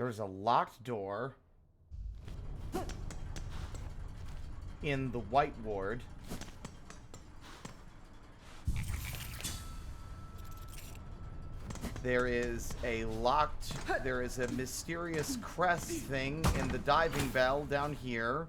There's a locked door in the white ward. There is a mysterious crest thing in the diving bell down here.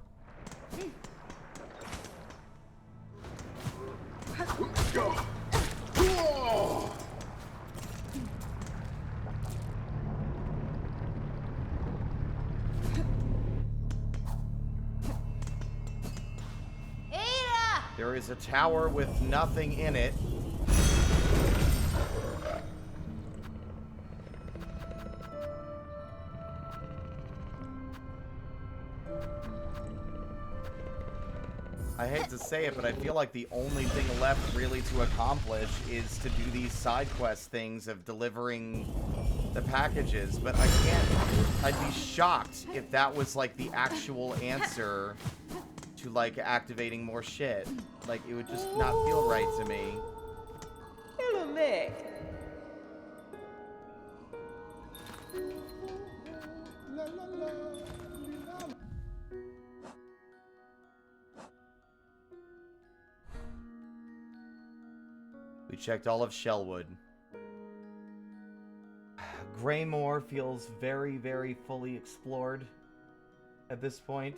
There is a tower with nothing in it. I hate to say it, but I feel like the only thing left really to accomplish is to do these side quest things of delivering the packages, but I can't. I'd be shocked if that was like the actual answer to like activating more shit. Like, it would just not feel right to me. Hello, Nick. We checked all of Shellwood. Greymoor feels very, very fully explored at this point.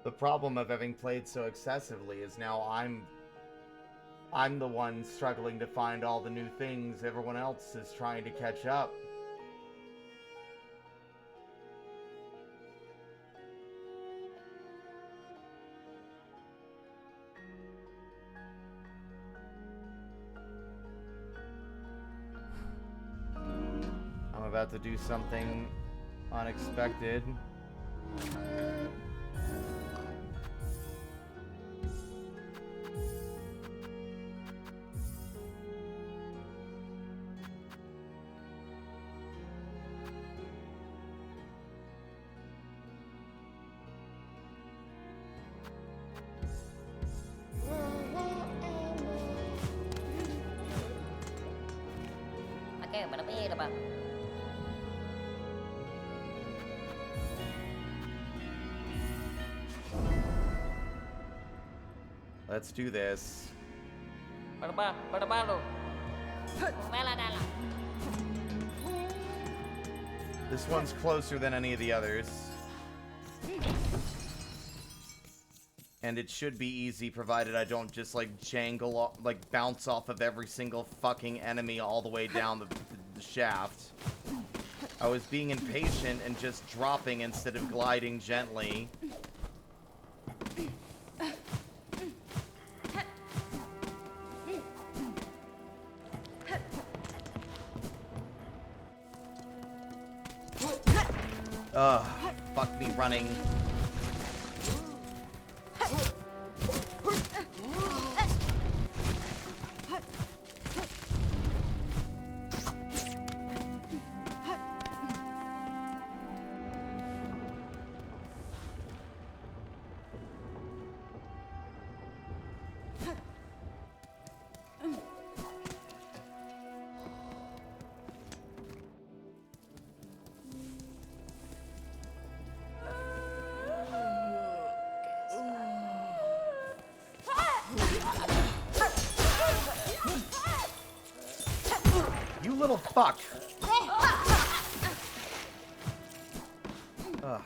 The problem of having played so excessively is now I'm the one struggling to find all the new things. Everyone else is trying to catch up. I'm about to do something unexpected. Let's do this. This one's closer than any of the others. And it should be easy, provided I don't just, like, jangle, like, bounce off of every single fucking enemy all the way down the shaft. I was being impatient and just dropping instead of gliding gently. Ugh, fuck me running. You little fuck. Ugh.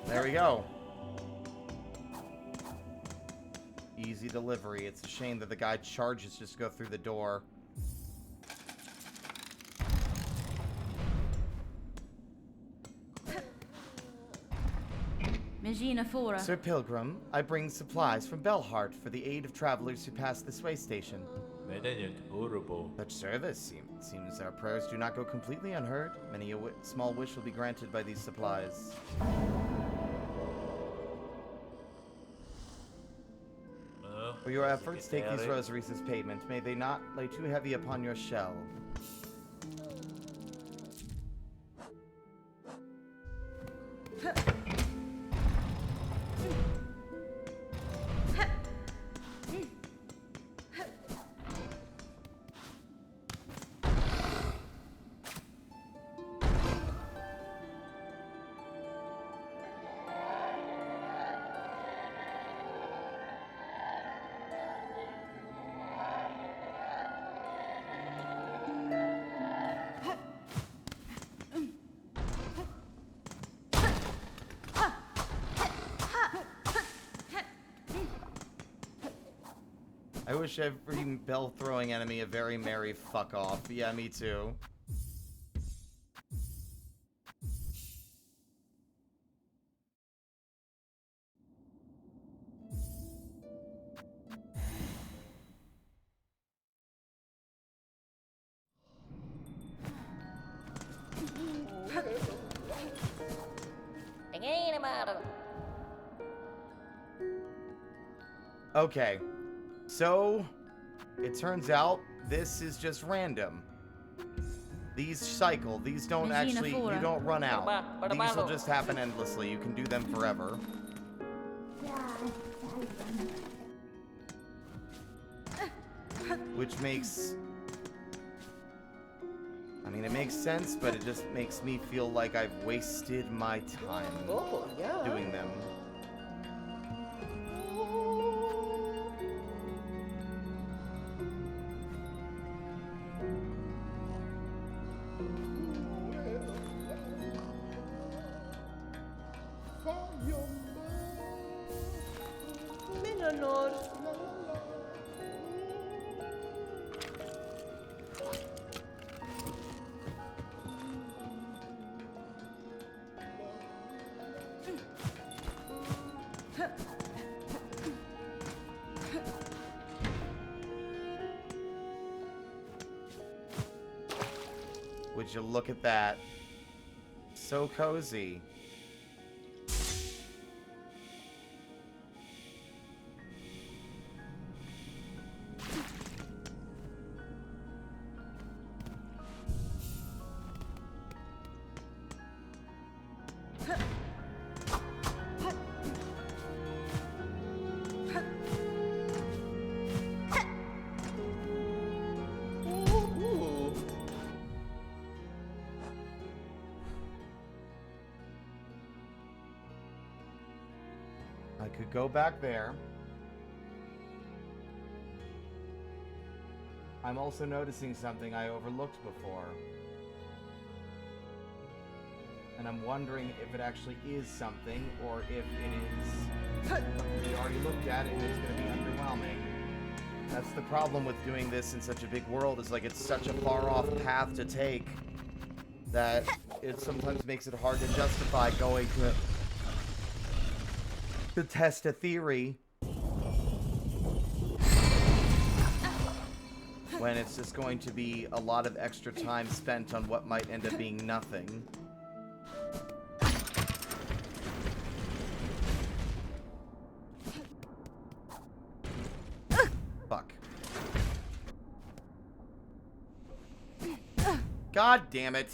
There we go. Easy delivery. It's a shame that the guy charges just to go through the door. Sir Pilgrim, I bring supplies from Belhart for the aid of travelers who pass this way station. Such service seems our prayers do not go completely unheard. Many a small wish will be granted by these supplies. For your efforts, take these rosaries as payment. May they not lay too heavy upon your shell. I wish every bell-throwing enemy a very merry fuck-off. Yeah, me too. Okay. So, it turns out this is just random. These cycle. These don't actually, you don't run out. These will just happen endlessly. You can do them forever. Which makes... I mean, it makes sense, but it just makes me feel like I've wasted my time doing them. Would you look at that? So cozy. I could go back there. I'm also noticing something I overlooked before. And I'm wondering if it actually is something, or if it is something we already looked at and it's going to be underwhelming. That's the problem with doing this in such a big world, is like it's such a far off path to take that it sometimes makes it hard to justify going to test a theory when it's just going to be a lot of extra time spent on what might end up being nothing. Fuck. God damn it.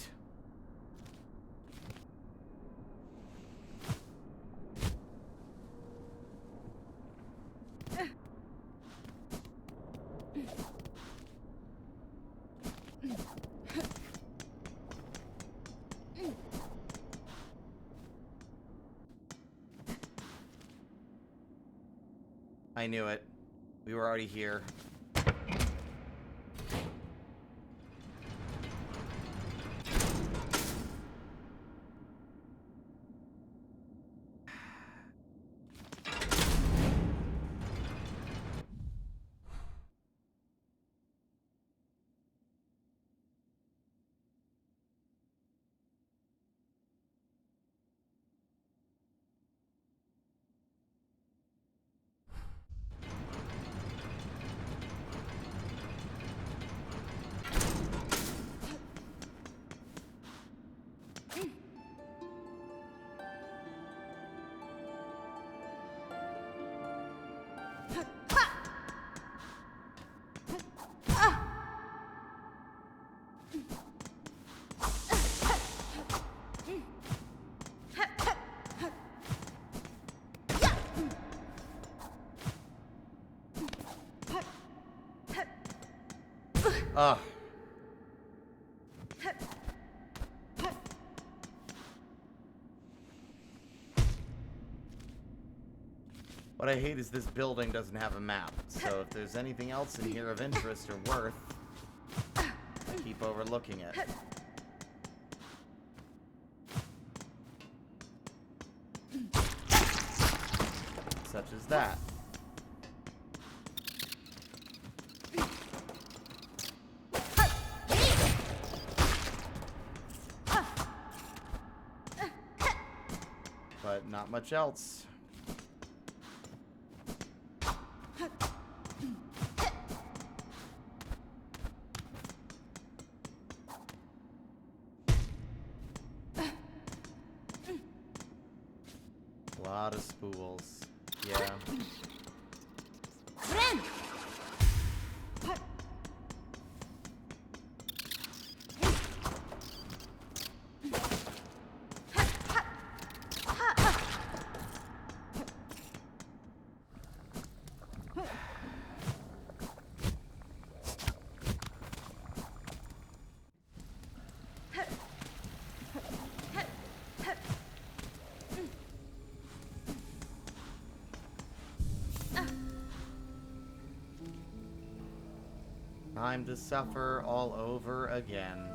I knew it. We were already here. Ugh. What I hate is this building doesn't have a map, so if there's anything else in here of interest or worth, I keep overlooking it. Such as that. But not much else. A lot of spools. Yeah. Time to suffer all over again.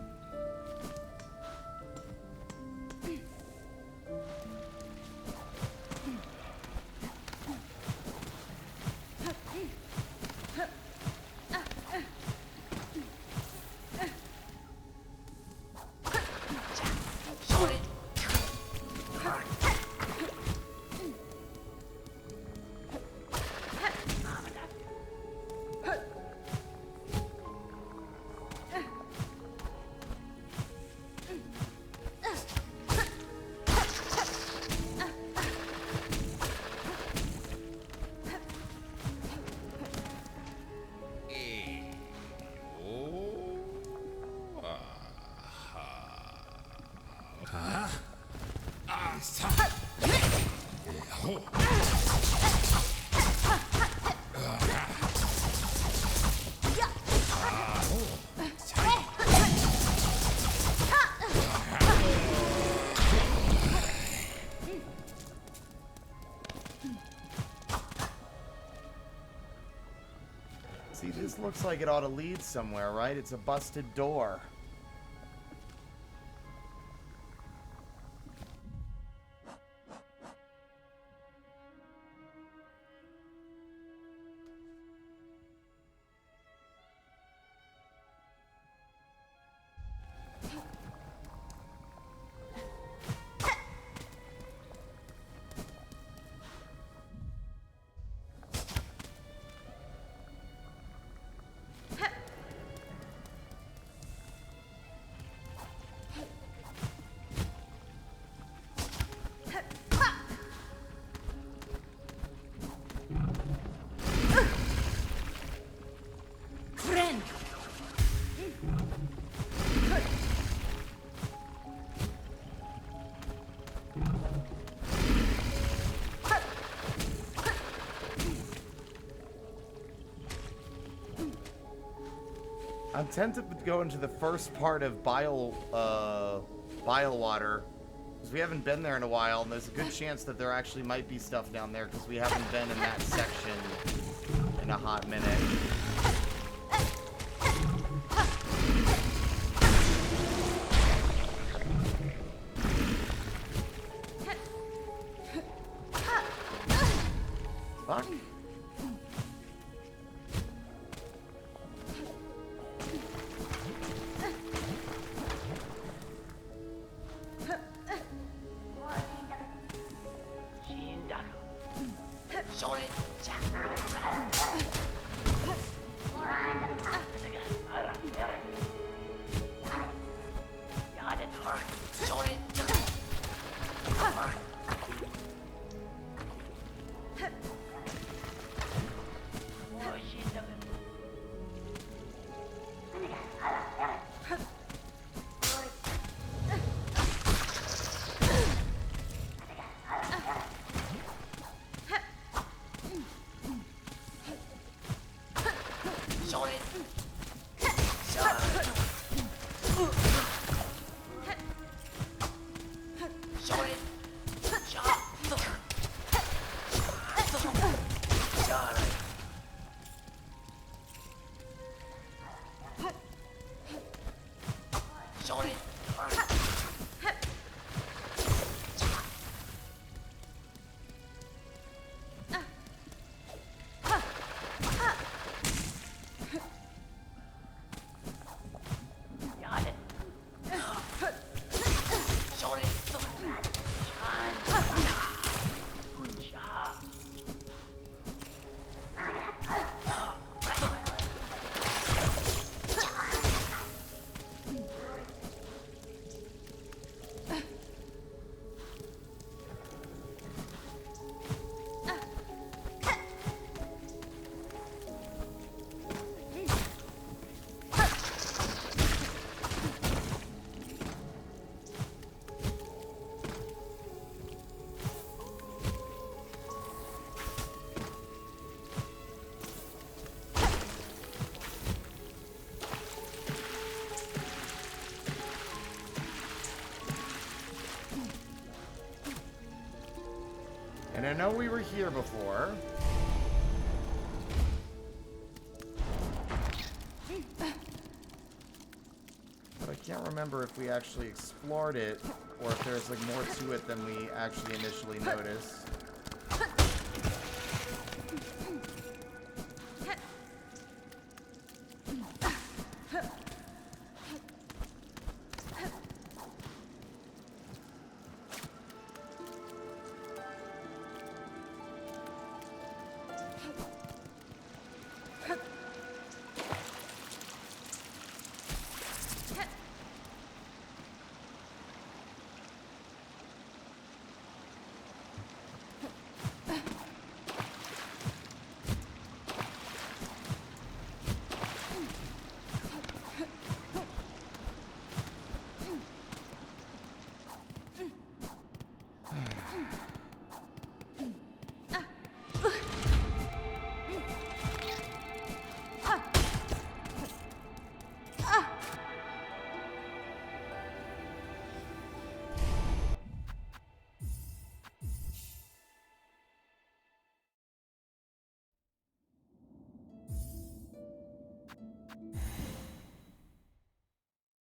See, this looks like it ought to lead somewhere, right? It's a busted door. I'm tempted to go into the first part of Bile Water, because we haven't been there in a while, and there's a good chance that there actually might be stuff down there, because we haven't been in that section in a hot minute. Fuck. And I know we were here before. But I can't remember if we actually explored it, or if there's like more to it than we actually initially noticed.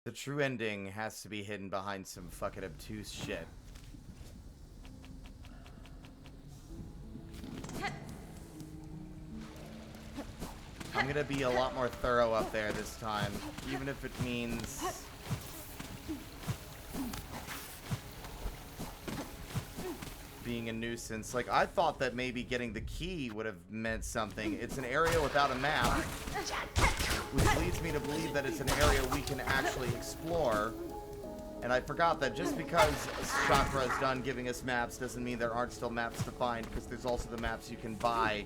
The true ending has to be hidden behind some fucking obtuse shit. I'm gonna be a lot more thorough up there this time, even if it means being a nuisance. Like, I thought that maybe getting the key would have meant something. It's an area without a map, which leads me to believe that it's an area we can actually explore. And I forgot that just because Chakra is done giving us maps doesn't mean there aren't still maps to find, because there's also the maps you can buy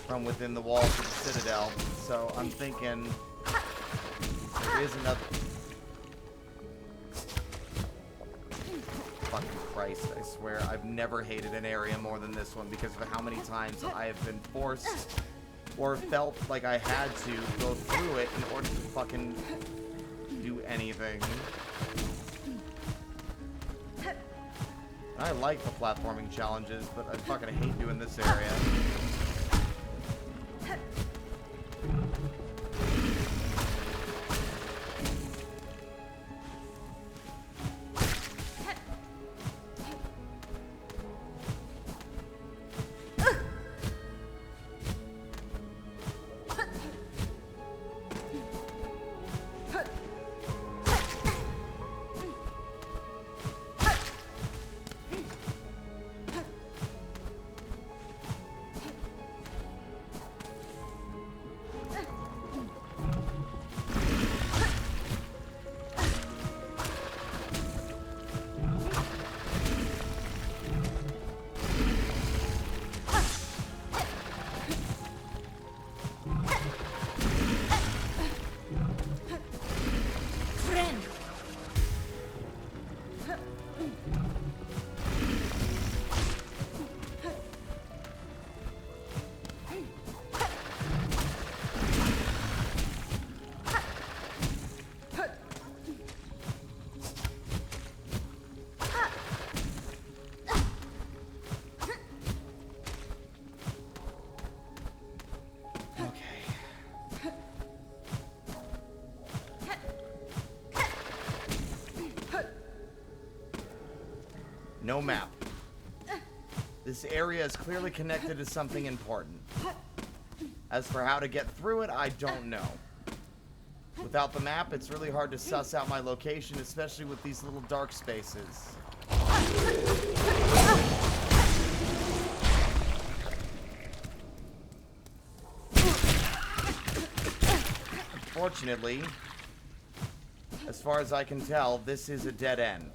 from within the walls of the Citadel. So I'm thinking there is another... Fucking Christ, I swear, I've never hated an area more than this one because of how many times I have been forced or felt like I had to go through it in order to fucking do anything. I like the platforming challenges, but I fucking hate doing this area. No map. This area is clearly connected to something important. As for how to get through it, I don't know. Without the map, it's really hard to suss out my location, especially with these little dark spaces. Unfortunately, as far as I can tell, this is a dead end.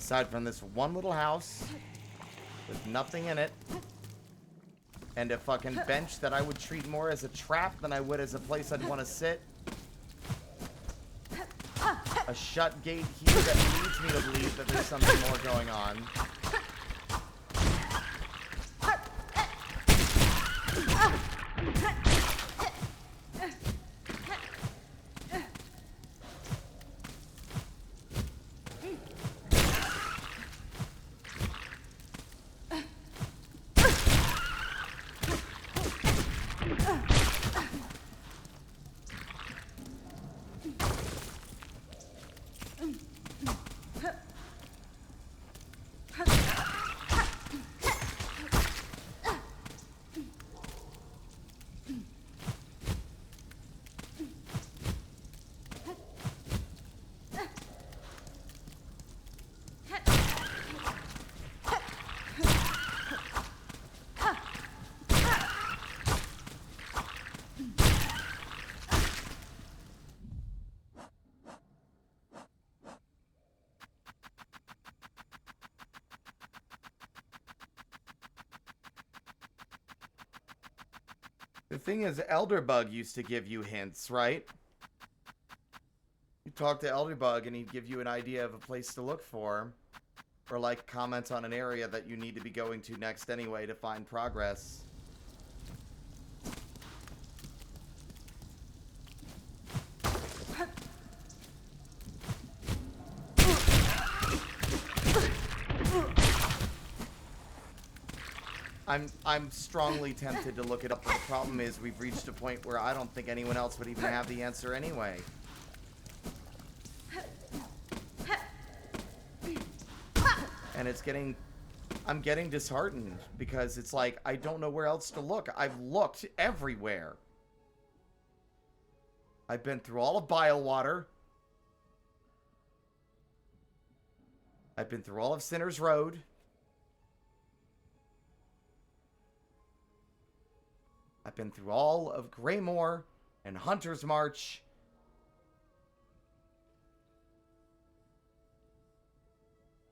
Aside from this one little house with nothing in it. And a fucking bench that I would treat more as a trap than I would as a place I'd want to sit. A shut gate here that leads me to believe that there's something more going on. The thing is, Elderbug used to give you hints, right? You talk to Elderbug and he'd give you an idea of a place to look for. Or like comment on an area that you need to be going to next anyway to find progress. I'm strongly tempted to look it up, but the problem is we've reached a point where I don't think anyone else would even have the answer anyway. And it's getting... I'm getting disheartened, because it's like, I don't know where else to look. I've looked everywhere. I've been through all of Bilewater. I've been through all of Sinner's Road. I've been through all of Greymoor and Hunter's March.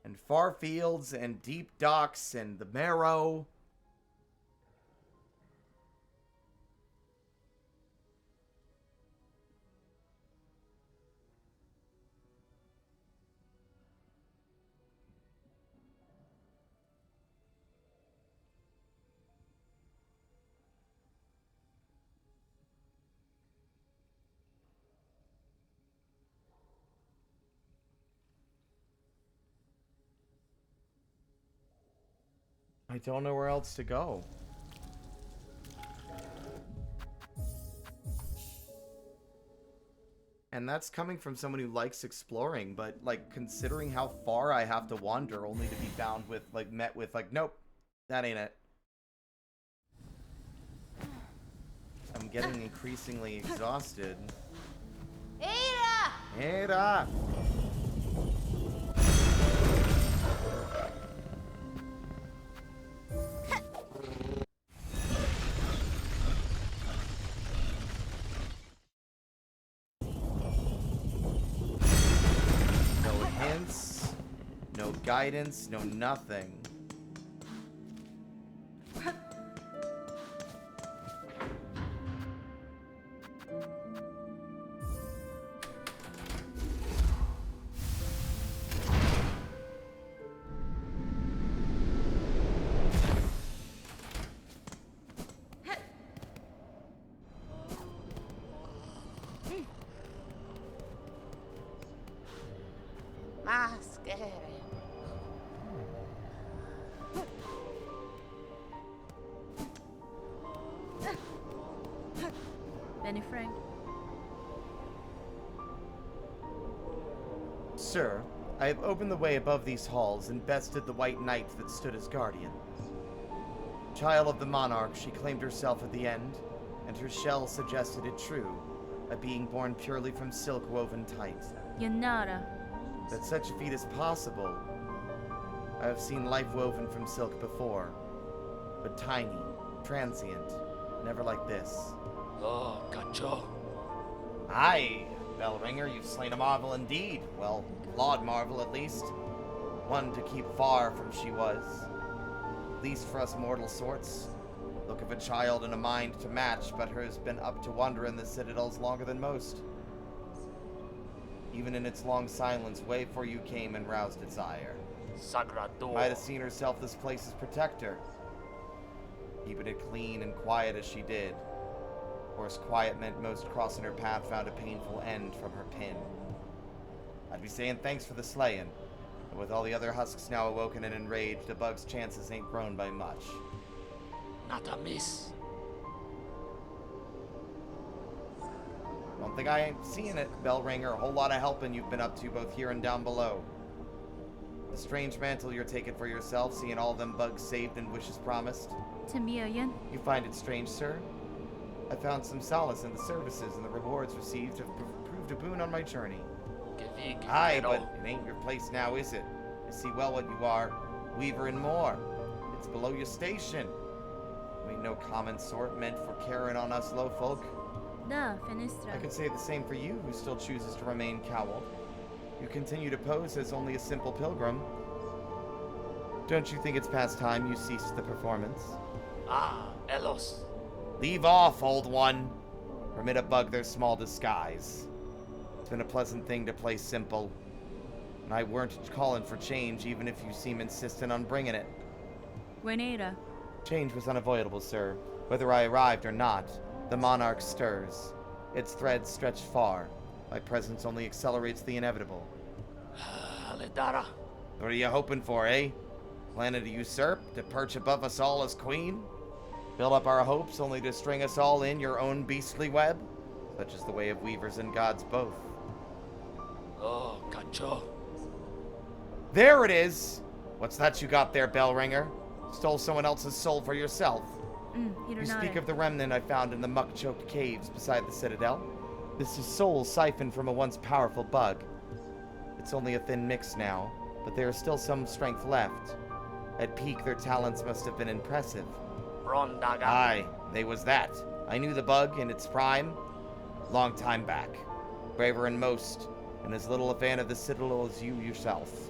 And Far Fields and Deep Docks and the Marrow. I don't know where else to go. And that's coming from someone who likes exploring, but like considering how far I have to wander only to be found with like met with like, nope, that ain't it. I'm getting increasingly exhausted. Ada! Ada! No guidance, no nothing. Benny Frank. Sir, I have opened the way above these halls and bested the white knight that stood as guardian. Child of the monarch, she claimed herself at the end, and her shell suggested it true, a being born purely from silk woven tight. Yanara. That such a feat is possible. I have seen life woven from silk before, but tiny, transient, never like this. Oh, Cacho. Aye, Bellringer, you've slain a marvel indeed. Well, Lord Marvel at least. one to keep far from she was. At least for us mortal sorts. Look of a child and a mind to match, but hers been up to wander in the citadels longer than most. Even in its long silence, way for you came and roused its ire. Sagrado. Might have seen herself this place's protector. Keeping it clean and quiet as she did. Of course, quiet meant most crossing her path found a painful end from her pin. I'd be saying thanks for the slaying. And with all the other husks now awoken and enraged, the bug's chances ain't grown by much. Not a miss. Don't think I ain't seeing it, Bellringer. A whole lot of helping you've been up to both here and down below. The strange mantle you're taking for yourself, seeing all them bugs saved and wishes promised. Timiyan. You find it strange, sir? I found some solace in the services and the rewards received have proved a boon on my journey. Gevig. Aye, but it ain't your place now, is it? I see well what you are. Weaver and more. It's below your station. You ain't no common sort meant for carrying on us low folk. Da, Finistra. I could say the same for you, who still chooses to remain cowled. You continue to pose as only a simple pilgrim. Don't you think it's past time you ceased the performance? Ah, Elos. Leave off, old one. Permit a bug their small disguise. It's been a pleasant thing to play simple. And I weren't calling for change, even if you seem insistent on bringing it. Wenera. Change was unavoidable, sir. Whether I arrived or not, the monarch stirs. Its threads stretch far. My presence only accelerates the inevitable. Aledara. What are you hoping for, eh? Planning to usurp, to perch above us all as queen? Build up our hopes only to string us all in your own beastly web? Such is the way of weavers and gods both. Oh, Cacho. There it is! What's that you got there, Bellringer? Stole someone else's soul for yourself. You speak of the remnant I found in the muck-choked caves beside the citadel. This is soul siphoned from a once powerful bug. It's only a thin mix now, but there is still some strength left. At peak, their talents must have been impressive. Brondaga. Aye, they was that. I knew the bug in its prime, long time back. Braver than most, and as little a fan of the citadel as you yourself.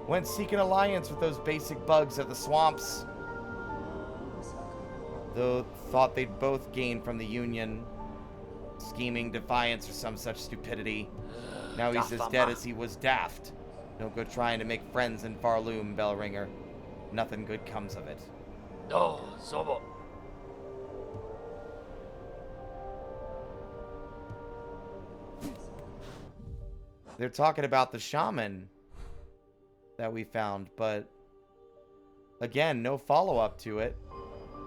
Went seeking alliance with those basic bugs of the swamps. Though thought they'd both gain from the union. Scheming defiance or some such stupidity. Now he's as dead as he was daft. No good trying to make friends in Farloom, Bellringer. Nothing good comes of it. No, Zobo. They're talking about the shaman that we found, but again, no follow-up to it.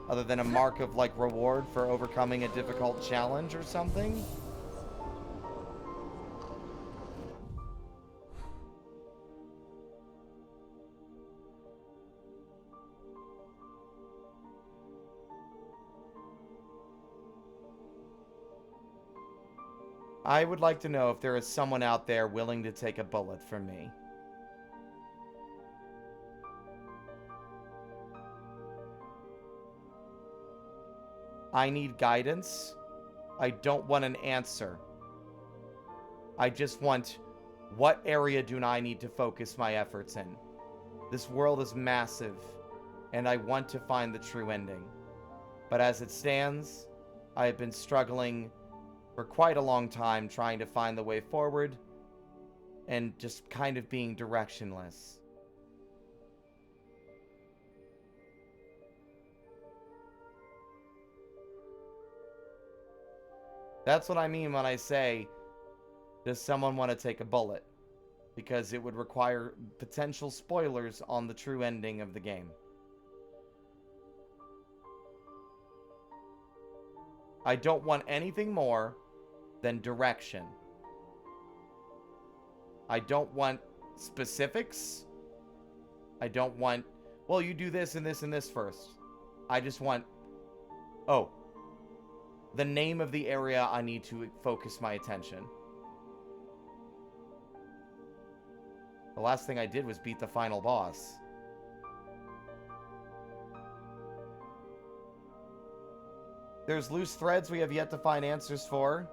Other than a mark of, like, reward for overcoming a difficult challenge or something? I would like to know if there is someone out there willing to take a bullet for me. I need guidance. I don't want an answer. I just want, what area do I need to focus my efforts in? This world is massive, and I want to find the true ending. But as it stands, I have been struggling for quite a long time trying to find the way forward, and just kind of being directionless. That's what I mean when I say, does someone want to take a bullet? Because it would require potential spoilers on the true ending of the game. I don't want anything more than direction. I don't want specifics. I don't want, well, you do this and this and this first. I just want, oh, the name of the area I need to focus my attention. The last thing I did was beat the final boss. There's loose threads we have yet to find answers for.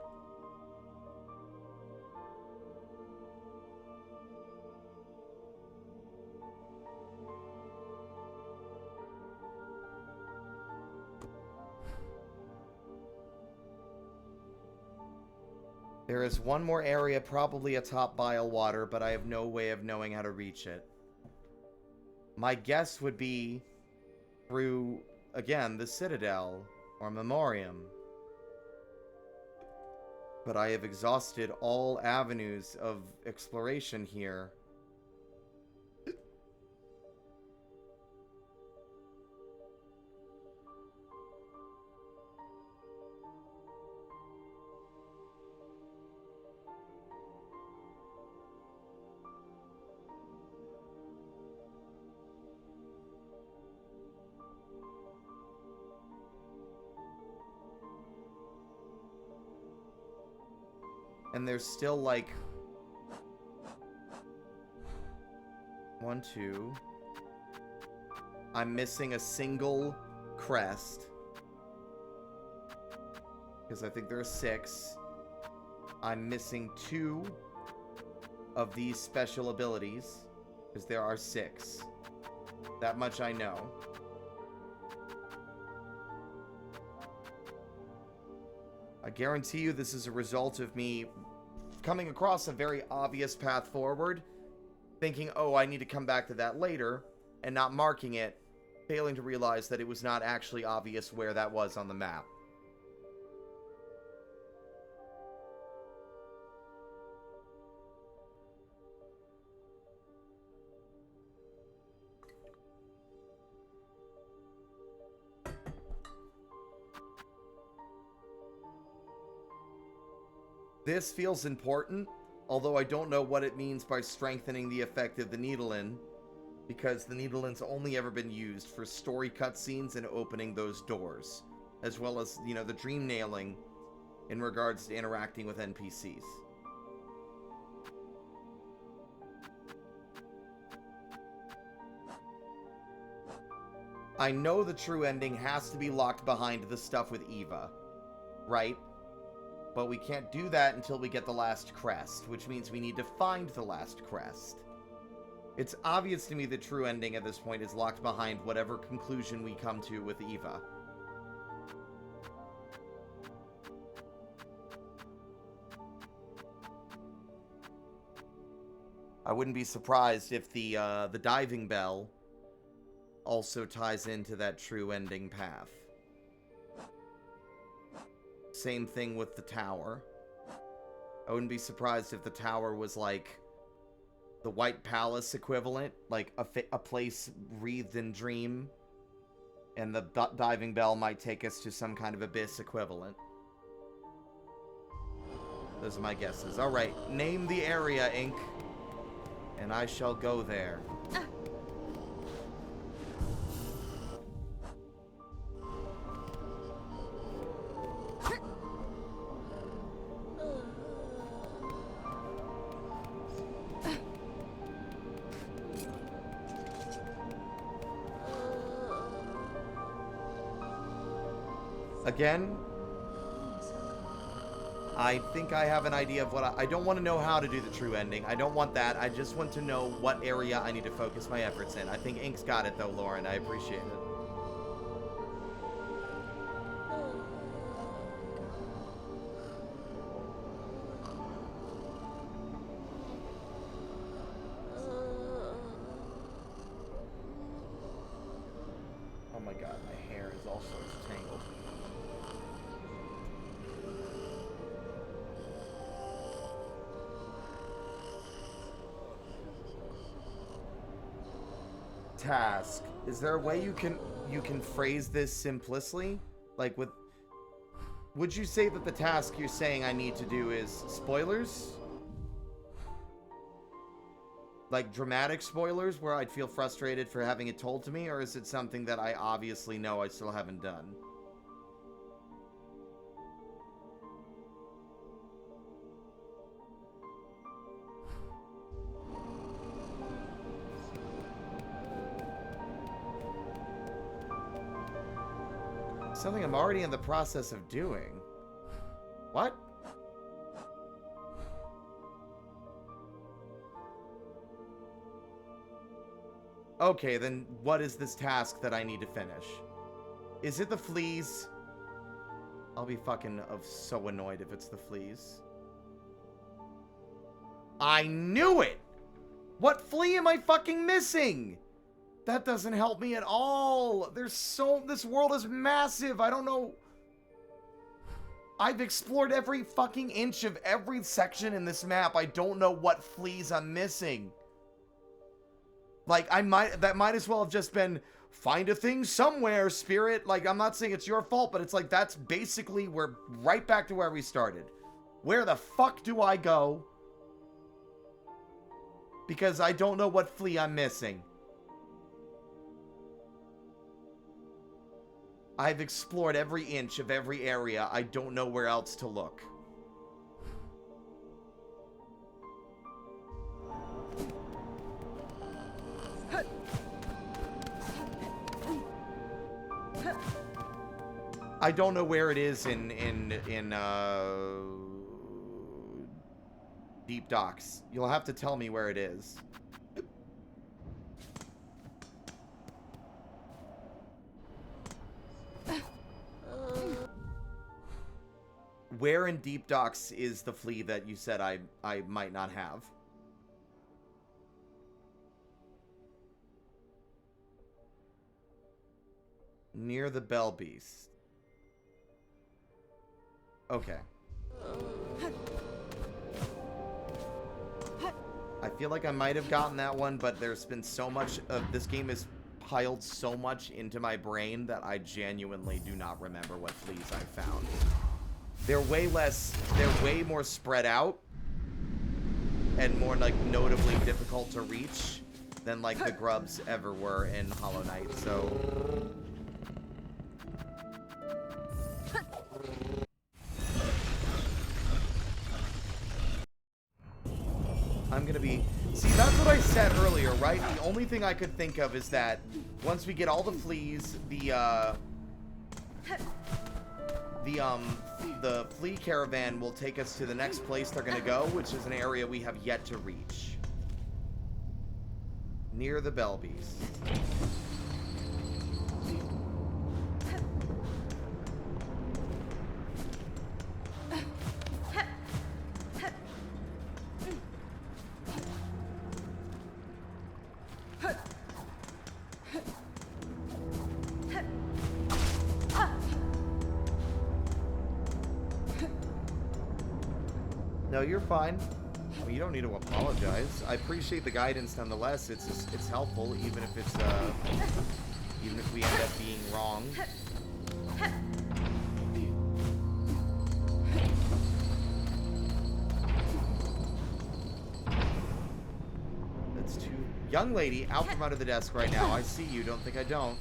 There is one more area probably atop bile water, but I have no way of knowing how to reach it. My guess would be through, again, the Citadel or Memoriam. But I have exhausted all avenues of exploration here. And there's still, like... 1, 2... I'm missing a single crest. Because I think there are 6. I'm missing 2 of these special abilities. Because there are 6. That much I know. I guarantee you this is a result of me coming across a very obvious path forward, thinking, oh, I need to come back to that later, and not marking it, failing to realize that it was not actually obvious where that was on the map. This feels important, although I don't know what it means by strengthening the effect of the Needle-In, because the Needle-In's only ever been used for story cutscenes and opening those doors, as well as, you know, the dream nailing in regards to interacting with NPCs. I know the true ending has to be locked behind the stuff with Eva, right? But we can't do that until we get the last crest, which means we need to find the last crest. It's obvious to me the true ending at this point is locked behind whatever conclusion we come to with Eva. I wouldn't be surprised if the diving bell also ties into that true ending path. Same thing with the tower. I wouldn't be surprised if the tower was like the White Palace equivalent, like a place wreathed in dream, and the diving bell might take us to some kind of abyss equivalent. Those are my guesses. Alright, name the area, Ink, and I shall go there. Again, I think I have an idea of what I don't want to know how to do the true ending. I don't want that. I just want to know what area I need to focus my efforts in. I think Ink's got it, though, Lauren. I appreciate it. Oh my god, my hair is all sorts of tangled. Task. Is there a way you can phrase this simplicity? Like with... Would you say that the task you're saying I need to do is spoilers? Like dramatic spoilers where I'd feel frustrated for having it told to me? Or is it something that I obviously know I still haven't done? Something I'm already in the process of doing. What? Okay, then what is this task that I need to finish? Is it the fleas? I'll be fucking so annoyed if it's the fleas. I knew it! What flea am I fucking missing? That doesn't help me at all. This world is massive. I don't know. I've explored every fucking inch of every section in this map. I don't know what fleas I'm missing. Like, that might as well have just been, find a thing somewhere, Spirit. Like, I'm not saying it's your fault, but it's like, that's basically, we're right back to where we started. Where the fuck do I go? Because I don't know what flea I'm missing. I've explored every inch of every area. I don't know where else to look. I don't know where it is in Deep Docks. You'll have to tell me where it is. Where in Deep Docks is the flea that you said I might not have? Near the Bell Beast. Okay. I feel like I might have gotten that one, but there's been so much of this game has piled so much into my brain that I genuinely do not remember what fleas I found. They're way more spread out and more like notably difficult to reach than like the grubs ever were in Hollow Knight, so I'm gonna be... See, that's what I said earlier, right? The only thing I could think of is that once we get all the fleas, the flea caravan will take us to the next place they're gonna go, which is an area we have yet to reach. Near the Bell Beast. No, you're fine. Well, you don't need to apologize. I appreciate the guidance nonetheless. It's helpful, even if it's even if we end up being wrong. That's too... Young lady out from under the desk right now. I see you. Don't think I don't.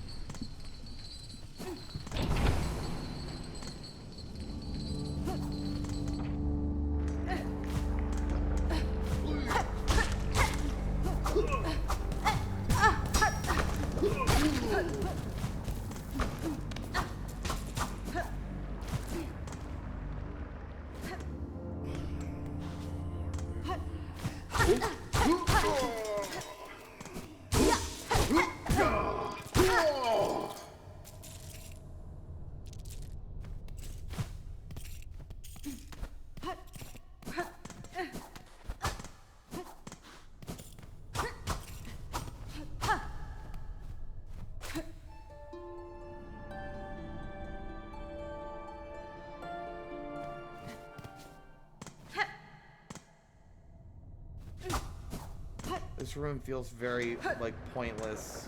This room feels very, like, pointless.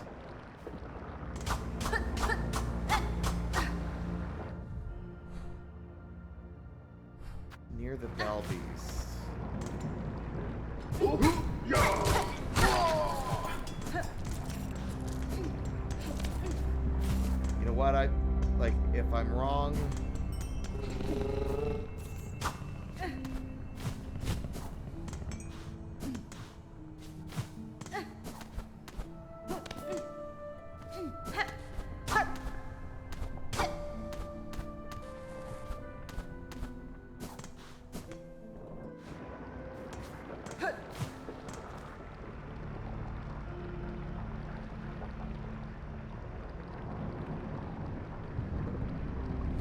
Near the Bell Beast. You know what? Like, if I'm wrong...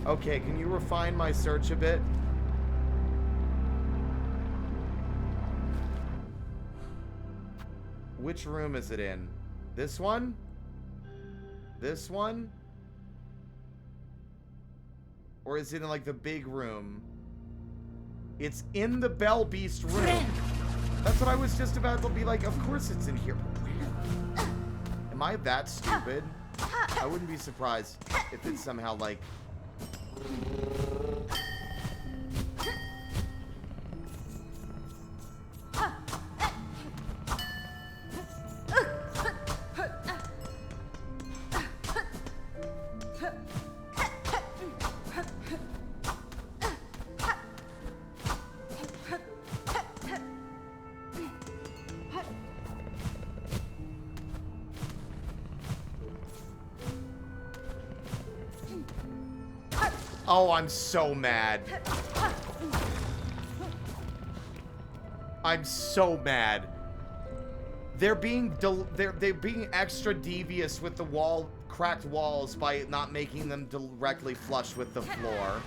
Okay, can you refine my search a bit? Which room is it in? This one? This one? Or is it in, like, the big room? It's in the Bell Beast room. That's what I was just about to be like, of course it's in here. But where? Am I that stupid? I wouldn't be surprised if it's somehow, like... Oh, I'm so mad. I'm so mad. They're being extra devious with the cracked walls by not making them directly flush with the floor.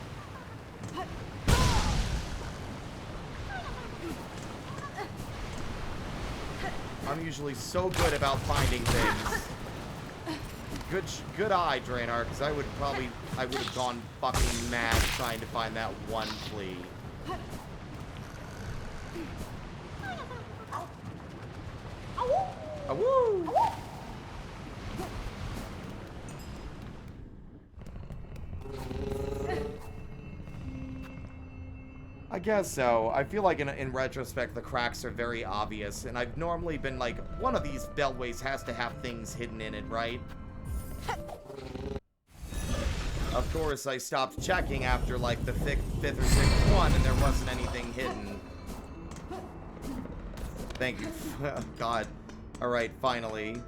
I'm usually so good about finding things. Good eye, Draenor, because I would have gone fucking mad trying to find that one flea. Awoo! I guess so. I feel like in retrospect, the cracks are very obvious, and I've normally been like, one of these beltways has to have things hidden in it, right? Of course, I stopped checking after, like, the fifth or sixth one, and there wasn't anything hidden. Thank you. God. Alright, finally.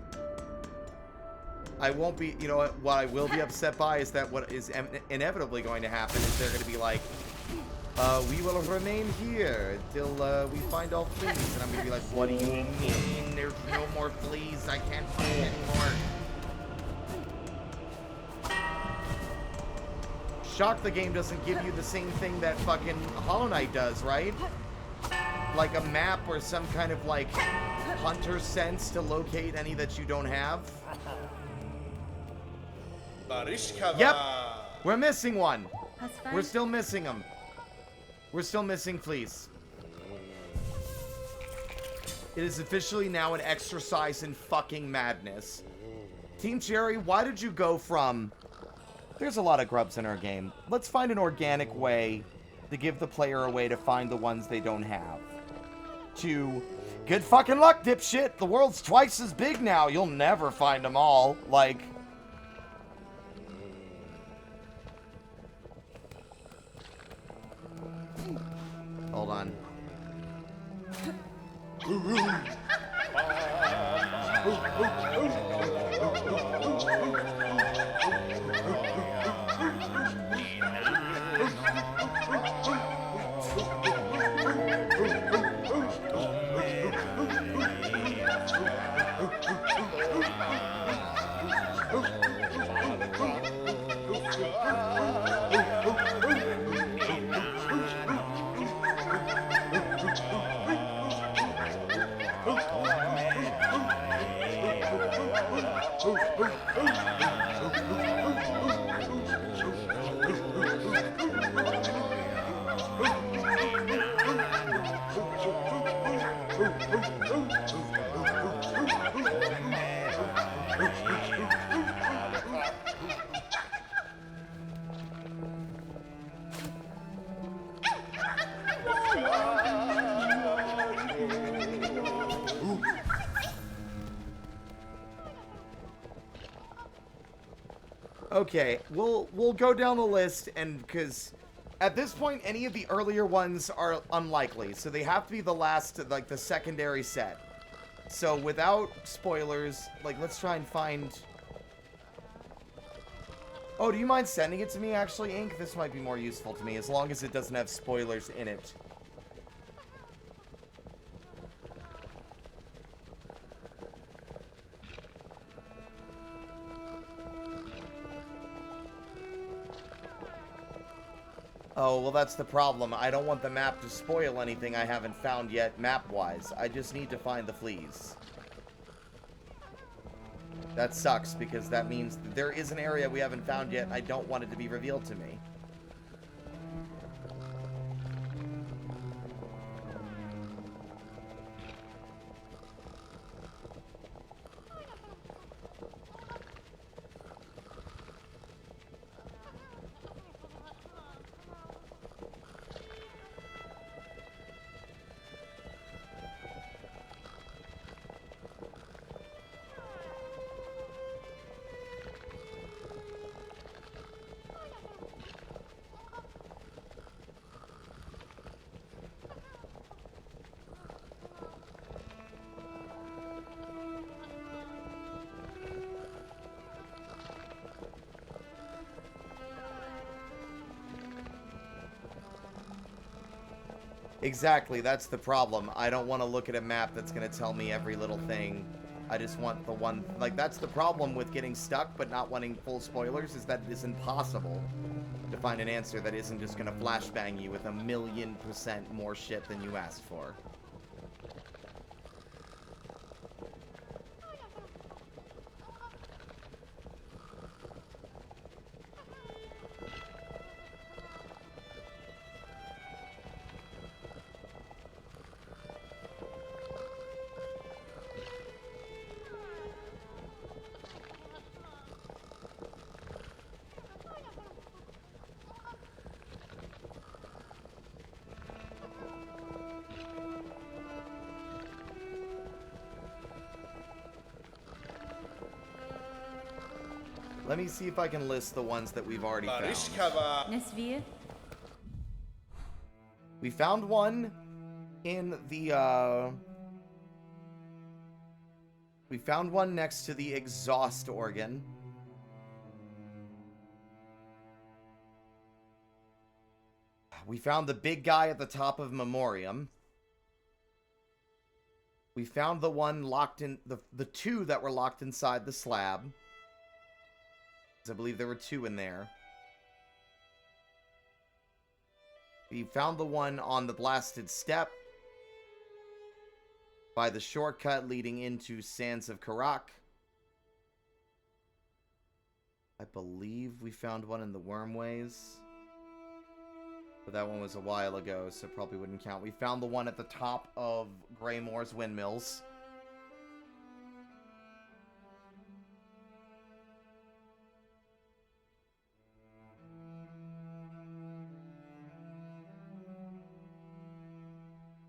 I won't be... You know what I will be upset by is that what is inevitably going to happen is they're going to be like, we will remain here until we find all fleas. And I'm going to be like, what do you mean? There's no more fleas. I can't find anymore. Shocked the game doesn't give you the same thing that fucking Hollow Knight does, right? Like a map or some kind of, like, hunter sense to locate any that you don't have. Yep! We're missing one! We're still missing them. We're still missing fleas. It is officially now an exercise in fucking madness. Team Cherry, why did you go from... There's a lot of grubs in our game. Let's find an organic way to give the player a way to find the ones they don't have. To, good fucking luck, dipshit. The world's twice as big now. You'll never find them all. Like... Hold on. Okay, we'll go down the list, and because at this point any of the earlier ones are unlikely, so they have to be the last, like the secondary set. So without spoilers, like let's try and find... Oh, do you mind sending it to me actually, Ink? This might be more useful to me, as long as it doesn't have spoilers in it. Oh, well, that's the problem. I don't want the map to spoil anything I haven't found yet map-wise. I just need to find the fleas. That sucks, because that means that there is an area we haven't found yet, and I don't want it to be revealed to me. Exactly, that's the problem. I don't want to look at a map that's going to tell me every little thing. I just want the one... Like, that's the problem with getting stuck but not wanting full spoilers, is that it is impossible to find an answer that isn't just going to flashbang you with 1,000,000% more shit than you asked for. Let me see if I can list the ones that we've already found. Nesvia? We found one in the, we found one next to the exhaust organ. We found the big guy at the top of Memoriam. We found the one locked in, the two that were locked inside the slab. I believe there were two in there. We found the one on the blasted step by the shortcut leading into Sands of Karak. I believe we found one in the Wormways. But that one was a while ago, so probably wouldn't count. We found the one at the top of Greymoor's Windmills.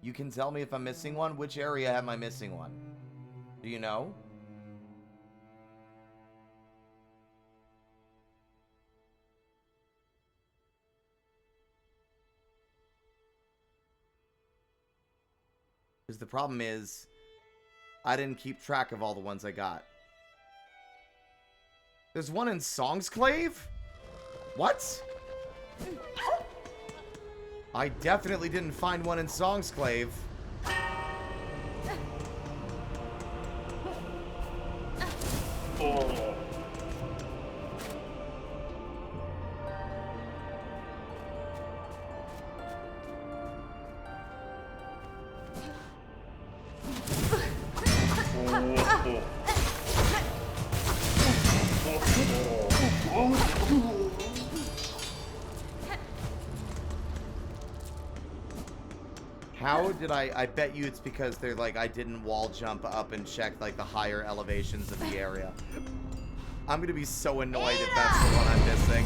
You can tell me if I'm missing one. Which area am I missing one? Do you know? Because the problem is, I didn't keep track of all the ones I got. There's one in Songsclave? What? I definitely didn't find one in Songsclave. Oh. How did I bet you it's because they're like, I didn't wall jump up and check like the higher elevations of the area. I'm gonna be so annoyed if that's the one I'm missing.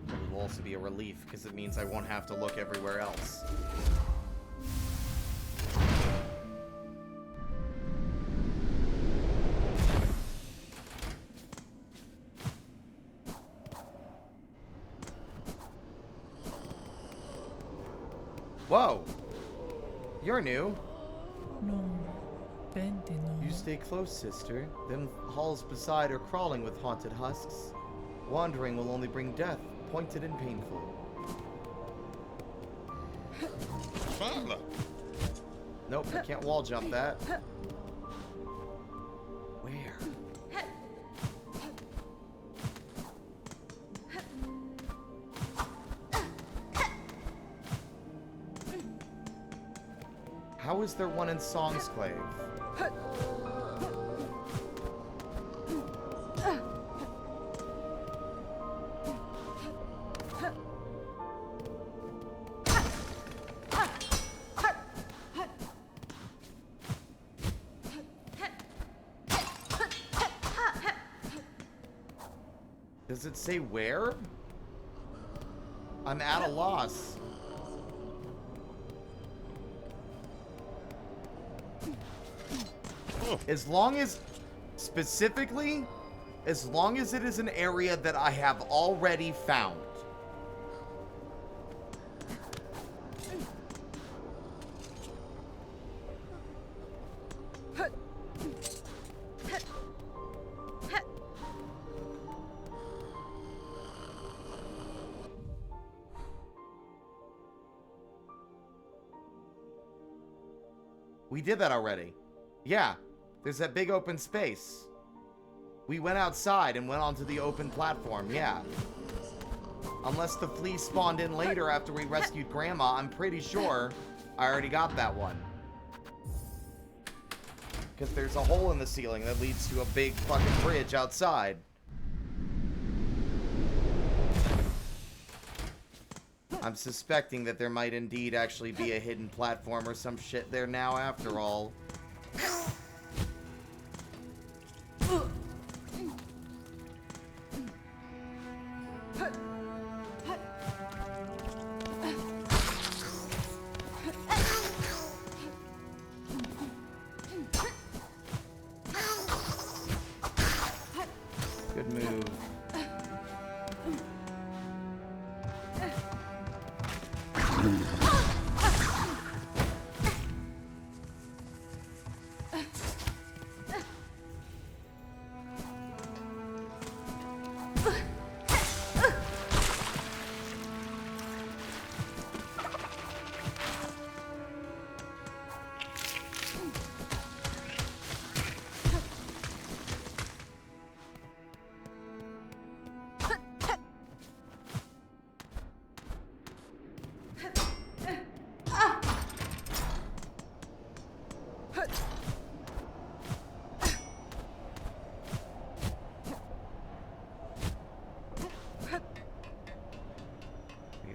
It will also be a relief because it means I won't have to look everywhere else. Whoa! You're new. No, vente no. You stay close, sister. Them halls beside are crawling with haunted husks. Wandering will only bring death, pointed and painful. Father. Nope, I can't wall jump that. Where? How is there one in Songsclave? Does it say where? I'm at a loss. As long as, specifically, as long as it is an area that I have already found. We did that already. Yeah, there's that big open space. We went outside and went onto the open platform, yeah. Unless the flea spawned in later after we rescued Grandma, I'm pretty sure I already got that one. Because there's a hole in the ceiling that leads to a big fucking bridge outside. I'm suspecting that there might indeed actually be a hidden platform or some shit there now after all. Good move.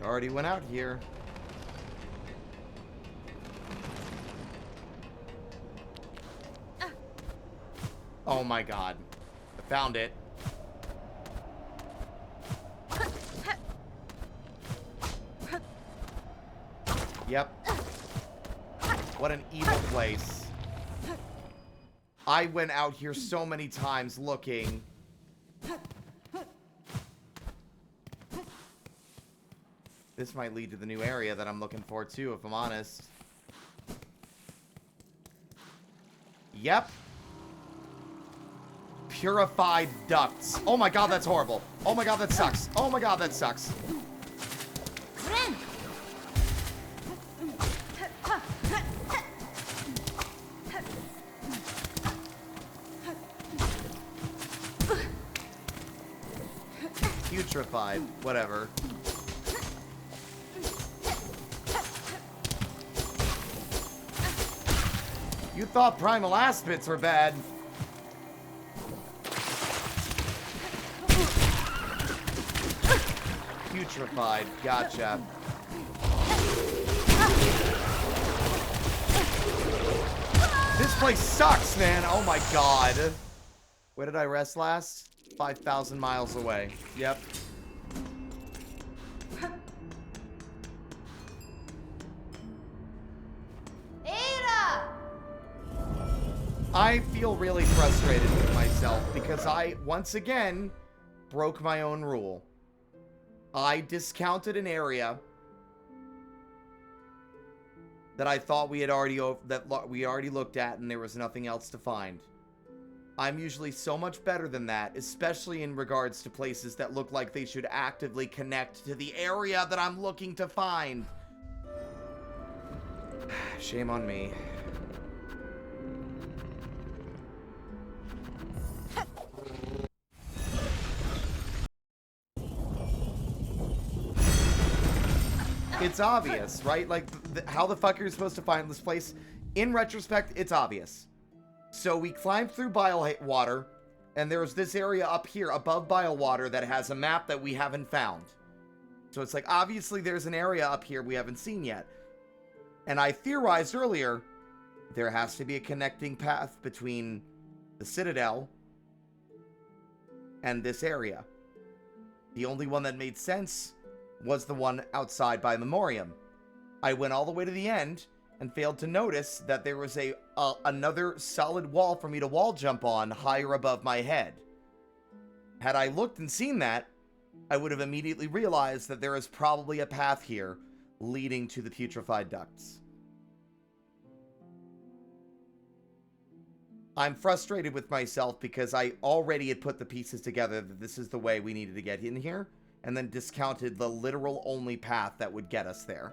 Already went out here. Oh my god. I found it. Yep. What an evil place. I went out here so many times looking. This might lead to the new area that I'm looking for, too, if I'm honest. Yep. Purified ducts. Oh my god, that's horrible. Oh my god, that sucks. Oh my god, that sucks. Putrefied. Whatever. You thought primal aspits were bad. Putrefied. Gotcha. This place sucks, man. Oh my god. Where did I rest last? 5,000 miles away. Yep. I feel really frustrated with myself because I, once again, broke my own rule. I discounted an area that I thought we had already looked at and there was nothing else to find. I'm usually so much better than that, especially in regards to places that look like they should actively connect to the area that I'm looking to find. Shame on me. It's obvious, right? Like, how the fuck are you supposed to find this place? In retrospect, it's obvious. So we climbed through bile water, and there's this area up here above bile water that has a map that we haven't found. So it's like, obviously there's an area up here we haven't seen yet. And I theorized earlier, there has to be a connecting path between the Citadel and this area. The only one that made sense was the one outside by Memoriam. I went all the way to the end and failed to notice that there was another solid wall for me to wall jump on higher above my head. Had I looked and seen that, I would have immediately realized that there is probably a path here leading to the putrefied ducts. I'm frustrated with myself because I already had put the pieces together that this is the way we needed to get in here, and then discounted the literal only path that would get us there.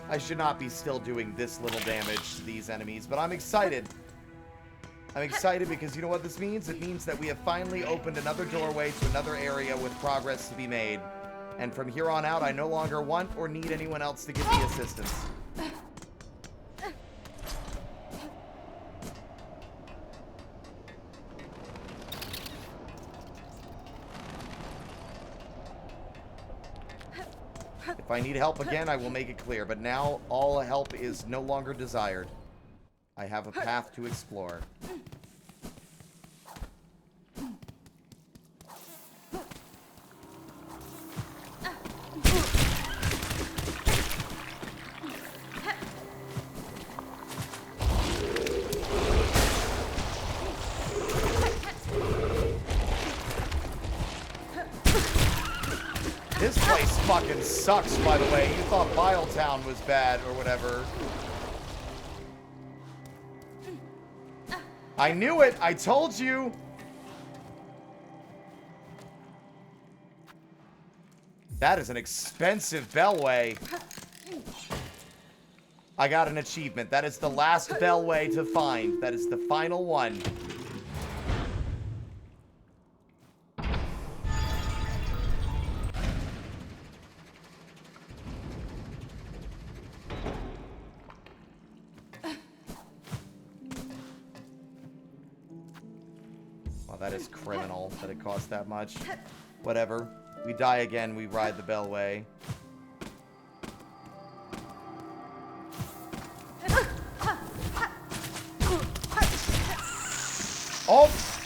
I should not be still doing this little damage to these enemies, but I'm excited. I'm excited because you know what this means? It means that we have finally opened another doorway to another area with progress to be made. And from here on out, I no longer want or need anyone else to give me assistance. If I need help again, I will make it clear, but now all help is no longer desired. I have a path to explore. This place fucking sucks, by the way. You thought Bile Town was bad or whatever. I knew it! I told you! That is an expensive bellway. I got an achievement. That is the last bellway to find. That is the final one. That is criminal that it costs that much. Whatever. We die again, we ride the bellway.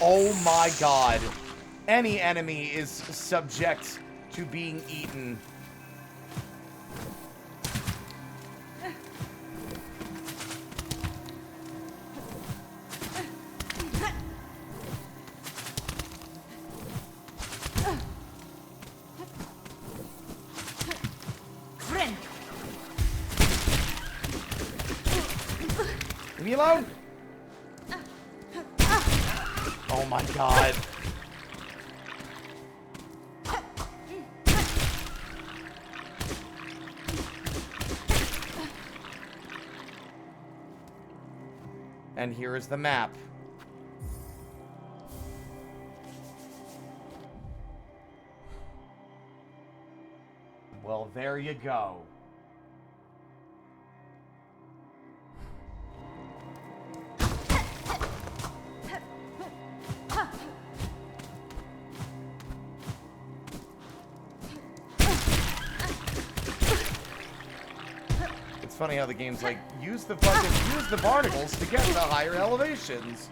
Oh my god. Any enemy is subject to being eaten. Leave me alone! Oh my god. And here is the map. Well, there you go. It's funny how the game's like, use the barnacles to get to higher elevations.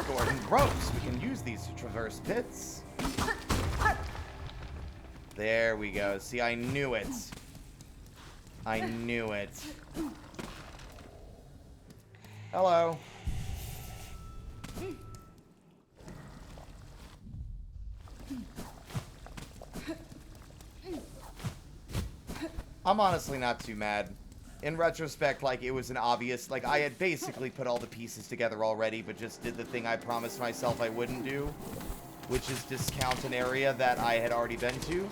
Gordon, ropes. We can use these to traverse pits. There we go. See, I knew it. I knew it. Hello. I'm honestly not too mad. In retrospect, like, it was an obvious... Like, I had basically put all the pieces together already, but just did the thing I promised myself I wouldn't do, which is discount an area that I had already been to.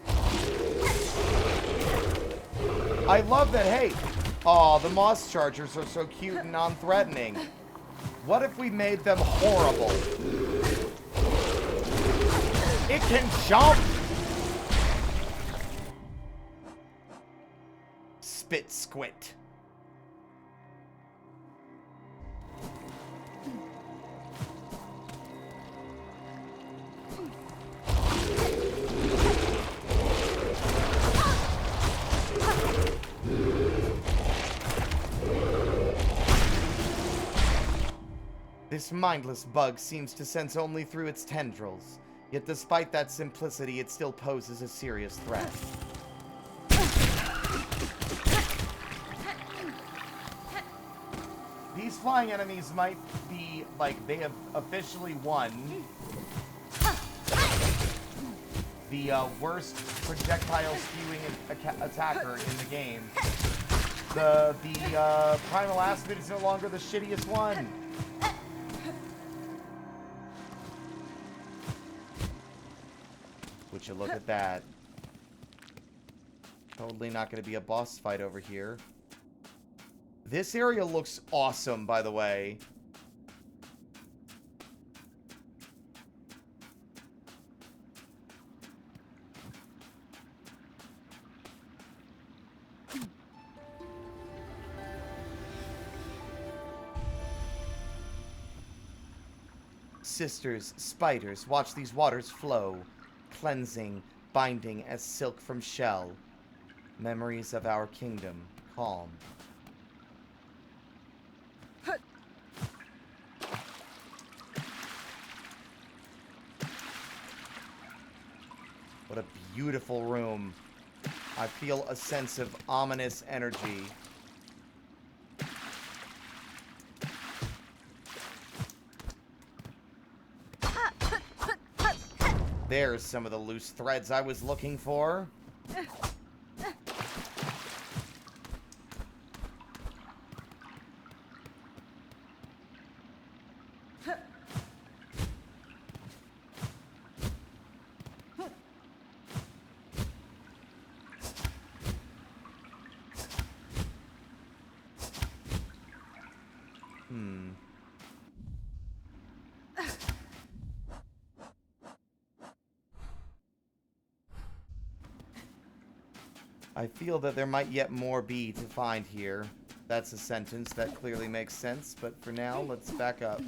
I love that, hey... Aw, the moss chargers are so cute and non-threatening. What if we made them horrible? It can jump! Spit squit. This mindless bug seems to sense only through its tendrils. Yet despite that simplicity, it still poses a serious threat. These flying enemies might be, like, they have officially won the worst projectile spewing attacker in the game. The Primal Aspid is no longer the shittiest one. Would you look at that? Totally not going to be a boss fight over here. This area looks awesome, by the way. Sisters, spiders, watch these waters flow. Cleansing, binding as silk from shell. Memories of our kingdom, calm. What a beautiful room. I feel a sense of ominous energy. There's some of the loose threads I was looking for. I feel that there might yet more be to find here. That's a sentence that clearly makes sense, but for now, let's back up.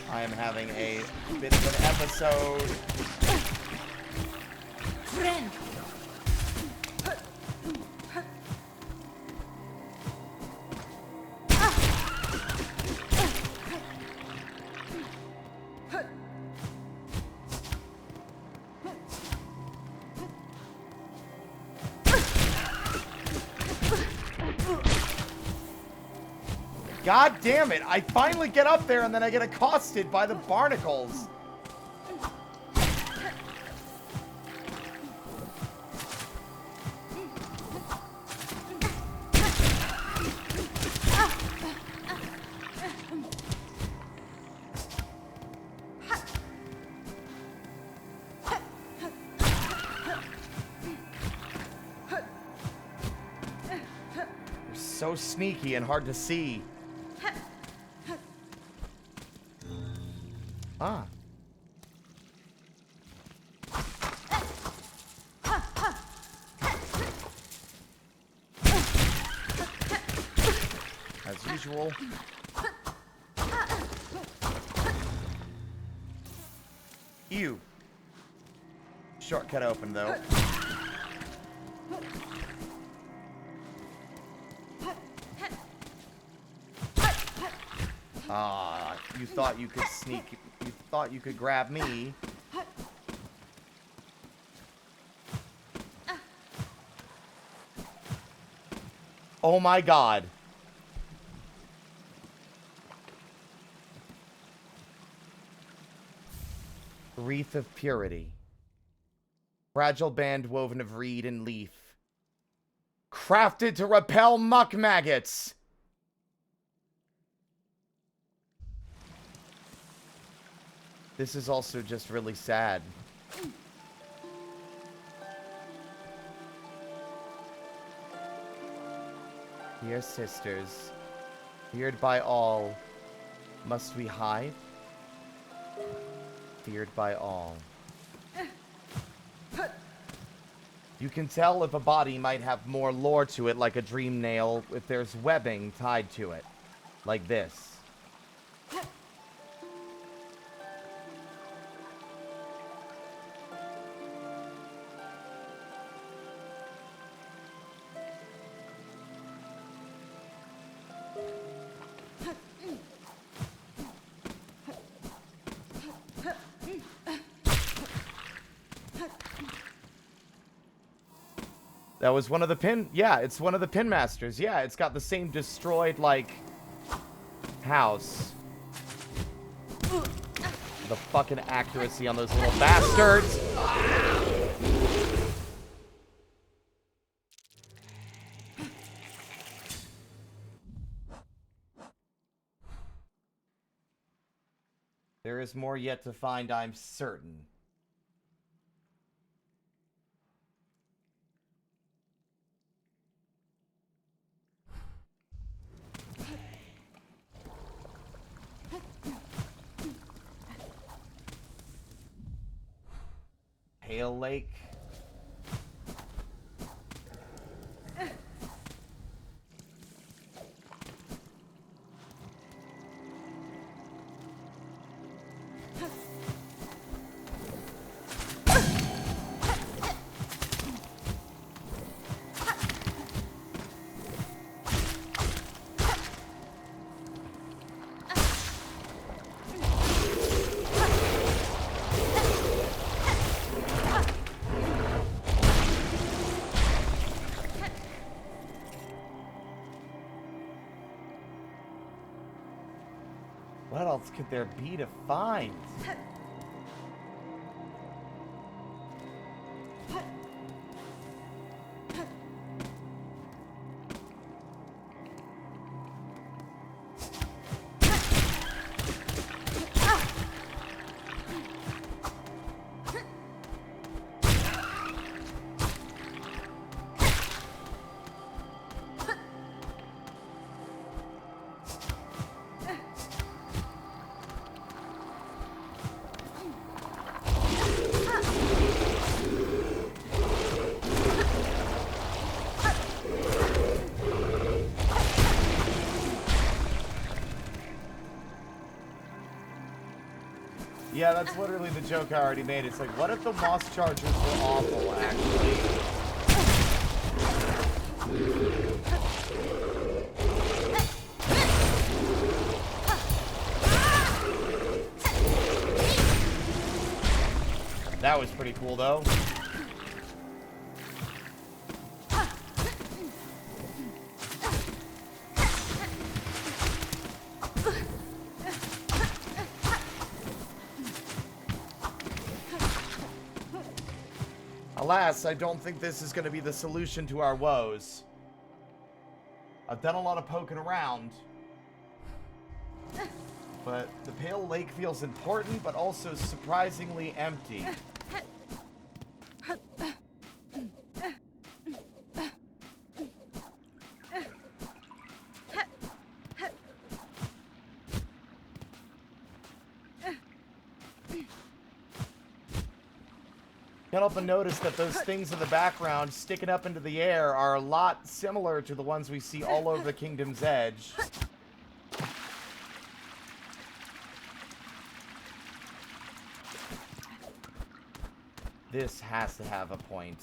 I am having a bit of an episode. Friend. God damn it! I finally get up there and then I get accosted by the barnacles. They're so sneaky and hard to see. Ah. As usual. Ew. Shortcut open, though. Ah, you thought you could sneak... You thought you could grab me. Oh my god. Wreath of Purity. Fragile band woven of reed and leaf. Crafted to repel muck maggots. This is also just really sad. Dear sisters, feared by all, must we hide? Feared by all. You can tell if a body might have more lore to it, like a dream nail, if there's webbing tied to it. Like this. That was one of the pin... Yeah, it's one of the pin masters. Yeah, it's got the same destroyed, like, house. The fucking accuracy on those little bastards. There is more yet to find, I'm certain. Pale Lake. What else could there be to find? Yeah, that's literally the joke I already made. It's like, what if the Moss Chargers were awful, actually? That was pretty cool, though. Alas, I don't think this is going to be the solution to our woes. I've done a lot of poking around. But the Pale Lake feels important, but also surprisingly empty. Can't help but notice that those things in the background sticking up into the air are a lot similar to the ones we see all over the Kingdom's Edge. This has to have a point.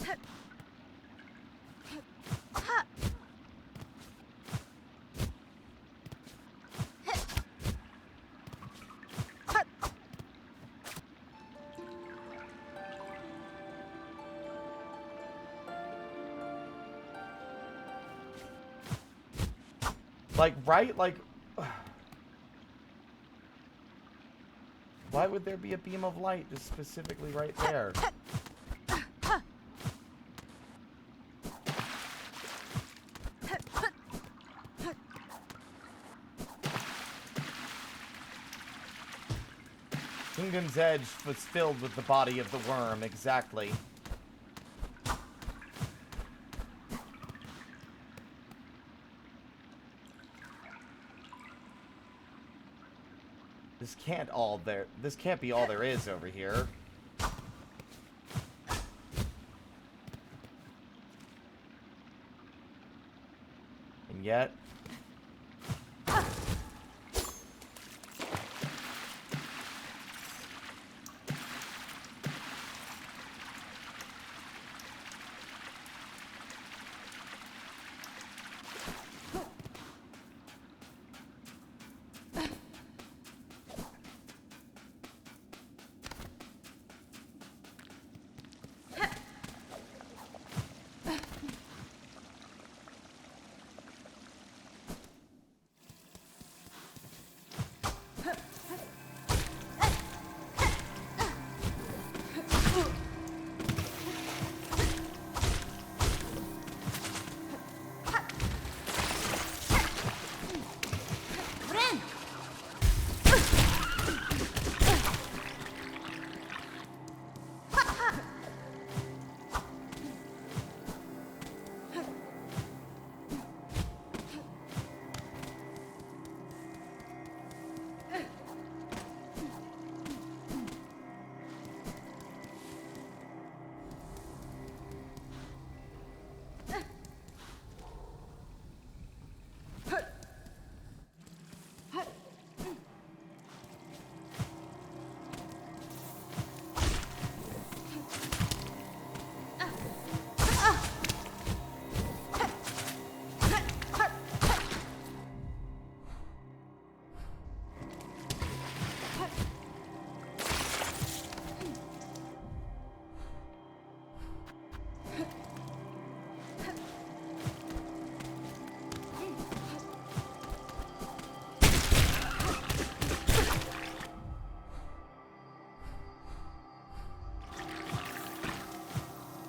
Like, right? Like... Why would there be a beam of light just specifically right there? Tungan's edge was filled with the body of the worm, exactly. This can't be all there is over here. And yet...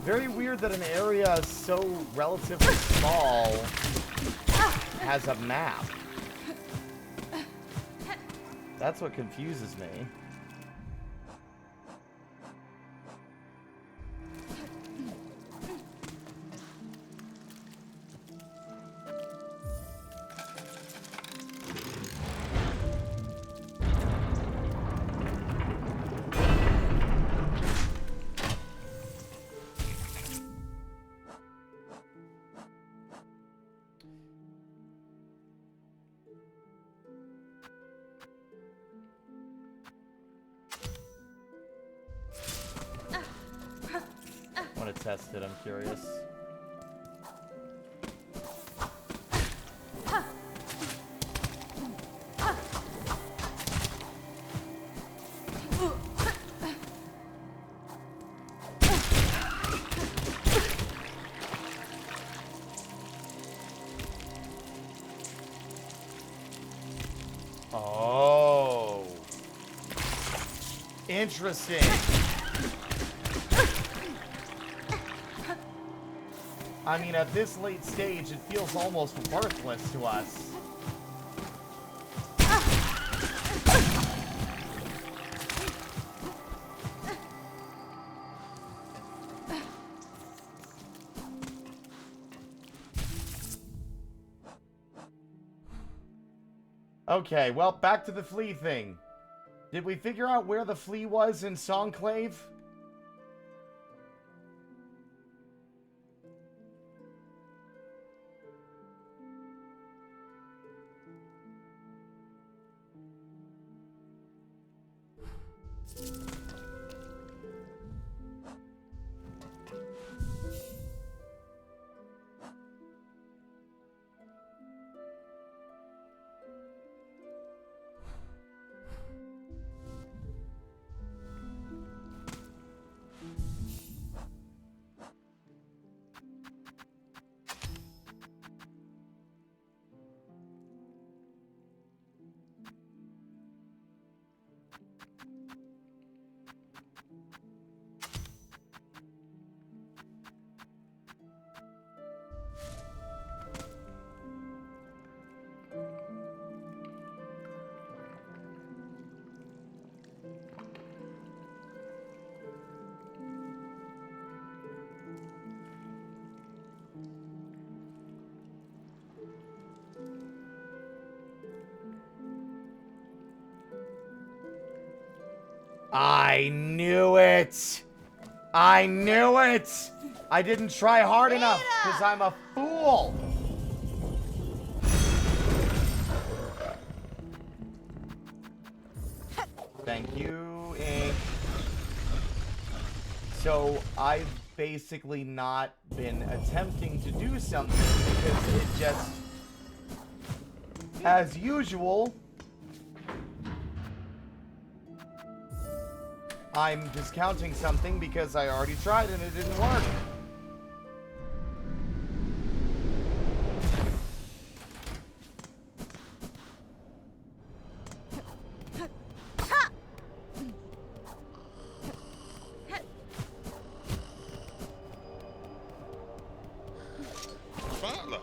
Very weird that an area so relatively small has a map. That's what confuses me. I want to test it, I'm curious. Oh. Interesting. I mean, at this late stage, it feels almost worthless to us. Okay, well, back to the flea thing. Did we figure out where the flea was in Songclave? I knew it! I knew it! I didn't try hard enough because I'm a fool! Thank you, Ink. So, I've basically not been attempting to do something because it just, as usual, I'm discounting something because I already tried and it didn't work. Butler.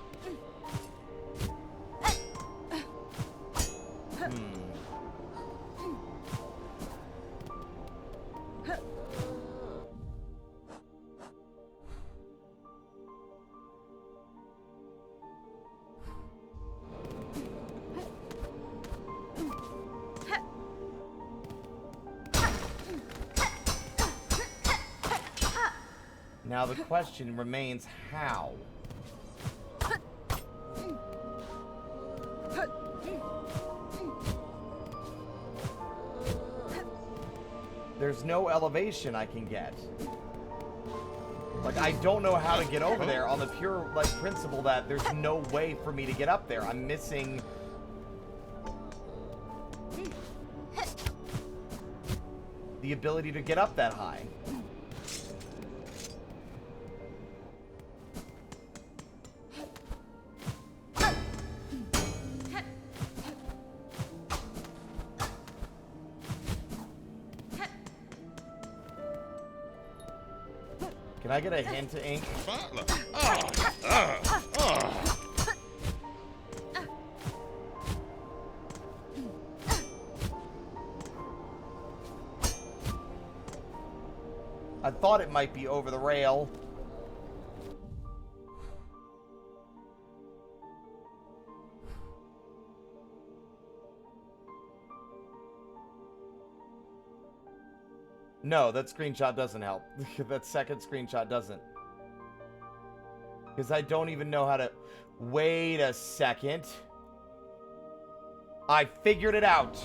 Now the question remains, how? There's no elevation I can get. Like, I don't know how to get over there on the pure, like, principle that there's no way for me to get up there. I'm missing... the ability to get up that high. Can I get a hint of ink? Butler. I thought it might be over the rail. No, that screenshot doesn't help. That second screenshot doesn't. Because I don't even know how to... Wait a second. I figured it out.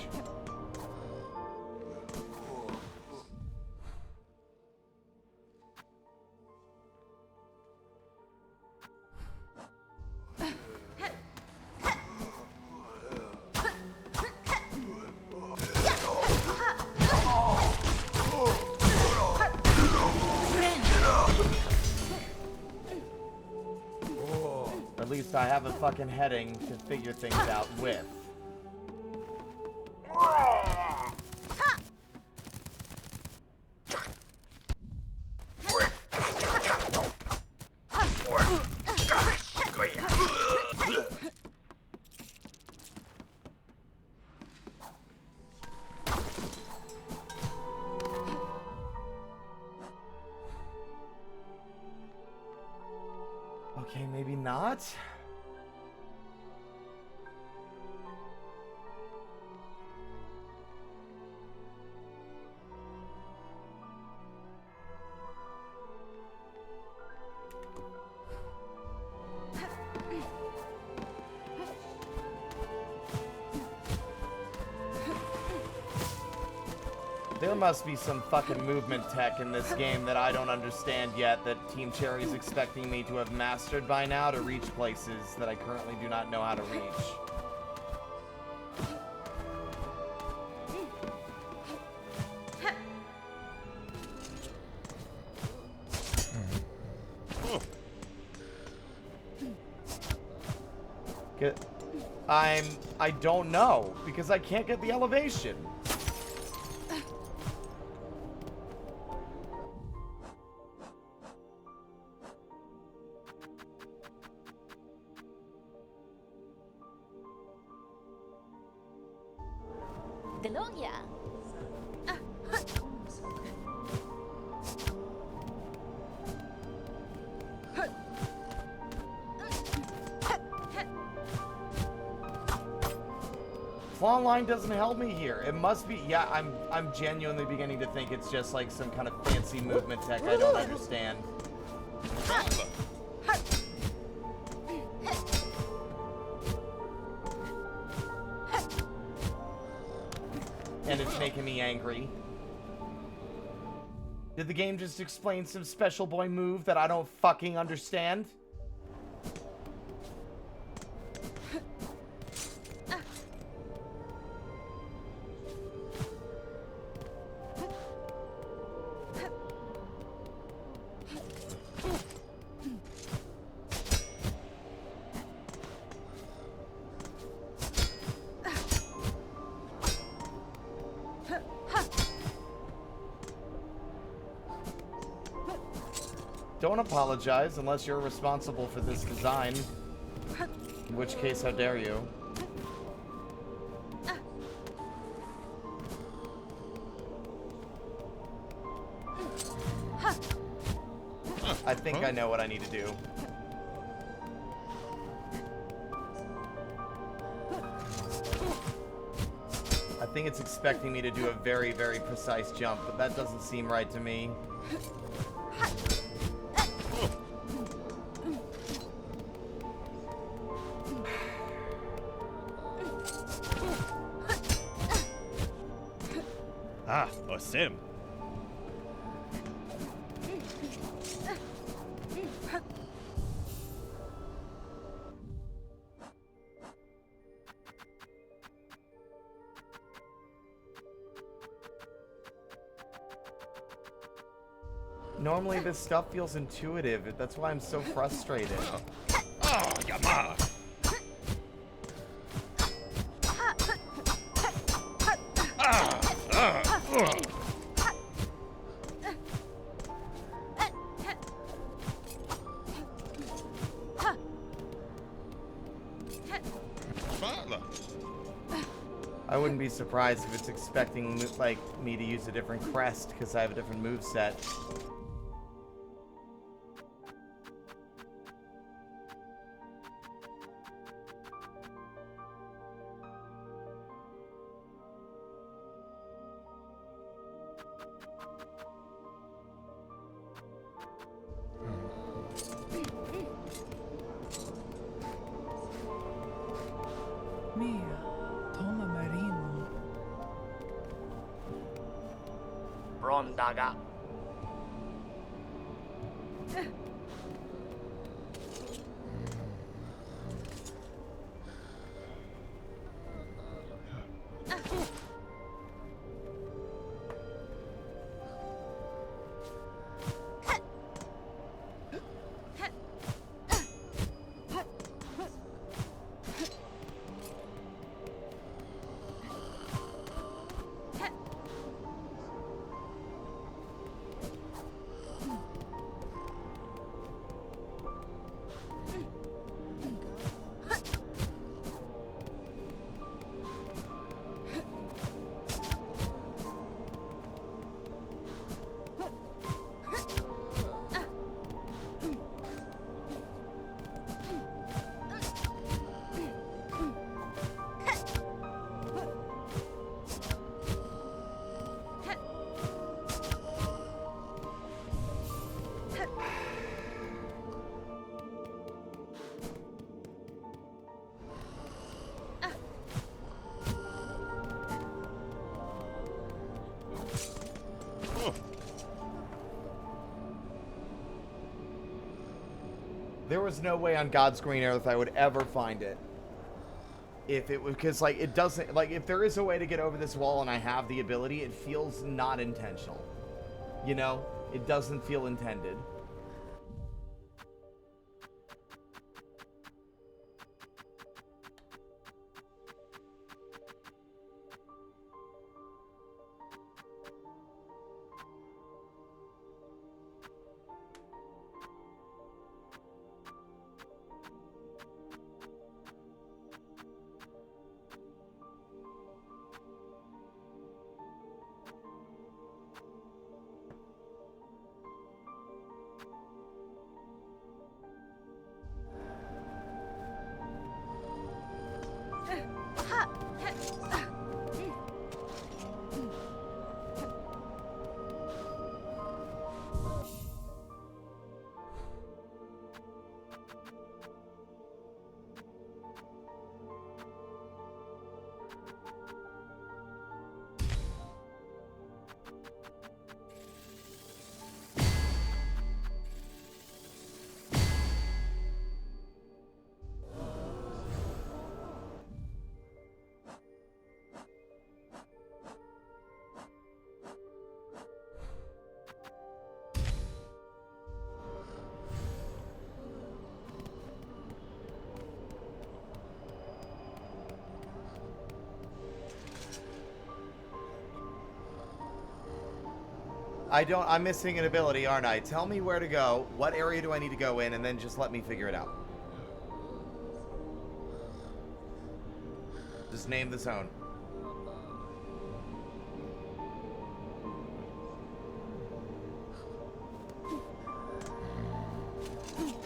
At least I have a fucking heading to figure things out with. Okay, maybe not. There must be some fucking movement tech in this game that I don't understand yet that Team Cherry's expecting me to have mastered by now to reach places that I currently do not know how to reach. I don't know because I can't get the elevation. Gloria. Claw line doesn't help me here. It must be, yeah, I'm genuinely beginning to think it's just like some kind of fancy movement tech I don't understand. Father. And it's making me angry. Did the game just explain some special boy move that I don't fucking understand? Don't apologize unless you're responsible for this design. In which case, how dare you? I think I know what I need to do. I think it's expecting me to do a very, very precise jump, but that doesn't seem right to me. Ah, a sim. Normally this stuff feels intuitive. That's why I'm so frustrated. Oh, yama. Father. I wouldn't be surprised if it's expecting like me to use a different crest because I have a different move set. Mia, toma marino. Brondaga. There was no way on God's green earth I would ever find it. If it was, because like it doesn't, like if there is a way to get over this wall and I have the ability, it feels not intentional. You know, it doesn't feel intended. I'm missing an ability, aren't I? Tell me where to go, what area do I need to go in, and then just let me figure it out. Just name the zone.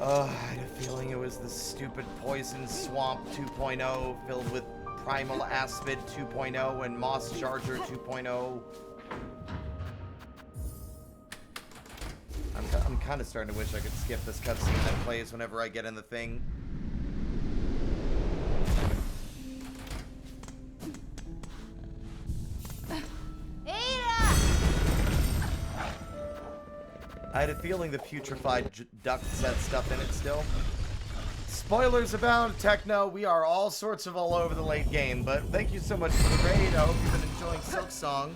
I had a feeling it was the stupid Poison Swamp 2.0 filled with Primal Aspid 2.0 and Moss Charger 2.0. I'm kind of starting to wish I could skip this cutscene that plays whenever I get in the thing. I had a feeling the putrefied duct set stuff in it still. Spoilers abound, Techno. We are all sorts of all over the late game, but thank you so much for the raid. I hope you've been enjoying Silksong.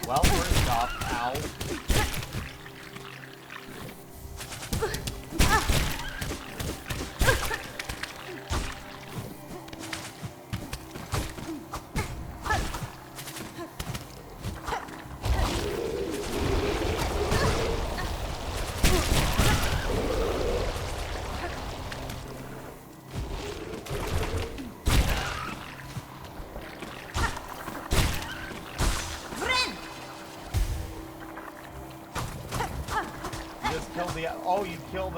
Well, first off, ow. Oh, you killed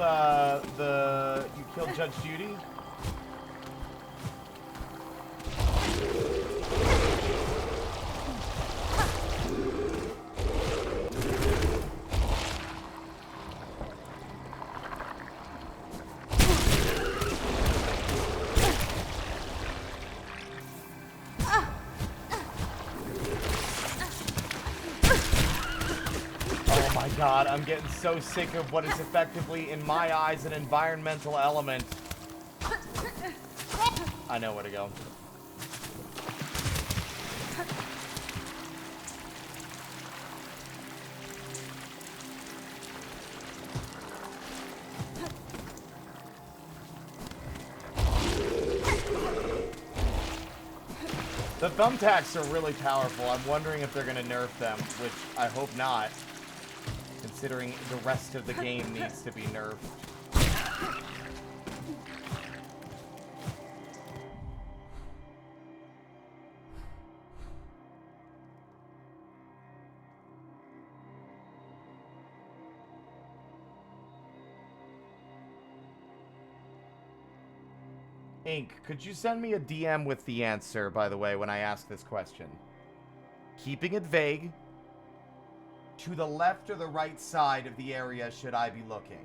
you killed Judge Judy? God, I'm getting so sick of what is effectively, in my eyes, an environmental element. I know where to go. The thumbtacks are really powerful. I'm wondering if they're going to nerf them, which I hope not. Considering the rest of the game needs to be nerfed. Ink, could you send me a DM with the answer, by the way, when I ask this question? Keeping it vague. To the left or the right side of the area should I be looking?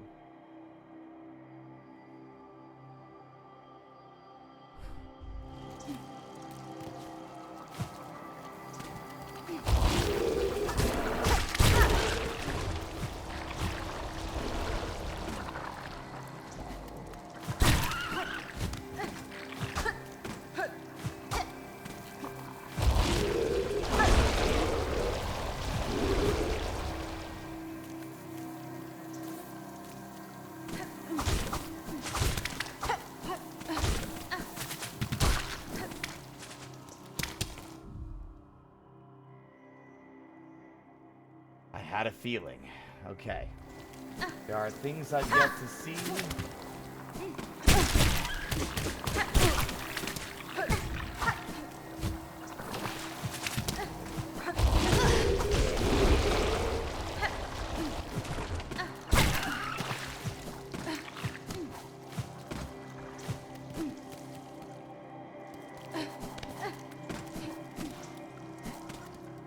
Had a feeling. Okay. There are things I've yet to see.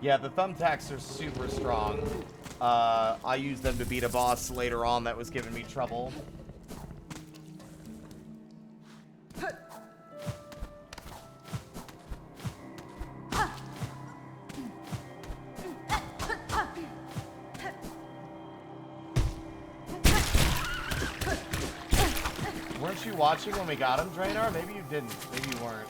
Yeah, the thumbtacks are super strong. I used them to beat a boss later on that was giving me trouble. Weren't you watching when we got him, Draenor? Maybe you didn't. Maybe you weren't.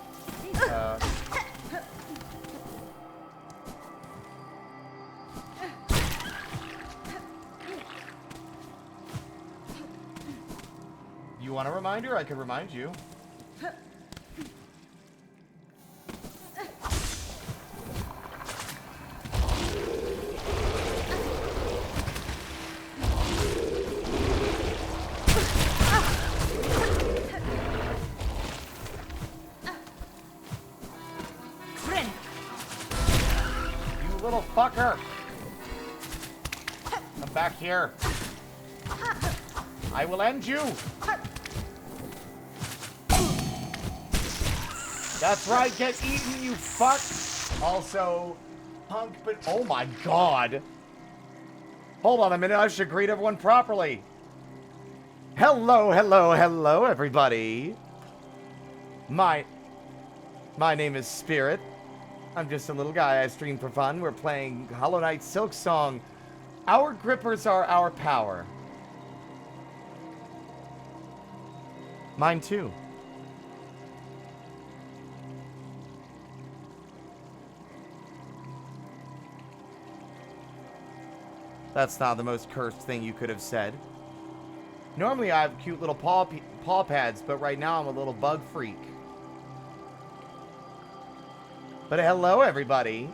You want a reminder? I can remind you. You little fucker! Come back here. I will end you. That's right, get eaten, you fuck! Also, punk, but oh my god! Hold on a minute, I should greet everyone properly. Hello, hello, hello, everybody. My name is Spirit. I'm just a little guy, I stream for fun. We're playing Hollow Knight Silksong. Our grippers are our power. Mine too. That's not the most cursed thing you could have said. Normally I have cute little paw pads, but right now I'm a little bug freak. But hello, everybody.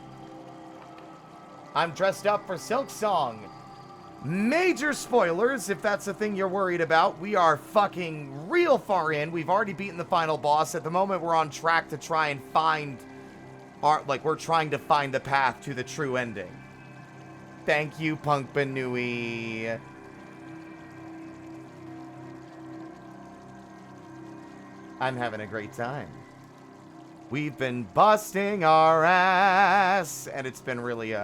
I'm dressed up for Silksong. Major spoilers, if that's the thing you're worried about. We are fucking real far in. We've already beaten the final boss. At the moment, we're on track to try and find we're trying to find the path to the true ending. Thank you, Punk Banui. I'm having a great time. We've been busting our ass, and it's been really,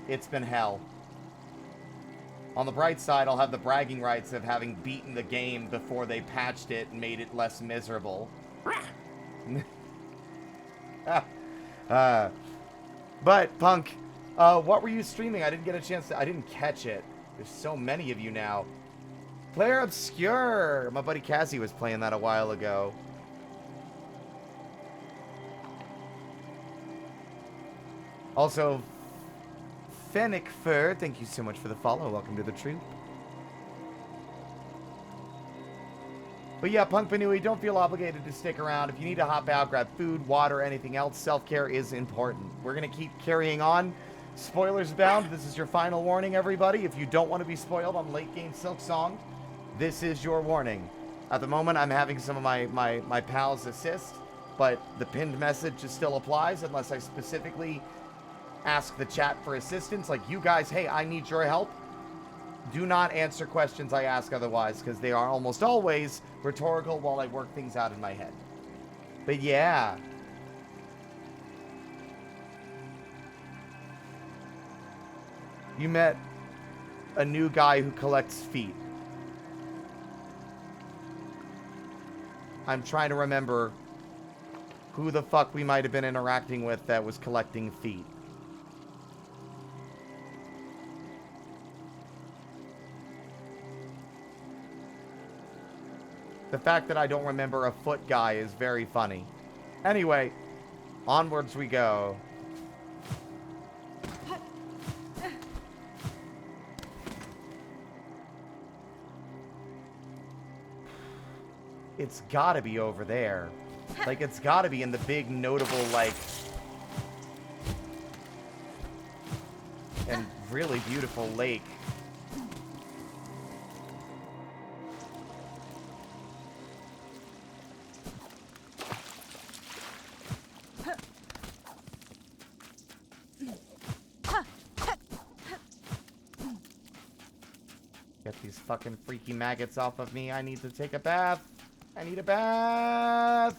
it's been hell. On the bright side, I'll have the bragging rights of having beaten the game before they patched it and made it less miserable. But, Punk, what were you streaming? I didn't get a chance to... I didn't catch it. There's so many of you now. Player Obscure! My buddy Cassie was playing that a while ago. Also, Fennec Fur, thank you so much for the follow. Welcome to the troop. But yeah, Punk Banui, don't feel obligated to stick around. If you need to hop out, grab food, water, anything else, self-care is important. We're going to keep carrying on. Spoilers abound. This is your final warning, everybody. If you don't want to be spoiled on late-game Silksong, this is your warning. At the moment, I'm having some of my pals assist, but the pinned message just still applies unless I specifically ask the chat for assistance. Like, you guys, hey, I need your help. Do not answer questions I ask otherwise, because they are almost always rhetorical while I work things out in my head. But yeah. You met a new guy who collects feet. I'm trying to remember who the fuck we might have been interacting with that was collecting feet. The fact that I don't remember a foot guy is very funny. Anyway, onwards we go. It's gotta be over there. Like, it's gotta be in the big, notable, like... and really beautiful lake. Get these fucking freaky maggots off of me. I need to take a bath. I need a bath.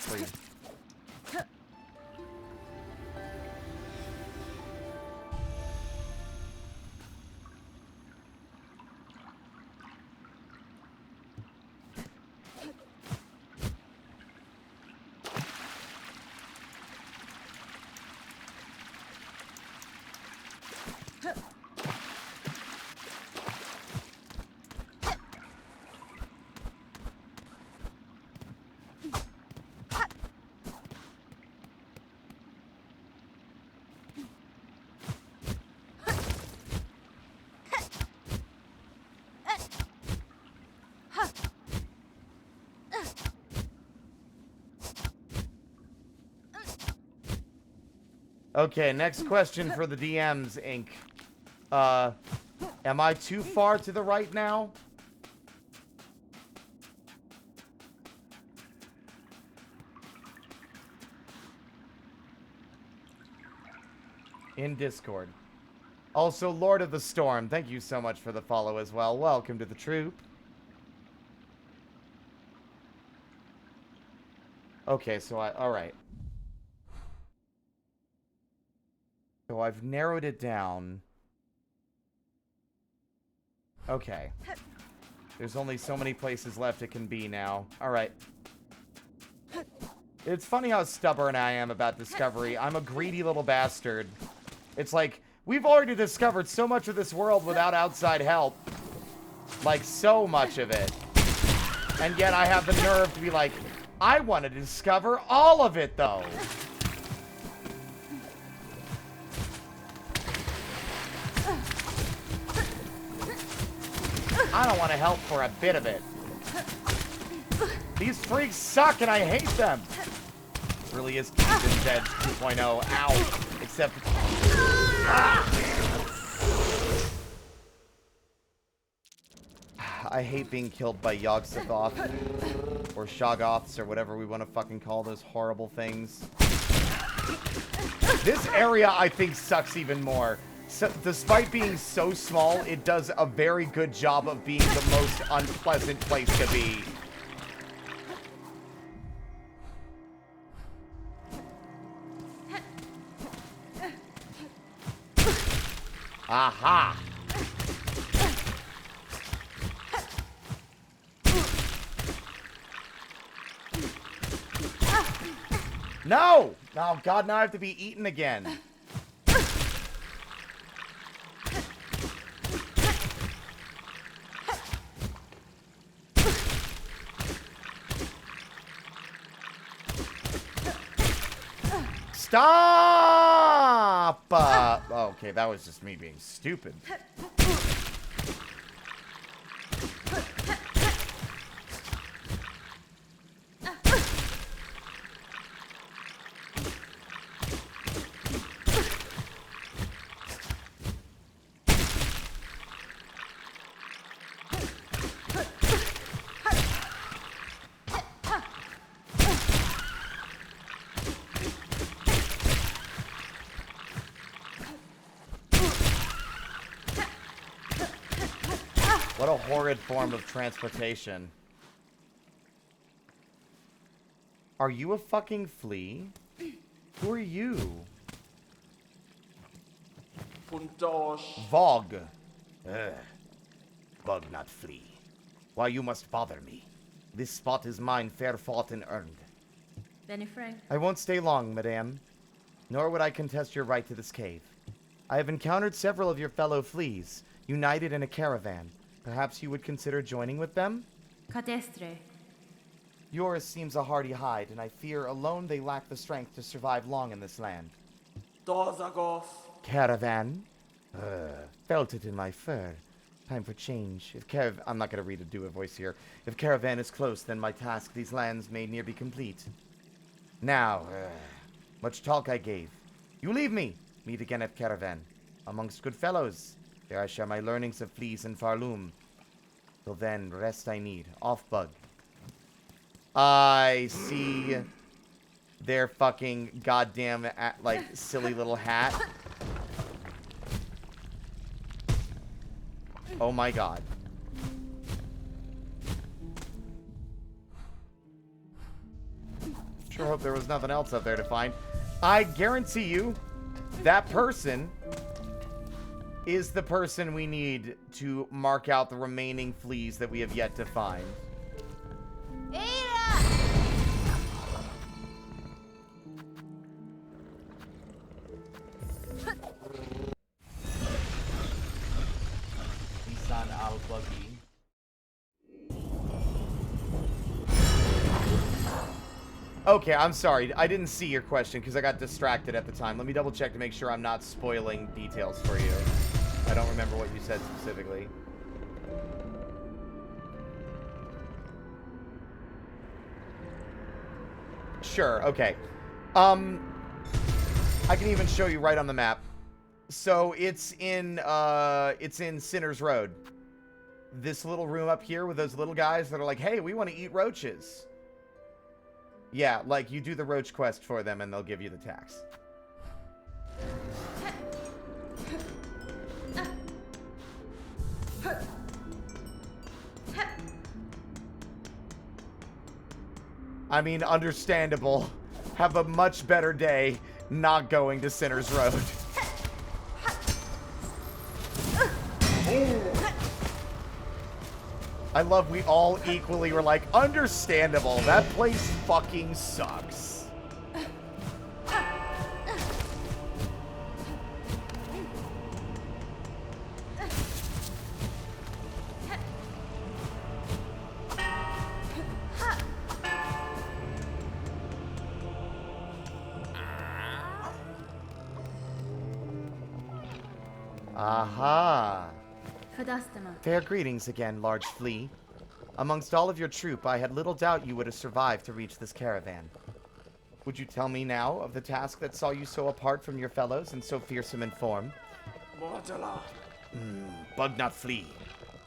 Please. Okay, next question for the DMs, Inc. Am I too far to the right now? In Discord. Also, Lord of the Storm, thank you so much for the follow as well. Welcome to the troop. Okay, so alright. So I've narrowed it down. Okay. There's only so many places left it can be now. Alright. It's funny how stubborn I am about discovery. I'm a greedy little bastard. It's like, we've already discovered so much of this world without outside help. Like, so much of it. And yet I have the nerve to be like, I want to discover all of it, though. I don't want to help for a bit of it. These freaks suck and I hate them. This really is Kingdom Dead 2.0. Ow. Except... I hate being killed by Yogg-Sothoth. Or Shoggoths, or whatever we want to fucking call those horrible things. This area, I think, sucks even more. So, despite being so small, it does a very good job of being the most unpleasant place to be. Aha! No! Oh, God, now I have to be eaten again. Stop! Okay, that was just me being stupid. What a horrid form of transportation. Are you a fucking flea? Who are you? Vogue. Bug, not flea. Why you must bother me? This spot is mine, fair fought and earned. Benny Frank. I won't stay long, madame. Nor would I contest your right to this cave. I have encountered several of your fellow fleas, united in a caravan. Perhaps you would consider joining with them? Cadestre. Yours seems a hardy hide, and I fear alone they lack the strength to survive long in this land. Caravan? Felt it in my fur. Time for change. If I'm not going to do a voice here. If caravan is close, then my task these lands may near be complete. Now, much talk I gave. You leave me. Meet again at caravan. Amongst good fellows. There I share my learnings of fleas and Farloom. Till then, rest I need. Off, bug. I see their fucking goddamn, like, silly little hat. Oh my god. Sure hope there was nothing else up there to find. I guarantee you, that person is the person we need to mark out the remaining fleas that we have yet to find. Isan al-Buggy. Okay, I'm sorry. I didn't see your question because I got distracted at the time. Let me double check to make sure I'm not spoiling details for you. I don't remember what you said specifically. Sure, okay. I can even show you right on the map. So it's in Sinner's Road. This little room up here with those little guys that are like, hey, we want to eat roaches. Yeah, like you do the roach quest for them and they'll give you the tax. I mean, understandable. Have a much better day not going to Sinner's Road. I love we all equally were like, understandable. That place fucking sucks. Aha. Fadastama. Fair greetings again, large flea. Amongst all of your troop, I had little doubt you would have survived to reach this caravan. Would you tell me now of the task that saw you so apart from your fellows and so fearsome in form? Bug not flee.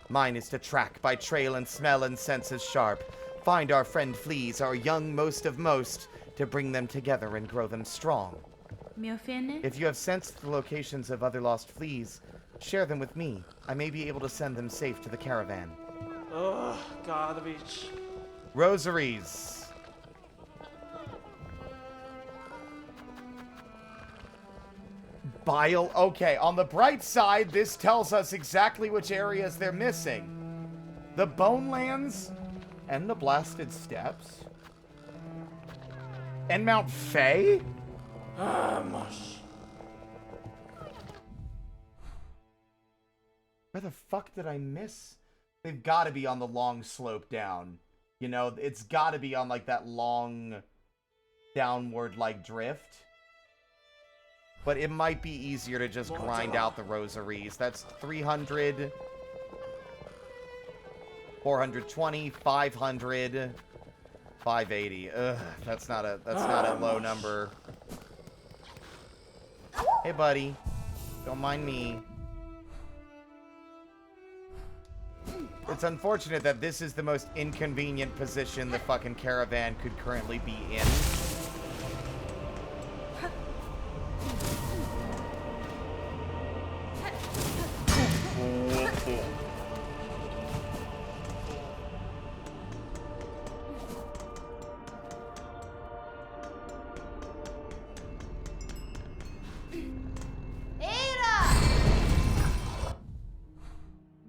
Mine is to track by trail and smell and senses sharp. Find our friend fleas, our young most of most, to bring them together and grow them strong. Miofene? If you have sensed the locations of other lost fleas, share them with me. I may be able to send them safe to the caravan. Ugh, garbage. Rosaries. Bile. Okay, on the bright side, this tells us exactly which areas they're missing. The Bonelands and the Blasted Steppes. And Mount Faye? Mush. Where the fuck did I miss? They've got to be on the long slope down. You know, it's got to be on, like, that long downward, like, drift. But it might be easier to just grind out the rosaries. That's 300, 420, 500, 580. Ugh, that's not a low number. Hey, buddy. Don't mind me. It's unfortunate that this is the most inconvenient position the fucking caravan could currently be in.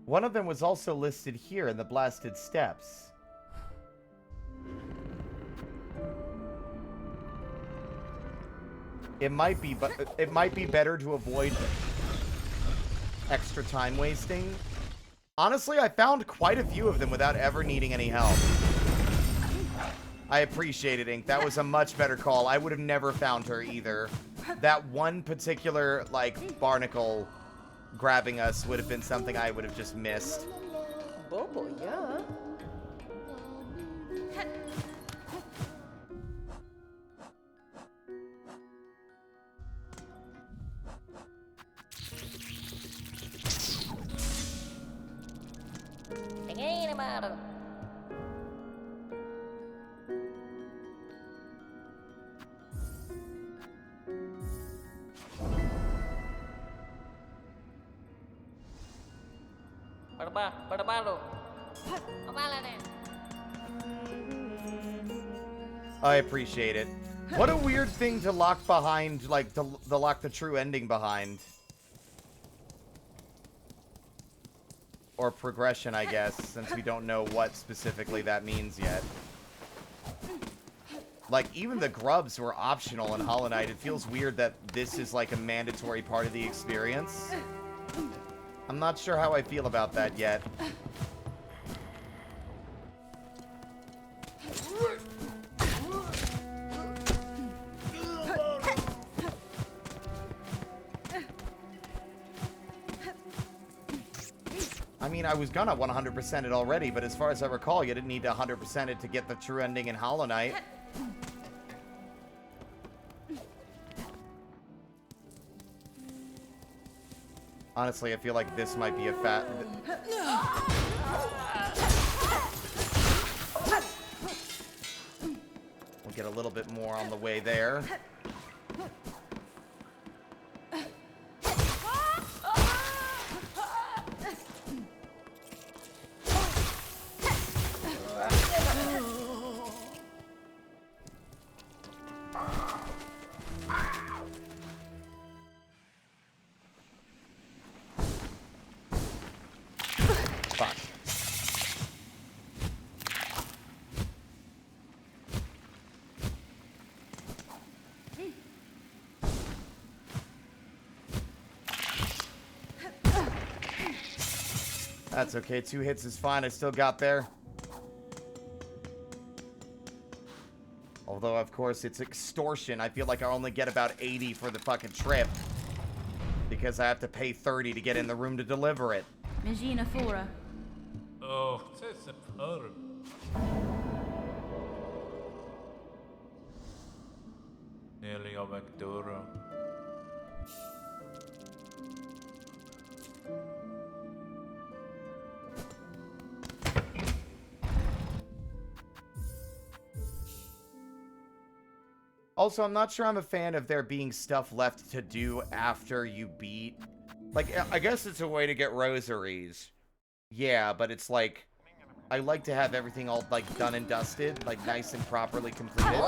One of them was also listed here in the Blasted Steppes. It might be, but it might be better to avoid extra time wasting. Honestly, I found quite a few of them without ever needing any help. I appreciate it, Ink. That was a much better call. I would have never found her either. That one particular, like, barnacle grabbing us would have been something I would have just missed. Bobo, yeah. I appreciate it. What a weird thing to lock behind, like, to lock the true ending behind. Or progression, I guess, since we don't know what specifically that means yet. Like, even the grubs were optional in Hollow Knight. It feels weird that this is, like, a mandatory part of the experience. I'm not sure how I feel about that yet. I mean, I was gonna 100% it already, but as far as I recall, you didn't need to 100% it to get the true ending in Hollow Knight. Honestly, I feel like this might be a fat... We'll get a little bit more on the way there. Fuck. That's okay. 2 hits is fine. I still got there. Although, of course, it's extortion. I feel like I only get about 80 for the fucking trip. Because I have to pay 30 to get in the room to deliver it. Imagina fora. Oh, c'est peur. Nearly a Vectora. Also, I'm not sure I'm a fan of there being stuff left to do after you beat. Like, I guess it's a way to get rosaries. Yeah, but it's like, I like to have everything all, like, done and dusted, like, nice and properly completed.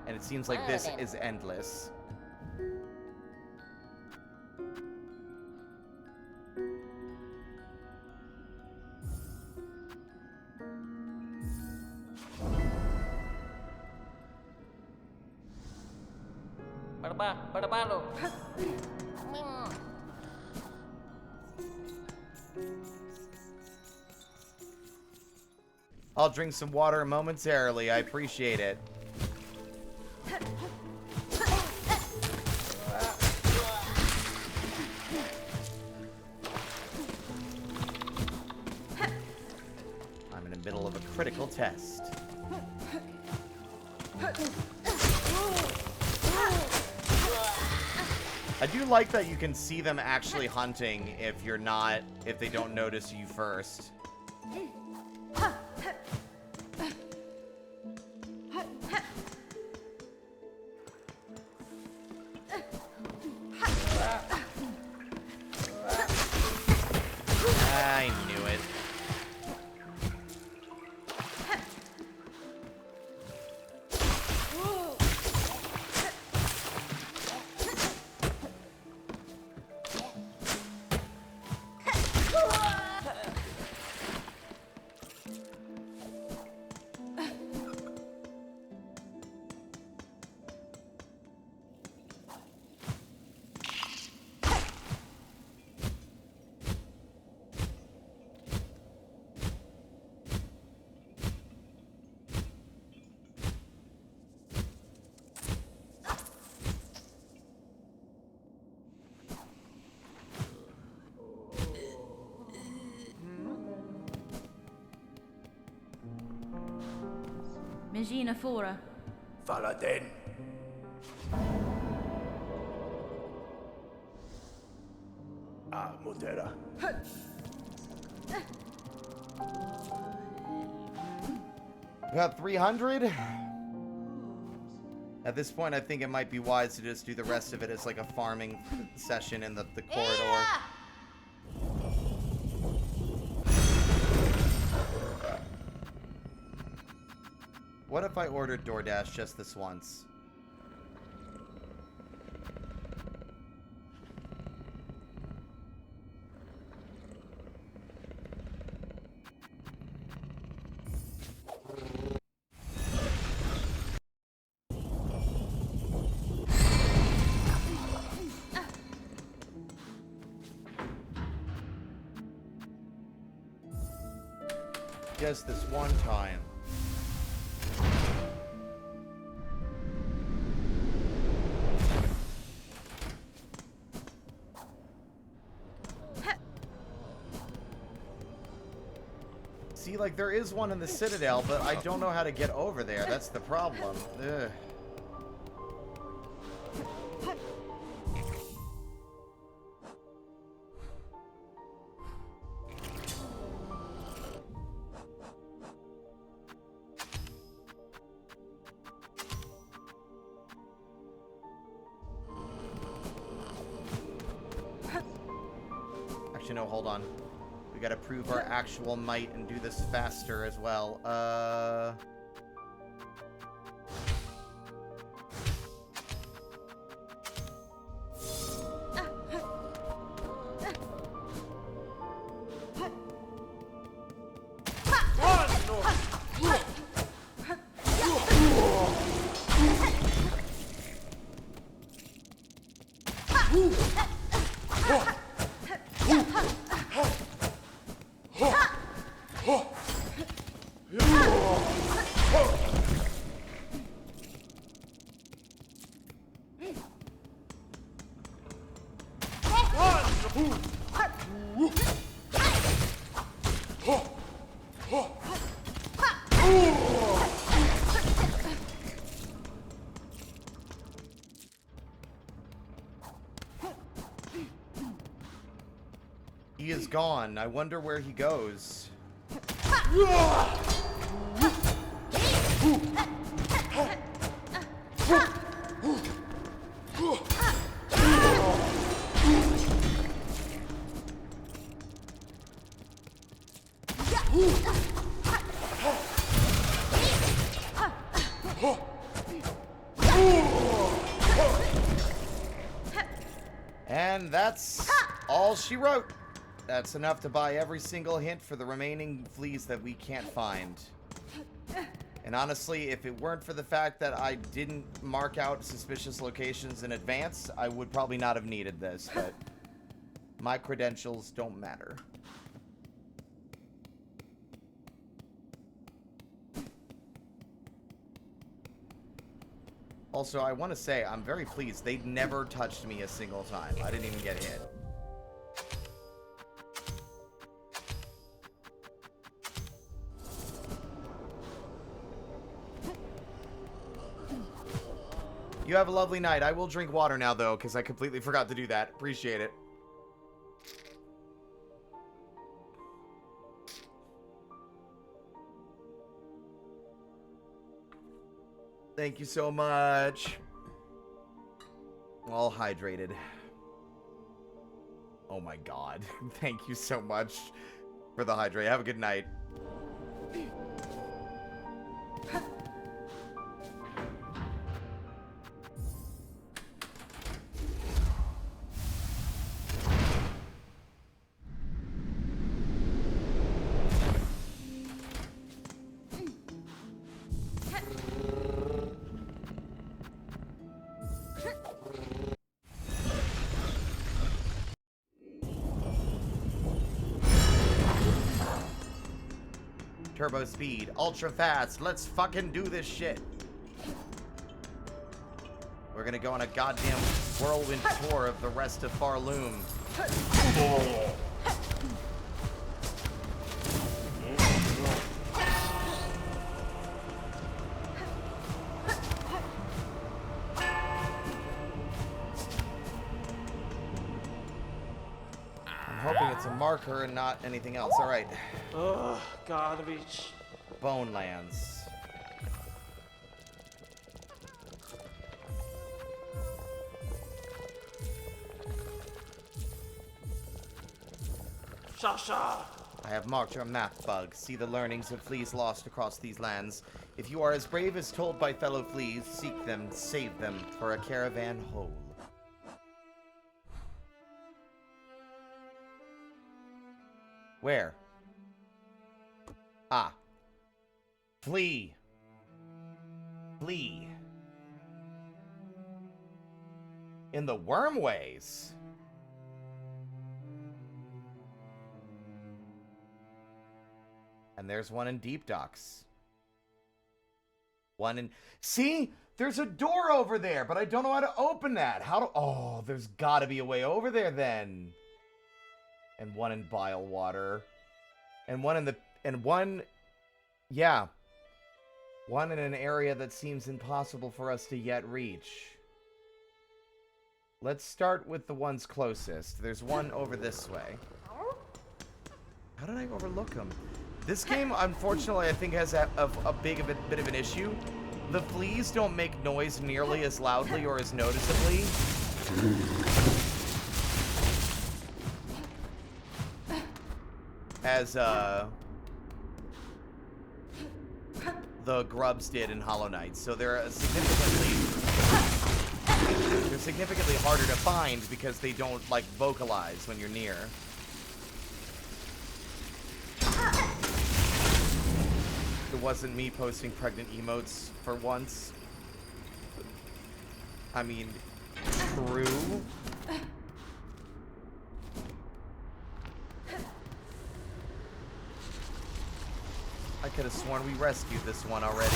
And it seems like this is endless. Barbalo. I'll drink some water momentarily. I appreciate it. I'm in the middle of a critical test. I do like that you can see them actually hunting if you're not, if they don't notice you first. I knew it. Imagina fora. Faladin. Ah, Mutera. Got 300? At this point, I think it might be wise to just do the rest of it as like a farming session in the corridor. What if I ordered DoorDash just this once? Just this one time. See, like, there is one in the Citadel, but I don't know how to get over there. That's the problem. Ugh. Actually, no, hold on. We gotta prove our actual might and do this faster as well. He is gone. I wonder where he goes. And that's all she wrote. That's enough to buy every single hint for the remaining fleas that we can't find. And honestly, if it weren't for the fact that I didn't mark out suspicious locations in advance, I would probably not have needed this, but my credentials don't matter. Also, I want to say, I'm very pleased. They never touched me a single time. I didn't even get hit. You have a lovely night. I will drink water now, though, because I completely forgot to do that. Appreciate it. Thank you so much. All hydrated. Oh my god. Thank you so much for the hydrate. Have a good night. Turbo speed, ultra fast. Let's fucking do this shit. We're gonna go on a goddamn whirlwind tour of the rest of Farloom. I'm hoping it's a marker and not anything else. All right. Ugh, garbage. Bonelands. Shasha! I have marked your map, Bug. See the learnings of fleas lost across these lands. If you are as brave as told by fellow fleas, seek them, save them, for a caravan whole. Where? Ah. Flee. Flee. In the wormways. And there's one in Deep Docks. One in... See? There's a door over there, but I don't know how to open that. How do... Oh, there's gotta be a way over there then. And one in Bilewater. And one in the... And one... Yeah. One in an area that seems impossible for us to yet reach. Let's start with the ones closest. There's one over this way. How did I overlook him? This game, unfortunately, I think has a bit of an issue. The fleas don't make noise nearly as loudly or as noticeably. as the grubs did in Hollow Knight. So they're significantly harder to find because they don't like vocalize when you're near. It wasn't me posting pregnant emotes for once. I mean, true. I could have sworn we rescued this one already.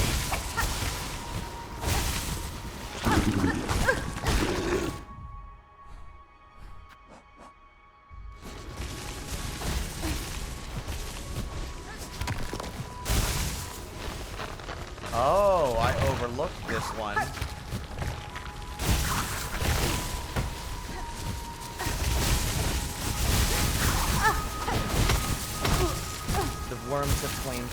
Oh, I overlooked this one. The worms have claimed me.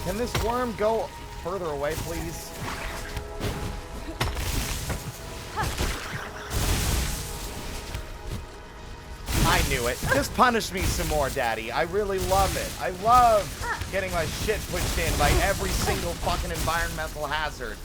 Can this worm go further away, please? I knew it. Just punish me some more, Daddy. I really love it. I love getting my shit pushed in by every single fucking environmental hazard.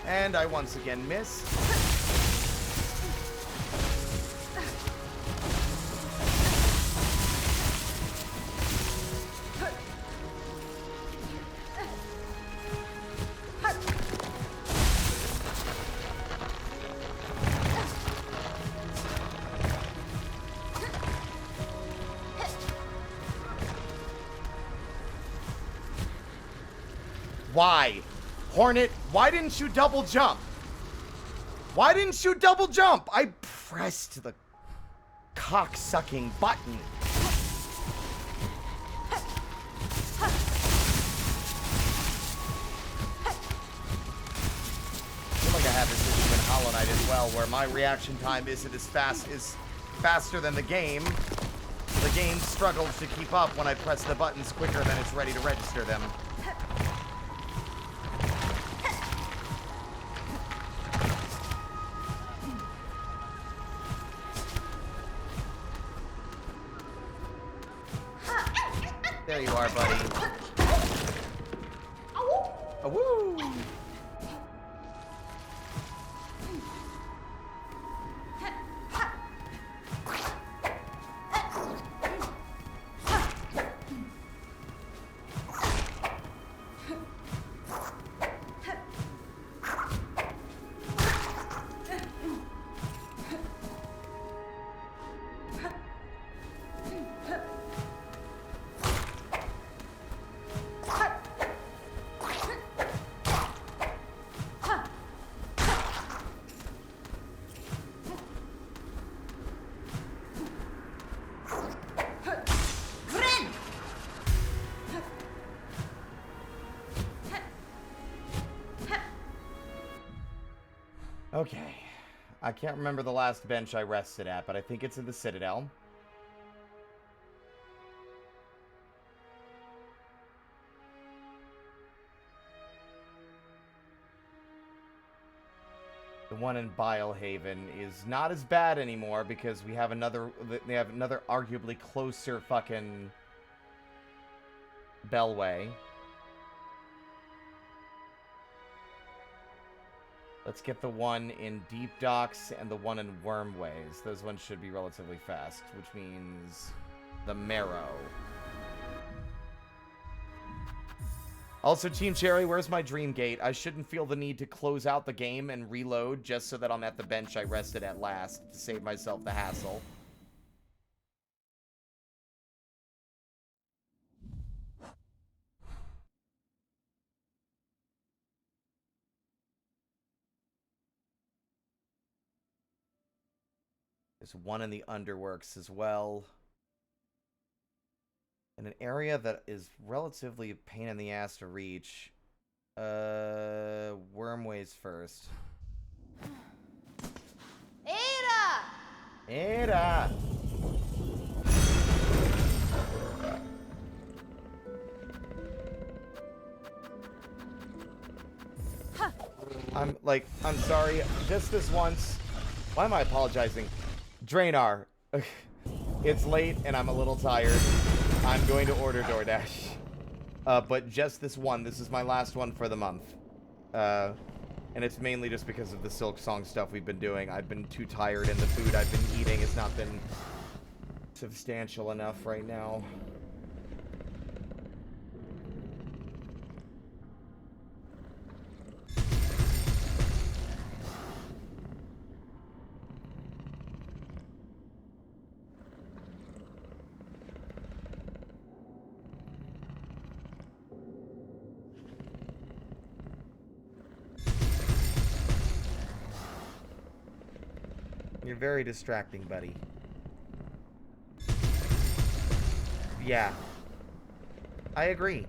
And I once again miss. Why? Hornet, why didn't you double jump? Why didn't you double jump? I pressed the cock-sucking button. I feel like I have this issue in Hollow Knight as well, where my reaction time isn't as fast, is faster than the game. The game struggles to keep up when I press the buttons quicker than it's ready to register them. There you are, buddy. Woo! Okay. I can't remember the last bench I rested at, but I think it's in the Citadel. The one in Bilehaven is not as bad anymore because we have another, they have another arguably closer fucking Bellway. Let's get the one in Deep Docks and the one in Wormways. Those ones should be relatively fast, which means the Marrow. Also, Team Cherry, where's my dream gate? I shouldn't feel the need to close out the game and reload just so that I'm at the bench I rested at last to save myself the hassle. There's one in the underworks as well. In an area that is relatively a pain in the ass to reach. Wormways first. Era! Era! I'm sorry, just this once. Why am I apologizing? Drainar. It's late and I'm a little tired. I'm going to order DoorDash. But just this one. This is my last one for the month. And it's mainly just because of the Silksong stuff we've been doing. I've been too tired and the food I've been eating has not been substantial enough right now. You're very distracting, buddy. Yeah. I agree.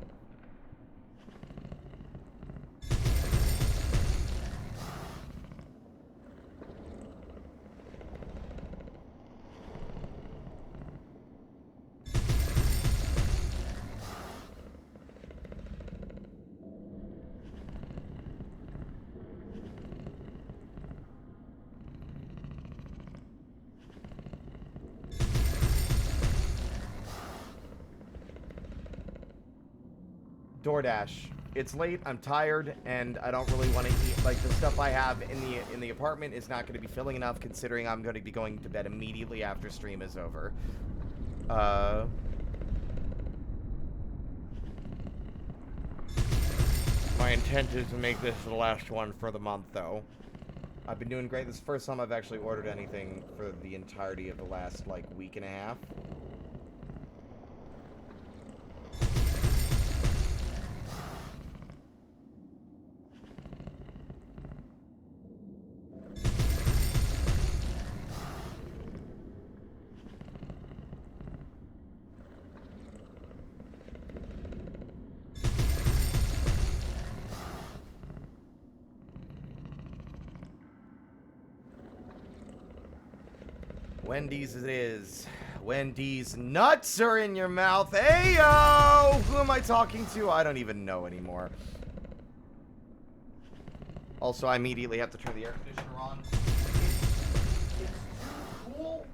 DoorDash. It's late, I'm tired, and I don't really want to eat. Like, the stuff I have in the apartment is not going to be filling enough, considering I'm going to be going to bed immediately after stream is over. My intent is to make this the last one for the month, though. I've been doing great. This is the first time I've actually ordered anything for the entirety of the last, like, week and a half. Wendy's it is. Wendy's nuts are in your mouth. Hey, yo! Who am I talking to? I don't even know anymore. Also, I immediately have to turn the air conditioner on. It's too cool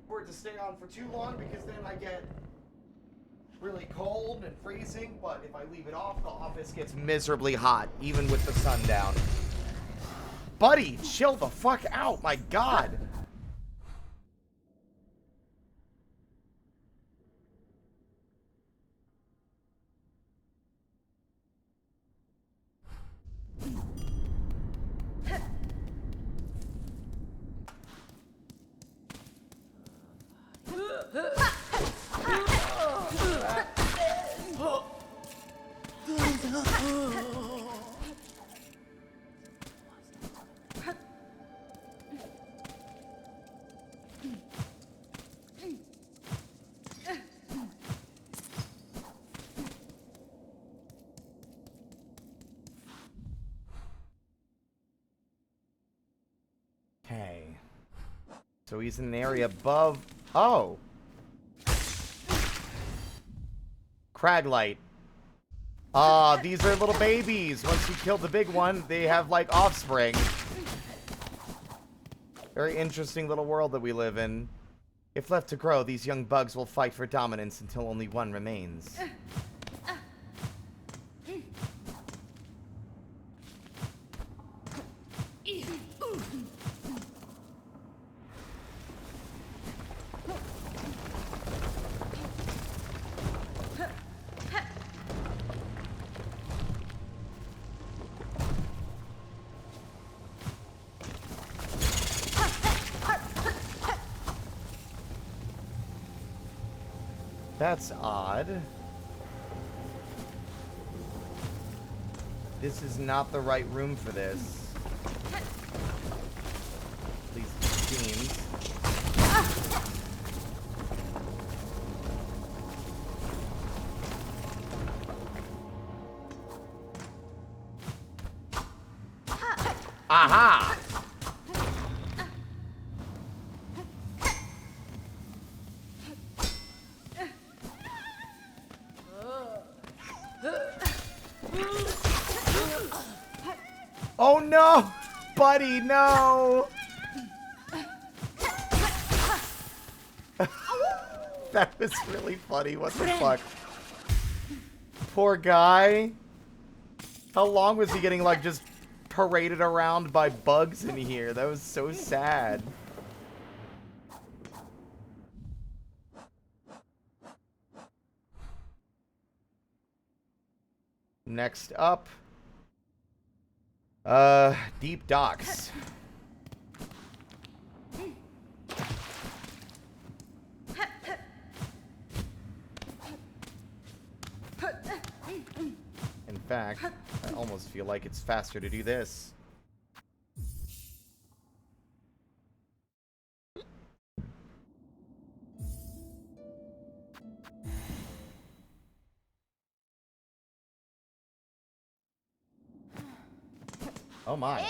for it to stay on for too long because then I get really cold and freezing. But if I leave it off, the office gets miserably hot, even with the sun down. Buddy, chill the fuck out. My God. Okay. So he's in an area above... Oh! Craglight. Ah, these are little babies. Once you kill the big one, they have, like, offspring. Very interesting little world that we live in. If left to grow, these young bugs will fight for dominance until only one remains. That's odd. This is not the right room for this. At least it seems. Aha! Oh no! Buddy, no! That was really funny. What the fuck? Poor guy. How long was he getting, like, just paraded around by bugs in here? That was so sad. Next up. Deep docks. In fact, I almost feel like it's faster to do this. Oh my.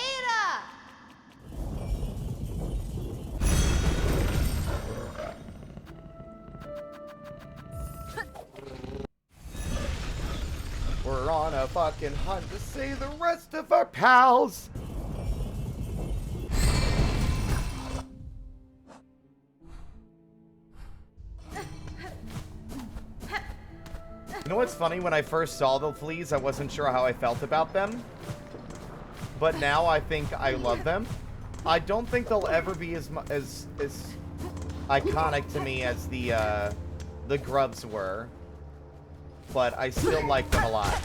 We're on a fucking hunt to save the rest of our pals. You know what's funny? When I first saw the fleas, I wasn't sure how I felt about them. But now I think I love them. I don't think they'll ever be as iconic to me as the grubs were. But I still like them a lot.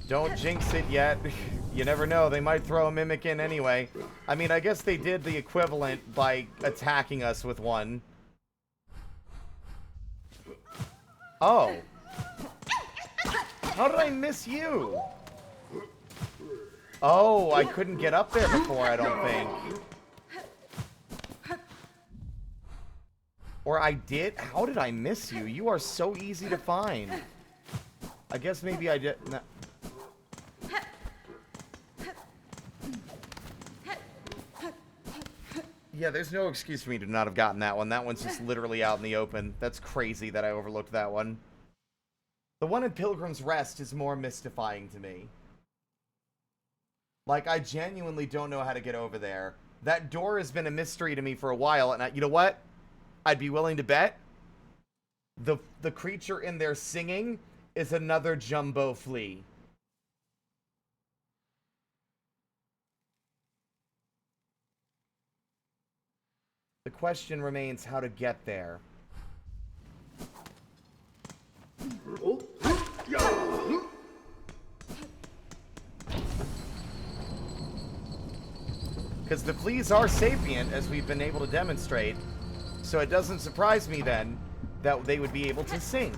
Don't jinx it yet. You never know. They might throw a mimic in anyway. I mean, I guess they did the equivalent by attacking us with one. Oh. How did I miss you? Oh, I couldn't get up there before, I don't think. Or I did? How did I miss you? You are so easy to find. I guess maybe I did... No. Yeah, there's no excuse for me to not have gotten that one. That one's just literally out in the open. That's crazy that I overlooked that one. The one in Pilgrim's Rest is more mystifying to me. Like, I genuinely don't know how to get over there. That door has been a mystery to me for a while, and you know what? I'd be willing to bet the creature in there singing is another jumbo flea. The question remains how to get there. Because the fleas are sapient, as we've been able to demonstrate, so it doesn't surprise me then that they would be able to sing.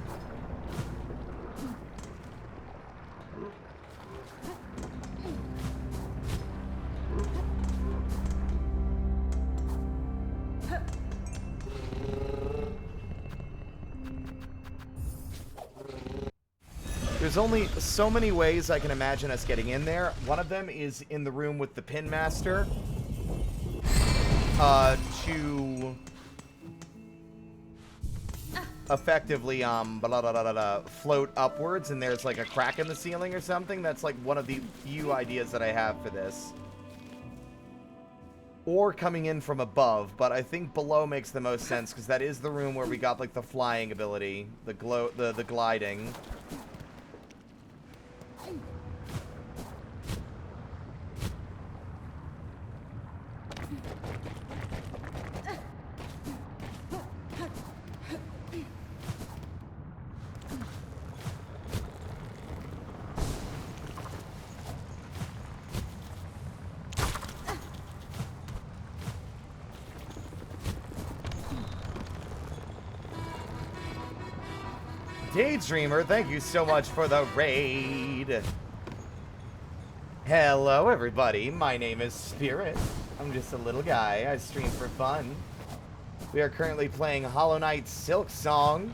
There's only so many ways I can imagine us getting in there. One of them is in the room with the Pin Master. To effectively, float upwards, and there's like a crack in the ceiling or something. That's like one of the few ideas that I have for this. Or coming in from above, but I think below makes the most sense, because that is the room where we got like the flying ability, the gliding. Daydreamer, thank you so much for the raid. Hello, everybody. My name is Spirit. I'm just a little guy. I stream for fun. We are currently playing Hollow Knight Silksong.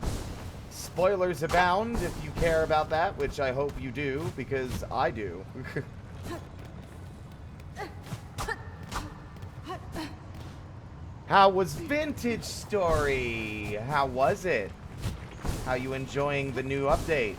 Spoilers abound if you care about that, which I hope you do, because I do. How was Vintage Story? How was it? How you enjoying the new update?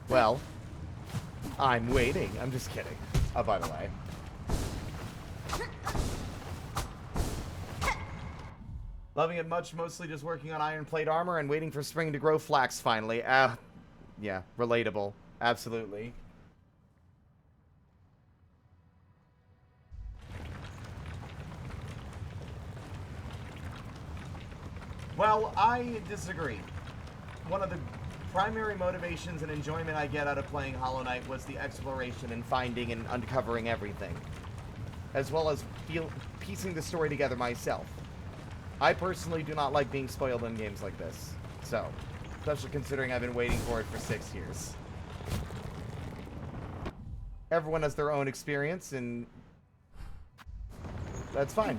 Well, I'm waiting. I'm just kidding. Oh, by the way. Loving it much, mostly just working on iron plate armor and waiting for spring to grow flax finally. Yeah, relatable. Absolutely. Well, I disagree. One of the primary motivations and enjoyment I get out of playing Hollow Knight was the exploration and finding and uncovering everything, as well as piecing the story together myself. I personally do not like being spoiled in games like this, so, especially considering I've been waiting for it for 6 years. Everyone has their own experience, and that's fine.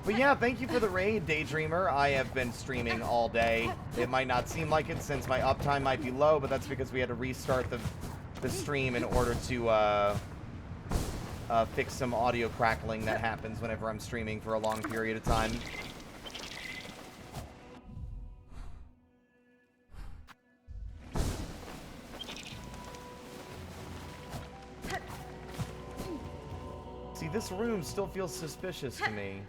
But yeah, thank you for the raid, Daydreamer. I have been streaming all day. It might not seem like it since my uptime might be low, but that's because we had to restart the stream in order to fix some audio crackling that happens whenever I'm streaming for a long period of time. See, this room still feels suspicious to me.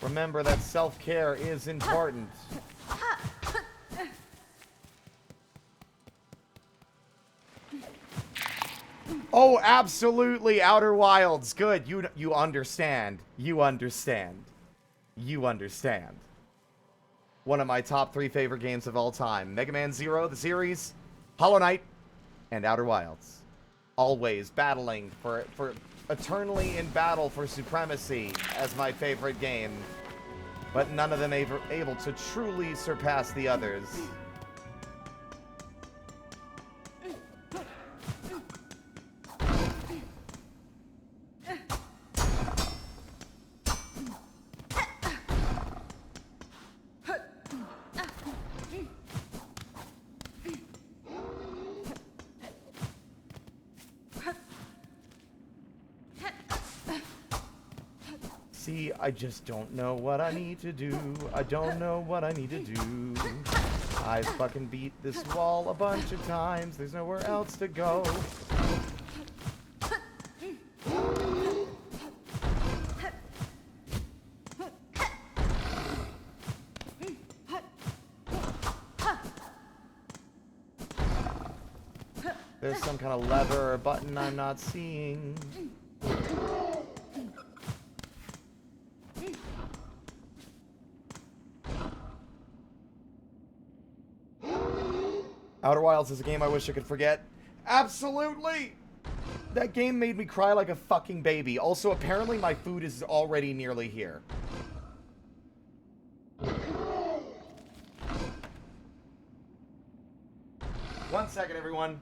Remember that self-care is important. Oh, absolutely, Outer Wilds. Good, you understand. You understand. You understand. One of my top 3 favorite games of all time. Mega Man Zero, the series, Hollow Knight, and Outer Wilds. Always battling for eternally in battle for supremacy as my favorite game. But none of them able to truly surpass the others. See, I just don't know what I need to do. I don't know what I need to do. I fucking beat this wall a bunch of times. There's nowhere else to go. There's some kind of lever or button I'm not seeing. Outer Wilds is a game I wish I could forget. Absolutely! That game made me cry like a fucking baby. Also, apparently my food is already nearly here. One second, everyone.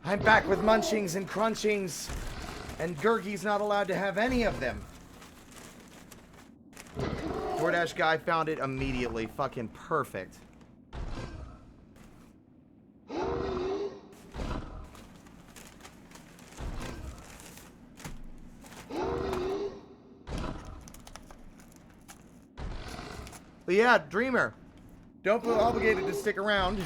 I'm back with munchings and crunchings, and Gurgi's not allowed to have any of them. DoorDash guy found it immediately. Fucking perfect. But yeah, Dreamer, don't feel obligated to stick around.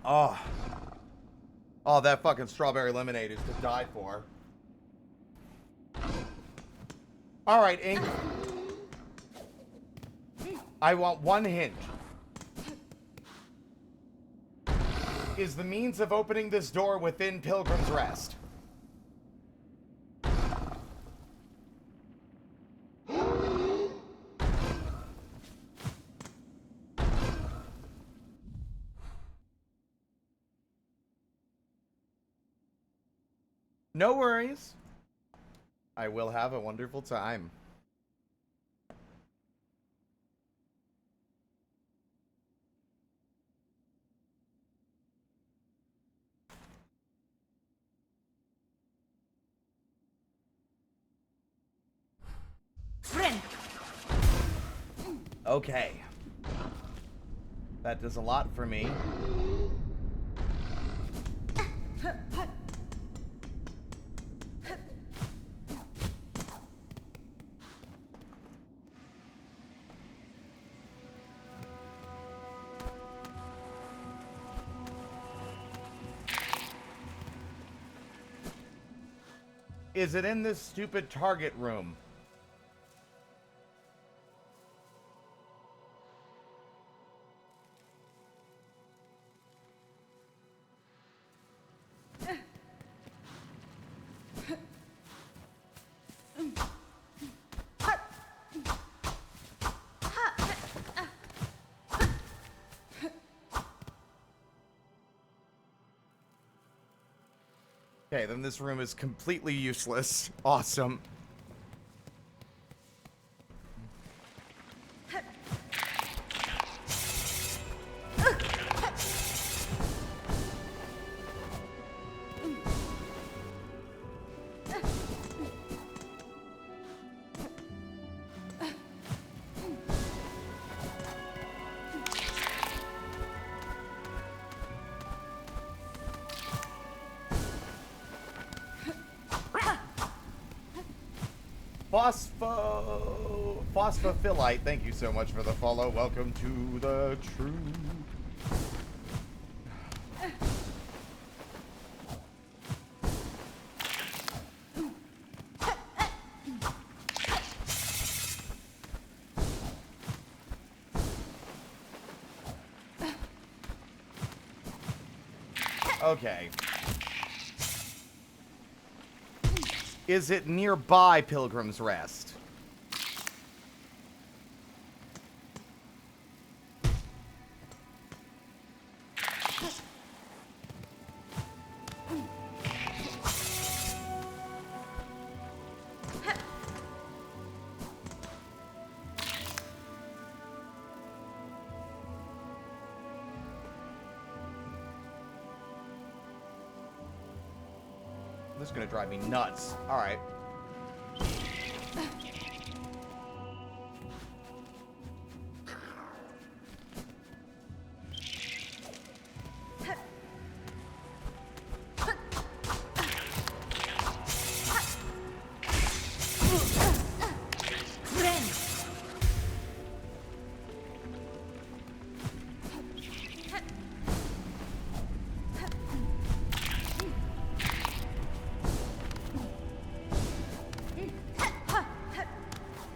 Oh. Oh, that fucking strawberry lemonade is to die for. Alright, Ink. I want one hint. Is the means of opening this door within Pilgrim's Rest? No worries. I will have a wonderful time. Friend. Okay. That does a lot for me. Is it in this stupid target room? Okay, then this room is completely useless. Awesome. Phosphophyllite, thank you so much for the follow. Welcome to the truth. Okay. Is it nearby Pilgrim's Rest? This is gonna drive me nuts. All right.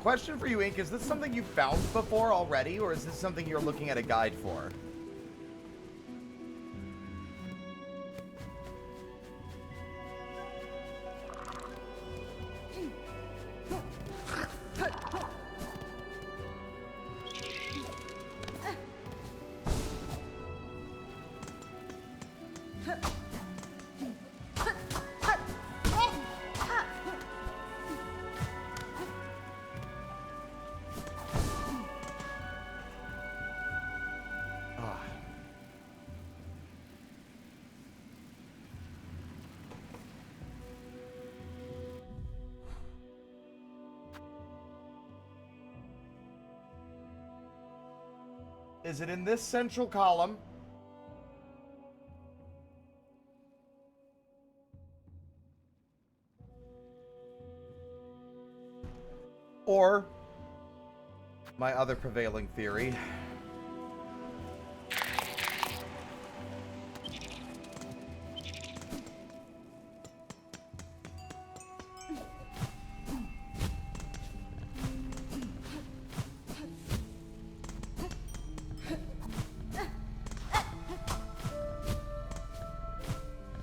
Question for you, Ink. Is this something you've found before already, or is this something you're looking at a guide for? Is it in this central column? Or my other prevailing theory.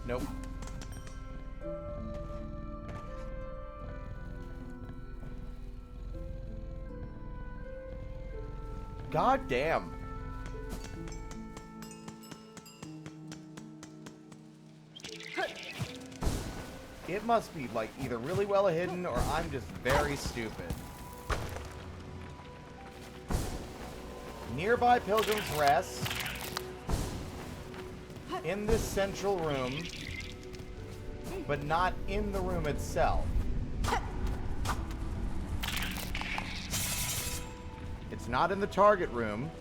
Nope. God damn. It must be, like, either really well hidden or I'm just very stupid. Nearby Pilgrim's Rest. In this central room. But not in the room itself. It's not in the target room.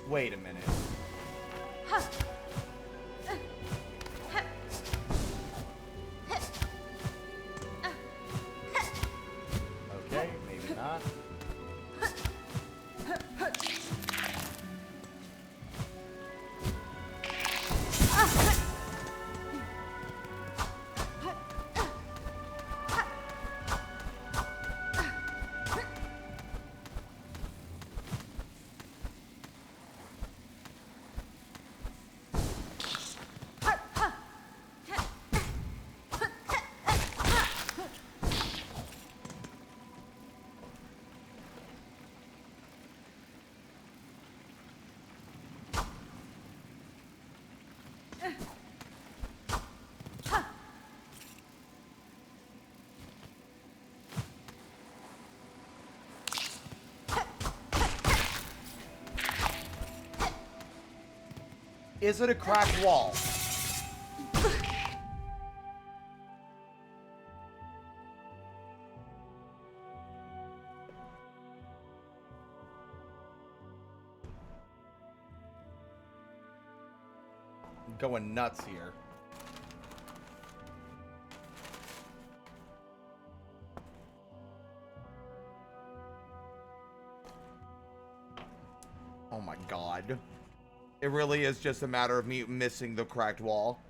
Wait a minute. Okay, maybe not. Is it a cracked wall? I'm going nuts here. Oh my god. It really is just a matter of me missing the cracked wall.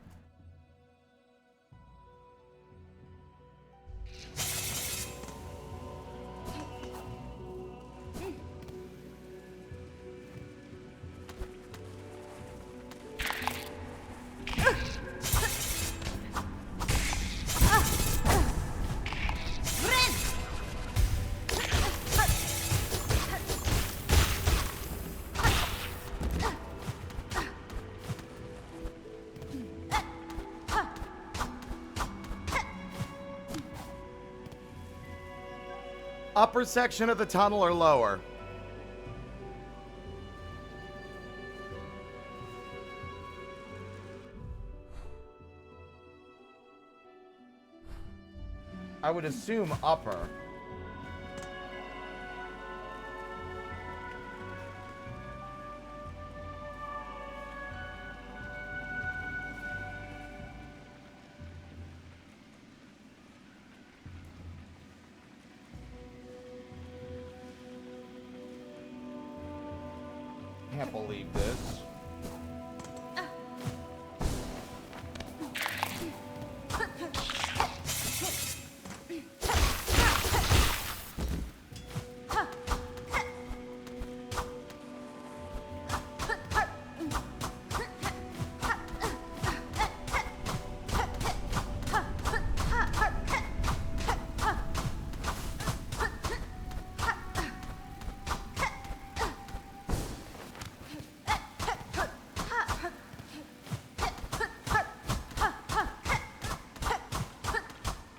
Upper section of the tunnel or lower? I would assume upper. Can't believe this.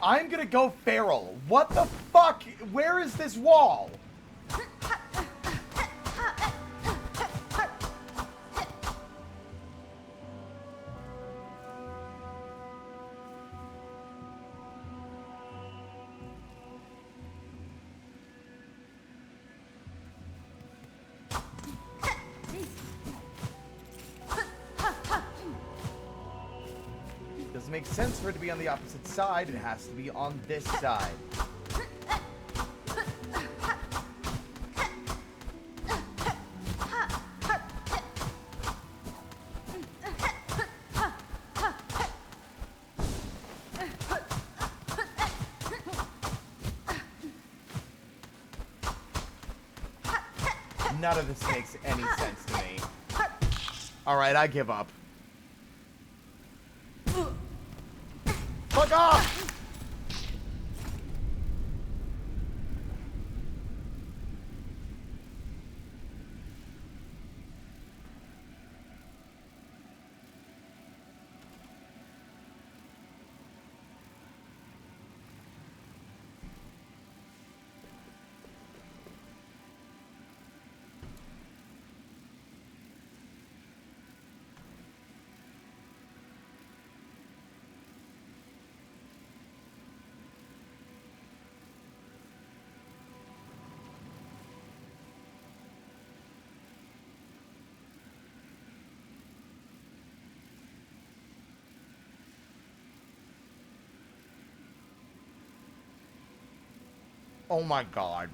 I'm gonna go feral. What the fuck? Where is this wall? doesn't make sense for it to be on the opposite side. It has to be on this side. None of this makes any sense to me. Alright, I give up. Fuck off! Oh my god.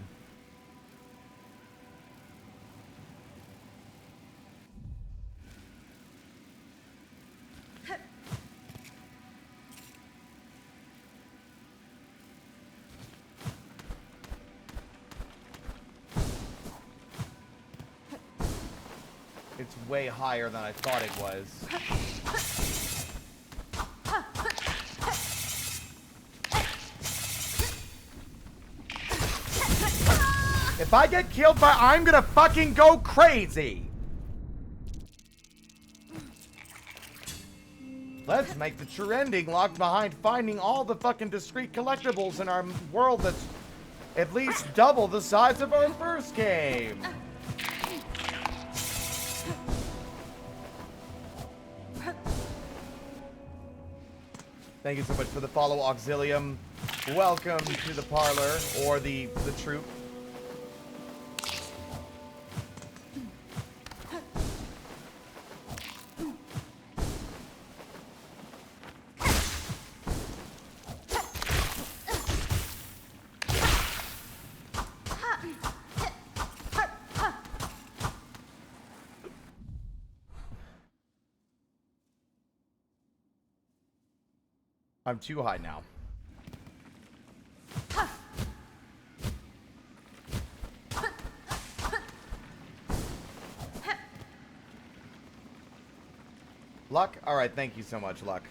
It's way higher than I thought it was. If I get killed by, I'm gonna fucking go crazy. Let's make the true ending locked behind finding all the fucking discrete collectibles in our world that's at least double the size of our first game. Thank you so much for the follow, Auxilium. Welcome to the parlor, or the troop. I'm too high now. Luck? Alright, thank you so much, Luck.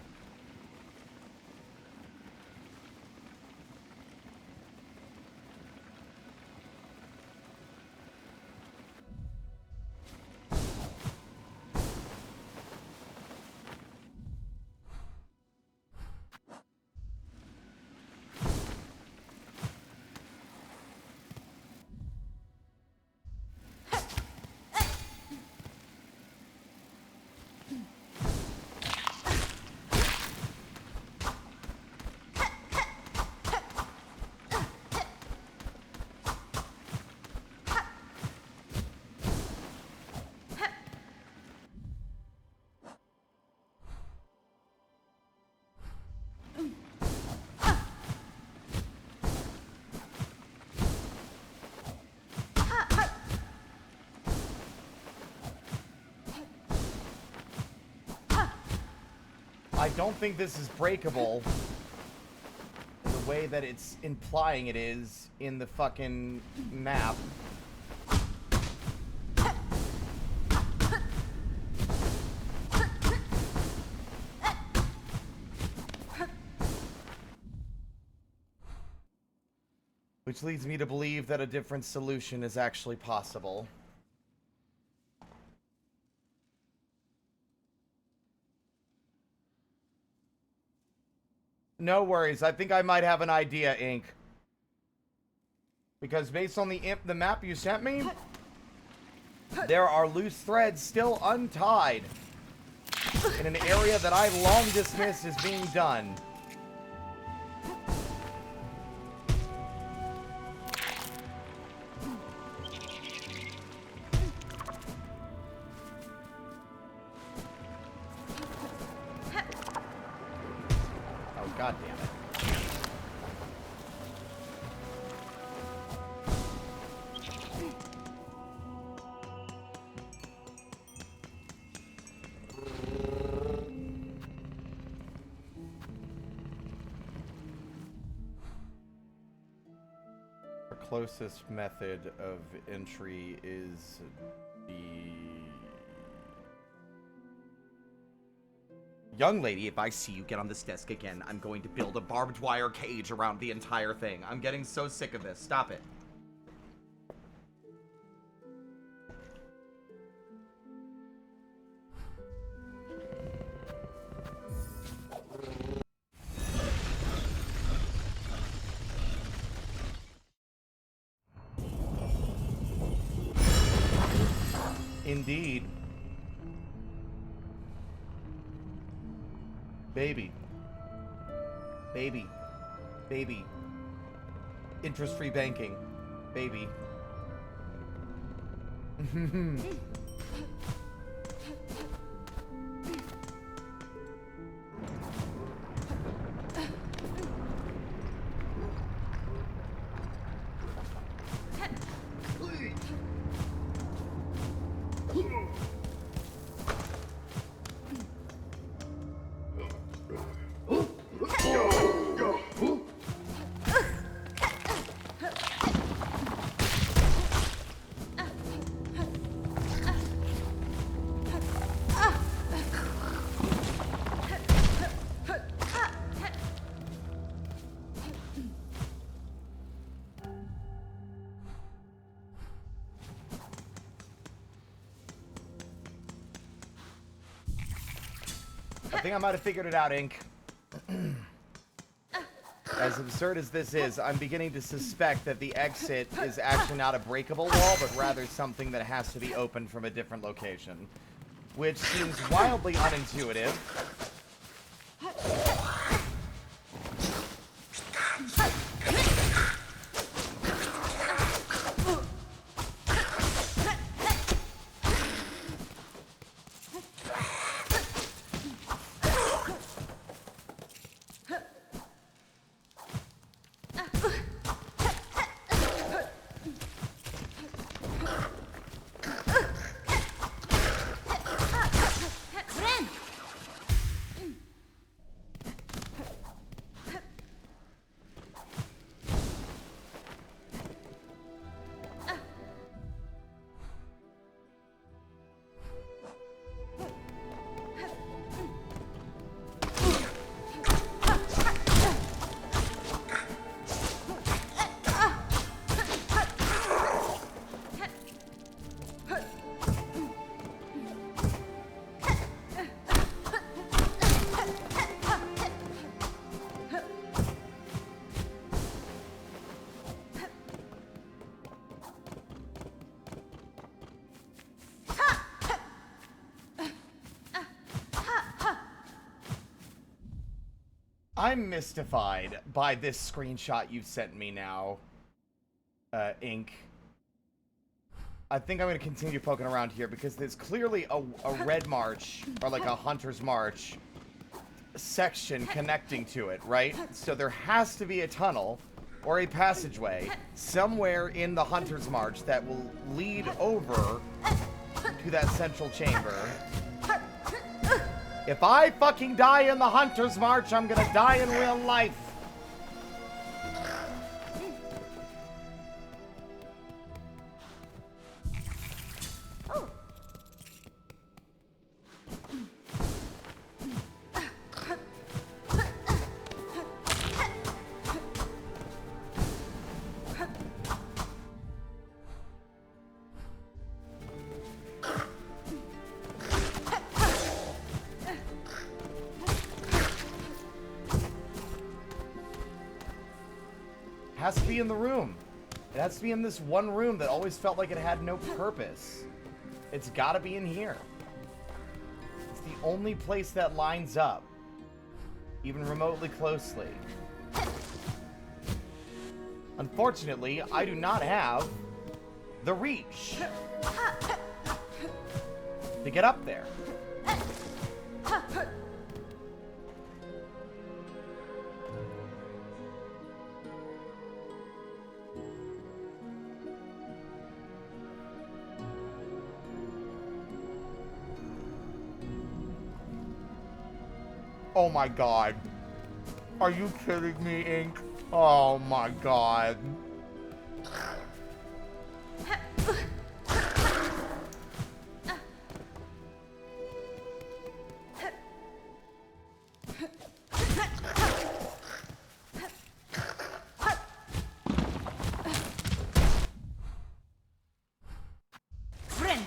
I don't think this is breakable the way that it's implying it is in the fucking map. Which leads me to believe that a different solution is actually possible. No worries. I think I might have an idea, Ink. Because based on the map you sent me, there are loose threads still untied in an area that I long dismissed as being done. God damn it. Our closest method of entry is the... Young lady, if I see you get on this desk again, I'm going to build a barbed wire cage around the entire thing. I'm getting so sick of this. Stop it. Indeed. Baby. Baby. Baby. Interest-free banking. Baby. I think I might have figured it out, Ink. As absurd as this is, I'm beginning to suspect that the exit is actually not a breakable wall, but rather something that has to be opened from a different location. Which seems wildly unintuitive. I'm mystified by this screenshot you've sent me now, Ink. I think I'm going to continue poking around here because there's clearly a red march, or like a hunter's march, section connecting to it, right? So there has to be a tunnel or a passageway somewhere in the hunter's march that will lead over to that central chamber. If I fucking die in the Hunter's March, I'm gonna die in real life. It has to be in the room. It has to be in this one room that always felt like it had no purpose. It's gotta be in here. It's the only place that lines up, even remotely closely. Unfortunately, I do not have the reach to get up there. Oh my god. Are you kidding me, Ink? Oh my god. Friend.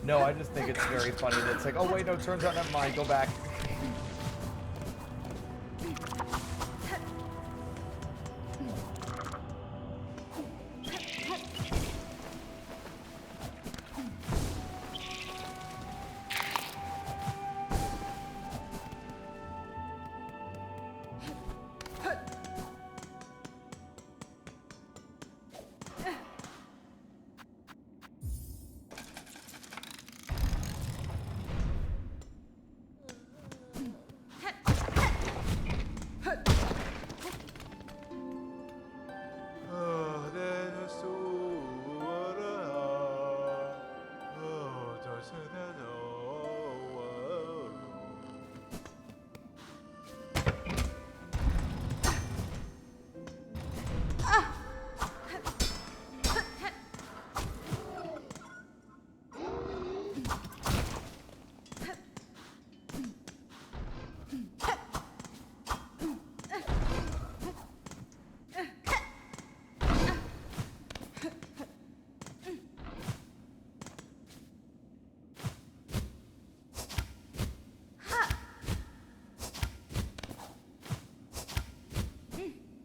No, I just think it's very funny that it's like, oh wait, no, turns out never mind, go back.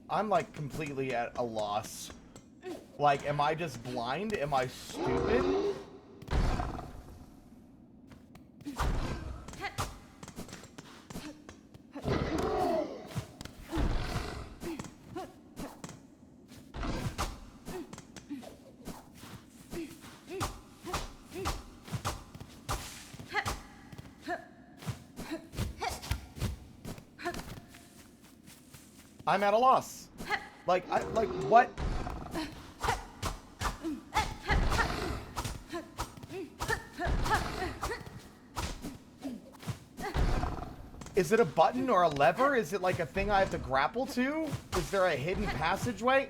I'm like completely at a loss. Like, am I just blind? Am I stupid? I'm at a loss. Like, what? Is it a button or a lever? Is it like a thing I have to grapple to? Is there a hidden passageway?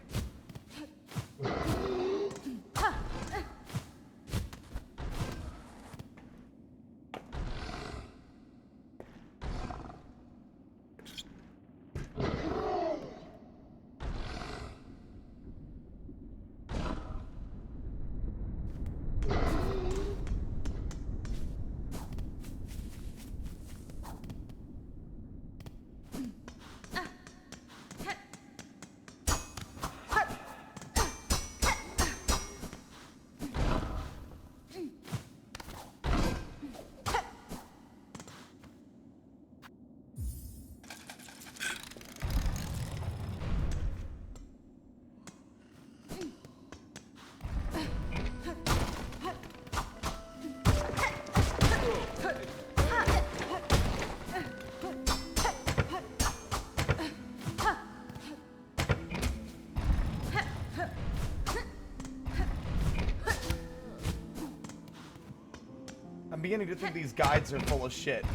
I'm beginning to think these guides are full of shit.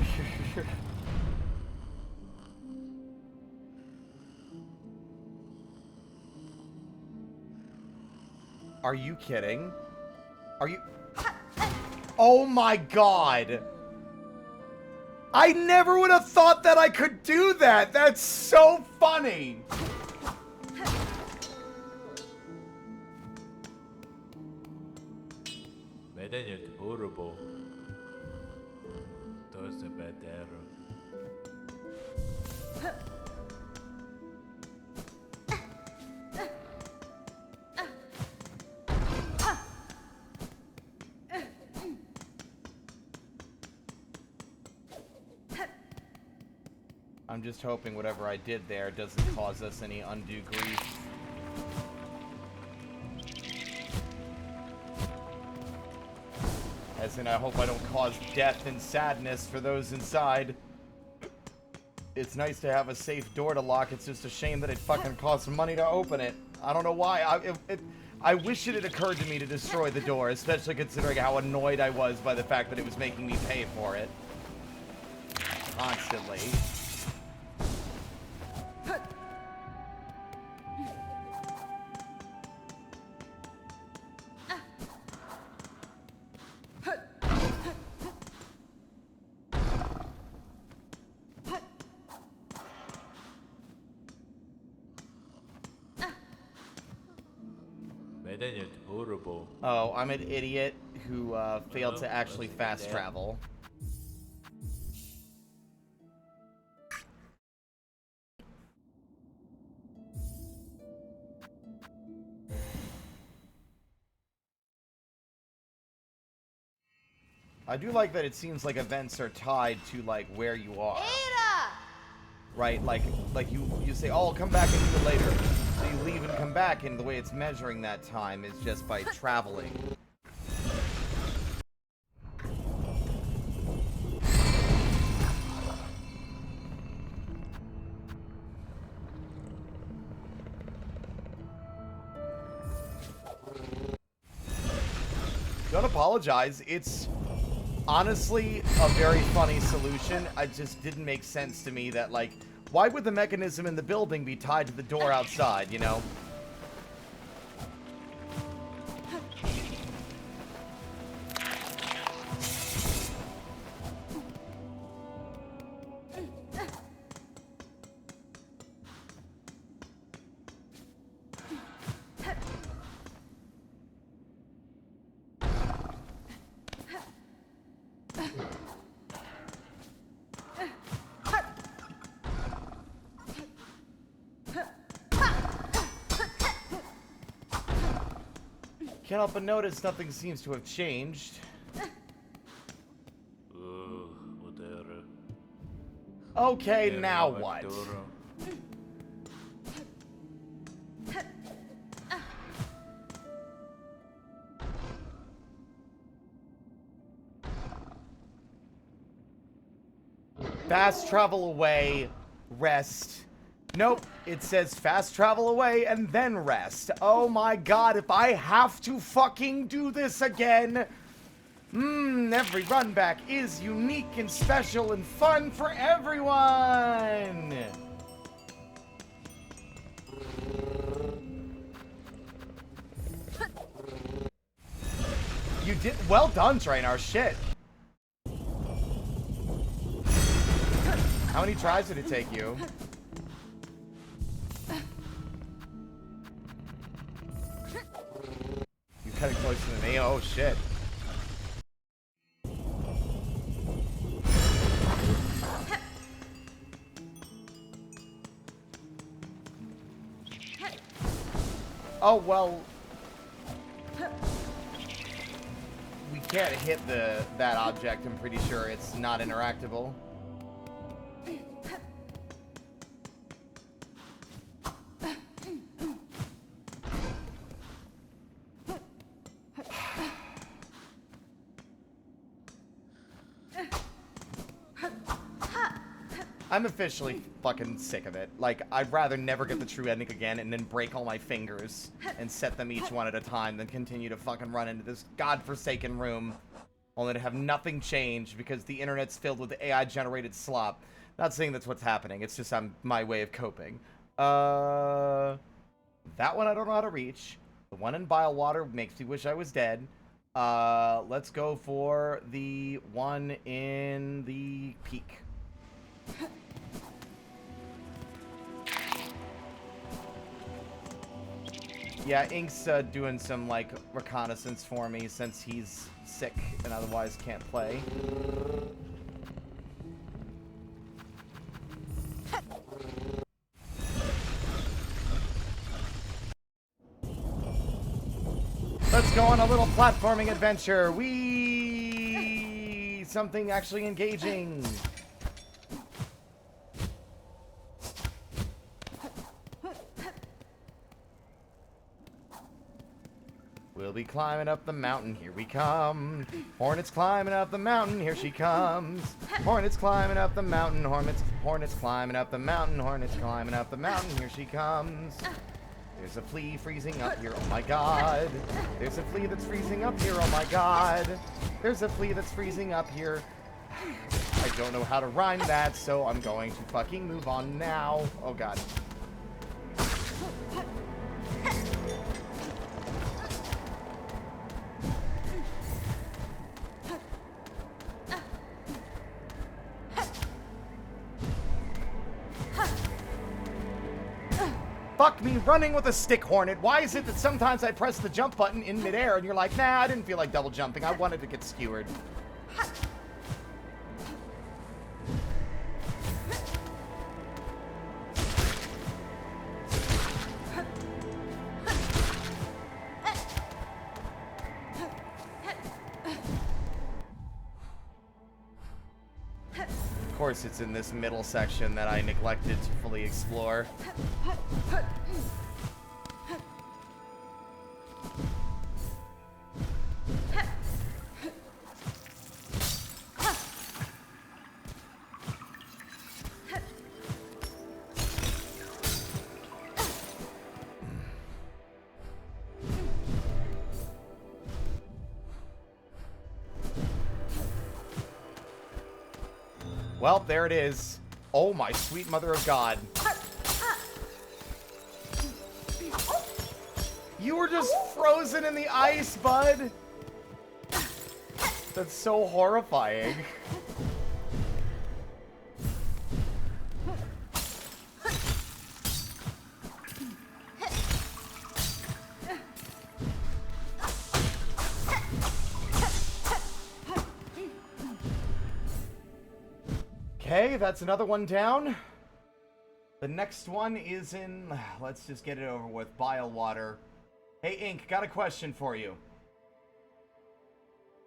Are you kidding? Are you... Oh my god! I never would have thought that I could do that! That's so funny! Medeni burbo. To se bedero. I'm just hoping whatever I did there doesn't cause us any undue grief. As in, I hope I don't cause death and sadness for those inside. It's nice to have a safe door to lock. It's just a shame that it fucking costs money to open it. I don't know why. I wish it had occurred to me to destroy the door, especially considering how annoyed I was by the fact that it was making me pay for it. Constantly. Oh, I'm an idiot who failed to actually fast travel. I do like that it seems like events are tied to, like, where you are. Right, like you say, oh, I'll come back and do it later. So you leave and come back, and the way it's measuring that time is just by traveling. Don't apologize. It's honestly a very funny solution. It just didn't make sense to me that, like, why would the mechanism in the building be tied to the door outside, you know? Can't help but notice nothing seems to have changed. Okay, now what? Fast travel away, rest. Nope, it says fast travel away and then rest. Oh my god, if I have to fucking do this again. Every run back is unique and special and fun for everyone. You did well done, Trainer. Shit. How many tries did it take you? You're cutting closer to me. Oh shit. Oh well. We can't hit that object. I'm pretty sure it's not interactable. I'm officially fucking sick of it. Like, I'd rather never get the true ending again and then break all my fingers and set them each one at a time than continue to fucking run into this godforsaken room only to have nothing change because the internet's filled with AI-generated slop. Not saying that's what's happening. It's just my way of coping. That one I don't know how to reach. The one in Bile makes me wish I was dead. Let's go for the one in the peak. Yeah, Ink's doing some, like, reconnaissance for me since he's sick and otherwise can't play. Let's go on a little platforming adventure. Whee! Something actually engaging. We'll be climbing up the mountain, here we come. Hornets climbing up the mountain, here she comes. Hornets climbing up the mountain, hornets climbing up the mountain, hornets climbing up the mountain, here she comes. There's a flea freezing up here, oh my god. There's a flea that's freezing up here, oh my god. There's a flea that's freezing up here. I don't know how to rhyme that, so I'm going to fucking move on now. Oh god. Fuck me running with a stick, Hornet. Why is it that sometimes I press the jump button in midair and you're like, nah, I didn't feel like double jumping. I wanted to get skewered. Of course, it's in this middle section that I neglected to fully explore. Well, there it is. Oh my sweet mother of God. You were just frozen in the ice, bud. That's so horrifying. Okay, that's another one down. The next one is in... Let's just get it over with. Bile water. Hey, Ink, got a question for you.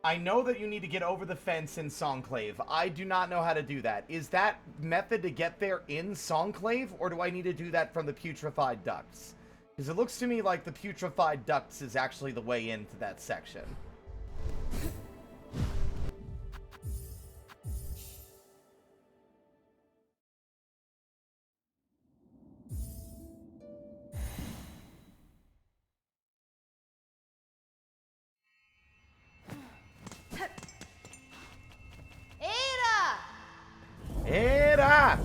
I know that you need to get over the fence in Songclave. I do not know how to do that. Is that method to get there in Songclave, or do I need to do that from the Putrefied Ducts? Because it looks to me like the Putrefied Ducts is actually the way into that section. Era!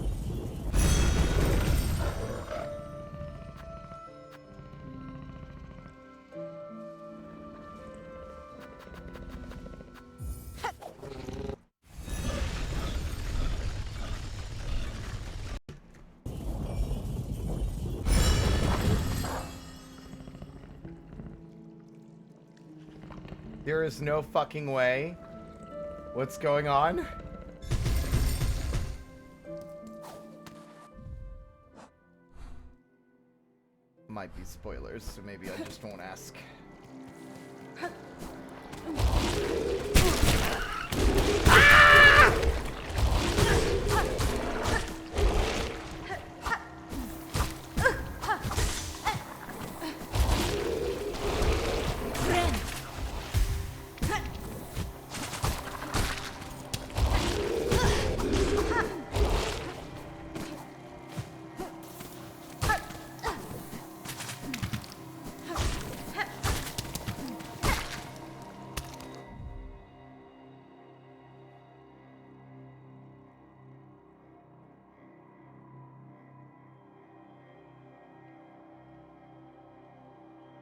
There is no fucking way. What's going on? Might be spoilers, so maybe I just won't ask.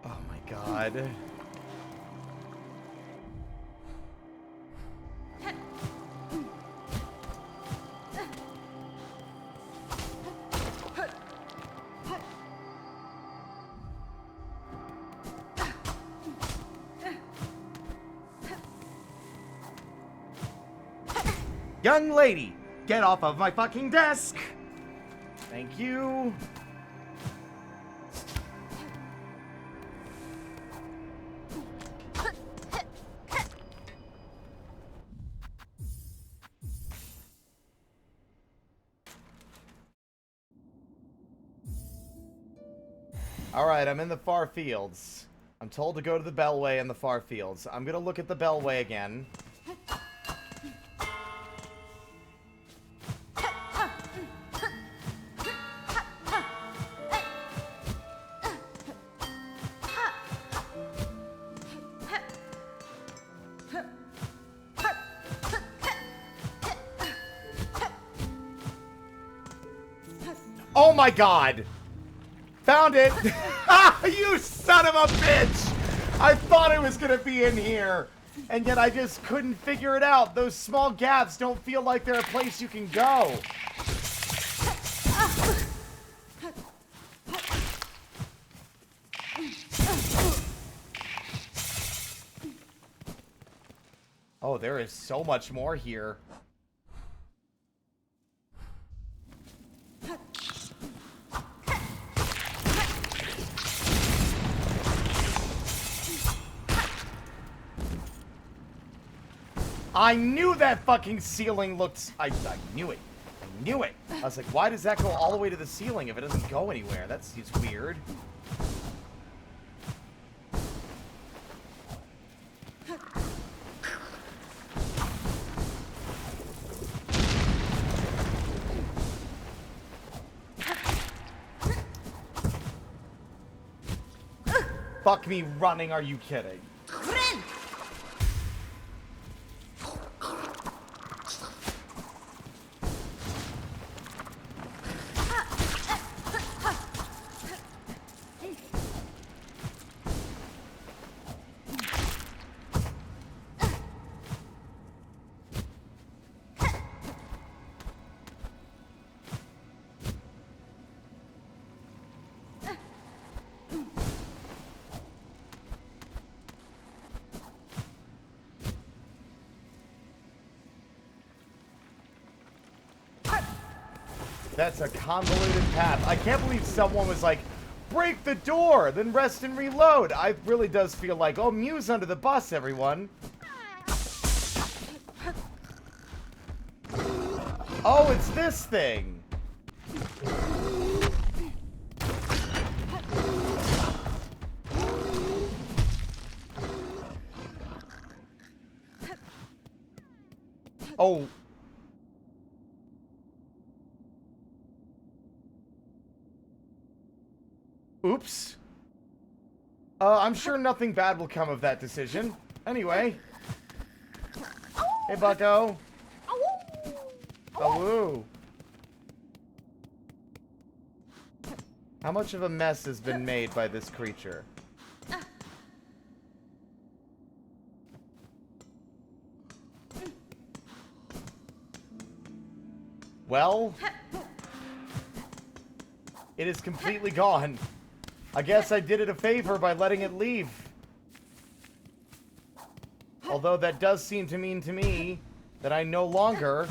Oh my god. Young lady, get off of my fucking desk! Thank you. Alright, I'm in the far fields. I'm told to go to the Bellway in the far fields. I'm gonna look at the Bellway again. Oh my god! Found it! You son of a bitch! I thought it was gonna be in here, and yet I just couldn't figure it out. Those small gaps don't feel like they're a place you can go. Oh, there is so much more here. I knew that fucking ceiling looked... I knew it. I knew it. I was like, why does that go all the way to the ceiling if it doesn't go anywhere? That seems weird. Fuck me running, are you kidding? That's a convoluted path. I can't believe someone was like, break the door, then rest and reload. I really does feel like, oh, Mew's under the bus, everyone. Oh, it's this thing. Oh. Oops. I'm sure nothing bad will come of that decision. Anyway. Hey, bucko. Oh, how much of a mess has been made by this creature? Well, it is completely gone. I guess I did it a favor by letting it leave. Although that does seem to mean to me that I no longer...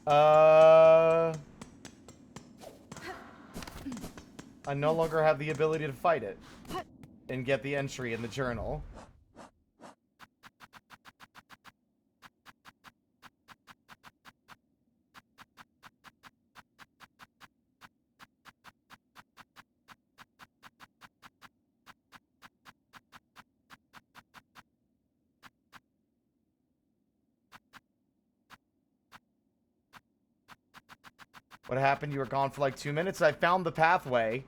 I no longer have the ability to fight it and get the entry in the journal. What happened? You were gone for like 2 minutes. I found the pathway,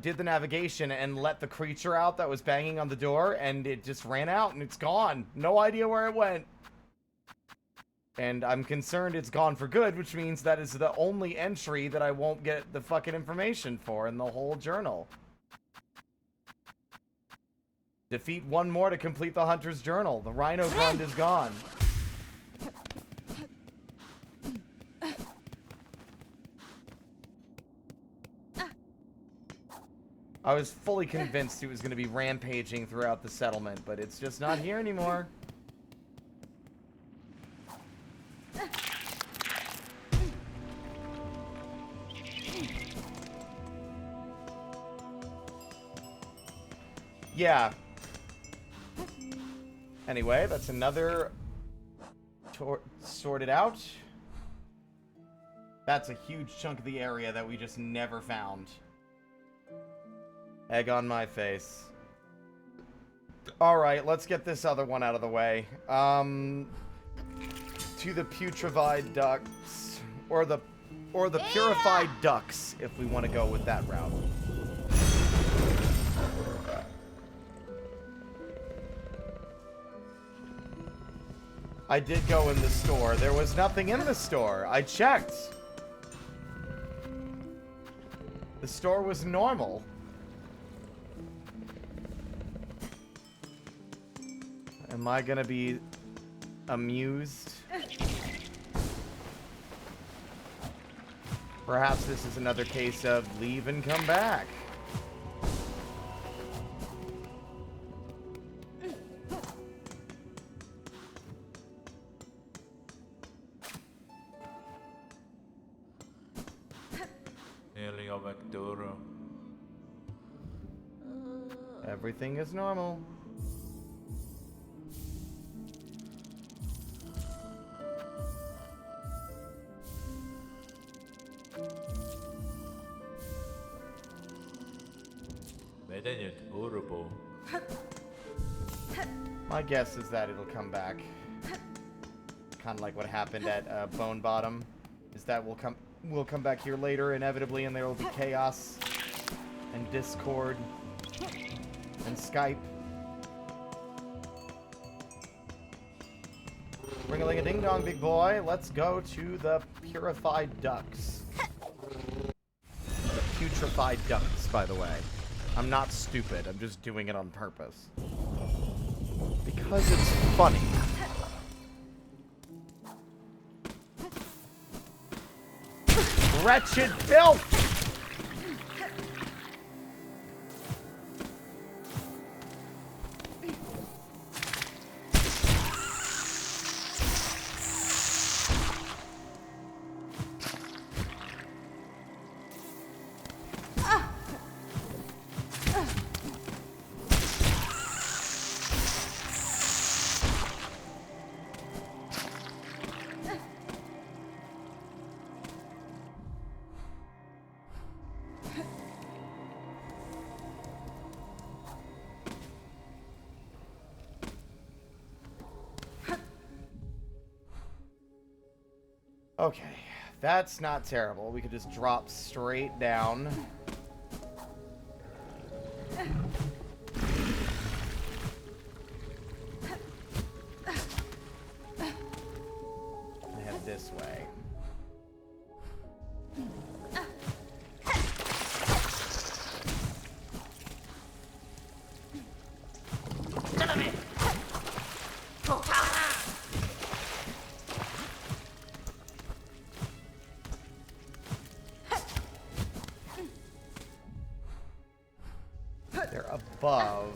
did the navigation, and let the creature out that was banging on the door, and it just ran out, and it's gone. No idea where it went. And I'm concerned it's gone for good, which means that is the only entry that I won't get the fucking information for in the whole journal. Defeat one more to complete the Hunter's Journal. The Rhino Grund is gone. I was fully convinced he was going to be rampaging throughout the settlement, but it's just not here anymore. Yeah. Anyway, that's another sorted out. That's a huge chunk of the area that we just never found. Egg on my face. Alright, let's get this other one out of the way. To the putrefied ducks. Or the purified ducks, if we want to go with that route. I did go in the store. There was nothing in the store. I checked. The store was normal. Am I gonna be amused? Perhaps this is another case of leave and come back. Everything is normal. My guess is that it'll come back. Kind of like what happened at Bone Bottom. Is that we'll come back here later inevitably, and there will be chaos and Discord and Skype. Ring-a-ling-a-ding-dong, big boy. Let's go to the purified ducks. The putrefied ducks, by the way. I'm not stupid. I'm just doing it on purpose. Because it's funny. Wretched filth! Okay, that's not terrible. We could just drop straight down. And head this way. Above.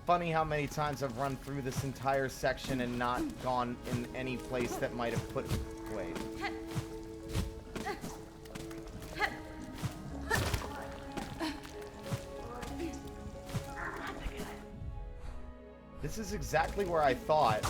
Funny how many times I've run through this entire section and not gone in any place that might have put... Wait. This is exactly where I thought.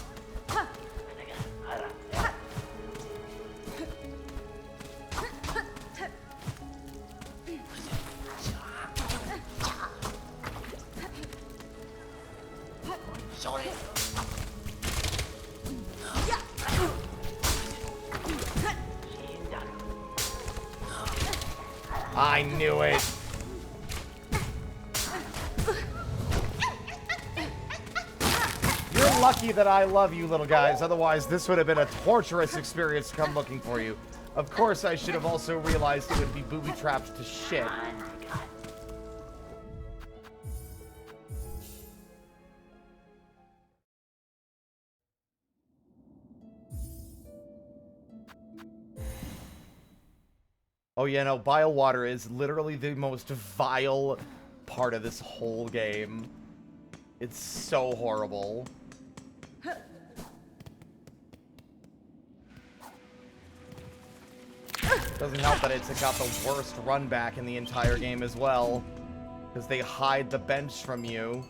I knew it. You're lucky that I love you, little guys. Otherwise, this would have been a torturous experience to come looking for you. Of course, I should have also realized it would be booby-trapped to shit. Oh yeah, no, bile water is literally the most vile part of this whole game. It's so horrible. Doesn't help that it's got the worst run back in the entire game as well. Because they hide the bench from you.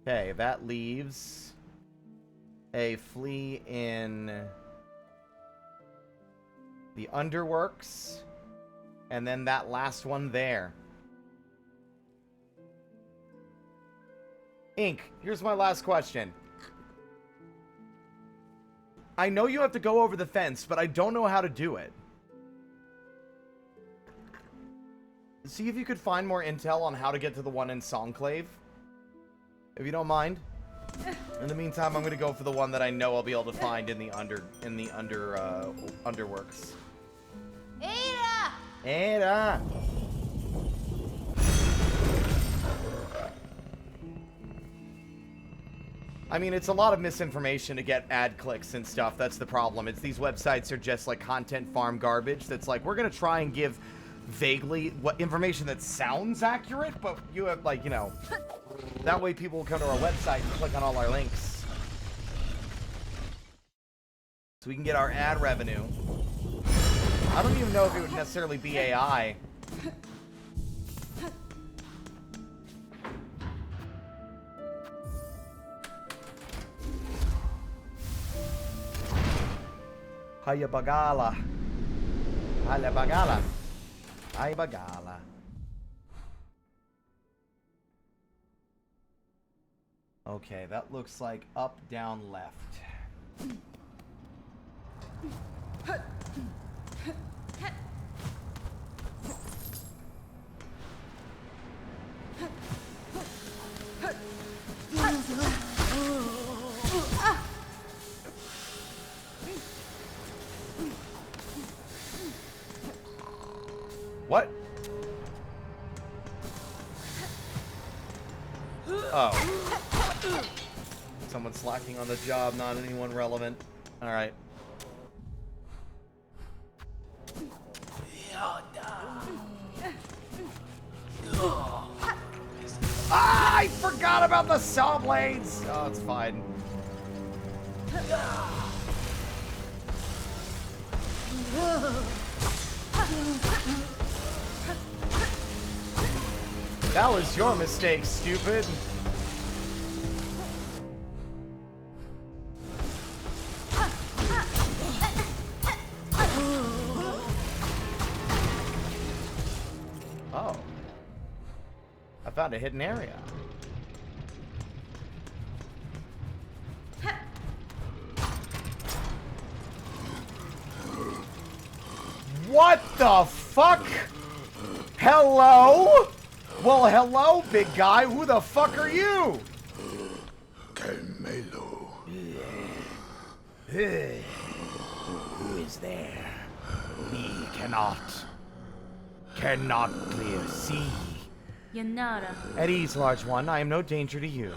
Okay, that leaves a flea in the Underworks, and then that last one there. Ink, here's my last question. I know you have to go over the fence, but I don't know how to do it. See if you could find more intel on how to get to the one in Songclave. If you don't mind. In the meantime, I'm gonna go for the one that I know I'll be able to find in the Underworks. Ada! Ada! I mean, it's a lot of misinformation to get ad clicks and stuff. That's the problem. It's these websites are just like content farm garbage that's like, we're gonna try and give vaguely what information that sounds accurate, but you have, like, you know, that way people will come to our website and click on all our links. So we can get our ad revenue. I don't even know if it would necessarily be AI. Haya bagala. Haya bagala. Haya bagala. Okay, that looks like up, down, left. What? Oh. Someone slacking on the job, not anyone relevant. Alright. Ah, I forgot about the saw blades! Oh, it's fine. That was your mistake, stupid. Oh. I found a hidden area. What the fuck? Hello? Well, hello, big guy. Who the fuck are you? Carmelo. Who is there? Me cannot clear see. Yanara. At ease, large one. I am no danger to you.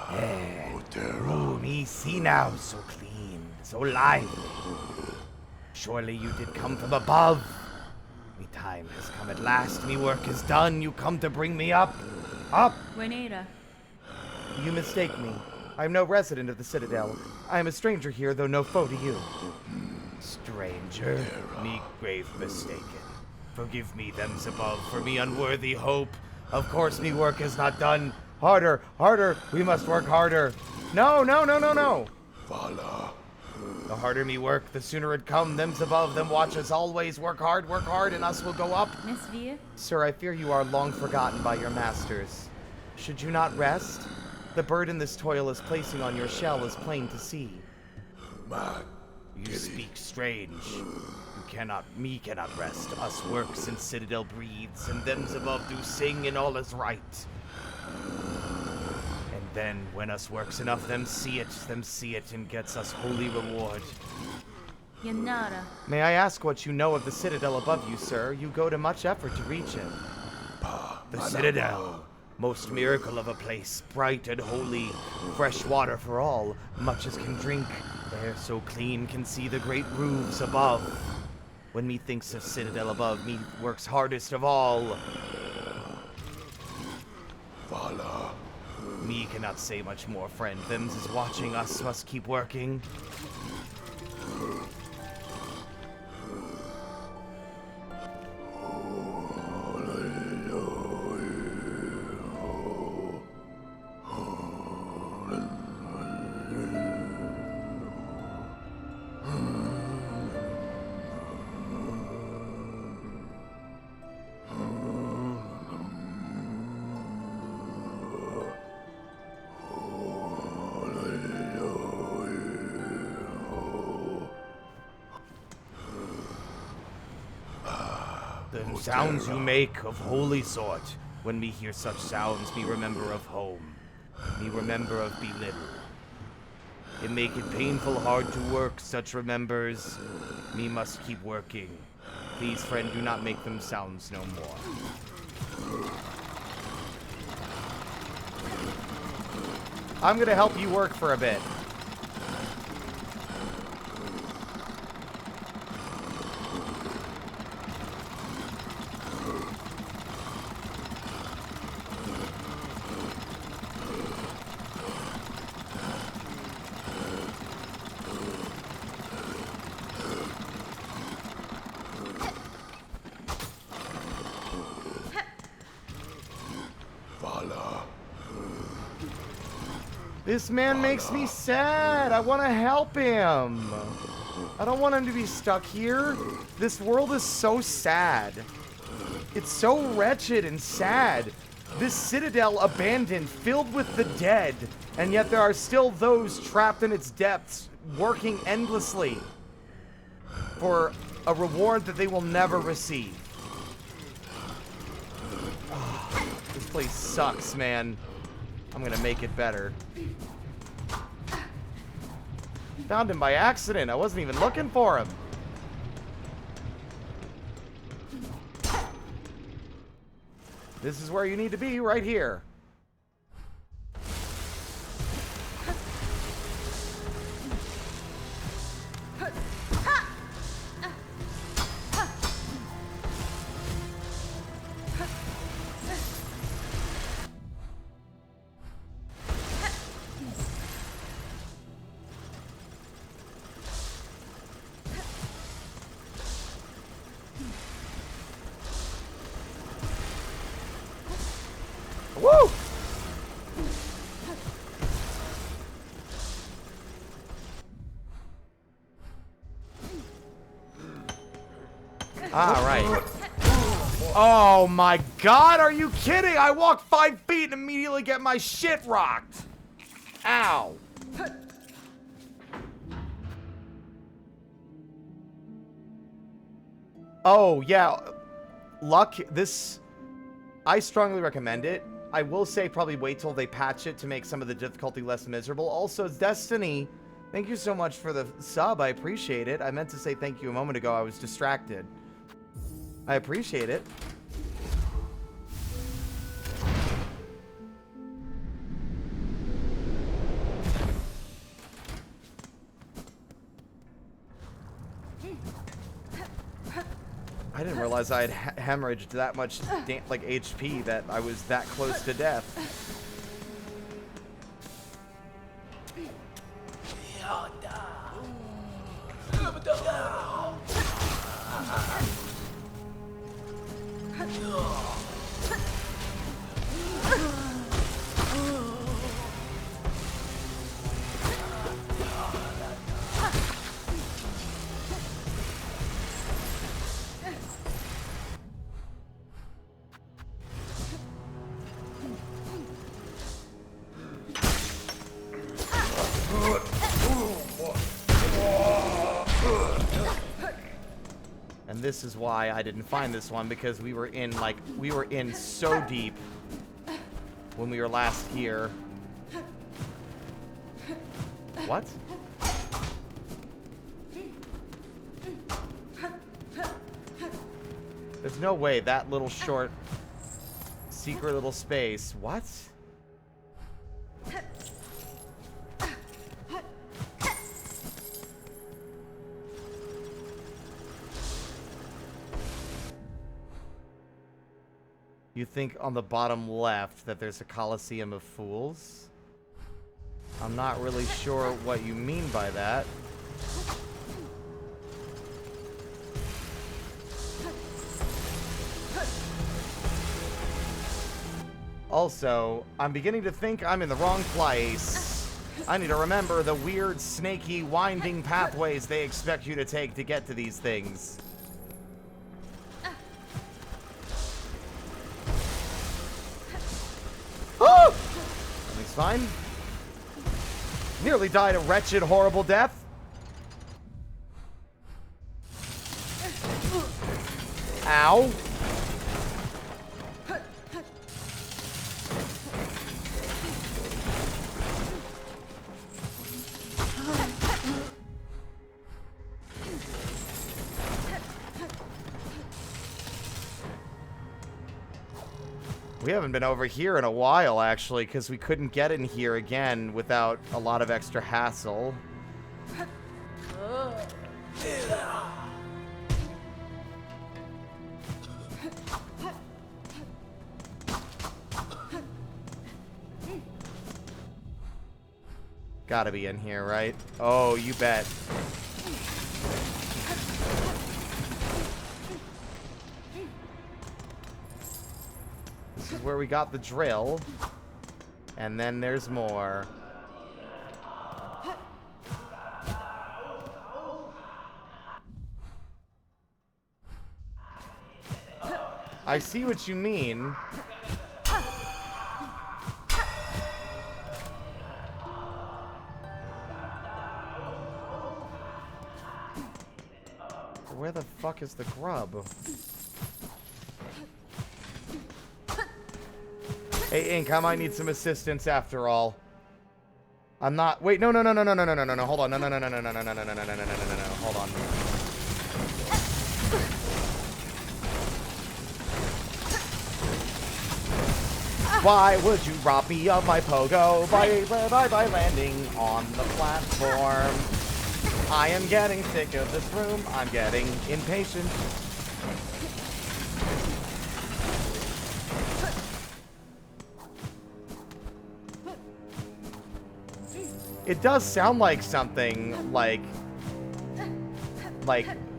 Oh, me see now, so clean, so lively. Surely you did come from above. Me time has come at last. Me work is done. You come to bring me up. Up. Renata. You mistake me. I am no resident of the Citadel. I am a stranger here, though no foe to you. Stranger, me grave mistaken. Forgive me, them's above, for me unworthy hope. Of course me work is not done. Harder, harder, we must work harder. No, no, no, no, no. Vala. The harder me work, the sooner it come. Them's above, them watch us always. Work hard, and us will go up. Miss Via? Sir, I fear you are long forgotten by your masters. Should you not rest? The burden this toil is placing on your shell is plain to see. You speak strange. Me cannot rest. Us works and Citadel breathes, and them's above do sing, and all is right. And then, when us works enough, them see it, and gets us holy reward. Yanara. May I ask what you know of the Citadel above you, sir? You go to much effort to reach it. The Citadel. Most miracle of a place, bright and holy. Fresh water for all, much as can drink. Air so clean, can see the great roofs above. When me thinks of Citadel above, me works hardest of all. Vala. Me cannot say much more, friend. Them's is watching us, must keep working. The sounds you make of holy sort. When me hear such sounds, me remember of home. Me remember of be little. It make it painful hard to work, such remembers. Me must keep working. Please, friend, do not make them sounds no more. I'm gonna help you work for a bit. This man makes me sad. I want to help him. I don't want him to be stuck here. This world is so sad. It's so wretched and sad. This citadel abandoned, filled with the dead, and yet there are still those trapped in its depths, working endlessly for a reward that they will never receive. Oh, this place sucks, man. I'm gonna make it better. Found him by accident. I wasn't even looking for him. This is where you need to be, right here. Woo! All right. Oh my God, are you kidding? I walk 5 feet and immediately get my shit rocked. Ow. Oh, yeah. Luck, this... I strongly recommend it. I will say probably wait till they patch it to make some of the difficulty less miserable. Also, Destiny, thank you so much for the sub. I appreciate it. I meant to say thank you a moment ago. I was distracted. I appreciate it. I didn't realize I had hemorrhaged that much like HP that I was that close to death. And this is why I didn't find this one, because we were in so deep when we were last here. What? There's no way that little short secret little space. What? You think on the bottom left that there's a Coliseum of Fools? I'm not really sure what you mean by that. Also, I'm beginning to think I'm in the wrong place. I need to remember the weird, snaky, winding pathways they expect you to take to get to these things. Everything's fine. Nearly died a wretched, horrible death. Ow. We haven't been over here in a while, actually, because we couldn't get in here again without a lot of extra hassle. Gotta be in here, right? Oh, you bet. This is where we got the drill. And then there's more. I see what you mean. Where the fuck is the grub? Hey, Ink, I might need some assistance after all. I'm not. Wait, no. Hold on. No. Hold on. Why would you rob me of my pogo by landing on the platform? I am getting sick of this room. I'm getting impatient. It does sound like something like,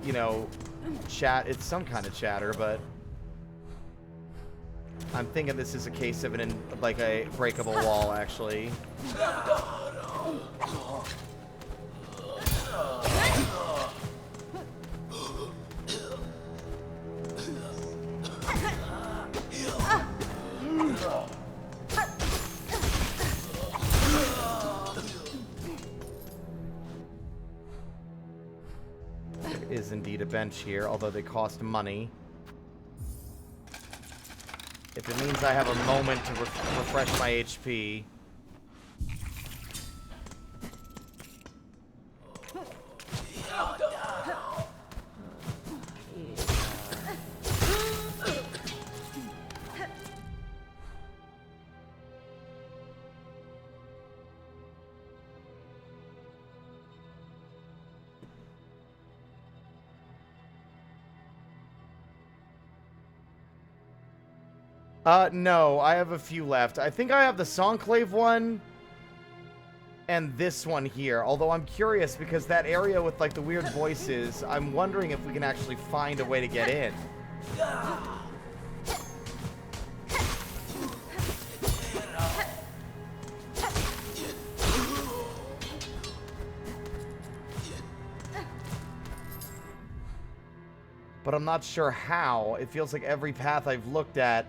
you know, chat. It's some kind of chatter, but I'm thinking this is a case of like a breakable wall, actually. There is indeed a bench here, although they cost money. If it means I have a moment to refresh my HP. No, I have a few left. I think I have the Songclave one and this one here. Although I'm curious because that area with like the weird voices, I'm wondering if we can actually find a way to get in. But I'm not sure how. It feels like every path I've looked at,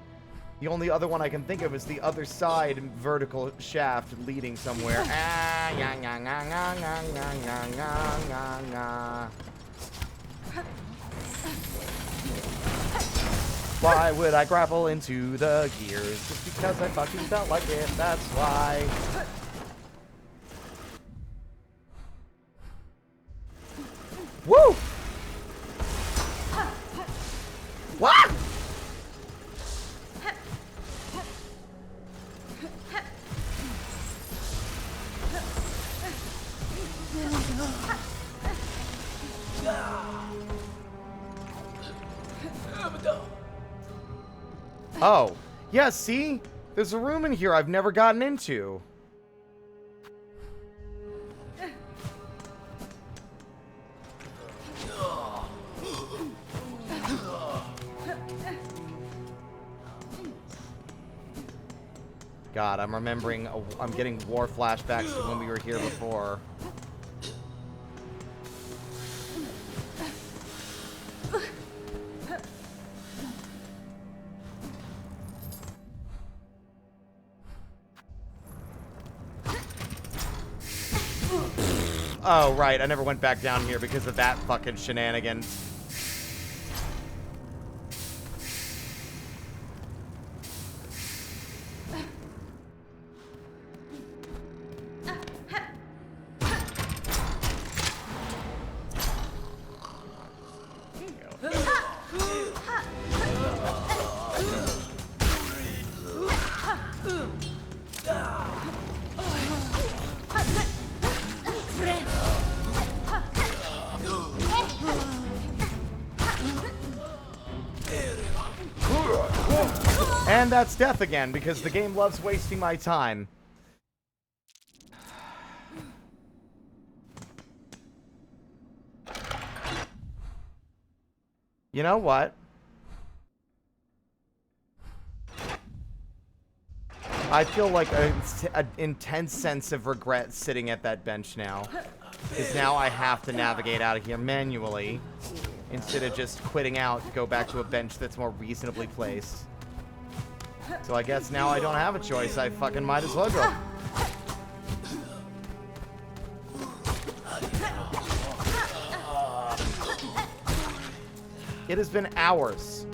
the only other one I can think of is the other side vertical shaft leading somewhere. Why would I grapple into the gears? Just because I fucking felt like it, that's why. Woo! What? Oh, yeah, see? There's a room in here I've never gotten into. God, I'm remembering, I'm getting war flashbacks to when we were here before. Oh, right, I never went back down here because of that fucking shenanigans. And that's death again, because the game loves wasting my time. You know what? I feel like an intense sense of regret sitting at that bench now. Because now I have to navigate out of here manually, instead of just quitting out to go back to a bench that's more reasonably placed. So I guess now I don't have a choice. I fucking might as well go. It has been hours.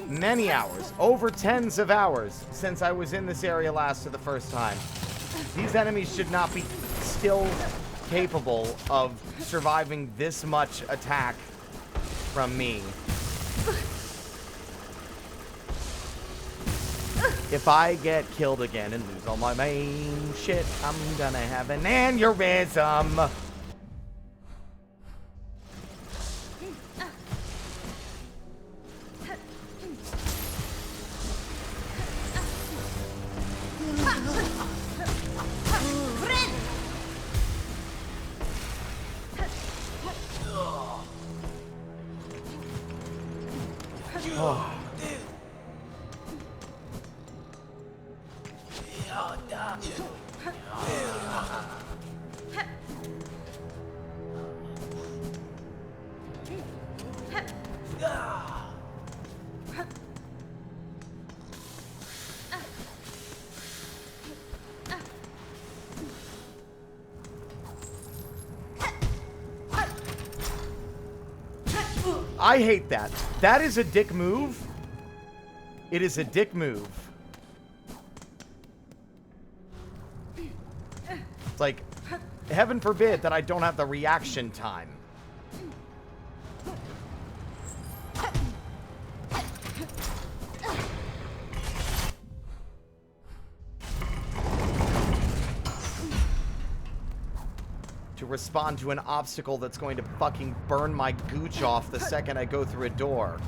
Many hours. Over tens of hours since I was in this area last for the first time. These enemies should not be still capable of surviving this much attack from me. If I get killed again and lose all my main shit, I'm gonna have an aneurysm. Oh. I hate that. That is a dick move. It is a dick move. It's like, heaven forbid that I don't have the reaction time. To respond to an obstacle that's going to fucking burn my gooch off the second I go through a door.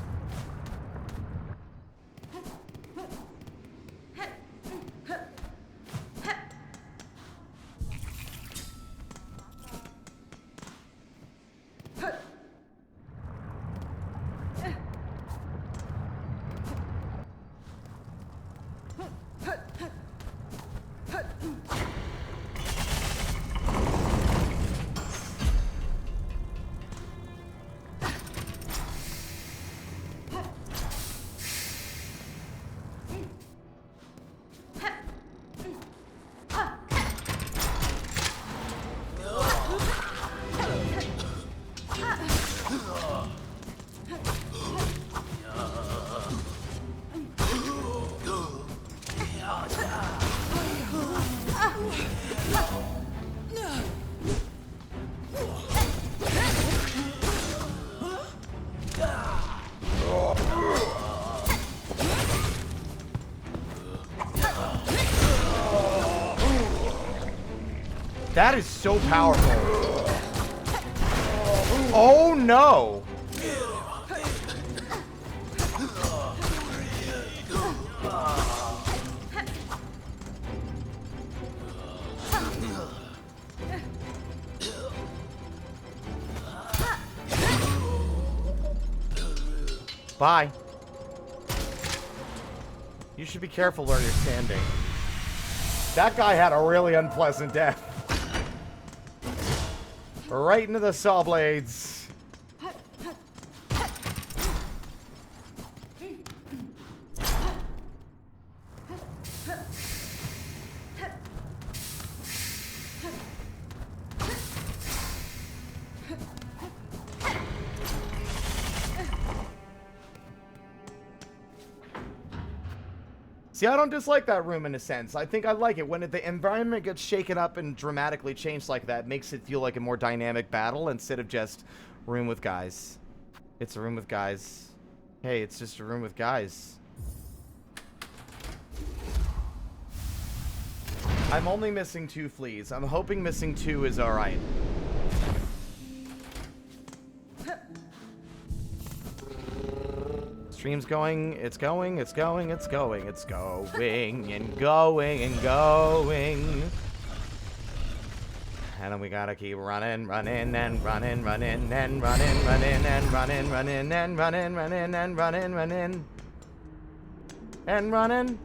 That is so powerful. Oh no! Bye. You should be careful where you're standing. That guy had a really unpleasant death. Right into the saw blades. See, I don't dislike that room in a sense. I think I like it when the environment gets shaken up and dramatically changed like that. It makes it feel like a more dynamic battle instead of just room with guys. It's a room with guys. Hey, it's just a room with guys. I'm only missing 2 fleas. I'm hoping missing 2 is alright. Stream's going, it's going, it's going, it's going, it's going, and going, and going. And then we gotta keep running, running, and running, running, and running, running, and running, running, and running, running, and running, running. And running.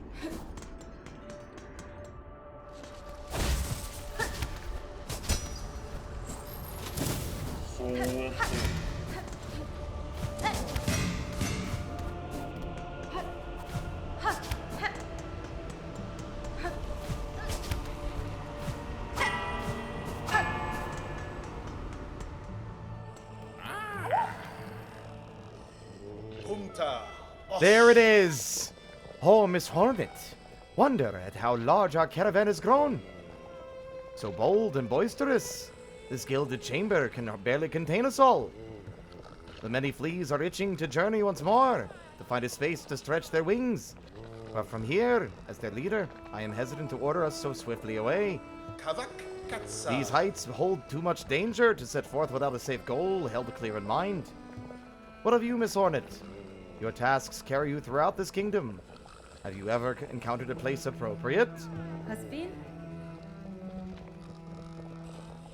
There it is! Oh, Miss Hornet. Wonder at how large our caravan has grown. So bold and boisterous. This gilded chamber can barely contain us all. The many fleas are itching to journey once more, to find a space to stretch their wings. But from here, as their leader, I am hesitant to order us so swiftly away. These heights hold too much danger to set forth without a safe goal held clear in mind. What of you, Miss Hornet? Your tasks carry you throughout this kingdom. Have you ever encountered a place appropriate? Has been?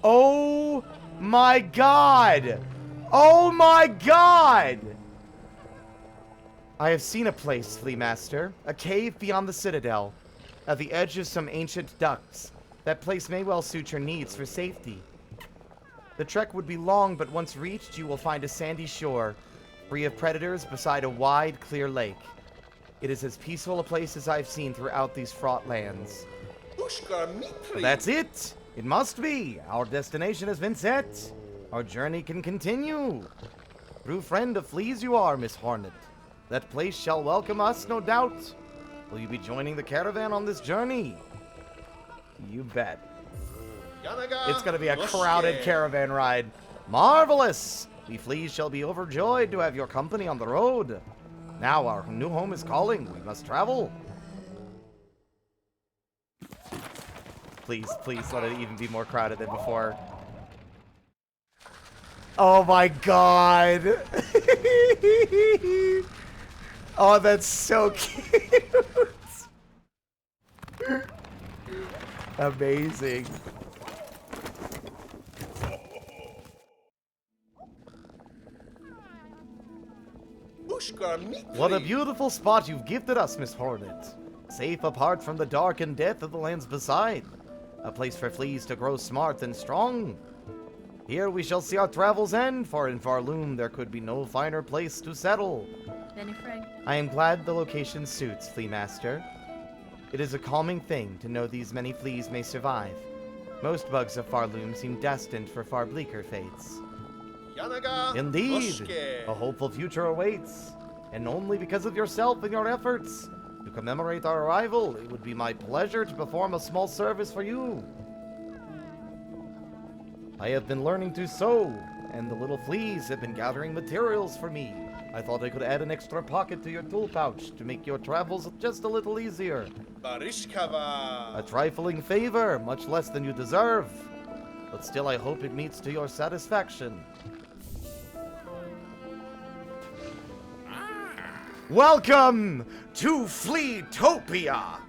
Oh my god! Oh my god! I have seen a place, Flea Master. A cave beyond the citadel. At the edge of some ancient ducts. That place may well suit your needs for safety. The trek would be long, but once reached, you will find a sandy shore, free of predators beside a wide, clear lake. It is as peaceful a place as I've seen throughout these fraught lands. That's it! It must be! Our destination has been set! Our journey can continue! True friend of fleas you are, Miss Hornet. That place shall welcome us, no doubt. Will you be joining the caravan on this journey? You bet. It's gonna be a crowded caravan ride. Marvelous! We fleas shall be overjoyed to have your company on the road. Now our new home is calling. We must travel. Please, please let it even be more crowded than before. Oh my god! Oh, that's so cute! Amazing. What a beautiful spot you've gifted us, Miss Hornet. Safe apart from the dark and death of the lands beside. A place for fleas to grow smart and strong. Here we shall see our travels end, for in Farloom there could be no finer place to settle. Benny Frank. I am glad the location suits, Flea Master. It is a calming thing to know these many fleas may survive. Most bugs of Farloom seem destined for far bleaker fates. Indeed, a hopeful future awaits, and only because of yourself and your efforts. To commemorate our arrival, it would be my pleasure to perform a small service for you. I have been learning to sew, and the little fleas have been gathering materials for me. I thought I could add an extra pocket to your tool pouch to make your travels just a little easier. A trifling favor, much less than you deserve. But still I hope it meets to your satisfaction. Welcome to Fleatopia!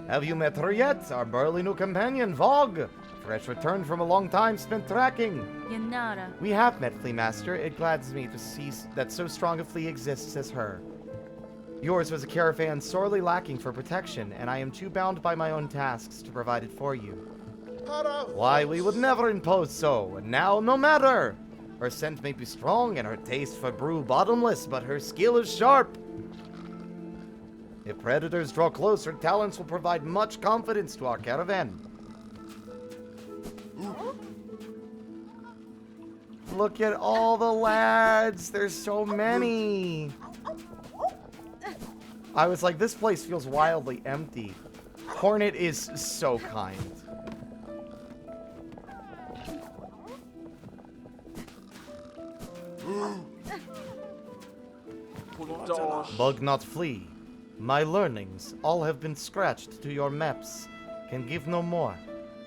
Have you met her yet? Our burly new companion, Vogue. Fresh returned from a long time spent tracking. Yanara. We have met, Flea Master. It glads me to see that so strong a flea exists as her. Yours was a caravan sorely lacking for protection, and I am too bound by my own tasks to provide it for you. Why, we would never impose so, and now no matter! Her scent may be strong and her taste for brew bottomless, but her skill is sharp. If predators draw close, her talents will provide much confidence to our caravan. Look at all the lads. There's so many. I was like, this place feels wildly empty. Hornet is so kind. Bug not flee. My learnings all have been scratched to your maps. Can give no more.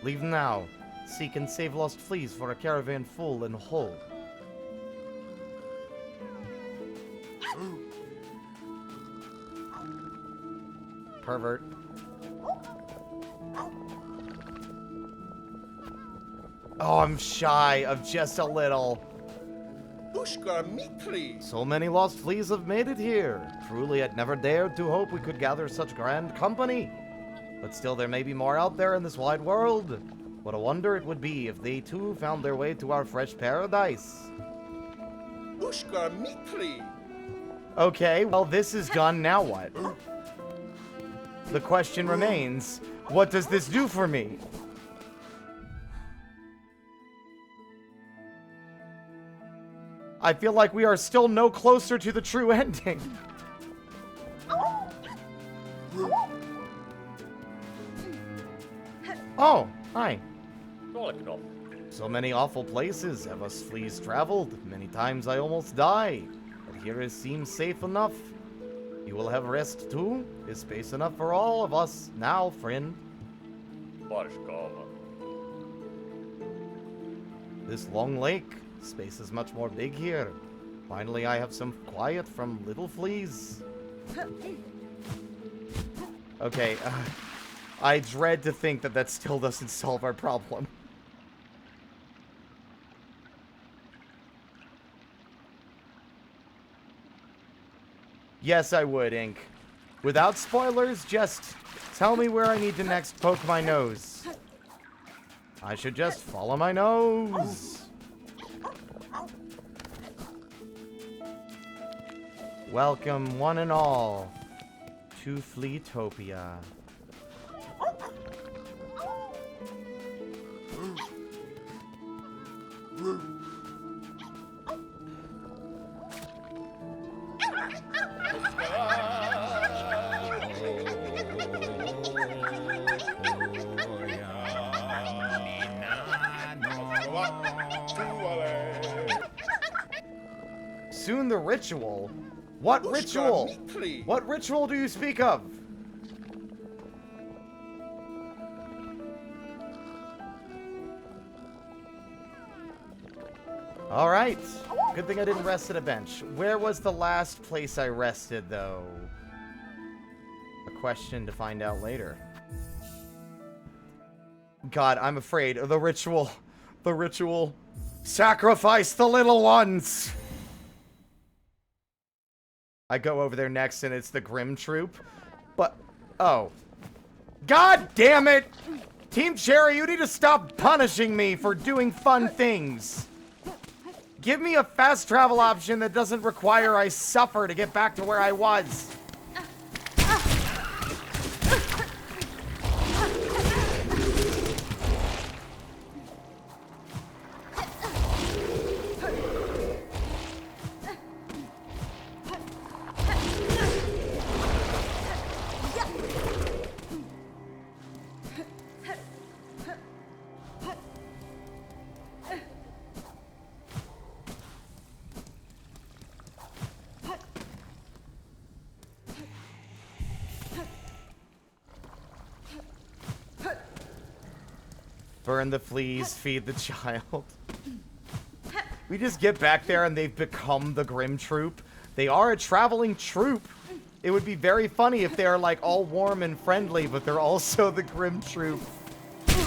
Leave now. Seek and save lost fleas for a caravan full and whole. Pervert. Oh, I'm shy of just a little. So many lost fleas have made it here. Truly, I'd never dared to hope we could gather such grand company. But still, there may be more out there in this wide world. What a wonder it would be if they too found their way to our fresh paradise. Okay, well, this is done. Now what? The question remains, what does this do for me? I feel like we are still no closer to the true ending. Oh, hi. So many awful places have us fleas traveled. Many times I almost die. But here it seems safe enough. You will have rest too. Is space enough for all of us now, friend? This long lake. Space is much more big here. Finally, I have some quiet from little fleas. Okay, I dread to think that that still doesn't solve our problem. Yes, I would, Ink. Without spoilers, just tell me where I need to next poke my nose. I should just follow my nose. Welcome, one and all, to Fleetopia. Soon the ritual? What ritual? What ritual do you speak of? Alright. Good thing I didn't rest at a bench. Where was the last place I rested, though? A question to find out later. God, I'm afraid. The ritual. The ritual. Sacrifice the little ones! I go over there next and it's the Grim Troop. But, oh. God damn it! Team Cherry, you need to stop punishing me for doing fun things. Give me a fast travel option that doesn't require I suffer to get back to where I was. Burn the fleas, feed the child. We just get back there and they've become the Grim Troop. They are a traveling troop. It would be very funny if they're like all warm and friendly, but they're also the Grim Troop.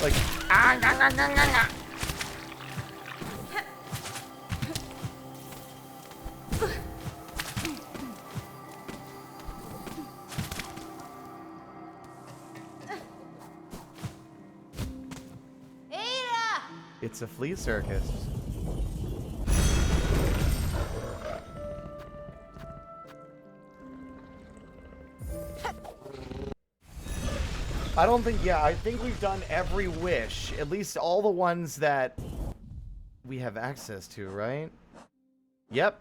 Like, it's a flea circus. I don't think, yeah, I think we've done every wish. At least all the ones that we have access to, right? Yep.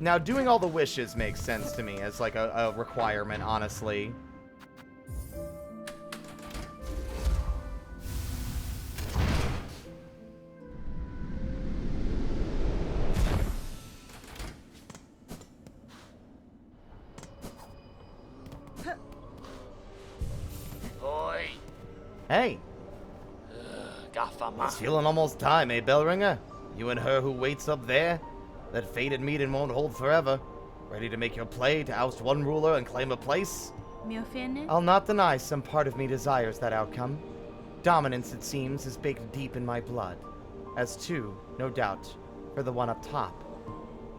Now, doing all the wishes makes sense to me as like a requirement, honestly. Hey. It's feeling almost time, eh, Bellringer? You and her who waits up there? That fated meeting won't hold forever. Ready to make your play to oust one ruler and claim a place? Miofene? I'll not deny some part of me desires that outcome. Dominance, it seems, is baked deep in my blood. As too, no doubt, for the one up top.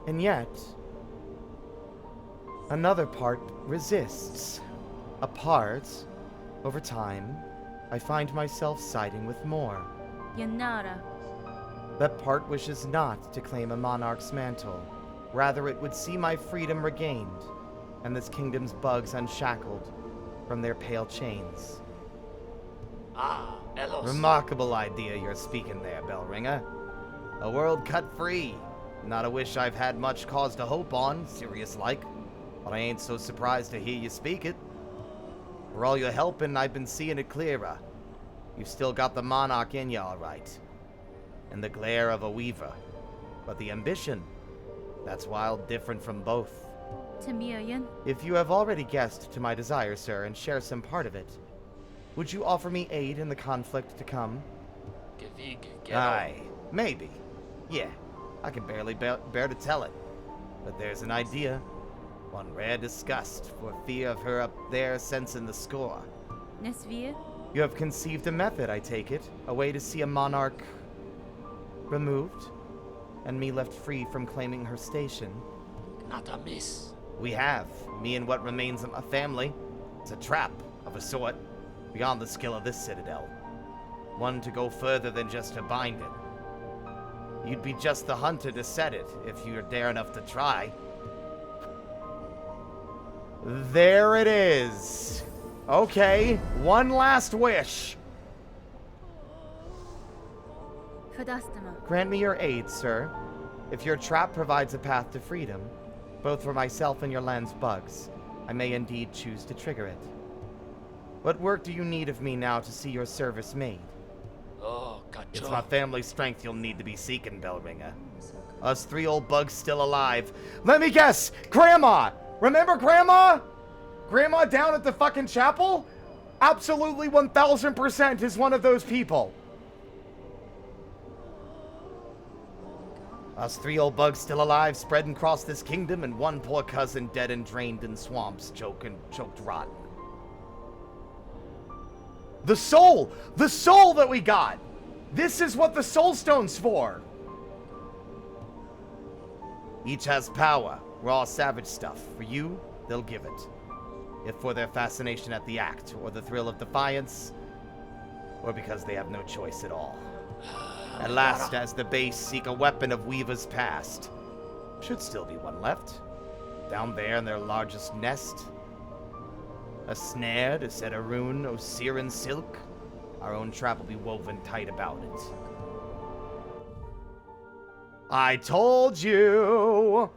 And yet, another part resists. A part, over time, I find myself siding with more. Yanara. That part wishes not to claim a monarch's mantle. Rather, it would see my freedom regained, and this kingdom's bugs unshackled from their pale chains. Ah, Elos. Remarkable idea you're speaking there, Bellringer. A world cut free. Not a wish I've had much cause to hope on, serious-like. But I ain't so surprised to hear you speak it. For all your helping, I've been seeing it clearer. You've still got the monarch in you, all right. And the glare of a weaver. But the ambition, that's wild different from both. Tamiyan. If you have already guessed to my desire, sir, and share some part of it, would you offer me aid in the conflict to come? Aye, maybe. Yeah, I can barely bear to tell it. But there's an idea. One rare disgust for fear of her up there sensing the score. Nesvia. You have conceived a method, I take it. A way to see a monarch removed, and me left free from claiming her station. Not a miss. We have. Me and what remains of my family. It's a trap, of a sort, beyond the skill of this citadel. One to go further than just to bind it. You'd be just the hunter to set it, if you're dare enough to try. There it is. Okay, one last wish. Fadastama. Grant me your aid, sir. If your trap provides a path to freedom, both for myself and your land's bugs, I may indeed choose to trigger it. What work do you need of me now to see your service made? Oh, It's Cacho. my family's strength you'll need to be seeking, Bellringer. Us three old bugs still alive. Let me guess! Grandma! Remember Grandma? Grandma down at the fucking chapel? Absolutely 1000% is one of those people. Us three old bugs still alive, spreading across this kingdom, and one poor cousin dead and drained in swamps, choked rotten. The soul! The soul that we got! This is what the soul stone's for! Each has power. We're all savage stuff. For you, they'll give it. If for their fascination at the act, or the thrill of defiance, or because they have no choice at all. At last, as the base seek a weapon of Weaver's past. Should still be one left. Down there in their largest nest. A snare to set a rune of Siren silk. Our own trap will be woven tight about it. I told you!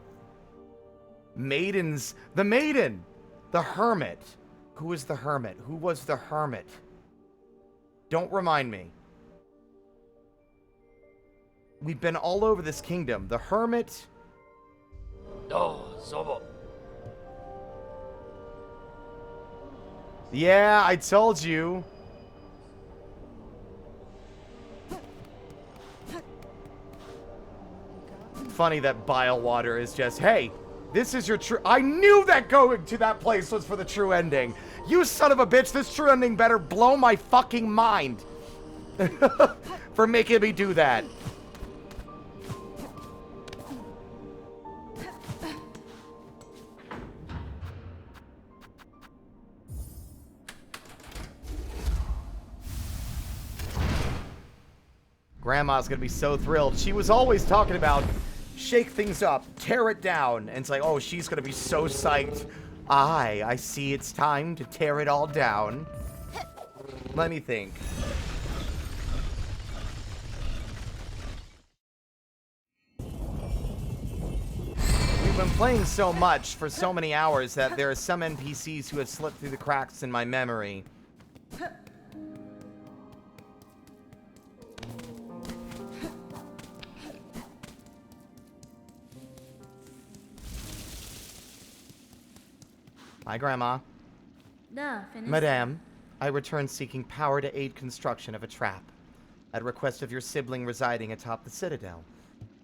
Maidens. The maiden! The hermit. Who is the hermit? Who was the hermit? Don't remind me. We've been all over this kingdom. The hermit. Oh, Zobo. Yeah, I told you. Funny that bile water is just, hey, this is your true. I knew that going to that place was for the true ending. You son of a bitch, this true ending better blow my fucking mind. For making me do that. Grandma's gonna be so thrilled. She was always talking about shake things up, tear it down, and it's like, oh, she's gonna be so psyched. I see it's time to tear it all down. Let me think. We've been playing so much for so many hours that there are some NPCs who have slipped through the cracks in my memory. Hi, Grandma. Da, Finis. Madame, I return seeking power to aid construction of a trap. At request of your sibling residing atop the citadel,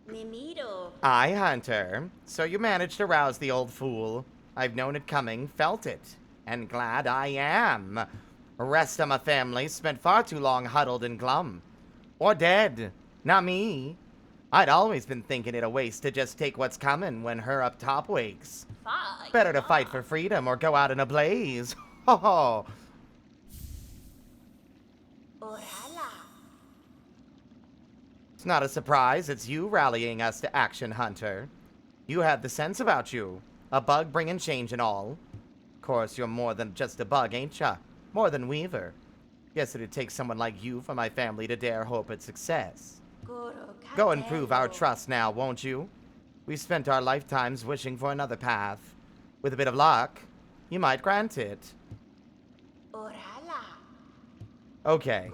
Mimiro. Aye, Hunter. So you managed to rouse the old fool. I've known it coming, felt it, and glad I am. The rest of my family spent far too long huddled and glum. Or dead. Not me. I'd always been thinking it a waste to just take what's coming when her up top wakes. Better to fight for freedom or go out in a blaze. Ho ho. Orala. It's not a surprise, it's you rallying us to action, Hunter. You had the sense about you. A bug bringing change and all. Of course, you're more than just a bug, ain't ya? More than Weaver. Guess it'd take someone like you for my family to dare hope at success. Go and prove our trust now, won't you? We've spent our lifetimes wishing for another path. With a bit of luck, you might grant it. Orala. Okay.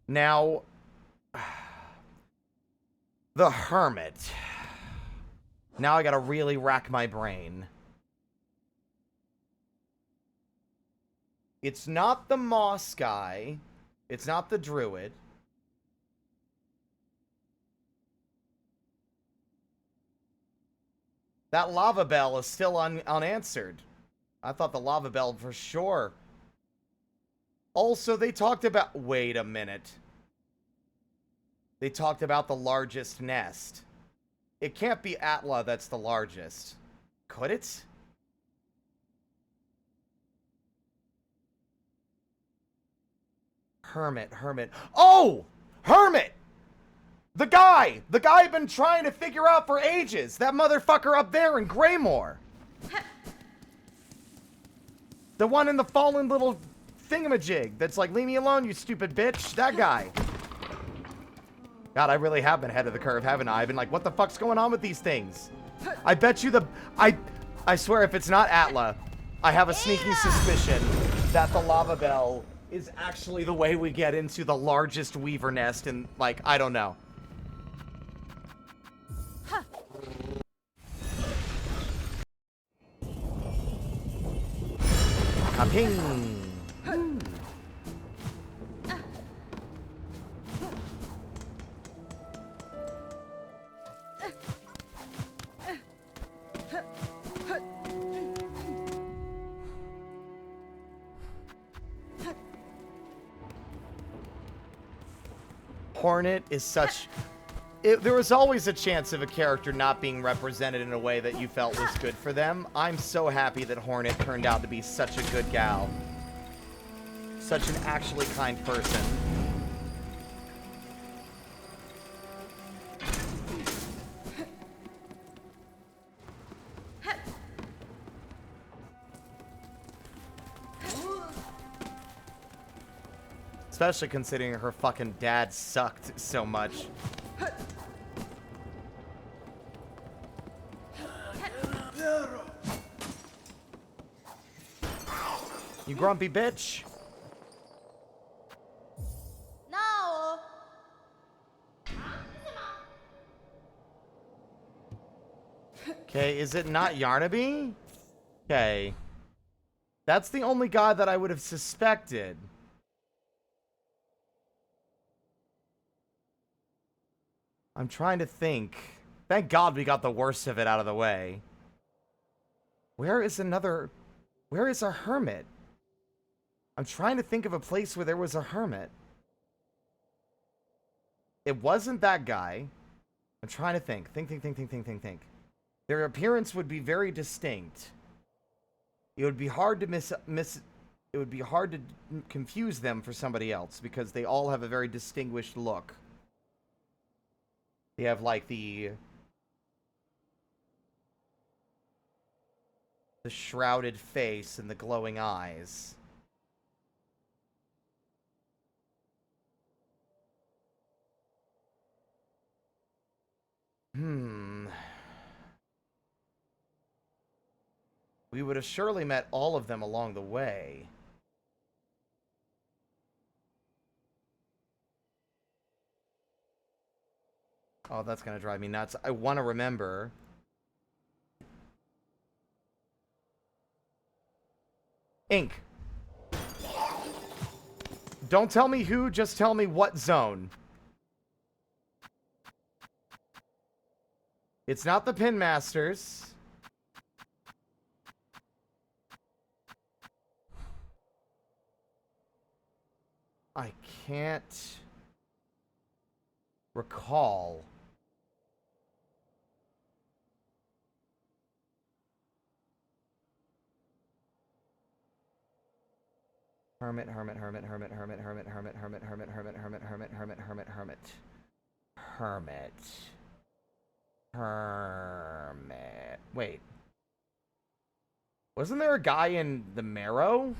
Now, the Hermit. Now I gotta really rack my brain. It's not the Moss guy. It's not the Druid. That lava bell is still unanswered. I thought the lava bell for sure. Also, they talked about... Wait a minute. They talked about the largest nest. It can't be Atla that's the largest. Could it? Hermit. Oh! Hermit! The guy I've been trying to figure out for ages! That motherfucker up there in Greymore! The one in the fallen little thingamajig that's like, leave me alone, you stupid bitch! That guy! God, I really have been ahead of the curve, haven't I? I've been like, what the fuck's going on with these things? I bet you I swear if it's not Atla, I have a sneaking suspicion that the lava bell is actually the way we get into the largest weaver nest in, like, I don't know. Kaping! Hornet is such... there was always a chance of a character not being represented in a way that you felt was good for them. I'm so happy that Hornet turned out to be such a good gal. Such an actually kind person. Especially considering her fucking dad sucked so much. You grumpy bitch. No. Okay, is it not Yarnaby? Okay. That's the only god that I would have suspected. I'm trying to think. Thank God we got the worst of it out of the way. Where is a hermit? I'm trying to think of a place where there was a hermit. It wasn't that guy. I'm trying to think. Think. Their appearance would be very distinct. It would be hard to it would be hard to confuse them for somebody else because they all have a very distinguished look. They have like the shrouded face and the glowing eyes. We would have surely met all of them along the way. Oh, that's gonna drive me nuts. I want to remember. Ink. Don't tell me who, just tell me what zone. It's not the Pin Masters. I can't recall. Hermit. Wait. Wasn't there a guy in the Marrow?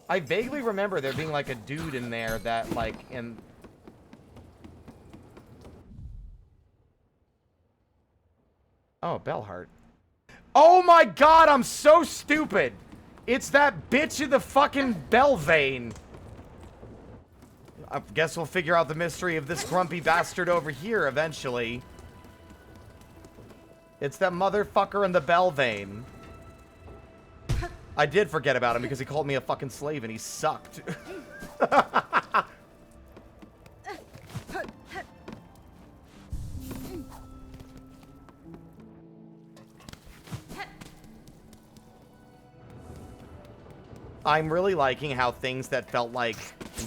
I vaguely remember there being like a dude in there that like in... Oh, Bellheart. Oh my god, I'm so stupid! It's that bitch in the fucking Belvane. I guess we'll figure out the mystery of this grumpy bastard over here eventually. It's that motherfucker in the Belvane. I did forget about him because he called me a fucking slave and he sucked. I'm really liking how things that felt like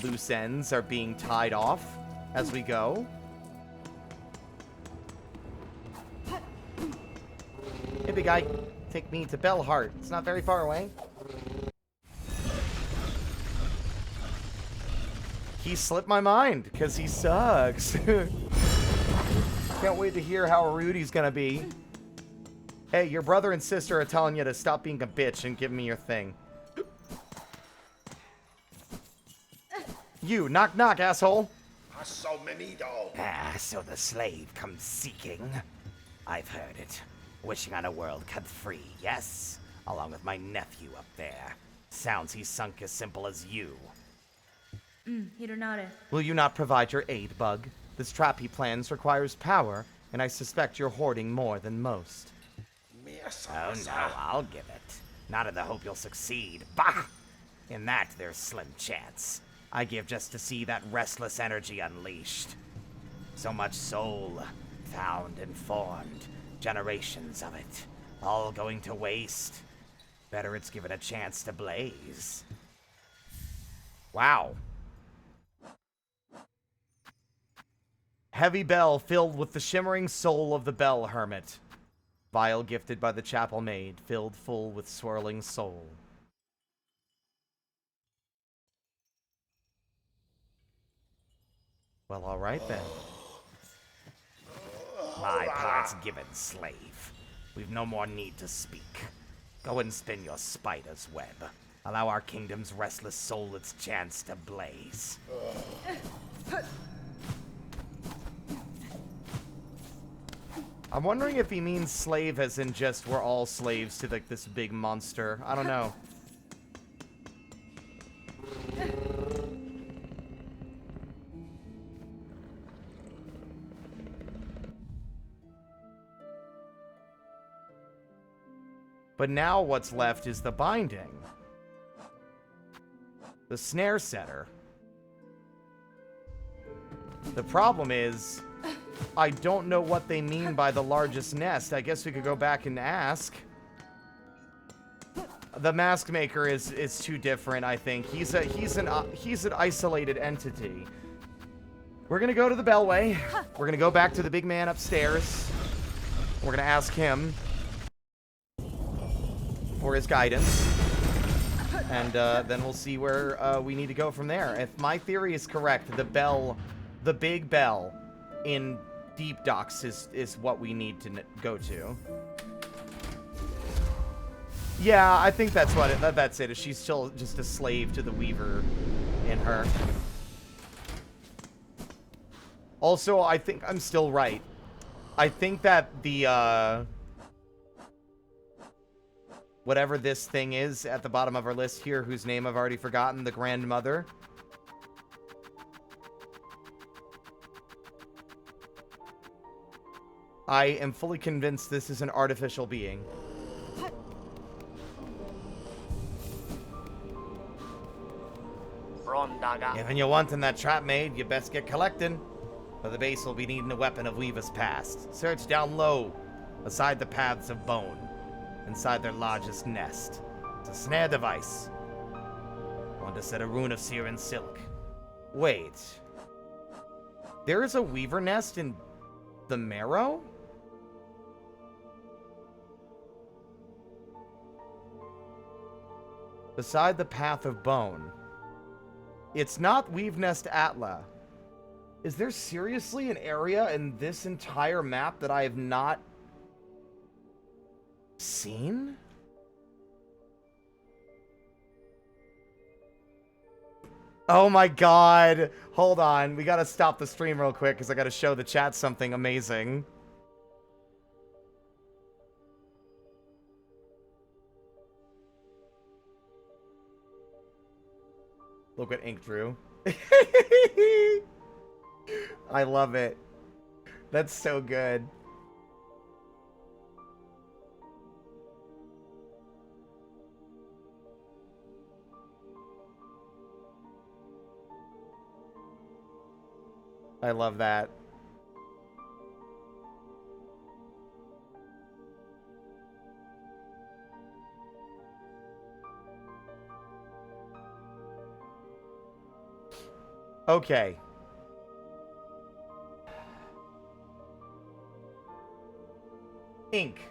loose ends are being tied off as we go. Hey, big guy. Take me to Bellheart. It's not very far away. He slipped my mind because he sucks. Can't wait to hear how rude he's gonna be. Hey, your brother and sister are telling you to stop being a bitch and give me your thing. You, knock knock, asshole. Ah, so the slave comes seeking. I've heard it. Wishing on a world cut free, yes? Along with my nephew up there. Sounds he's sunk as simple as you. Hironare. Will you not provide your aid, Bug? This trap he plans requires power, and I suspect you're hoarding more than most. Oh no, I'll give it. Not in the hope you'll succeed. Bah! In that, there's slim chance. I give just to see that restless energy unleashed. So much soul, found and formed. Generations of it, all going to waste. Better it's given a chance to blaze. Wow. Heavy bell filled with the shimmering soul of the Bell Hermit. Vial gifted by the chapel maid, filled full with swirling soul. Well, alright then. My part's given, slave. We've no more need to speak. Go and spin your spider's web. Allow our kingdom's restless soul its chance to blaze. I'm wondering if he means slave as in just we're all slaves to like this big monster. I don't know. But now what's left is the binding. The snare setter. The problem is, I don't know what they mean by the largest nest. I guess we could go back and ask. The mask maker is too different, I think. He's an isolated entity. We're gonna go to the Bellway. We're gonna go back to the big man upstairs. We're gonna ask him for his guidance, and then we'll see where we need to go from there. If my theory is correct, the big bell in Deep Docks is what we need to go to. Yeah, I think that's what that's it. She's still just a slave to the Weaver in her. Also, I think I'm still right. I think that the whatever this thing is at the bottom of our list here, whose name I've already forgotten, the Grandmother. I am fully convinced this is an artificial being. Rondaga. If you wanting that trap made, you best get collecting. For the base will be needing a weapon of Weaver's past. Search down low, beside the paths of bone, inside their largest nest. It's a snare device. Want to set a rune of Siren silk. Wait. There is a Weaver nest in the Marrow? Beside the path of bone. It's not Weave Nest Atla. Is there seriously an area in this entire map that I have not seen? Oh my god. Hold on. We gotta stop the stream real quick because I gotta show the chat something amazing. Look what Ink drew. I love it. That's so good. I love that. Okay. Ink.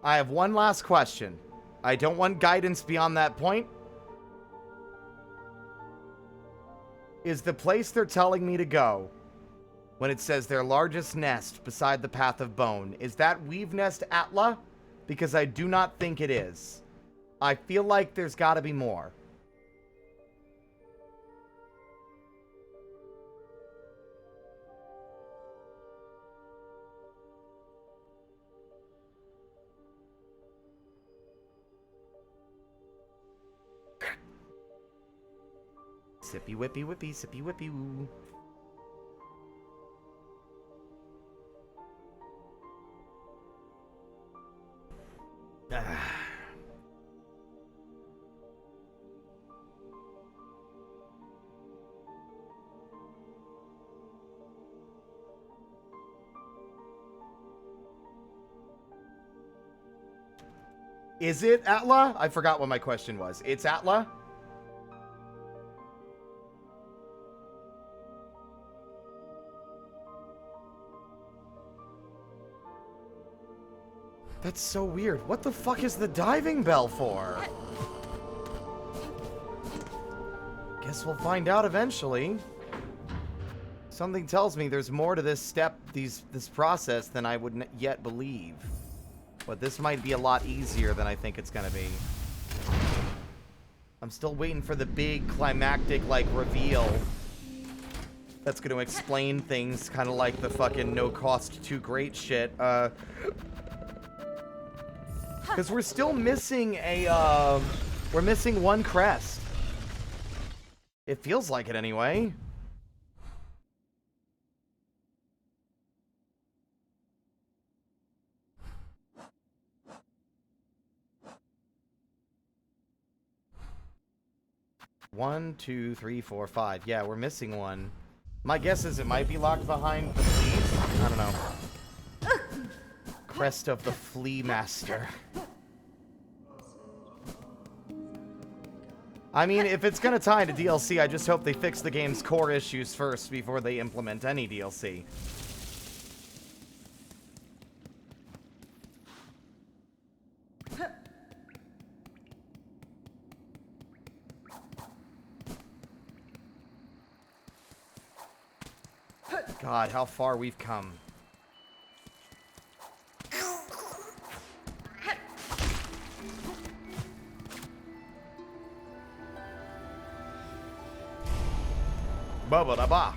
I have one last question. I don't want guidance beyond that point. Is the place they're telling me to go, when it says their largest nest beside the path of bone, is that Weave Nest Atla? Because I do not think it is. I feel like there's gotta be more. Sippy whippy whippy, sippy whippy woo. Is it Atla? I forgot what my question was. It's Atla? That's so weird. What the fuck is the diving bell for? Guess we'll find out eventually. Something tells me there's more to this step, this process than I would yet believe. But this might be a lot easier than I think it's gonna be. I'm still waiting for the big climactic, like, reveal that's gonna explain things, kind of like the fucking no cost too great shit. Because we're still missing a, we're missing one crest. It feels like it anyway. One, two, three, four, five. Yeah, we're missing one. My guess is it might be locked behind the fleas. I don't know. Crest of the Flea Master. I mean, if it's gonna tie into DLC, I just hope they fix the game's core issues first before they implement any DLC. God, how far we've come. Bubba da ba.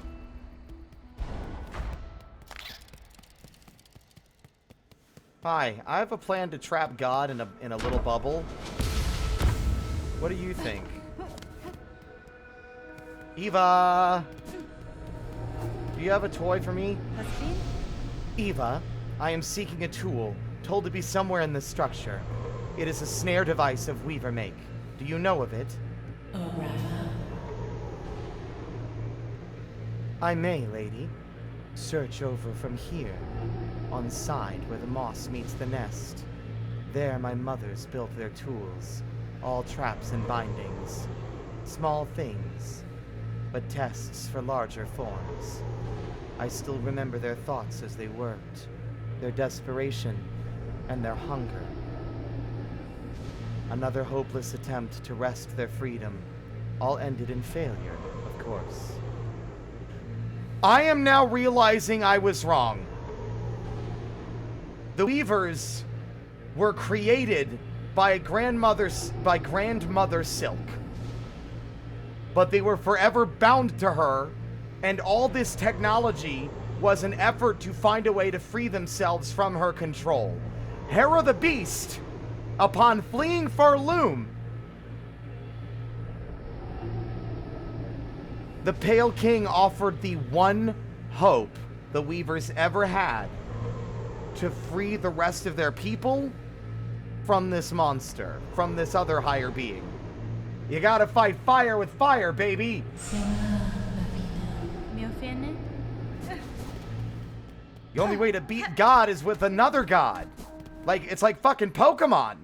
Hi, I have a plan to trap God in a little bubble. What do you think? Eva! Do you have a toy for me? Eva, I am seeking a tool, told to be somewhere in this structure. It is a snare device of Weaver make. Do you know of it? I may, lady. Search over from here, on the side where the moss meets the nest. There my mothers built their tools, all traps and bindings. Small things, but tests for larger forms. I still remember their thoughts as they worked, their desperation and their hunger. Another hopeless attempt to wrest their freedom, all ended in failure, of course. I am now realizing I was wrong. The Weavers were created by grandmother Silk. But they were forever bound to her, and all this technology was an effort to find a way to free themselves from her control. Hera the Beast, upon fleeing Farloom, the Pale King offered the one hope the Weavers ever had to free the rest of their people from this monster, from this other higher being. You gotta fight fire with fire, baby! Miofene? The only way to beat God is with another God. Like, it's like fucking Pokemon.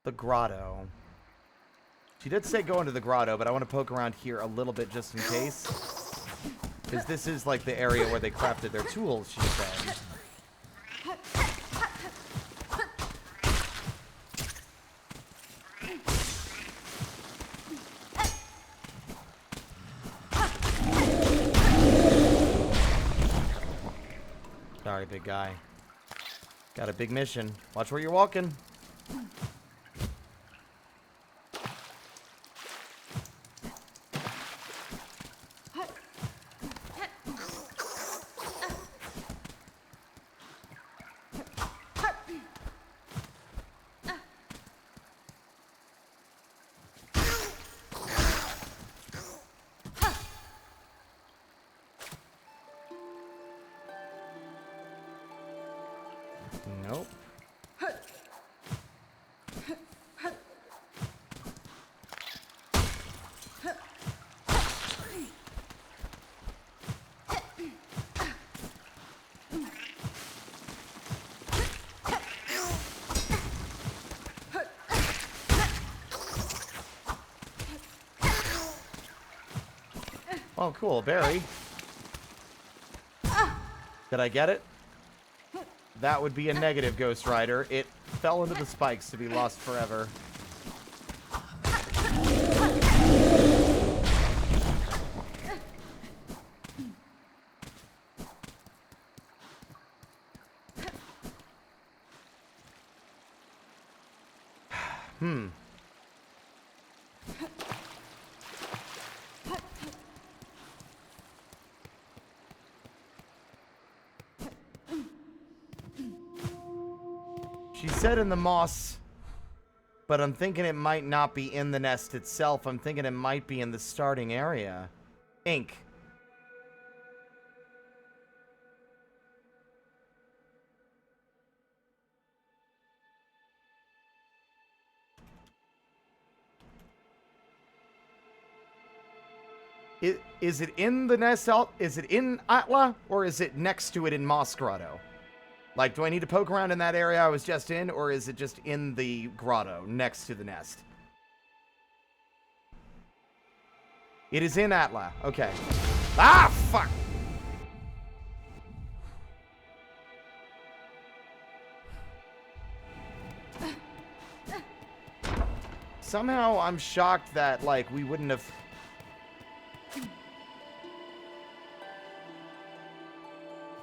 The grotto. She did say go into the grotto, but I want to poke around here a little bit just in case. Because this is like the area where they crafted their tools, she said. Sorry, big guy. Got a big mission. Watch where you're walking. Nope. Oh, cool. Berry. Did I get it? That would be a negative, Ghost Rider. It fell into the spikes to be lost forever. She said in the moss, but I'm thinking it might not be in the nest itself. I'm thinking it might be in the starting area. Ink. Is it in the nest? Is it in Atla, or is it next to it in Moss Grotto? Like, do I need to poke around in that area I was just in, or is it just in the grotto, next to the nest? It is in Atla. Okay. Ah, fuck! Somehow, I'm shocked that, like, we wouldn't have...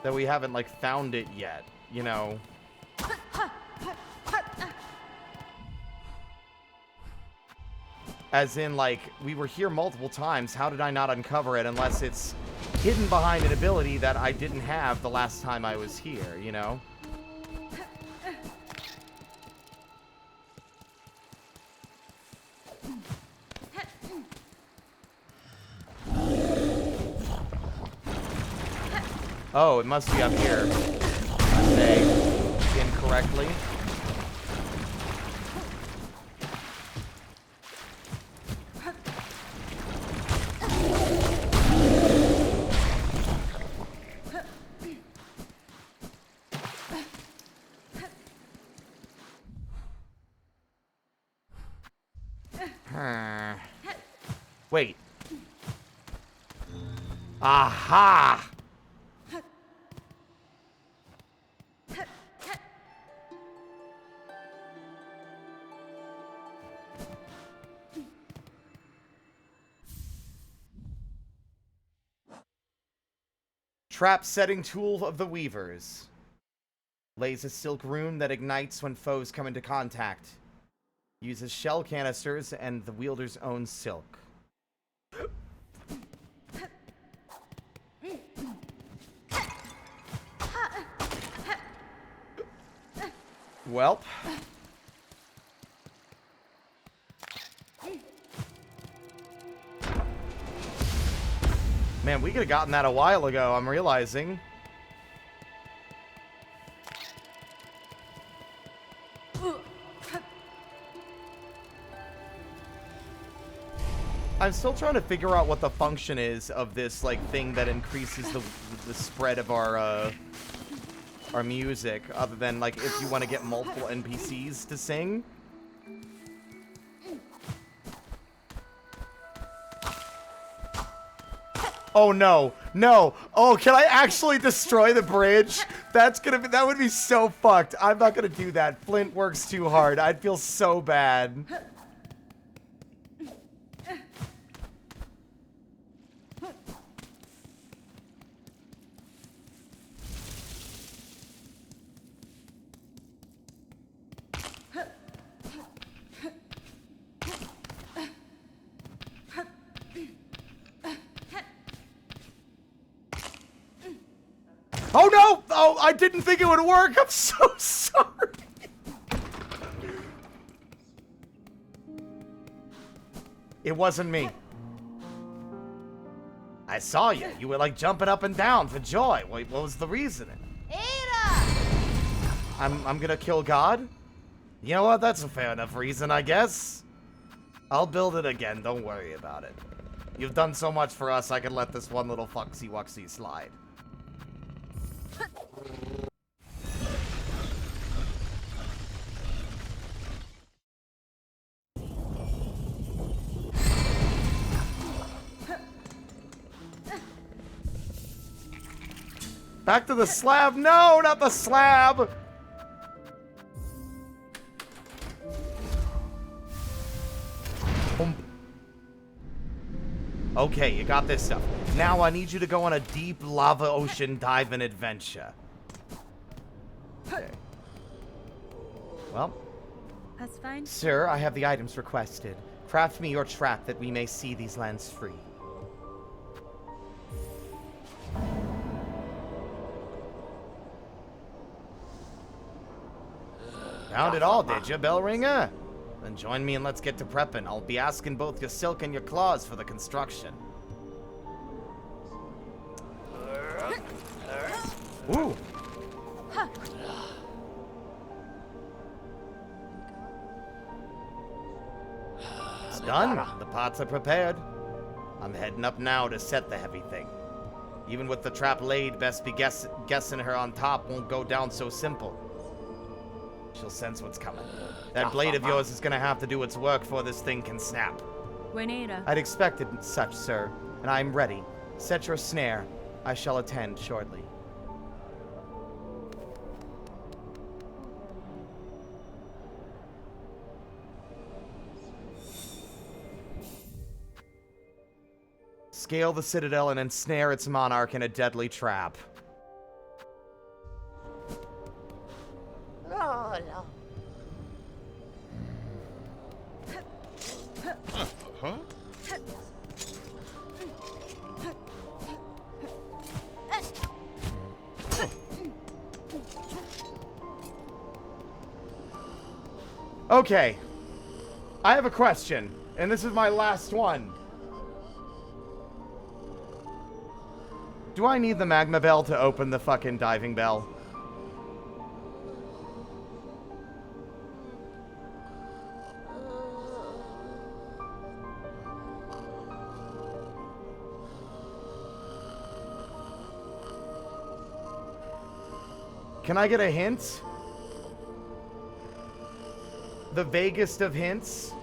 that we haven't, like, found it yet. You know. As in, like, we were here multiple times. How did I not uncover it unless it's hidden behind an ability that I didn't have the last time I was here, you know? Oh, it must be up here. say incorrectly. Wait. Aha! Trap setting tool of the Weavers. Lays a silk rune that ignites when foes come into contact. Uses shell canisters and the wielder's own silk. Welp. Man, we could have gotten that a while ago, I'm realizing. I'm still trying to figure out what the function is of this, like, thing that increases the spread of our music, other than, like, if you want to get multiple NPCs to sing. Oh, no. No. Oh, can I actually destroy the bridge? That would be so fucked. I'm not gonna do that. Flint works too hard. I'd feel so bad. Oh no! Oh, I didn't think it would work. I'm so sorry. It wasn't me. I saw you. You were like jumping up and down for joy. Wait, what was the reason? I'm gonna kill God? You know what? That's a fair enough reason, I guess. I'll build it again. Don't worry about it. You've done so much for us, I can let this one little foxy-wuxy slide. Back to the slab. No, not the slab. Okay, you got this stuff. Now I need you to go on a deep lava ocean diving adventure. Okay. Well. That's fine. Sir, I have the items requested. Craft me your trap that we may see these lands free. Found it all, did you, bell ringer? Then join me and let's get to prepping. I'll be asking both your silk and your claws for the construction. Ooh. It's done. The pots are prepared. I'm heading up now to set the heavy thing. Even with the trap laid, best be guessing her on top won't go down so simple. She'll sense what's coming. That blade of yours is gonna have to do its work before this thing can snap. Buenera. I'd expected such, sir, and I'm ready. Set your snare. I shall attend shortly. Scale the citadel and ensnare its monarch in a deadly trap. Huh? Okay. I have a question, and this is my last one. Do I need the magma bell to open the fucking diving bell? Can I get a hint? The vaguest of hints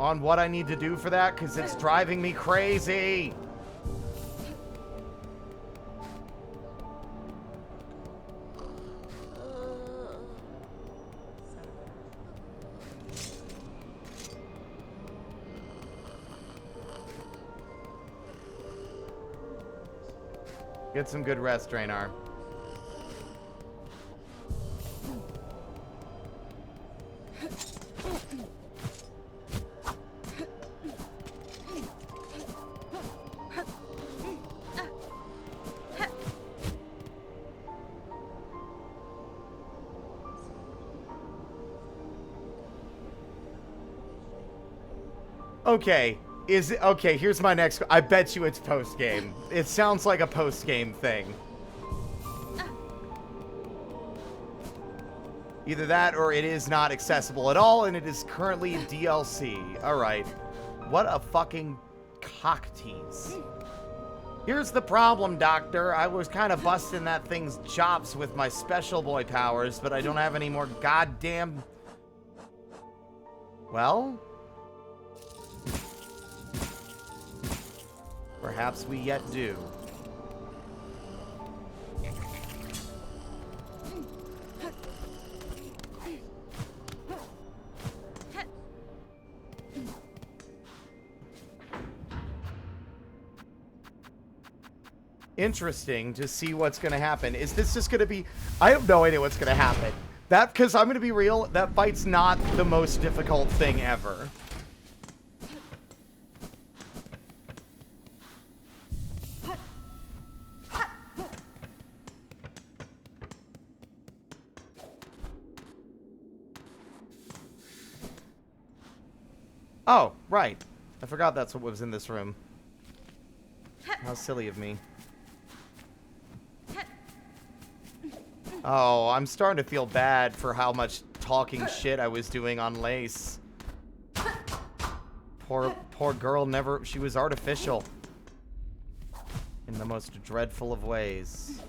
on what I need to do for that, because it's driving me crazy. Get some good rest, Draynar. Okay, is it okay? Here's my next. I bet you it's post game. It sounds like a post game thing. Either that or it is not accessible at all, and it is currently DLC. All right, what a fucking cock tease. Here's the problem, Doctor. I was kind of busting that thing's chops with my special boy powers, but I don't have any more goddamn. Well. Perhaps we yet do. Interesting to see what's going to happen. Is this just going to be... I have no idea what's going to happen. That, because I'm going to be real, that fight's not the most difficult thing ever. Oh, right. I forgot that's what was in this room. How silly of me. Oh, I'm starting to feel bad for how much talking shit I was doing on Lace. Poor girl never... She was artificial. In the most dreadful of ways.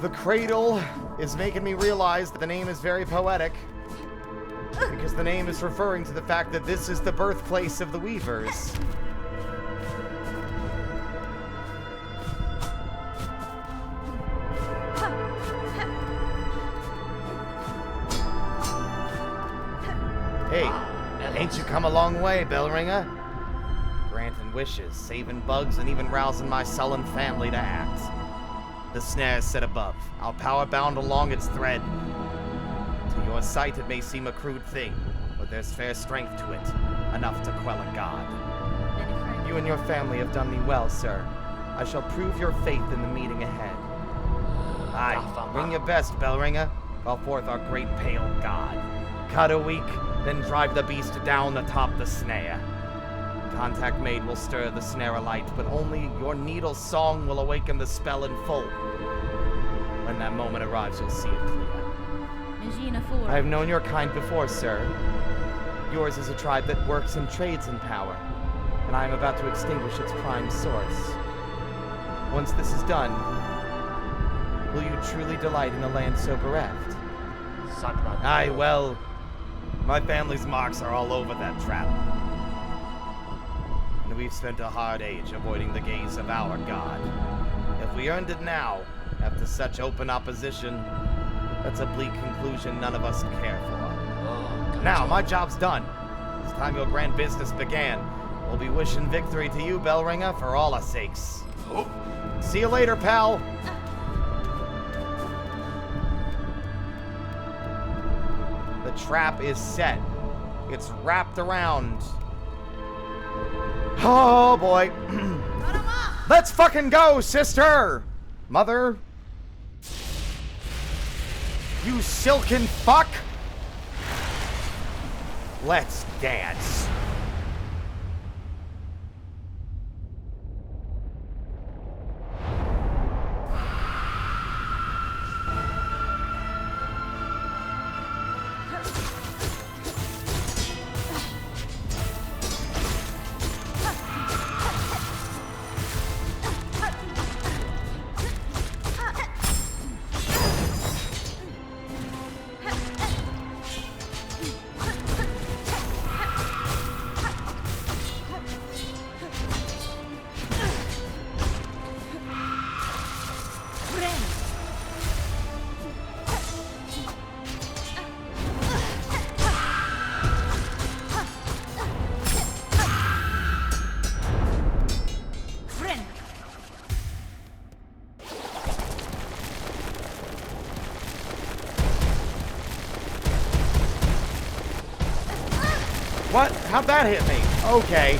The cradle is making me realize that the name is very poetic. Because the name is referring to the fact that this is the birthplace of the Weavers. Hey, ain't you come a long way, Bellringer? Granting wishes, saving bugs, and even rousing my sullen family to act. The snare is set above. Our power bound along its thread. To your sight it may seem a crude thing, but there's fair strength to it, enough to quell a god. You and your family have done me well, sir. I shall prove your faith in the meeting ahead. Aye, bring your best, Bellringer. Call forth our great pale god. Cut a weak, then drive the beast down atop the snare. Contact made will stir the snare alight, but only your needle's song will awaken the spell in full. When that moment arrives, you'll see it clear. I have known your kind before, sir. Yours is a tribe that works and trades in power, and I am about to extinguish its prime source. Once this is done, will you truly delight in a land so bereft? Aye, well, my family's marks are all over that trap. And we've spent a hard age avoiding the gaze of our god. If we earned it now, after such open opposition, that's a bleak conclusion none of us care for. Now, my job's done. It's time your grand business began. We'll be wishing victory to you, Bellringer, for all our sakes. See you later, pal. The trap is set. It's wrapped around. Oh, boy. Let's fucking go, sister! Mother. You silken fuck! Let's dance. What? How'd that hit me? Okay.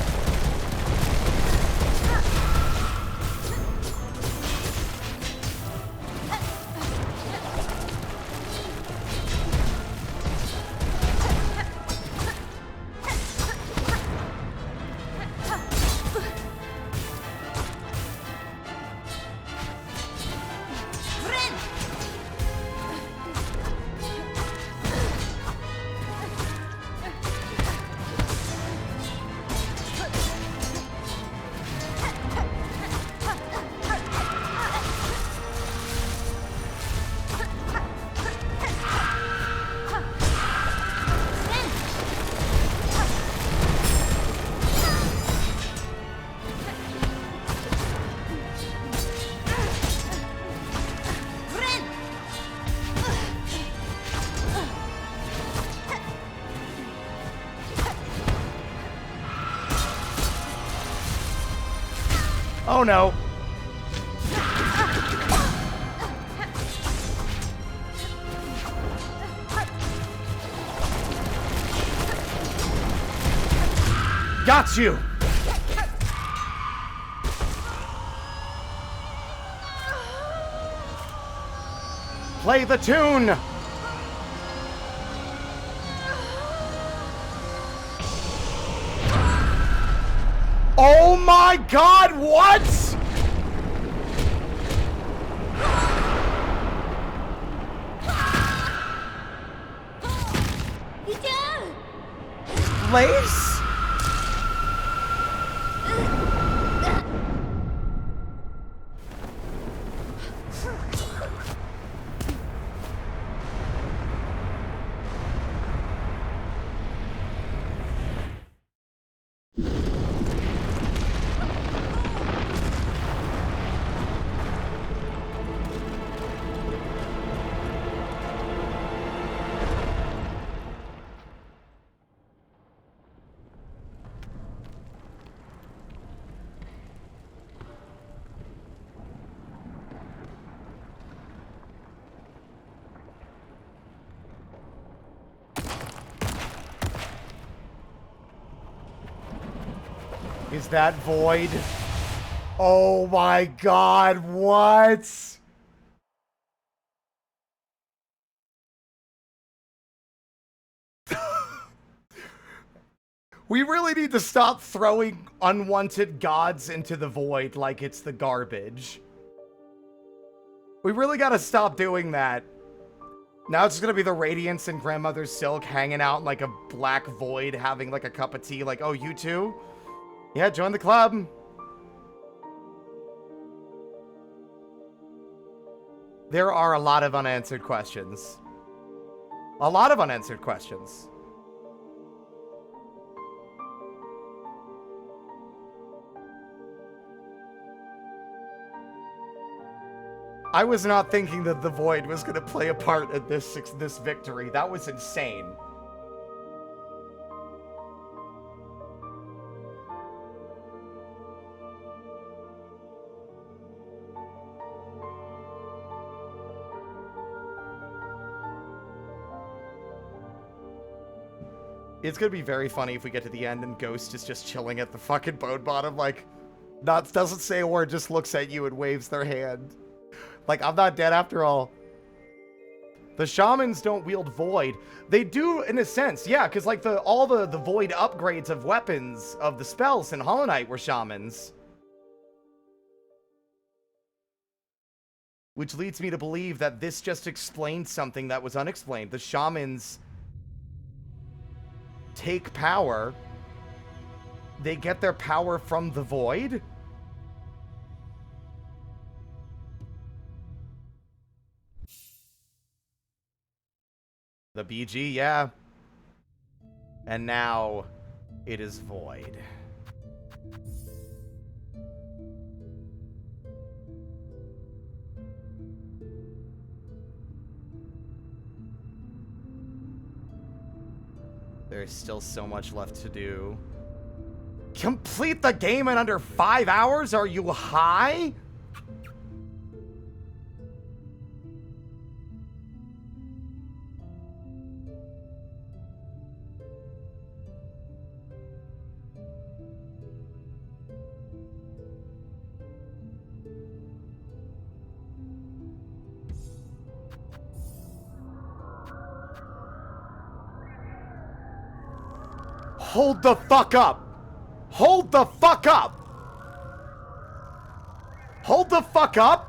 Oh no. Got you. Play the tune. Oh my god, what? Lace? Is that void? Oh my god, what? We really need to stop throwing unwanted gods into the void like it's the garbage. We really gotta stop doing that. Now it's just gonna be the Radiance and Grandmother Silk hanging out in like a black void having like a cup of tea like, oh, you too? Yeah, join the club. There are a lot of unanswered questions. A lot of unanswered questions. I was not thinking that the Void was going to play a part in this victory. That was insane. It's gonna be very funny if we get to the end and Ghost is just chilling at the fucking boat bottom, like, doesn't say a word, just looks at you and waves their hand. Like, I'm not dead after all. The shamans don't wield void. They do in a sense, yeah, because like all the void upgrades of weapons of the spells in Hollow Knight were shamans. Which leads me to believe that this just explains something that was unexplained. The shamans take power. They get their power from the void. The BG, yeah. And now it is void. There's still so much left to do. Complete the game in under 5 hours? Are you high? Hold the fuck up! Hold the fuck up! Hold the fuck up!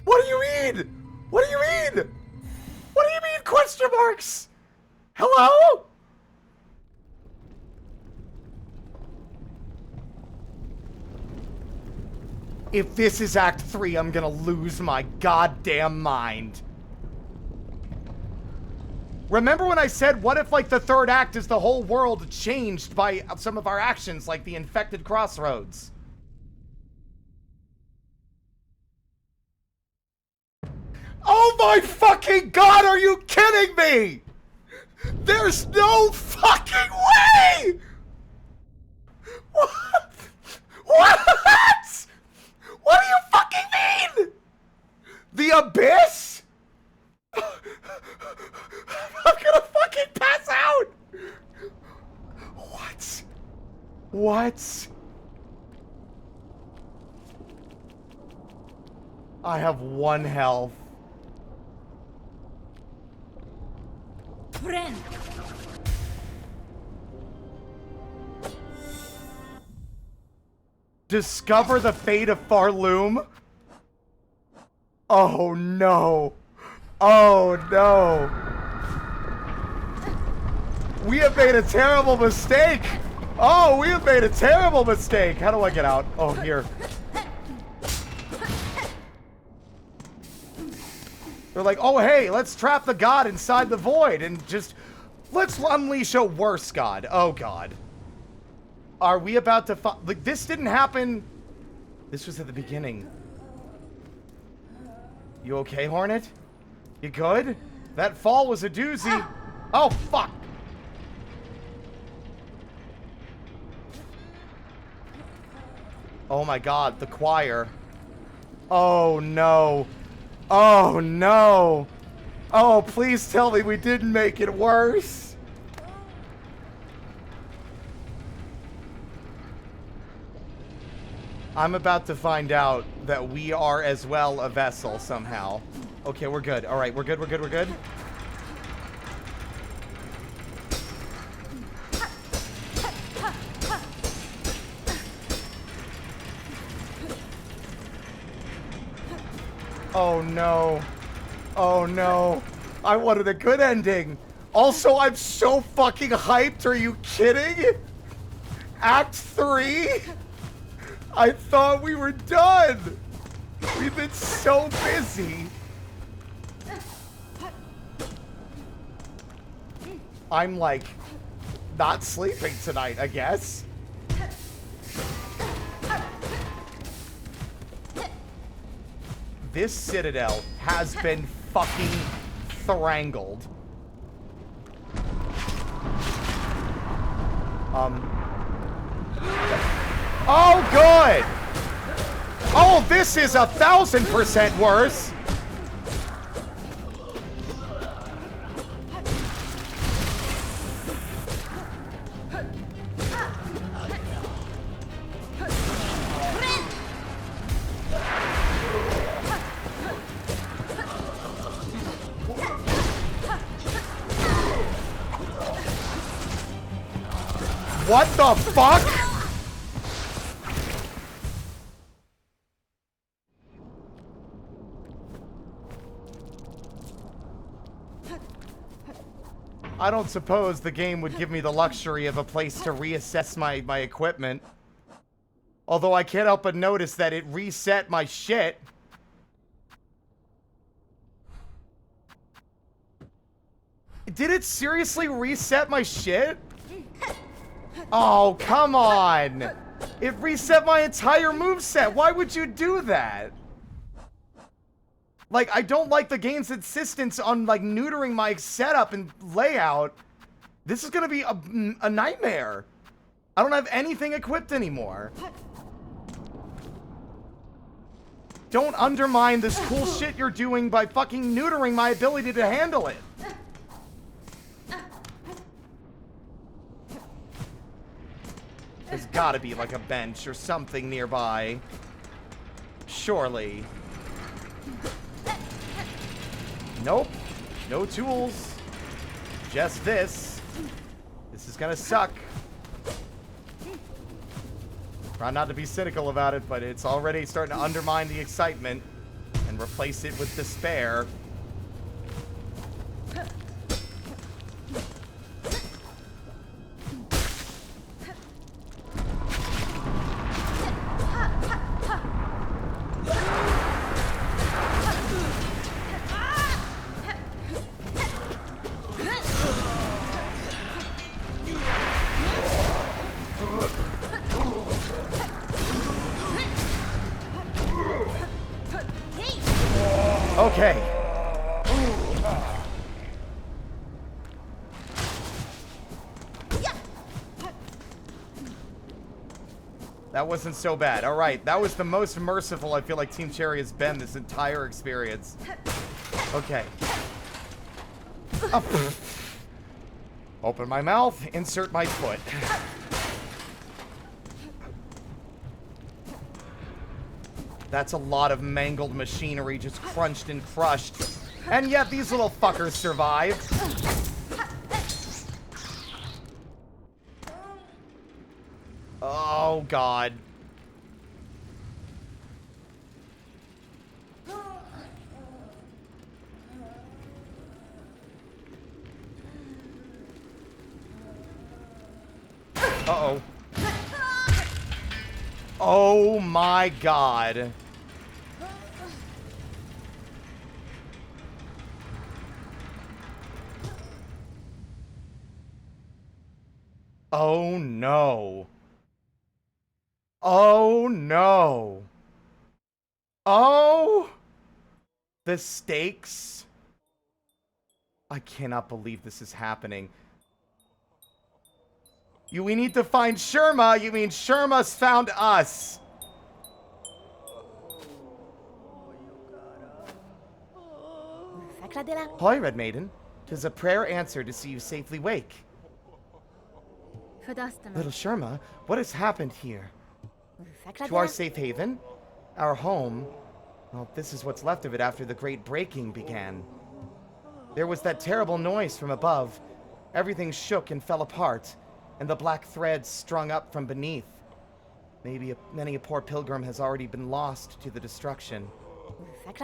What do you mean? What do you mean? What do you mean, question marks? Hello? If this is Act 3, I'm gonna lose my goddamn mind. Remember when I said, what if, like, the third act is the whole world changed by some of our actions, like the infected crossroads? Oh my fucking god, are you kidding me? There's no fucking way! What? What? What do you fucking mean? The abyss? I'm gonna fucking pass out! What? What? I have 1 health. Friend. Discover the fate of Farloom? Oh no. Oh no. We have made a terrible mistake. Oh, we have made a terrible mistake. How do I get out? Oh, here. They're like, oh, hey, let's trap the god inside the void and just... let's unleash a worse god. Oh, God. Are we about to... like, this didn't happen... This was at the beginning. You okay, Hornet? You good? That fall was a doozy. Oh, fuck. Oh, my God. The choir. Oh, no. Oh, no. Oh, please tell me we didn't make it worse. I'm about to find out that we are as well a vessel somehow. Okay, we're good. All right, we're good, we're good, we're good. Oh no. Oh no. I wanted a good ending. Also, I'm so fucking hyped. Are you kidding? Act 3? I thought we were done. We've been so busy. I'm like not sleeping tonight, I guess. This citadel has been fucking thrangled. Oh, good! Oh, this is 1,000% worse! What the fuck? I don't suppose the game would give me the luxury of a place to reassess my equipment. Although I can't help but notice that it reset my shit. Did it seriously reset my shit? Oh, come on! It reset my entire moveset. Why would you do that? Like, I don't like the game's insistence on, like, neutering my setup and layout. This is gonna be a nightmare. I don't have anything equipped anymore. Don't undermine this cool shit you're doing by fucking neutering my ability to handle it. There's gotta be like a bench or something nearby. Surely. Nope. No tools. Just this. This is gonna suck. Try not to be cynical about it, but it's already starting to undermine the excitement and replace it with despair. Okay. That wasn't so bad. All right, that was the most merciful I feel like Team Cherry has been this entire experience. Okay. Up. Open my mouth, insert my foot. That's a lot of mangled machinery just crunched and crushed. And yet these little fuckers survived. Oh, God. Uh-oh. Oh, my God. Oh, no. Oh, no. Oh. The stakes. I cannot believe this is happening. We need to find Sherma. You mean Sherma's found us. Hi, Red Maiden. 'Tis a prayer answered to see you safely wake. Little Sherma, what has happened here? To our safe haven? Our home? Well, this is what's left of it after the great breaking began. There was that terrible noise from above. Everything shook and fell apart, and the black threads strung up from beneath. Many a poor pilgrim has already been lost to the destruction.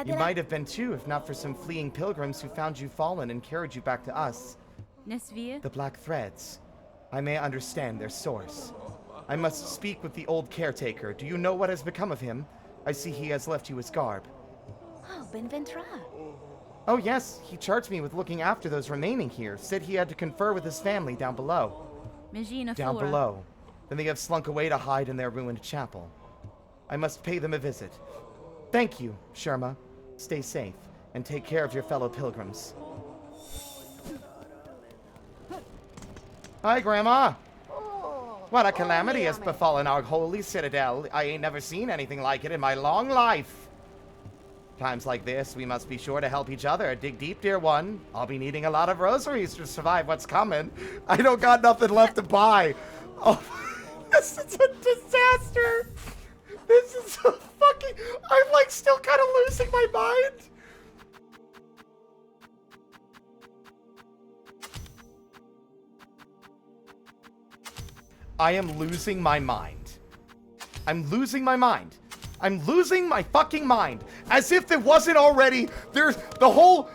You might have been too, if not for some fleeing pilgrims who found you fallen and carried you back to us. The black threads. I may understand their source. I must speak with the old caretaker. Do you know what has become of him? I see he has left you his garb. Oh, Benventra. Oh yes, he charged me with looking after those remaining here. Said he had to confer with his family down below. Down below. Then they have slunk away to hide in their ruined chapel. I must pay them a visit. Thank you, Sherma. Stay safe, and take care of your fellow pilgrims. Hi, Grandma. What a calamity has befallen our holy citadel. I ain't never seen anything like it in my long life. Times like this, we must be sure to help each other. Dig deep, dear one. I'll be needing a lot of rosaries to survive what's coming. I don't got nothing left to buy. Oh, this is a disaster. This is a fucking... I'm like still kind of losing my mind. I am losing my mind. I'm losing my mind. I'm losing my fucking mind. As if it wasn't already. There's no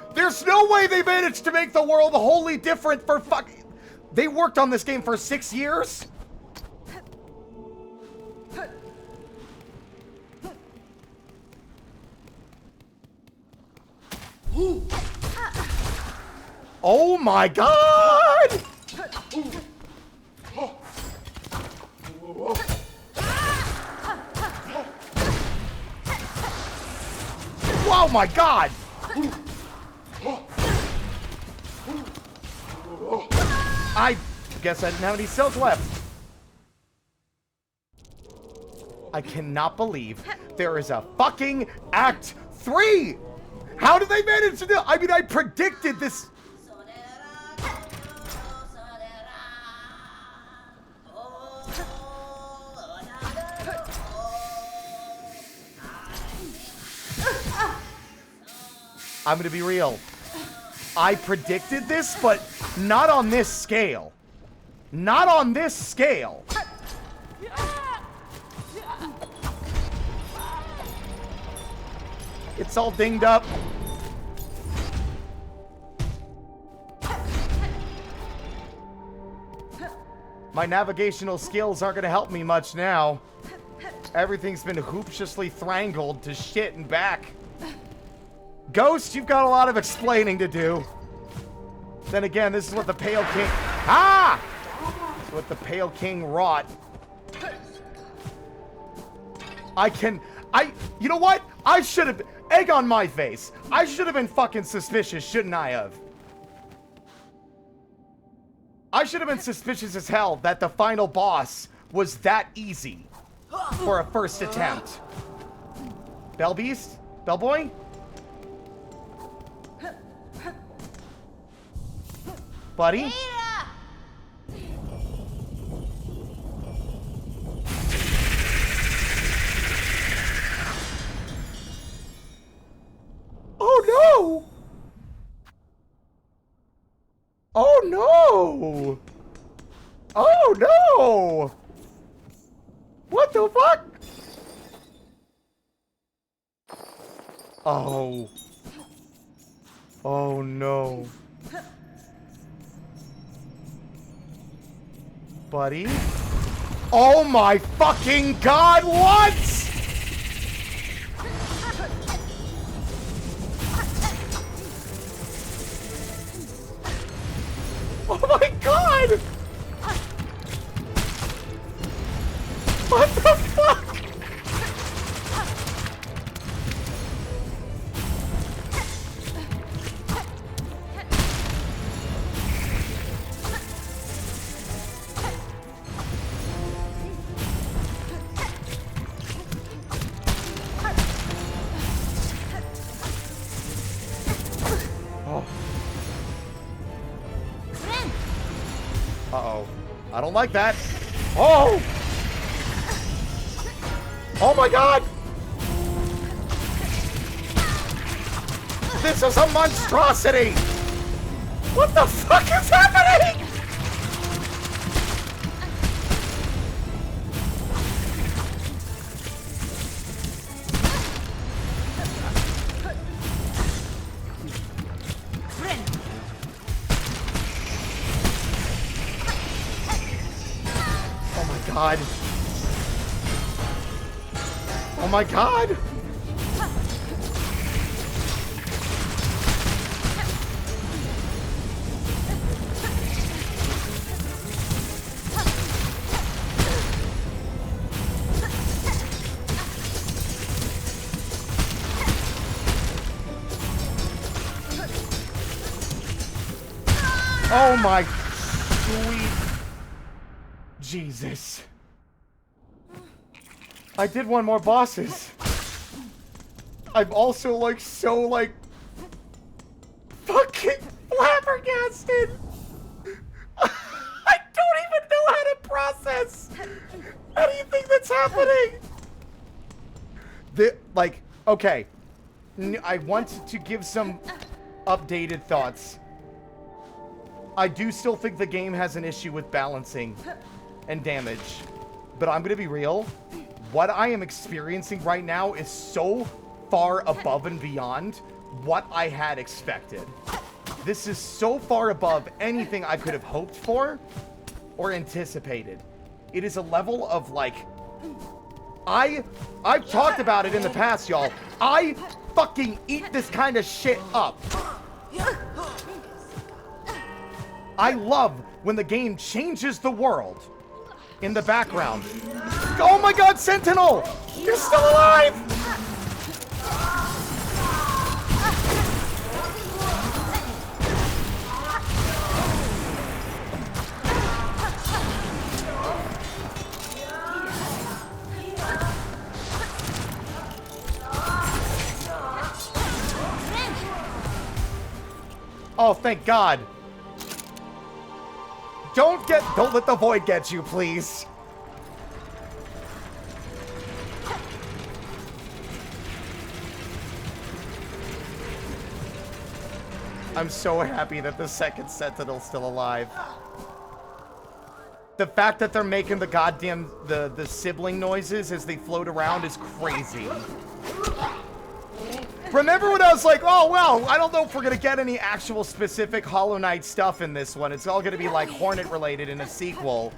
way they managed to make the world wholly different for fucking... They worked on this game for 6 years? Oh my God! Oh my God! I guess I didn't have any silk left. I cannot believe there is a fucking Act 3! How did they manage to do it? I mean, I predicted this. I'm gonna be real. I predicted this, but not on this scale. Not on this scale. It's all dinged up. My navigational skills aren't gonna help me much now. Everything's been hooptiously thrangled to shit and back. Ghost, you've got a lot of explaining to do. Then again, this is what the Pale King... Ah! This is what the Pale King wrought. You know what? I should have... Egg on my face. I should have been fucking suspicious, shouldn't I have? I should have been suspicious as hell that the final boss was that easy for a first attempt. Bell Beast? Bellboy? Buddy? Oh no! Oh no! Oh no! What the fuck? Oh. Oh no. Buddy? Oh my fucking god, what? Oh my god! What the fuck? Uh-oh. I don't like that. Oh! Oh my god! This is a monstrosity! What the fuck is happening? God. Oh my god! Oh my sweet Jesus. I did one more bosses. I'm also like so like fucking flabbergasted. I don't even know how to process anything that's happening. Okay. I want to give some updated thoughts. I do still think the game has an issue with balancing and damage. But I'm gonna be real. What I am experiencing right now is so far above and beyond what I had expected. This is so far above anything I could have hoped for or anticipated. It is a level of like... I've talked about it in the past, y'all. I fucking eat this kind of shit up. I love when the game changes the world in the background. Oh my god, Sentinel! You're still alive! Oh, thank God. Don't let the void get you, please. I'm so happy that the second Sentinel's still alive. The fact that they're making the goddamn, the sibling noises as they float around is crazy. Remember when I was like, oh, well, I don't know if we're going to get any actual specific Hollow Knight stuff in this one. It's all going to be, like, Hornet related in a sequel.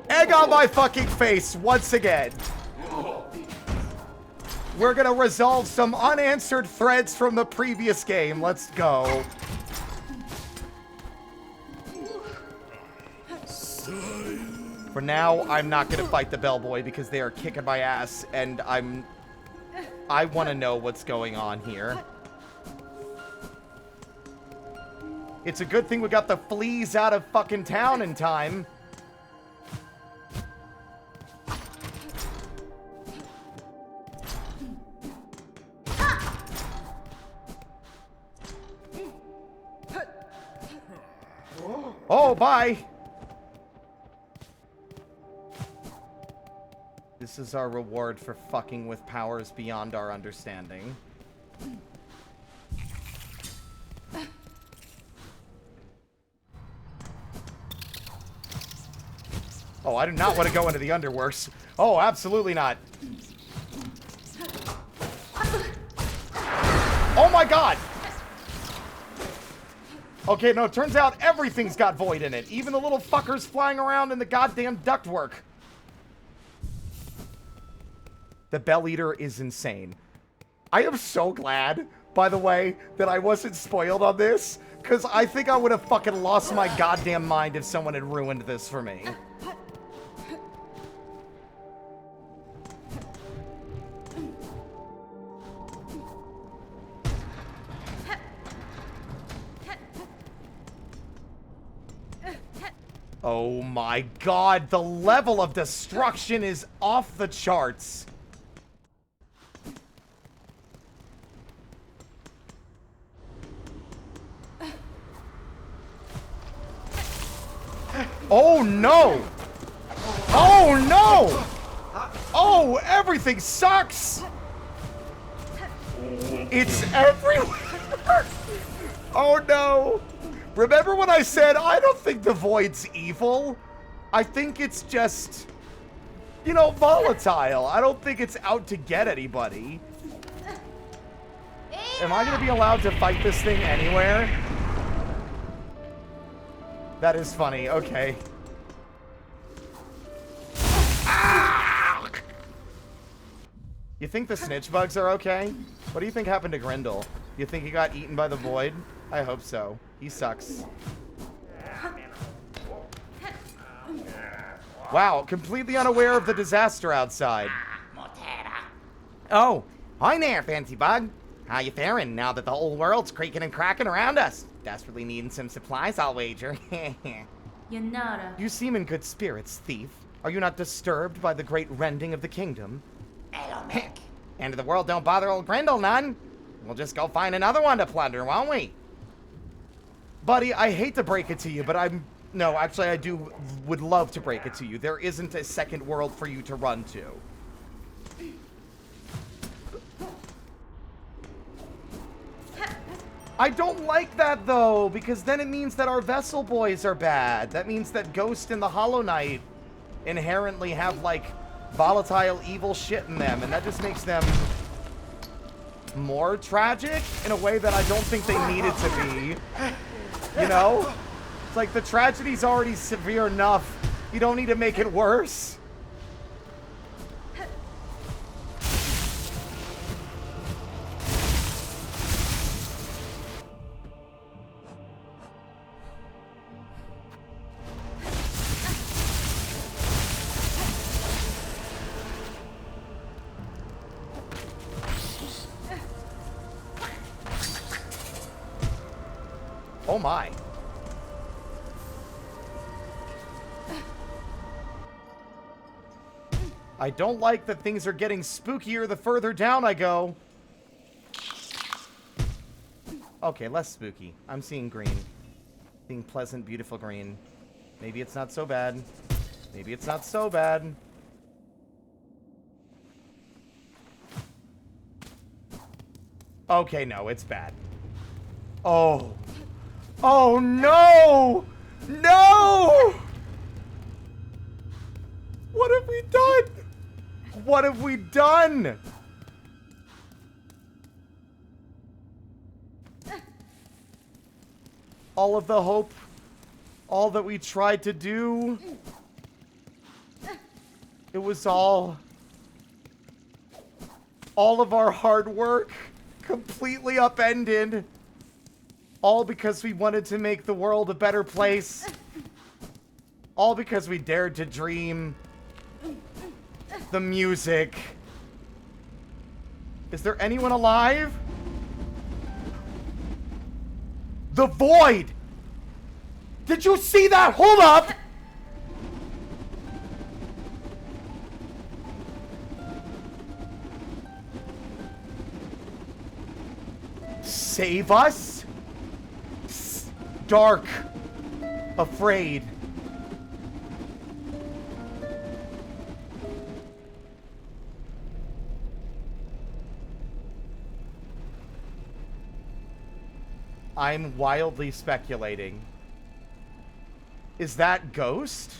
Egg on my fucking face once again. We're going to resolve some unanswered threads from the previous game. Let's go. For now, I'm not going to fight the bellboy because they are kicking my ass, and I want to know what's going on here. It's a good thing we got the fleas out of fucking town in time. Oh, bye. This is our reward for fucking with powers beyond our understanding. Oh, I do not want to go into the underworks. Oh, absolutely not. Oh my god! Okay, no, it turns out everything's got void in it. Even the little fuckers flying around in the goddamn ductwork. The Bell Eater is insane. I am so glad, by the way, that I wasn't spoiled on this, because I think I would have fucking lost my goddamn mind if someone had ruined this for me. Oh my god, the level of destruction is off the charts. Oh no! Oh no! Oh, everything sucks! It's everywhere! Oh no! Remember when I said, I don't think the Void's evil? I think it's just, you know, volatile. I don't think it's out to get anybody. Am I going to be allowed to fight this thing anywhere? That is funny. Okay. Ah! You think the snitch bugs are okay? What do you think happened to Grendel? You think he got eaten by the Void? I hope so. He sucks. Wow, completely unaware of the disaster outside. Oh, hi there, Fancy Bug. How you faring now that the whole world's creaking and cracking around us? Desperately needing some supplies, I'll wager. Yanara. You seem in good spirits, thief. Are you not disturbed by the great rending of the kingdom? End of the world don't bother old Grendel none. We'll just go find another one to plunder, won't we? Buddy, I hate to break it to you, but no, actually I would love to break it to you. There isn't a second world for you to run to. I don't like that, though, because then it means that our vessel boys are bad. That means that Ghost and the Hollow Knight inherently have, like, volatile, evil shit in them, and that just makes them more tragic in a way that I don't think they needed to be. You know? It's like the tragedy's already severe enough. You don't need to make it worse. Oh my. I don't like that things are getting spookier the further down I go. Okay, less spooky. I'm seeing green. Seeing pleasant, beautiful green. Maybe it's not so bad. Maybe it's not so bad. Okay, no, it's bad. Oh. Oh no! No! What have we done? What have we done? All of the hope, all that we tried to do, it was all of our hard work completely upended. All because we wanted to make the world a better place. All because we dared to dream. The music. Is there anyone alive? The void! Did you see that? Hold up! Save us? Dark. Afraid. I'm wildly speculating. Is that Ghost?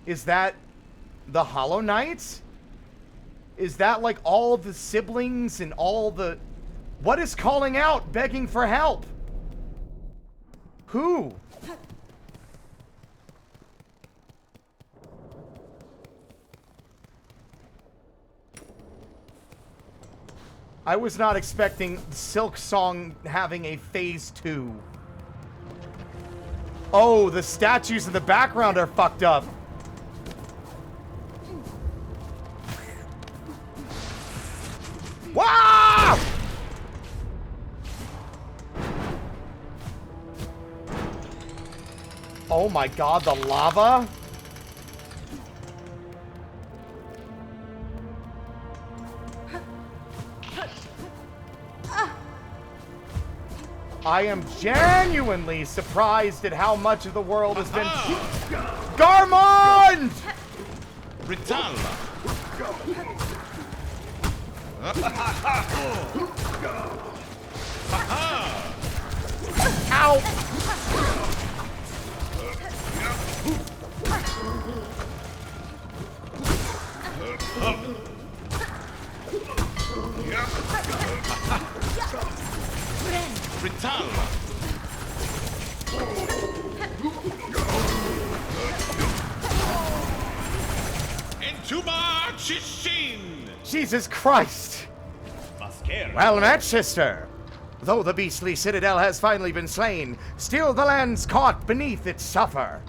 Is that the Hollow Knight? Is that like all the siblings and all the... What is calling out, begging for help? Who? I was not expecting Silksong having a phase 2. Oh, the statues in the background are fucked up. Wow! Oh my god, the lava? I am genuinely surprised at how much of the world has been... Garmond! Ritala! Ow! Ritala! Into my chin! Jesus Christ! Well met, sister. Though the beastly citadel has finally been slain, still the lands caught beneath it suffer.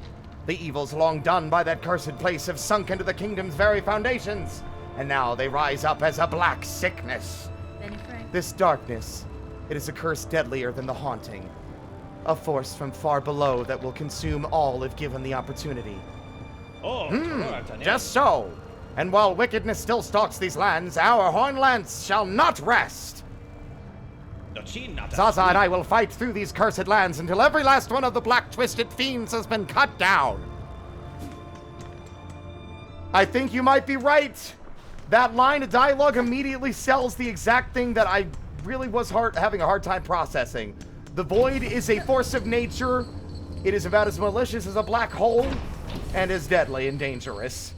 The evils long done by that cursed place have sunk into the kingdom's very foundations, and now they rise up as a black sickness. This darkness, it is a curse deadlier than the haunting. A force from far below that will consume all if given the opportunity. Just so. And while wickedness still stalks these lands, our Hornlance shall not rest. Zaza and I will fight through these cursed lands until every last one of the black twisted fiends has been cut down. I think you might be right. That line of dialogue immediately sells the exact thing that I really was having a hard time processing. The void is a force of nature. It is about as malicious as a black hole and as deadly and dangerous.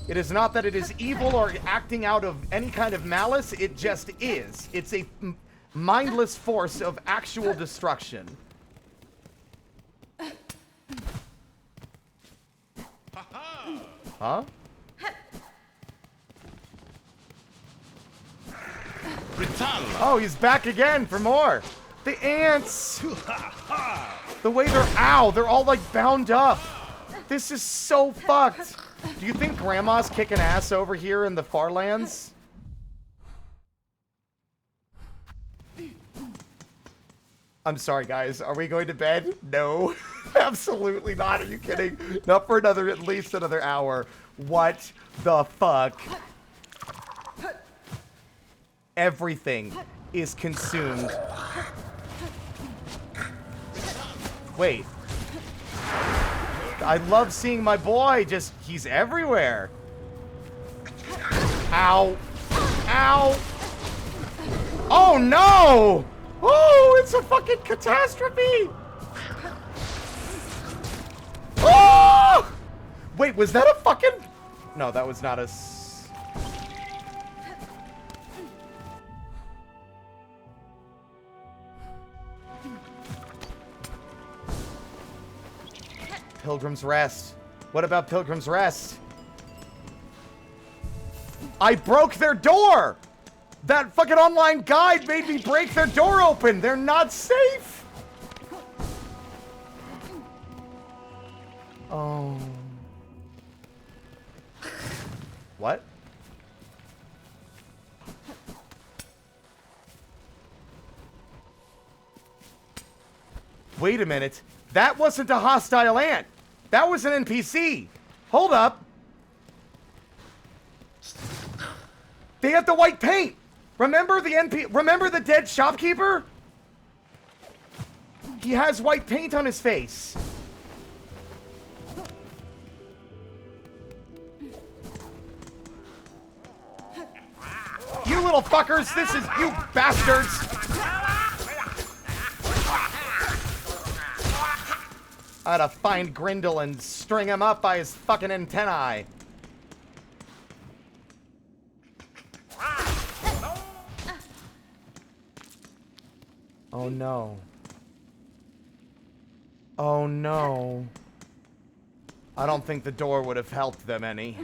It is not that it is evil or acting out of any kind of malice. It just is. It's a mindless force of actual destruction. Huh? Oh, he's back again for more. The ants. The way they're all like bound up. This is so fucked. Do you think Grandma's kicking ass over here in the Farlands? I'm sorry, guys. Are we going to bed? No. Absolutely not. Are you kidding? Not for at least another hour. What the fuck? Everything is consumed. Wait. I love seeing my boy he's everywhere. Ow. Ow. Oh no! Oh, it's a fucking catastrophe! Oh! Wait, was that a fucking... No, that was not a... Pilgrim's Rest. What about Pilgrim's Rest? I broke their door! That fucking online guide made me break their door open! They're not safe! Oh. What? Wait a minute. That wasn't a hostile ant. That was an NPC. Hold up. They had the white paint. Remember remember the dead shopkeeper? He has white paint on his face. You little fuckers, this is you bastards. I had to find Grindel and string him up by his fucking antennae. Oh no. Oh no. I don't think the door would have helped them any.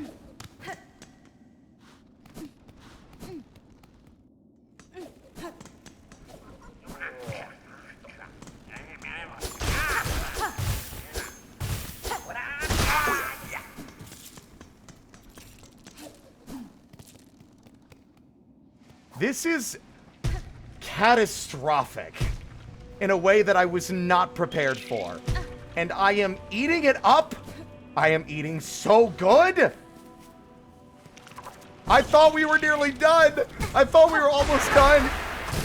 This is catastrophic in a way that I was not prepared for. And I am eating it up. I am eating so good. I thought we were nearly done. I thought we were almost done.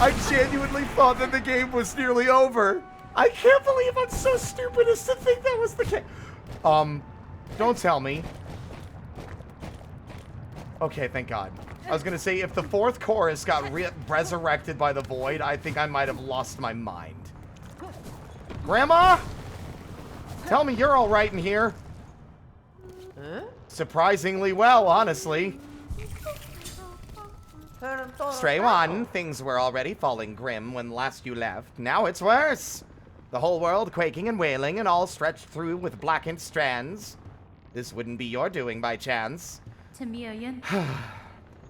I genuinely thought that the game was nearly over. I can't believe I'm so stupid as to think that was the case. Don't tell me. Okay, thank God. I was gonna say, if the fourth chorus got resurrected by the void, I think I might have lost my mind. Grandma? Tell me you're all right in here. Huh? Surprisingly well, honestly. Stray One, things were already falling grim when last you left. Now it's worse. The whole world quaking and wailing and all stretched through with blackened strands. This wouldn't be your doing by chance.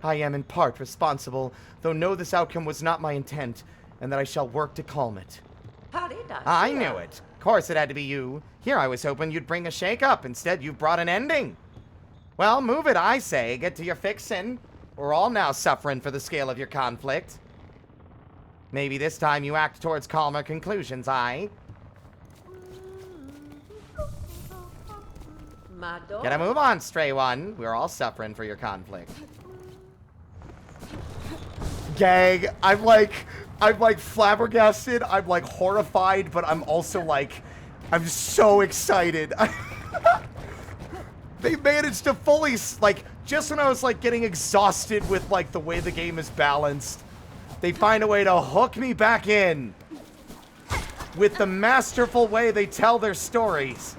I am in part responsible, though know this outcome was not my intent, and that I shall work to calm it. I knew it. Of course it had to be you. Here I was hoping you'd bring a shake-up. Instead, you've brought an ending. Well, move it, I say. Get to your fixin'. We're all now suffering for the scale of your conflict. Maybe this time you act towards calmer conclusions, aye? Get a move on, Stray One. We're all suffering for your conflict. Gag. I'm like flabbergasted. I'm like horrified, but I'm also like, I'm so excited. They managed to fully, like, just when I was like getting exhausted with like the way the game is balanced, they find a way to hook me back in with the masterful way they tell their stories.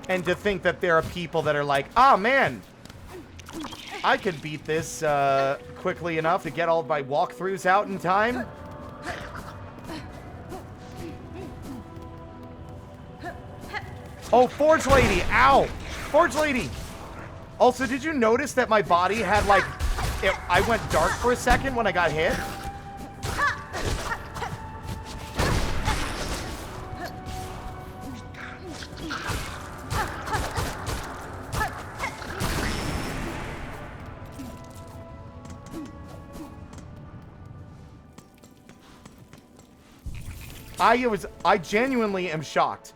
And to think that there are people that are like, ah, man, I could beat this quickly enough to get all my walkthroughs out in time. Oh, Forge Lady, ow. Forge Lady. Also, did you notice that my body had like, I went dark for a second when I got hit? I genuinely am shocked.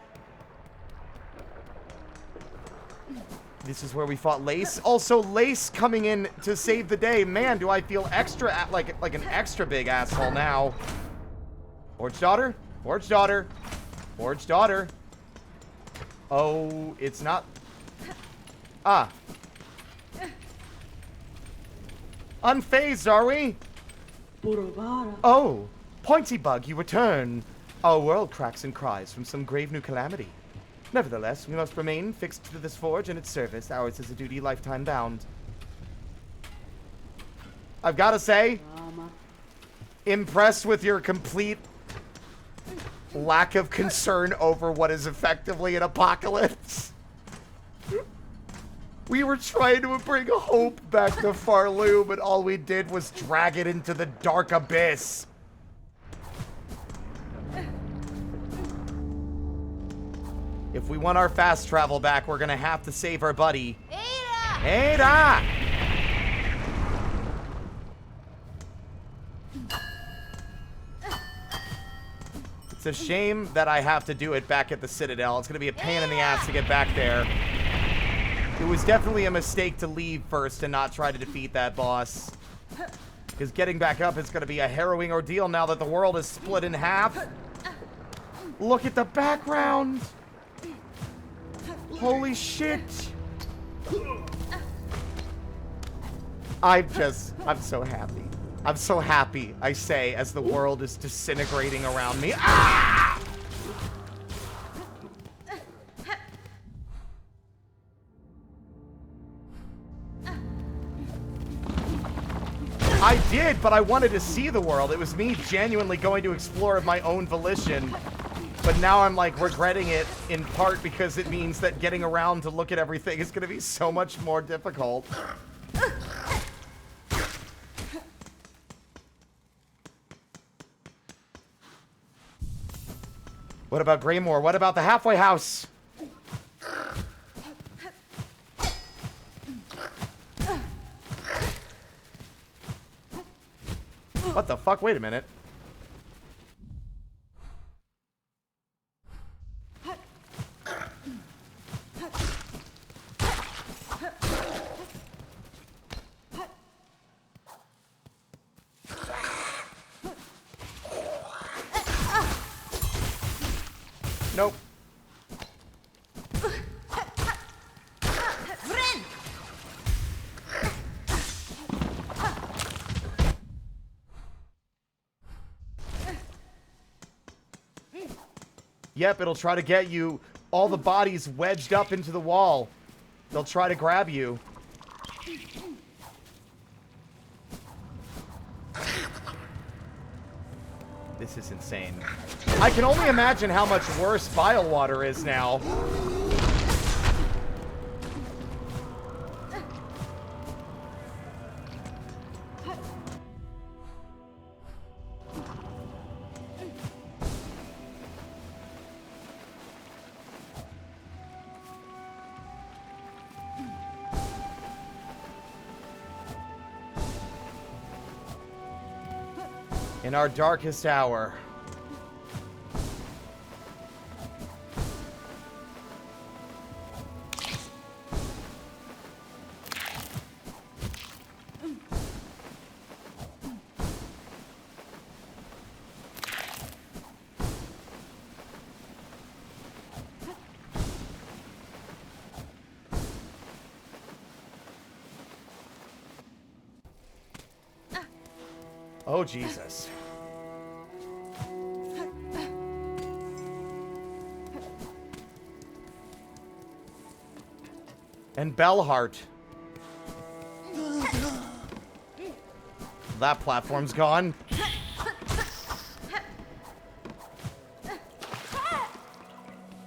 This is where we fought Lace. Also, Lace coming in to save the day. Man, do I feel extra like an extra big asshole now. Forge Daughter? Forge daughter. Forge daughter. Oh, it's not. Ah. Unfazed, are we? Oh, Pointy Bug, you return. Our world cracks and cries from some grave new calamity. Nevertheless, we must remain fixed to this forge and its service. Ours is a duty lifetime bound. I've got to say, impressed with your complete lack of concern over what is effectively an apocalypse. We were trying to bring hope back to Farloo, but all we did was drag it into the dark abyss. If we want our fast travel back, we're gonna have to save our buddy. Ada! Ada! It's a shame that I have to do it back at the Citadel. It's gonna be a pain in the ass to get back there. It was definitely a mistake to leave first and not try to defeat that boss. Because getting back up is going to be a harrowing ordeal now that the world is split in half. Look at the background. Holy shit. I'm so happy. I'm so happy, I say, as the world is disintegrating around me. Ah! I did, but I wanted to see the world. It was me genuinely going to explore of my own volition. But now I'm like regretting it in part because it means that getting around to look at everything is going to be so much more difficult. What about Greymore? What about the halfway house? What the fuck? Wait a minute. Nope. Yep, it'll try to get you. All the bodies wedged up into the wall. They'll try to grab you. This is insane. I can only imagine how much worse bile water is now. In our darkest hour. Oh, Jesus. And Bellheart. That platform's gone.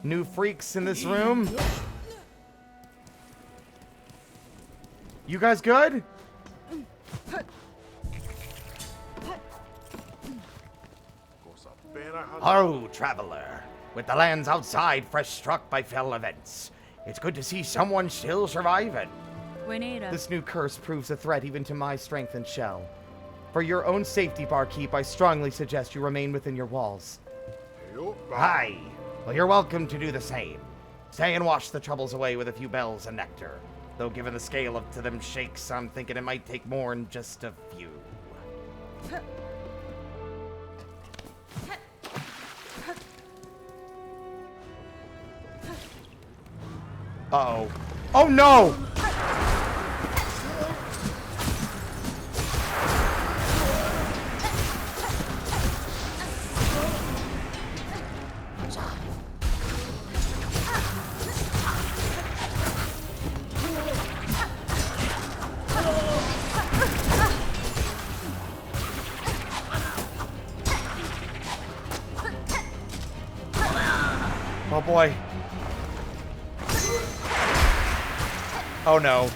New freaks in this room. You guys good? Oh, traveler. With the lands outside fresh struck by fell events, it's good to see someone still surviving. This new curse proves a threat even to my strength and shell. For your own safety, barkeep, I strongly suggest you remain within your walls. Aye. Well, you're welcome to do the same. Stay and wash the troubles away with a few bells and nectar. Though given the scale of to them shakes, I'm thinking it might take more than just a few. Uh-oh. Oh, no! Oh, boy. Oh, no.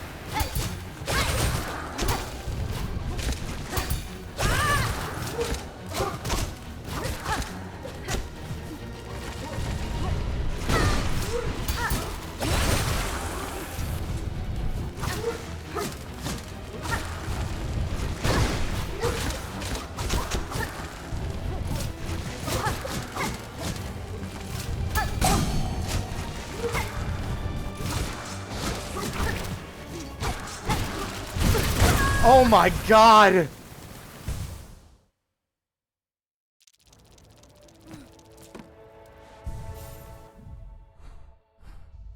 Oh my god!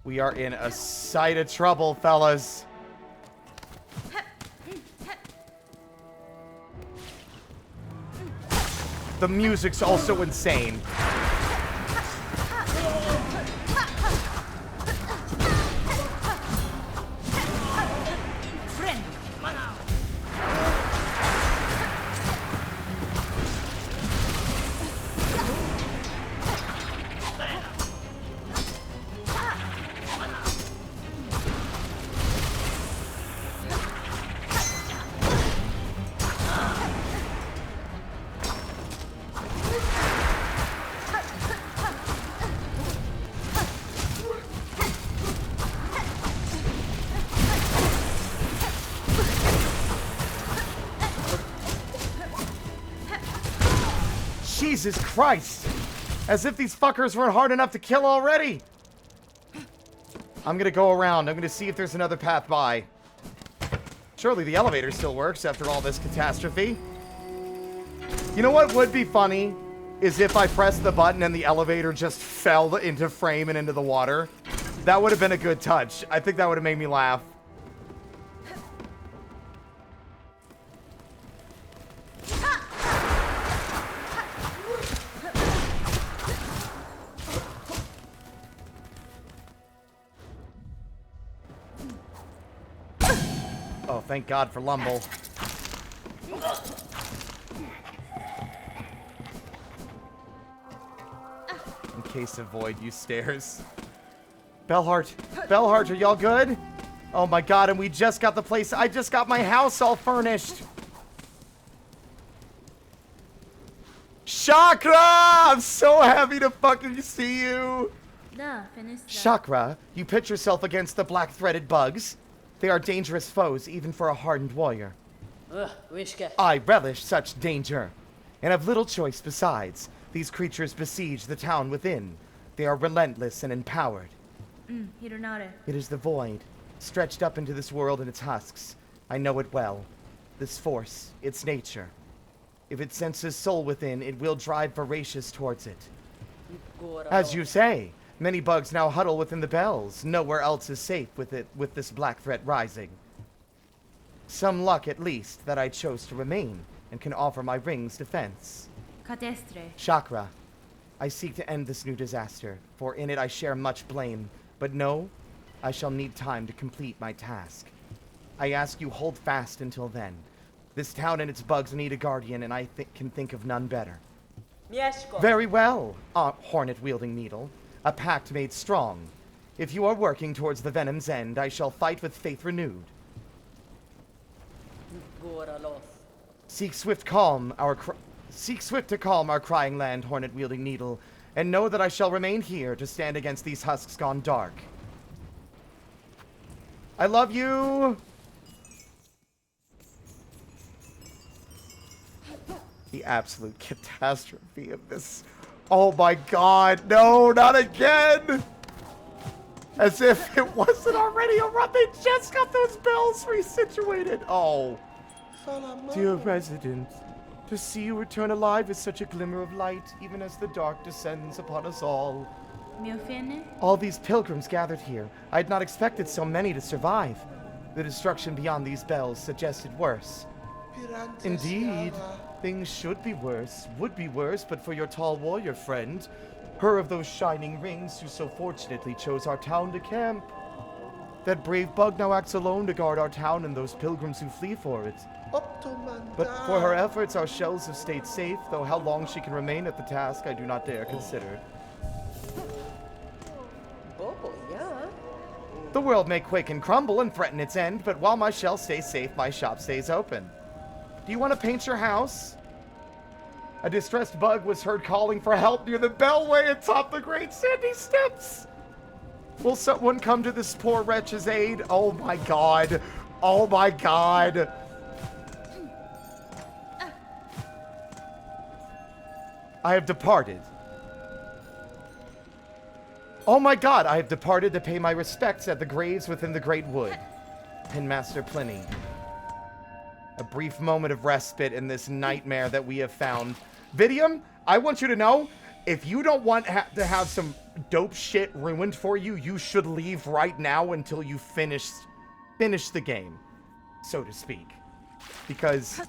We are in a sight of trouble, fellas. The music's also insane. Jesus Christ! As if these fuckers weren't hard enough to kill already! I'm gonna go around. I'm gonna see if there's another path by. Surely the elevator still works after all this catastrophe. You know what would be funny? Is if I pressed the button and the elevator just fell into frame and into the water. That would have been a good touch. I think that would have made me laugh. Oh, thank God for Lumble. In case of void, use stairs. Bellheart, are y'all good? Oh my God, and we just got the place. I just got my house all furnished. Chakra! I'm so happy to fucking see you. Chakra, you pit yourself against the black-threaded bugs. They are dangerous foes, even for a hardened warrior. I relish such danger, and have little choice besides. These creatures besiege the town within. They are relentless and empowered. It is the void, stretched up into this world in its husks. I know it well. This force, its nature. If it senses soul within, it will drive voracious towards it. As you say, many bugs now huddle within the bells. Nowhere else is safe with this black threat rising. Some luck, at least, that I chose to remain and can offer my ring's defense. Chakra, I seek to end this new disaster, for in it I share much blame. But no, I shall need time to complete my task. I ask you hold fast until then. This town and its bugs need a guardian, and I can think of none better. Very well, Hornet-wielding Needle. A pact made strong. If you are working towards the Venom's end, I shall fight with faith renewed. Seek swift to calm our crying land, Hornet-wielding Needle, and know that I shall remain here to stand against these husks gone dark. I love you! The absolute catastrophe of this. Oh my God, no, not again! As if it wasn't already a run. They just got those bells resituated. Oh. Dear resident, to see you return alive is such a glimmer of light, even as the dark descends upon us all. Mi offende? All these pilgrims gathered here. I had not expected so many to survive. The destruction beyond these bells suggested worse. Indeed, things should be worse, would be worse, but for your tall warrior friend, her of those shining rings who so fortunately chose our town to camp. That brave bug now acts alone to guard our town and those pilgrims who flee for it. But for her efforts, our shells have stayed safe, though how long she can remain at the task, I do not dare consider. Oh, yeah. The world may quake and crumble and threaten its end, but while my shell stays safe, my shop stays open. Do you want to paint your house? A distressed bug was heard calling for help near the bellway atop the Great Sandy Steps. Will someone come to this poor wretch's aid? Oh my god. Oh my god. I have departed. Oh my god, I have departed to pay my respects at the graves within the Great Wood. Pinmaster Pliny. A brief moment of respite in this nightmare that we have found. Vidium, I want you to know, if you don't want to have some dope shit ruined for you, you should leave right now until you finish the game, so to speak. Because...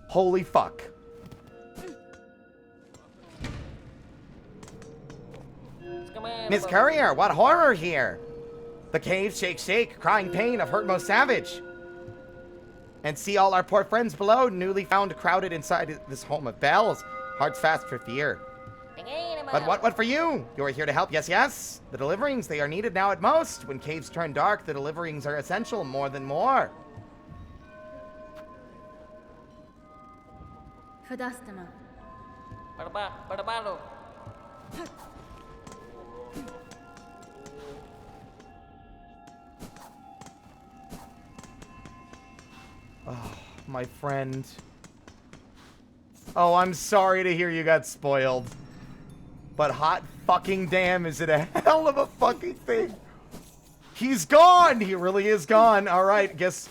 holy fuck. Miss Courier, what horror here? The caves shake, crying pain of hurt most savage. And see all our poor friends below, newly found crowded inside this home of bells. Hearts fast for fear. But what for you? You are here to help, yes. The deliverings, they are needed now at most. When caves turn dark, the deliverings are essential more than more. Fadastama. Oh, my friend. Oh, I'm sorry to hear you got spoiled. But hot fucking damn, is it a hell of a fucking thing. He's gone! He really is gone. Alright, guess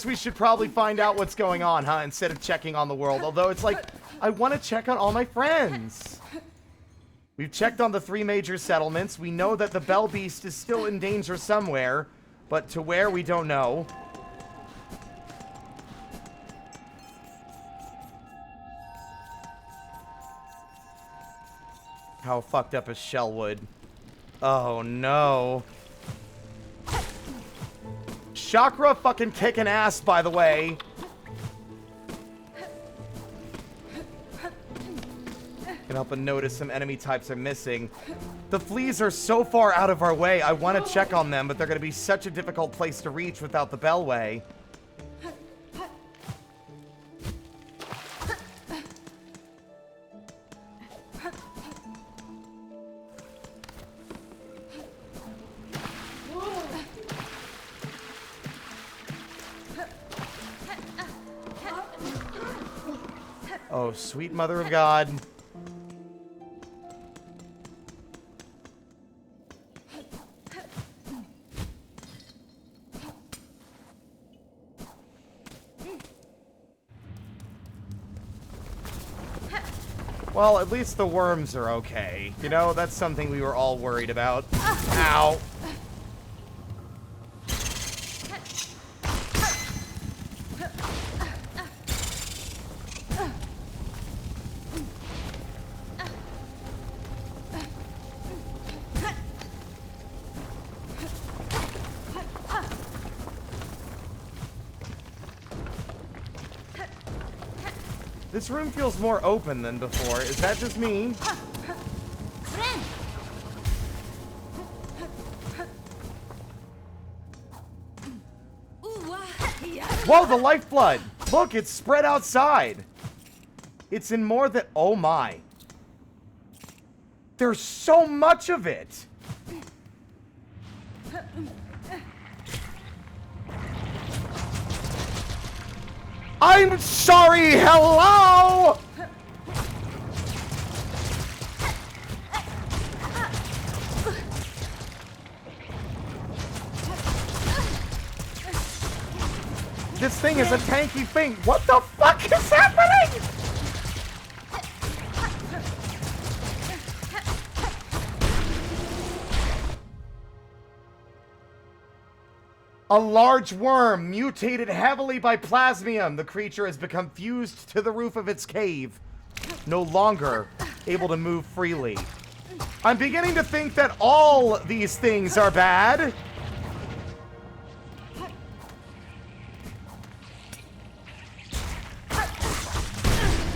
we should probably find out what's going on, huh? Instead of checking on the world. Although it's like, I want to check on all my friends. We've checked on the 3 major settlements. We know that the Bell Beast is still in danger somewhere. But to where, we don't know. How fucked up is Shellwood? Oh no. Chakra fucking kicking ass, by the way. Can help but notice some enemy types are missing. The fleas are so far out of our way. I want to check on them, but they're going to be such a difficult place to reach without the Bellway. Oh, sweet mother of God. Well, at least the worms are okay. You know, that's something we were all worried about. Ow. This room feels more open than before. Is that just me? Whoa, the lifeblood! Look, it's spread outside. It's in more than... Oh my. There's so much of it. I'm sorry, hello! This thing is a tanky thing. What the fuck is happening? A large worm, mutated heavily by plasmium. The creature has become fused to the roof of its cave. No longer able to move freely. I'm beginning to think that all these things are bad.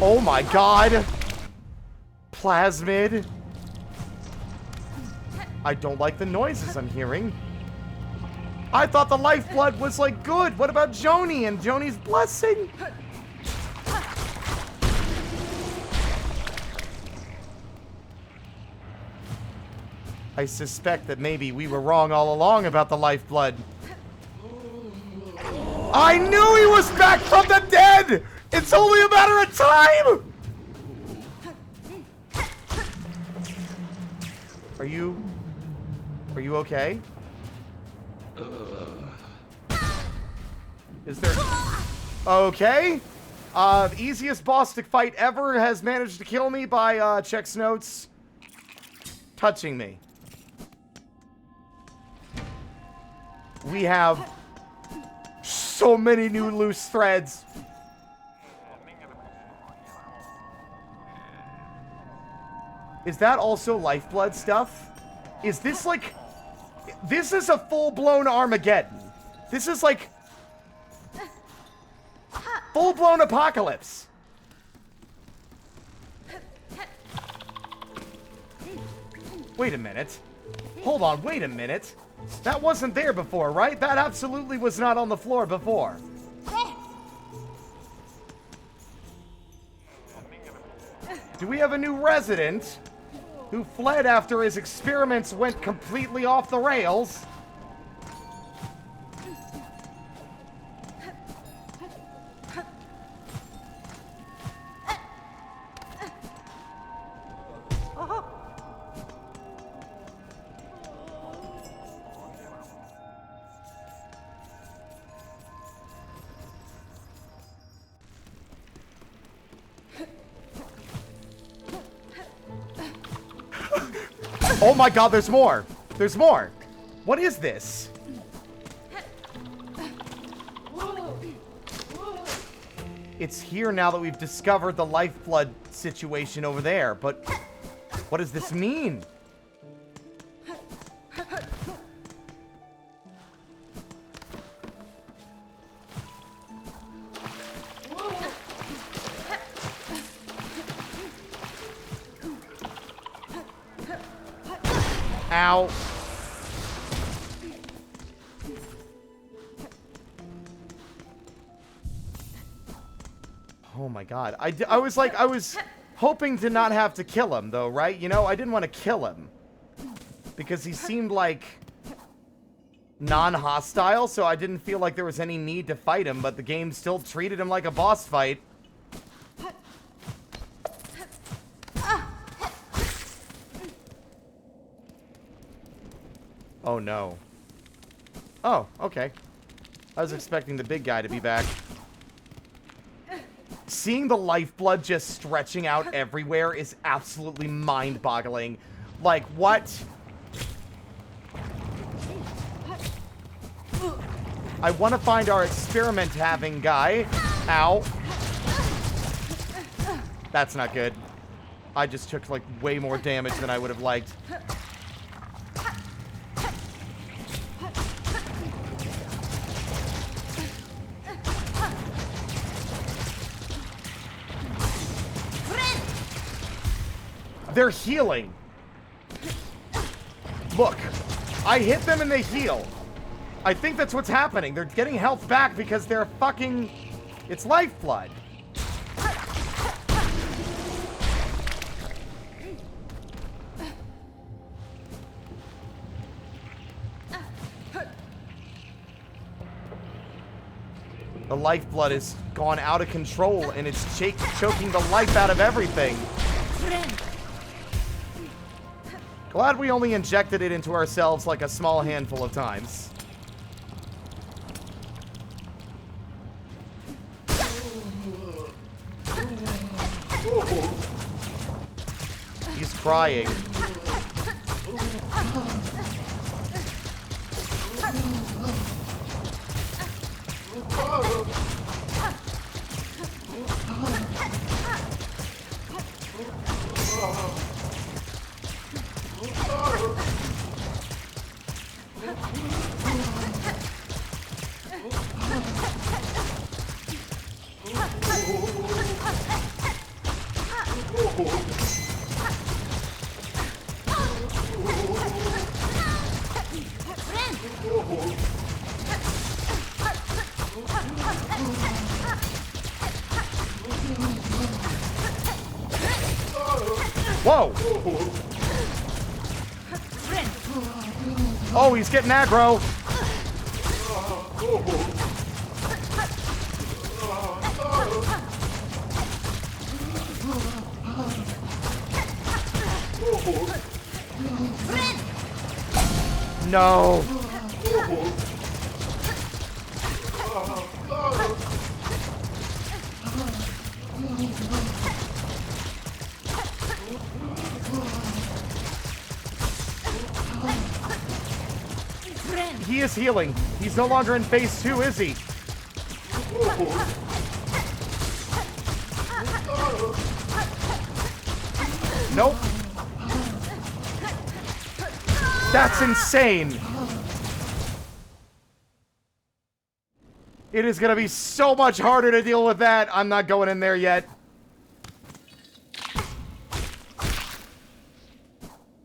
Oh my god. Plasmid. I don't like the noises I'm hearing. I thought the lifeblood was, like, good. What about Joni and Joni's blessing? I suspect that maybe we were wrong all along about the lifeblood. I knew he was back from the dead! It's only a matter of time! Are you okay? Is there... Okay. The easiest boss to fight ever has managed to kill me by, checks notes, touching me. We have so many new loose threads. Is that also lifeblood stuff? Is this like... This is a full-blown Armageddon. This is like... full-blown apocalypse. Wait a minute. Hold on, wait a minute. That wasn't there before, right? That absolutely was not on the floor before. Do we have a new resident who fled after his experiments went completely off the rails? Oh my god, there's more! There's more! What is this? It's here now that we've discovered the lifeblood situation over there, but what does this mean? Ow. Oh my god. I was hoping to not have to kill him though, right? You know, I didn't want to kill him. Because he seemed like non-hostile, so I didn't feel like there was any need to fight him, but the game still treated him like a boss fight. Oh no. Oh, okay. I was expecting the big guy to be back. Seeing the lifeblood just stretching out everywhere is absolutely mind-boggling. Like, what? I want to find our experiment-having guy. Ow. That's not good. I just took, like, way more damage than I would have liked. They're healing. Look, I hit them and they heal. I think that's what's happening. They're getting health back because they're fucking... It's lifeblood. The lifeblood has gone out of control and it's choking the life out of everything. Glad we only injected it into ourselves like a small handful of times. He's crying. Whoa! Oh, he's getting aggro. No. He is healing. He's no longer in phase 2, is he? Nope. That's insane. It is going to be so much harder to deal with that. I'm not going in there yet.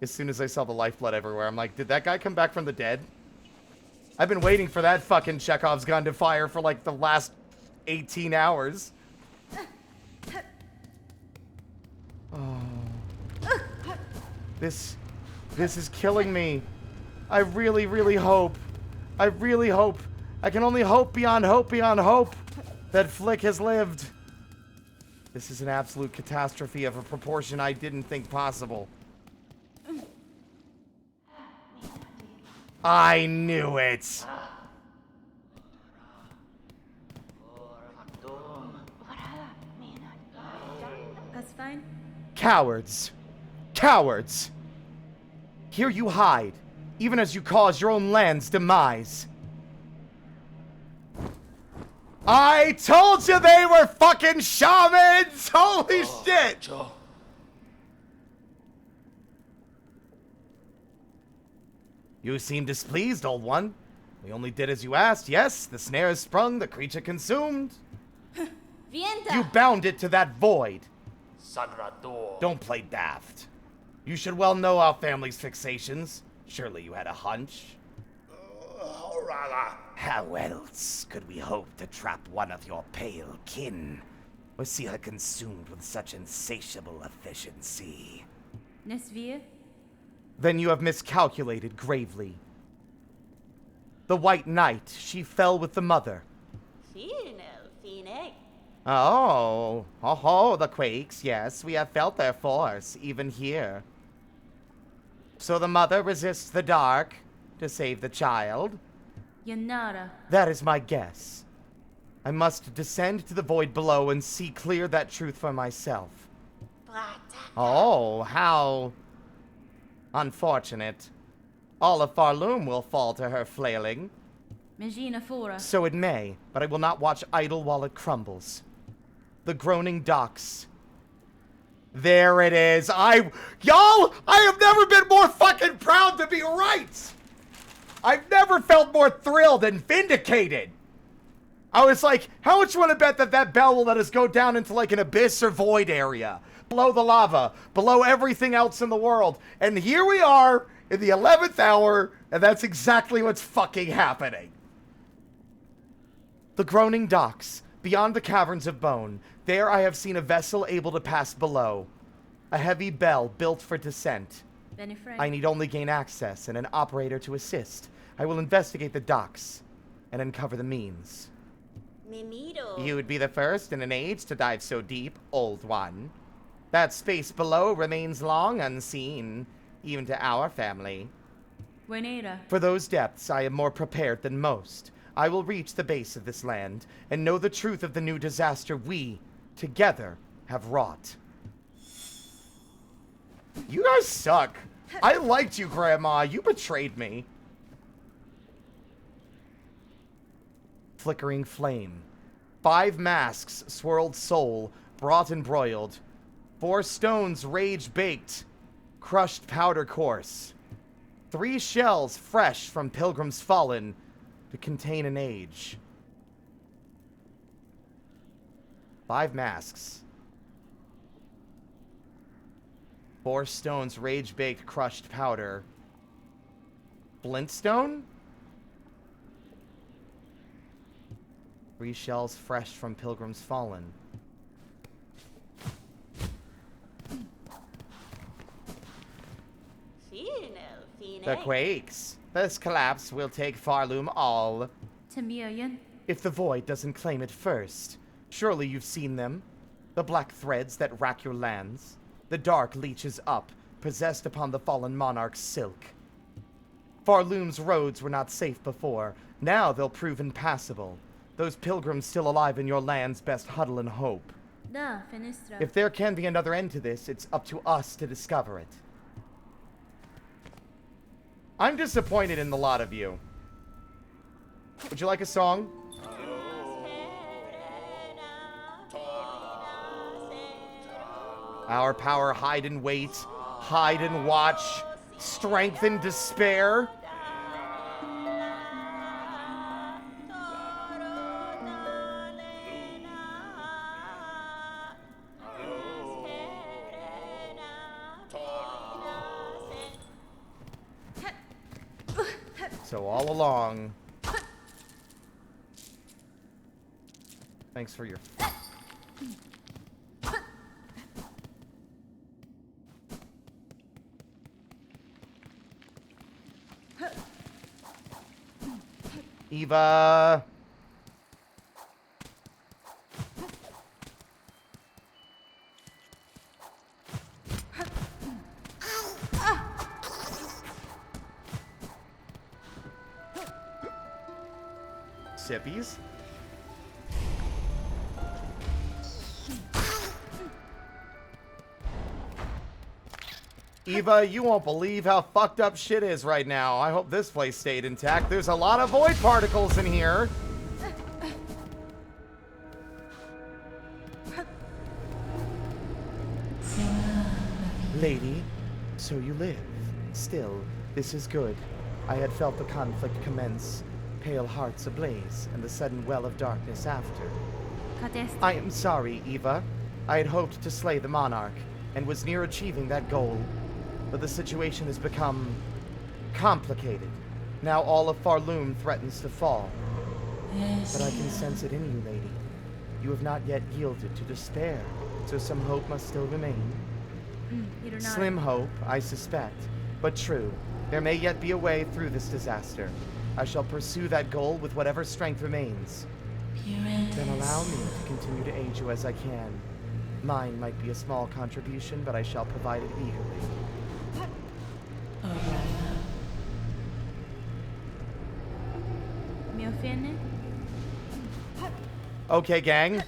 As soon as I saw the lifeblood everywhere, I'm like, did that guy come back from the dead? I've been waiting for that fucking Chekhov's gun to fire for like the last 18 hours. Oh. This is killing me. I really, really hope. I really hope. I can only hope beyond hope that Flick has lived. This is an absolute catastrophe of a proportion I didn't think possible. I knew it. That's fine. Cowards. Cowards. Here you hide, even as you cause your own land's demise. I told you they were fucking shamans! Holy shit! You seem displeased, old one. We only did as you asked. Yes, the snare is sprung, the creature consumed. You bound it to that void. Don't play daft. You should well know our family's fixations. Surely you had a hunch. How else could we hope to trap one of your pale kin, or see her consumed with such insatiable efficiency? Nesvir? Then you have miscalculated gravely. The White Knight, she fell with the mother. Oh, the Quakes, yes, we have felt their force, even here. So the mother resists the dark to save the child? Yanara. That is my guess. I must descend to the void below and see clear that truth for myself. Oh, how unfortunate. All of Farloom will fall to her flailing. Megina Fora. So it may, but I will not watch idle while it crumbles. The groaning docks. There it is. Y'all, I have never been more fucking proud to be right. I've never felt more thrilled and vindicated. I was like, how much you want to bet that that bell will let us go down into like an abyss or void area? Below the lava, below everything else in the world. And here we are in the 11th hour, and that's exactly what's fucking happening. The groaning docks, beyond the caverns of bone. There I have seen a vessel able to pass below. A heavy bell built for descent. I need only gain access and an operator to assist. I will investigate the docks and uncover the means. You would be the first in an age to dive so deep, old one. That space below remains long unseen, even to our family. For those depths, I am more prepared than most. I will reach the base of this land and know the truth of the new disaster we, together, have wrought. You guys suck. I liked you, Grandma. You betrayed me. flickering flame. 5 masks, swirled soul, brought and broiled. 4 stones, rage baked, crushed powder coarse. 3 shells, fresh from pilgrims fallen, to contain an age. 5 masks. 4 stones, rage baked, crushed powder. Flintstone? 3 shells fresh from pilgrims fallen. The quakes. This collapse will take Farloom all. Temirian. If the void doesn't claim it first. Surely you've seen them. The black threads that rack your lands. The dark leeches up, possessed upon the fallen monarch's silk. Farloom's roads were not safe before. Now they'll prove impassable. Those pilgrims still alive in your lands best huddle and hope. Da, Finistra. If there can be another end to this, it's up to us to discover it. I'm disappointed in the lot of you. Would you like a song? Our power hide and wait, hide and watch, strength and despair. So all along. Thanks for your... Eva. Sippies. Eva, you won't believe how fucked up shit is right now. I hope this place stayed intact. There's a lot of void particles in here. Lady, so you live. Still, this is good. I had felt the conflict commence, pale hearts ablaze, and the sudden well of darkness after. I am sorry, Eva. I had hoped to slay the monarch, and was near achieving that goal. But the situation has become complicated. Now all of Farloom threatens to fall. But I can sense it in you, lady. You have not yet yielded to despair, so some hope must still remain. Slim hope, I suspect, but true. There may yet be a way through this disaster. I shall pursue that goal with whatever strength remains. Then allow me to continue to aid you as I can. Mine might be a small contribution, but I shall provide it eagerly. Okay, gang.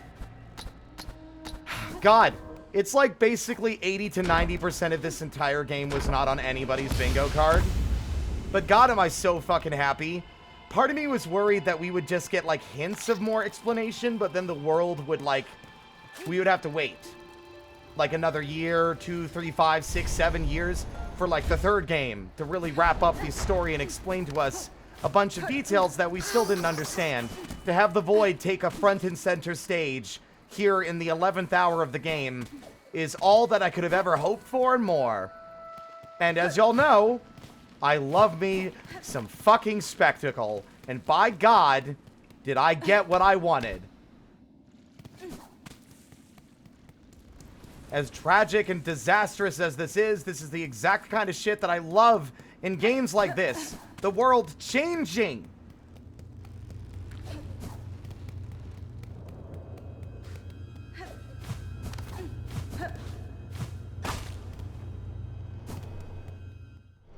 God, it's like basically 80 to 90% of this entire game was not on anybody's bingo card. But God, am I so fucking happy. Part of me was worried that we would just get like hints of more explanation, but then the world would like, we would have to wait. Like another year, 2, 3, 5, 6, 7 years for like the third game to really wrap up the story and explain to us a bunch of details that we still didn't understand. To have the void take a front and center stage here in the 11th hour of the game is all that I could have ever hoped for and more. And as y'all know, I love me some fucking spectacle. And by God, did I get what I wanted. As tragic and disastrous as this is the exact kind of shit that I love in games like this. The world changing.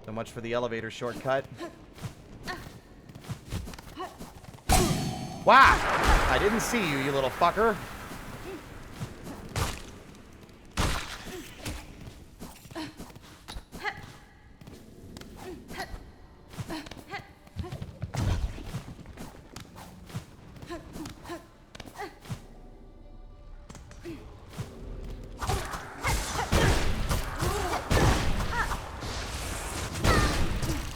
So much for the elevator shortcut. Wow! I didn't see you, you little fucker.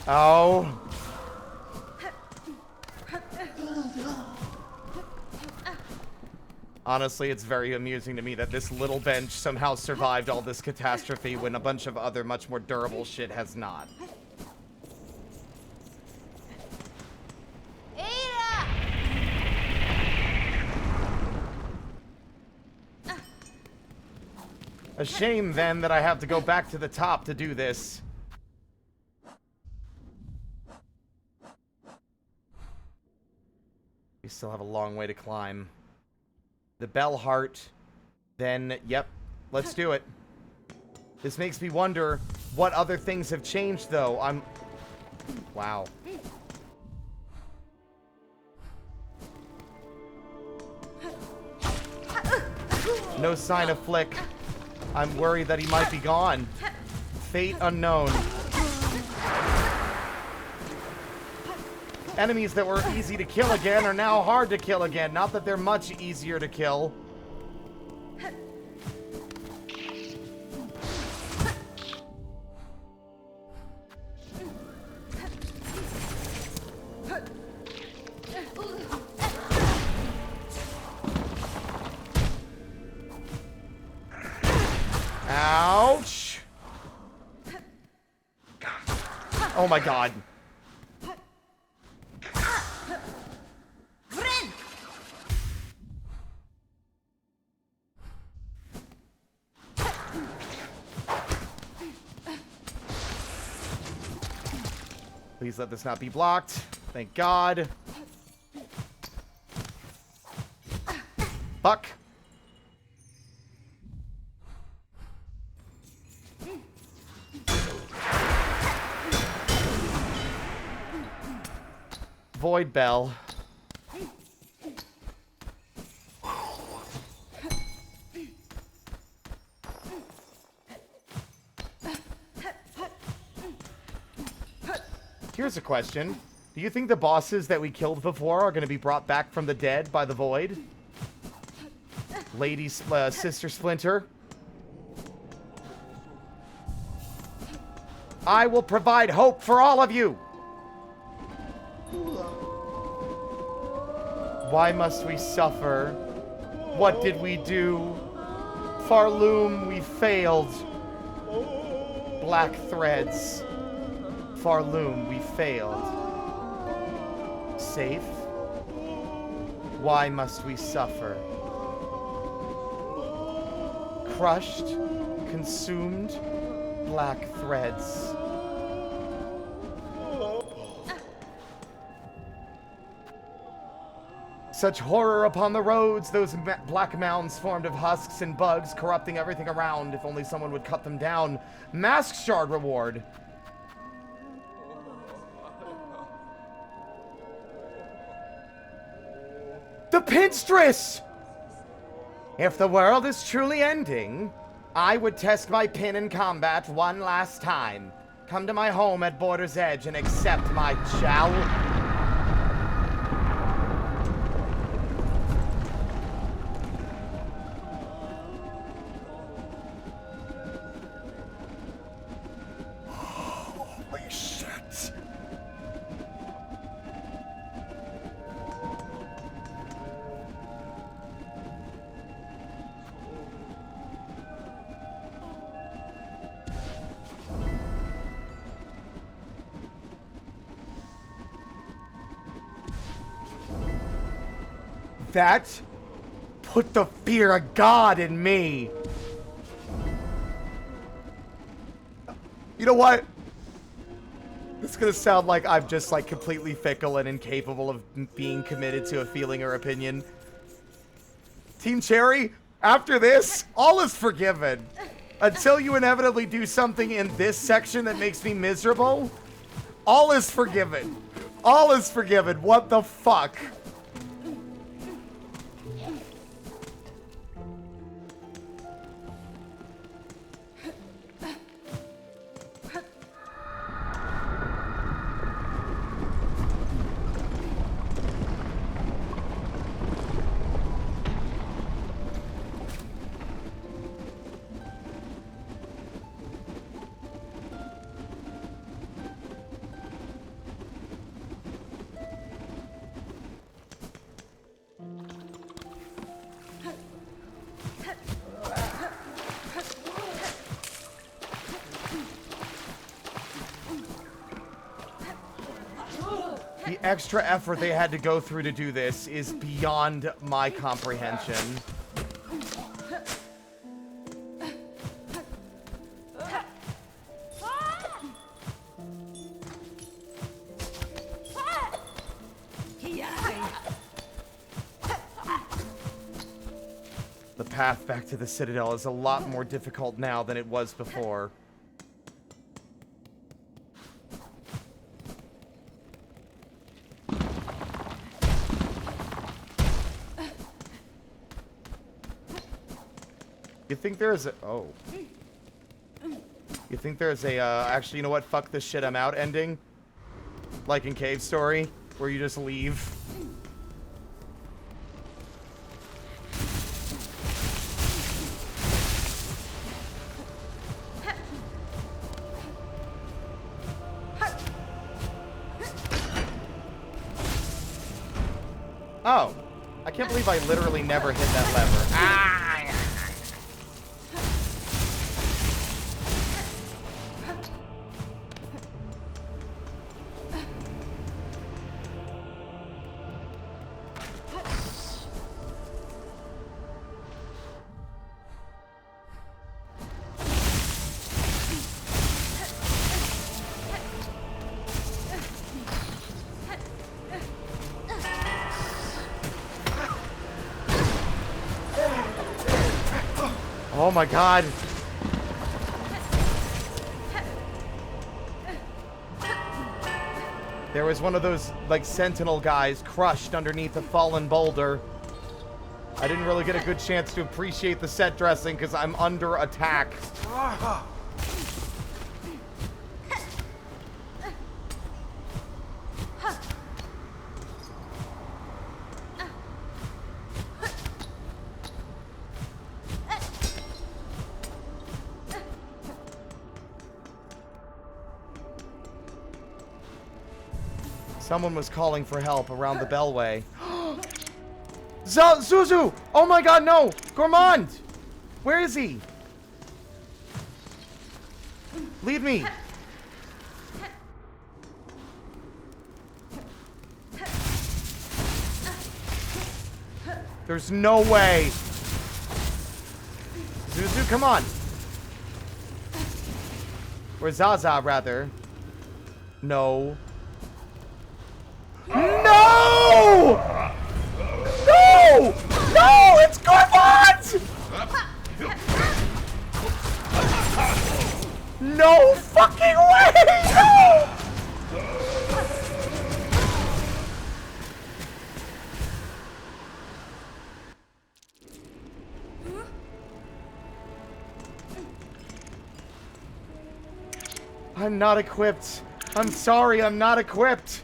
Oh. Honestly, it's very amusing to me that this little bench somehow survived all this catastrophe when a bunch of other much more durable shit has not. A shame, then, that I have to go back to the top to do this. We still have a long way to climb. The bell heart. Then, yep, let's do it. This makes me wonder what other things have changed, though. Wow. No sign of Flick. I'm worried that he might be gone. Fate unknown. Enemies that were easy to kill again are now hard to kill again. Not that they're much easier to kill. Ouch! Oh my god. Please let this not be blocked. Thank God. Fuck. Void Bell. Here's a question. Do you think the bosses that we killed before are going to be brought back from the dead by the Void? Lady Sister Splinter? I will provide hope for all of you! Why must we suffer? What did we do? Farloom, we failed. Black threads. Farloom, we failed. Safe? Why must we suffer? Crushed, consumed, black threads. Such horror upon the roads, those black mounds formed of husks and bugs, corrupting everything around. If only someone would cut them down. Mask shard reward. The Pinstress! If the world is truly ending, I would test my pin in combat one last time. Come to my home at Border's Edge and accept my chow. Holy shit. That put the fear of God in me. You know what? It's gonna sound like I'm just like completely fickle and incapable of being committed to a feeling or opinion. Team Cherry, after this, all is forgiven. Until you inevitably do something in this section that makes me miserable, all is forgiven. All is forgiven. What the fuck? The extra effort they had to go through to do this is beyond my comprehension. The path back to the Citadel is a lot more difficult now than it was before. You think there's a... Oh. You think there's a, actually, you know what? Fuck this shit, I'm out ending? Like in Cave Story, where you just leave. Oh. I can't believe I literally never hit that lever. Ah! Oh my god. There was one of those, like, sentinel guys crushed underneath a fallen boulder. I didn't really get a good chance to appreciate the set dressing because I'm under attack. Someone was calling for help around the bellway. Zuzu! Oh my god, no! Gourmand! Where is he? Leave me! There's no way! Zuzu, come on! Or Zaza, rather. No. No! No! No! It's Gourmand! No fucking way! No! I'm not equipped. I'm sorry, I'm not equipped.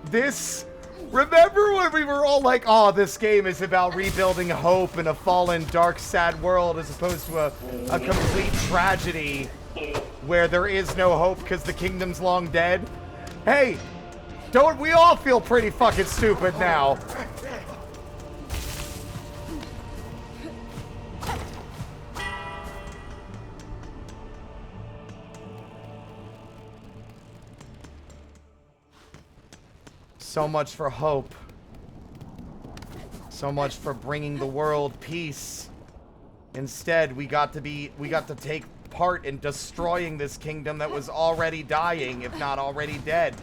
This... Remember when we were all like, oh, this game is about rebuilding hope in a fallen, dark, sad world as opposed to a complete tragedy where there is no hope because the kingdom's long dead? Hey, don't we all feel pretty fucking stupid now? So much for hope. So much for bringing the world peace. Instead, we got to take part in destroying this kingdom that was already dying, if not already dead.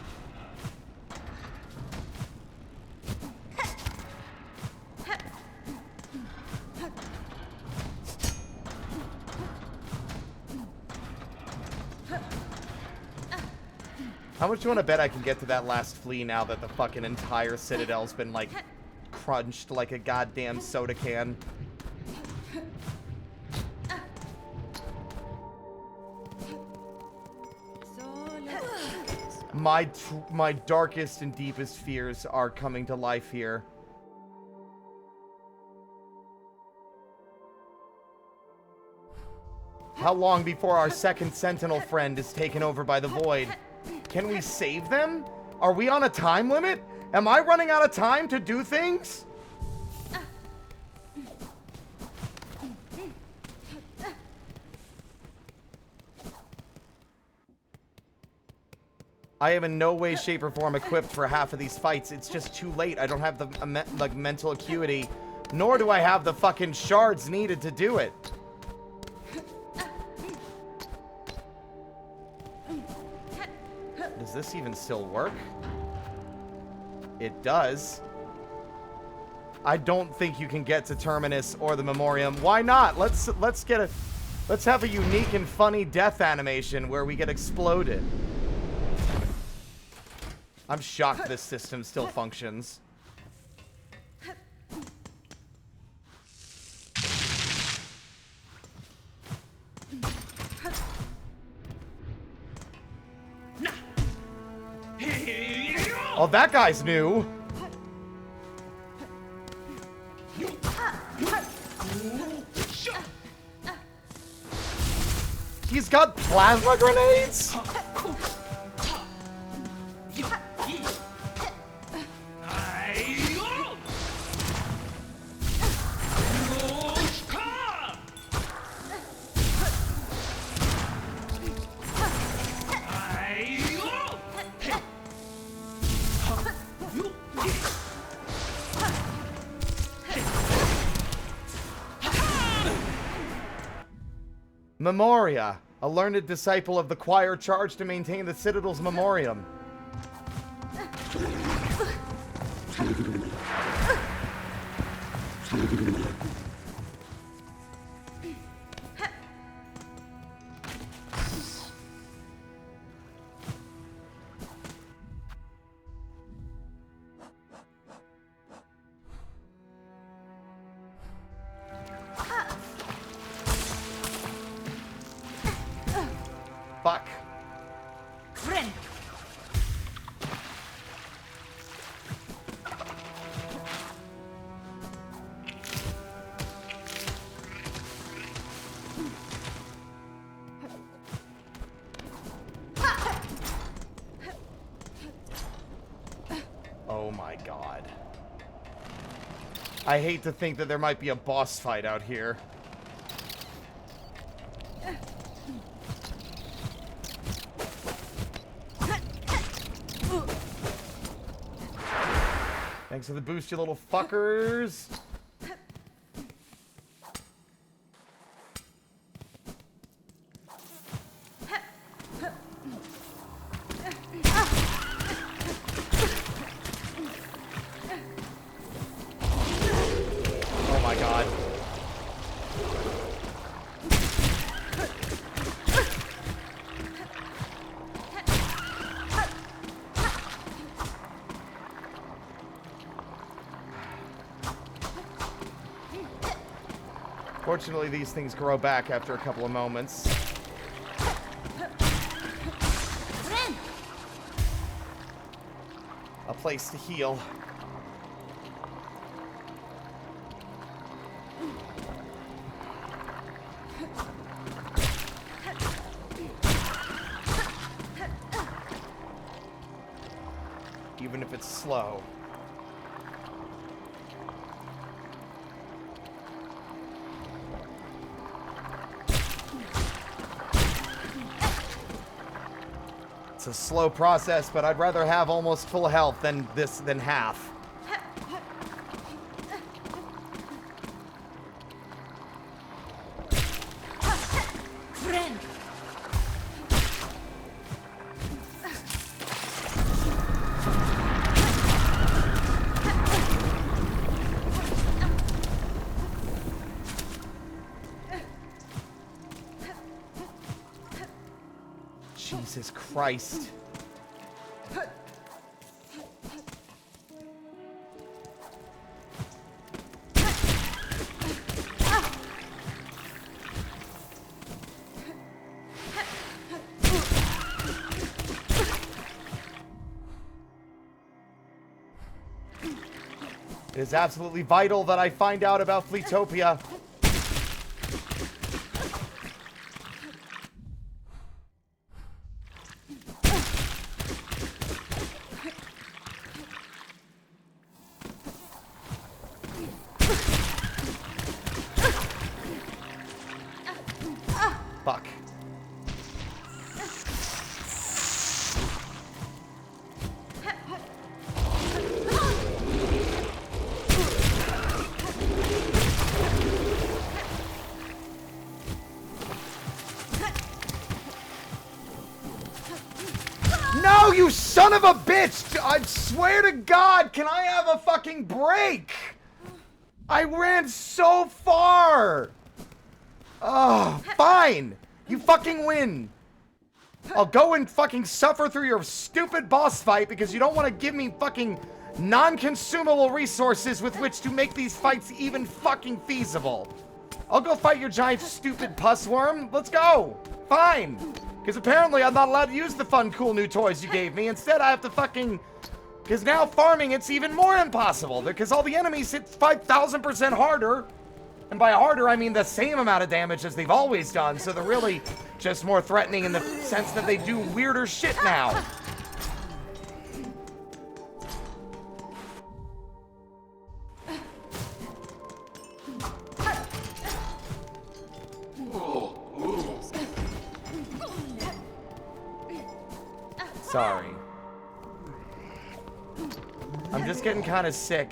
How much do you want to bet I can get to that last flea now that the fucking entire Citadel's been, like, crunched like a goddamn soda can? My darkest and deepest fears are coming to life here. How long before our second Sentinel friend is taken over by the Void? Can we save them? Are we on a time limit? Am I running out of time to do things? I am in no way, shape, or form equipped for half of these fights. It's just too late. I don't have the like mental acuity, nor do I have the fucking shards needed to do it. Does this even still work? It does. I don't think you can get to Terminus or the Memoriam. Why not? Let's have a unique and funny death animation where we get exploded. I'm shocked this system still functions. Oh, that guy's new. He's got plasma grenades? Memoria, a learned disciple of the choir charged to maintain the Citadel's memoriam. Fuck. Friend. Oh my god. I hate to think that there might be a boss fight out here. Thanks for the boost, you little fuckers. Oh my god. Fortunately, these things grow back after a couple of moments. A place to heal. Even if it's slow. It's a slow process, but I'd rather have almost full health than half. Friend. Jesus Christ. It is absolutely vital that I find out about Fleetopia. Fuck. No, you son of a bitch! I swear to God, can I have a fucking break? I ran so far! Oh, fine! You fucking win! I'll go and fucking suffer through your stupid boss fight because you don't want to give me fucking non-consumable resources with which to make these fights even fucking feasible. I'll go fight your giant stupid pus worm. Let's go! Fine! Because apparently I'm not allowed to use the fun, cool new toys you gave me. Instead, I have to fucking... Because now farming, it's even more impossible. Because all the enemies hit 5,000% harder. And by harder, I mean the same amount of damage as they've always done. So they're really just more threatening in the sense that they do weirder shit now. Sorry. I'm just getting kind of sick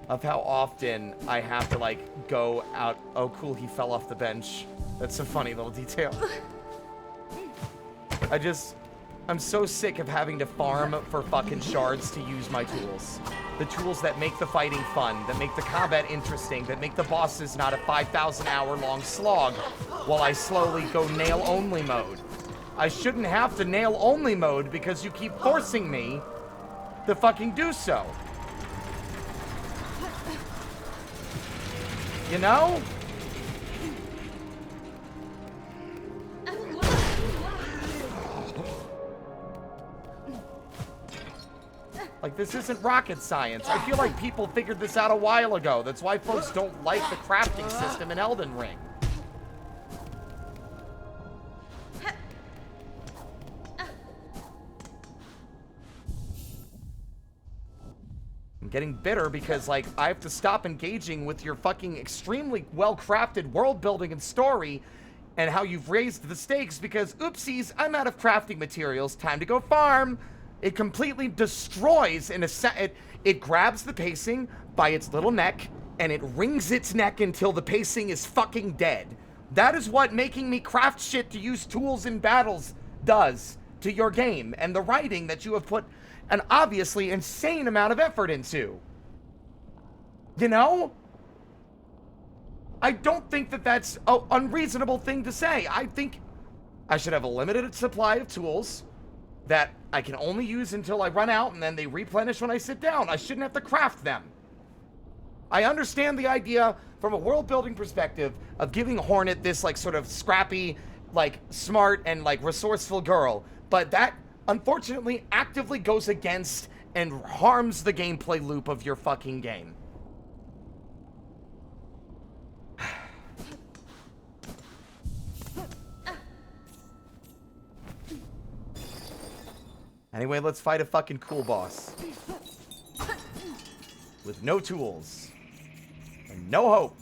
of how often I have to, like, go out. Oh, cool, he fell off the bench. That's a funny little detail. I'm so sick of having to farm for fucking shards to use my tools. The tools that make the fighting fun, that make the combat interesting, that make the bosses not a 5,000 hour long slog while I slowly go nail-only mode. I shouldn't have to nail-only mode because you keep forcing me to fucking do so. You know? Like, this isn't rocket science. I feel like people figured this out a while ago. That's why folks don't like the crafting system in Elden Ring. I'm getting bitter because, like, I have to stop engaging with your fucking extremely well-crafted world building and story and how you've raised the stakes because, oopsies, I'm out of crafting materials. Time to go farm. It completely destroys in a it grabs the pacing by its little neck and it wrings its neck until the pacing is fucking dead. That is what making me craft shit to use tools in battles does to your game and the writing that you have put an obviously insane amount of effort into. You know? I don't think that that's an unreasonable thing to say. I think I should have a limited supply of tools that I can only use until I run out and then they replenish when I sit down. I shouldn't have to craft them. I understand the idea from a world building perspective of giving Hornet this like sort of scrappy, like smart and like resourceful girl, but that unfortunately actively goes against and harms the gameplay loop of your fucking game. Anyway, let's fight a fucking cool boss. With no tools. And no hope.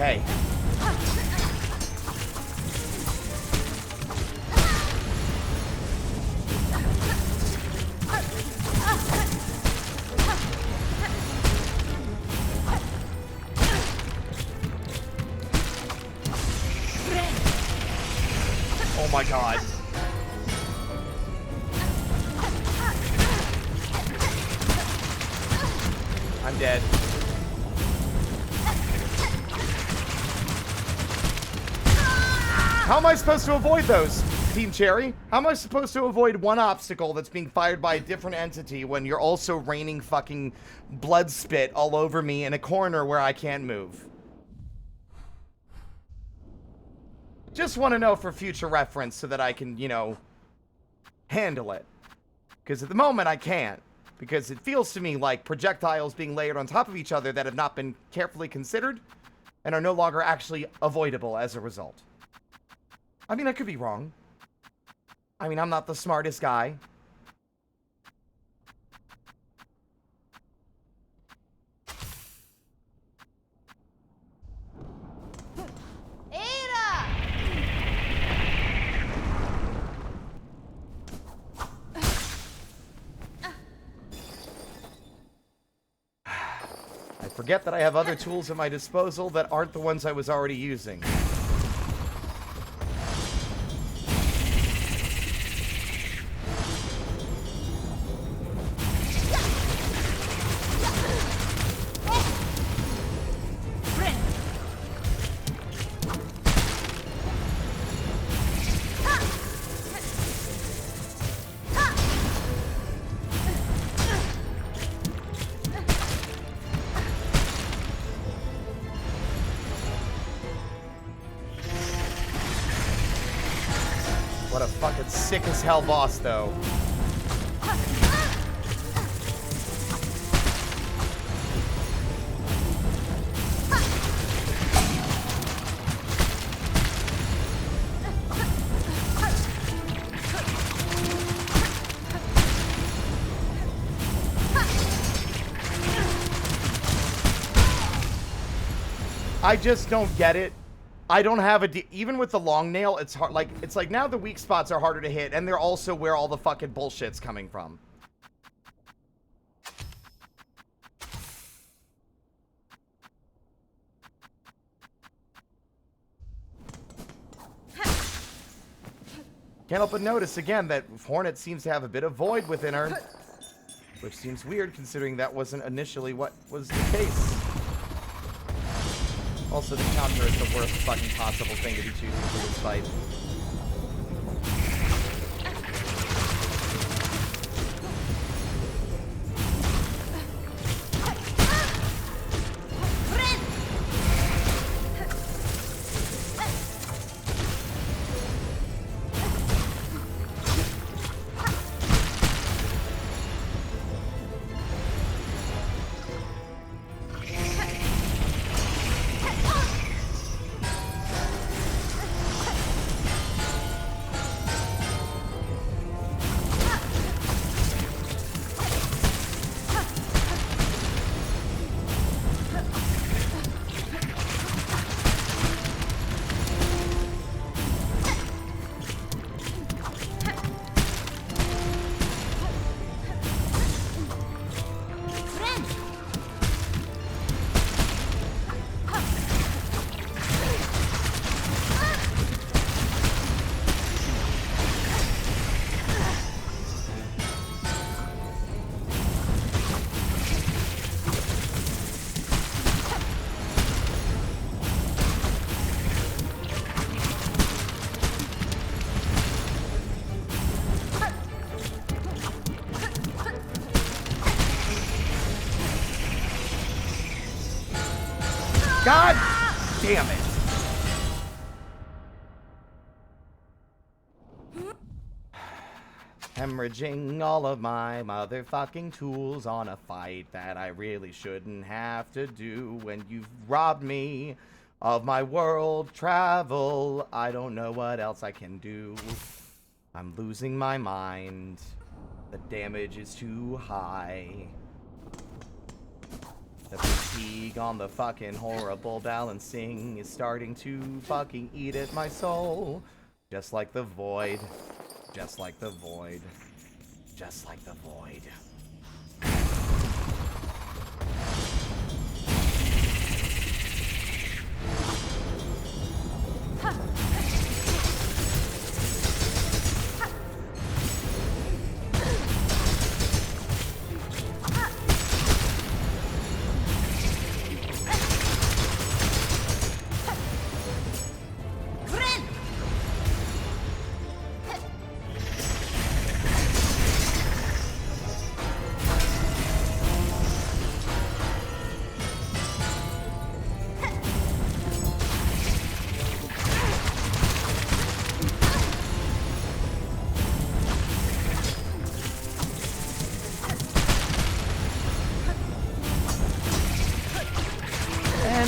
Okay. Oh my god. I'm dead. How am I supposed to avoid those, Team Cherry? How am I supposed to avoid one obstacle that's being fired by a different entity when you're also raining fucking blood spit all over me in a corner where I can't move? Just want to know for future reference so that I can, you know, handle it. Because at the moment I can't. Because it feels to me like projectiles being layered on top of each other that have not been carefully considered and are no longer actually avoidable as a result. I mean, I could be wrong. I mean, I'm not the smartest guy. I forget that I have other tools at my disposal that aren't the ones I was already using. What a fucking sick as hell boss, though. I just don't get it. I don't have even with the long nail, it's hard. Like, it's like now the weak spots are harder to hit, and they're also where all the fucking bullshit's coming from. Can't help but notice again that Hornet seems to have a bit of void within her, which seems weird considering that wasn't initially what was the case. Also, the counter is the worst fucking possible thing to be choosing for this fight. God damn it. Hemorrhaging all of my motherfucking tools on a fight that I really shouldn't have to do when you've robbed me of my world travel. I don't know what else I can do. I'm losing my mind. The damage is too high. The fatigue on the fucking horrible balancing is starting to fucking eat at my soul. Just like the void. Just like the void. Just like the void.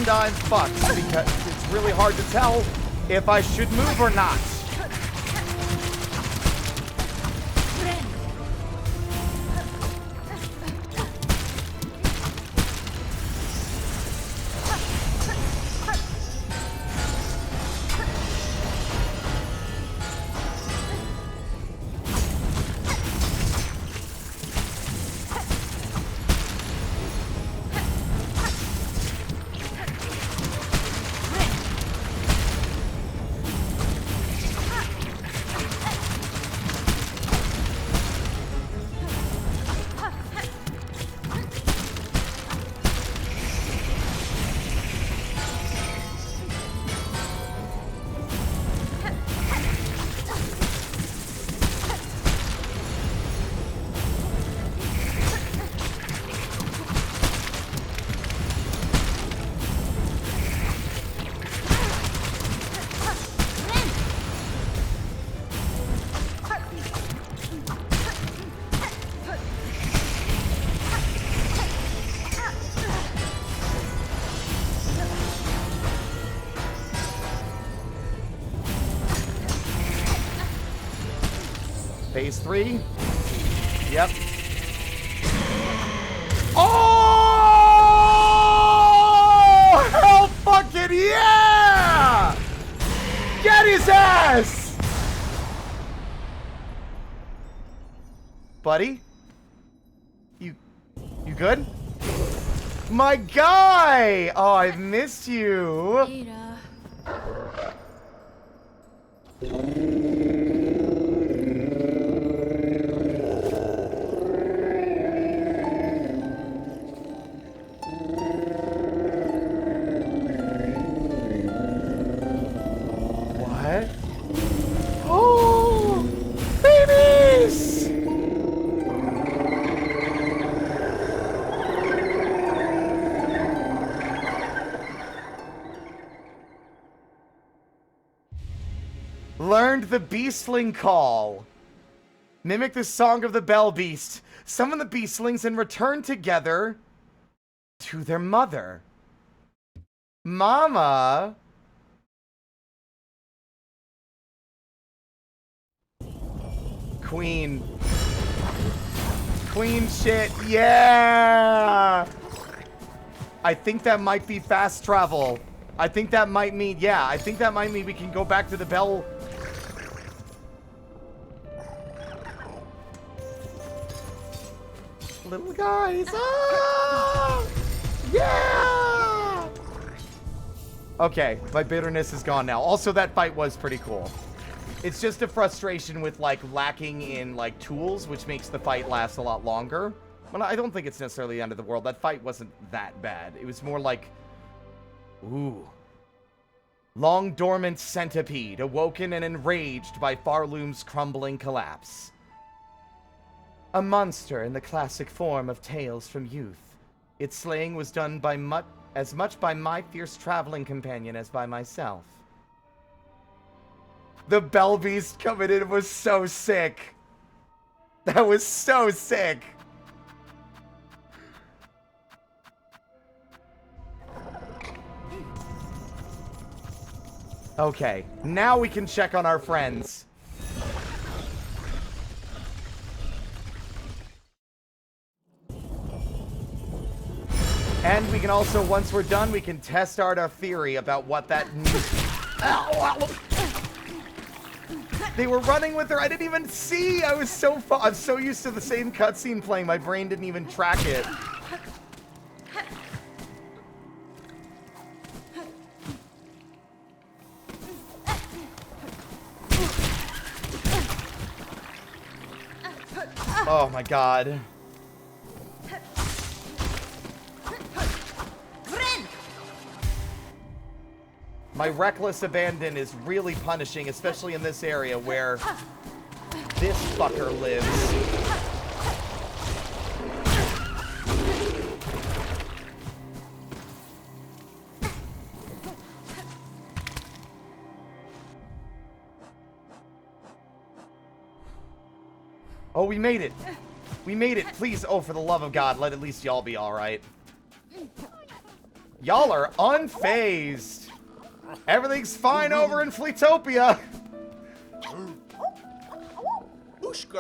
and I'm fucked because it's really hard to tell if I should move or not. Phase 3. Yep. Oh! Hell fucking yeah! Get his ass! Buddy? You good? My guy! Oh, I missed you. What? Oh! Babies! Learned the beastling call. Mimic the song of the bell beast. Summon the beastlings and return together to their mother. Mama. Queen. Queen shit. Yeah. I think that might be fast travel. I think that might mean, yeah, I think that might mean we can go back to the bell. Little guys. Ah! Yeah! Okay, my bitterness is gone now. Also, that fight was pretty cool. It's just a frustration with, like, lacking in, like, tools, which makes the fight last a lot longer. Well, I don't think it's necessarily the end of the world. That fight wasn't that bad. It was more like, ooh. Long dormant centipede, awoken and enraged by Farloom's crumbling collapse. A monster in the classic form of tales from youth. Its slaying was done by as much by my fierce traveling companion as by myself. The Bell Beast coming in was so sick. That was so sick. Okay, now we can check on our friends. And we can also, once we're done, we can test out our theory about what that means. Ow, ow. They were running with her. I didn't even see. I'm so used to the same cutscene playing. My brain didn't even track it. Oh my god. My reckless abandon is really punishing, especially in this area where this fucker lives. Oh, we made it. We made it. Please, oh, for the love of God, let at least y'all be alright. Y'all are unfazed. Everything's fine over in Fleetopia.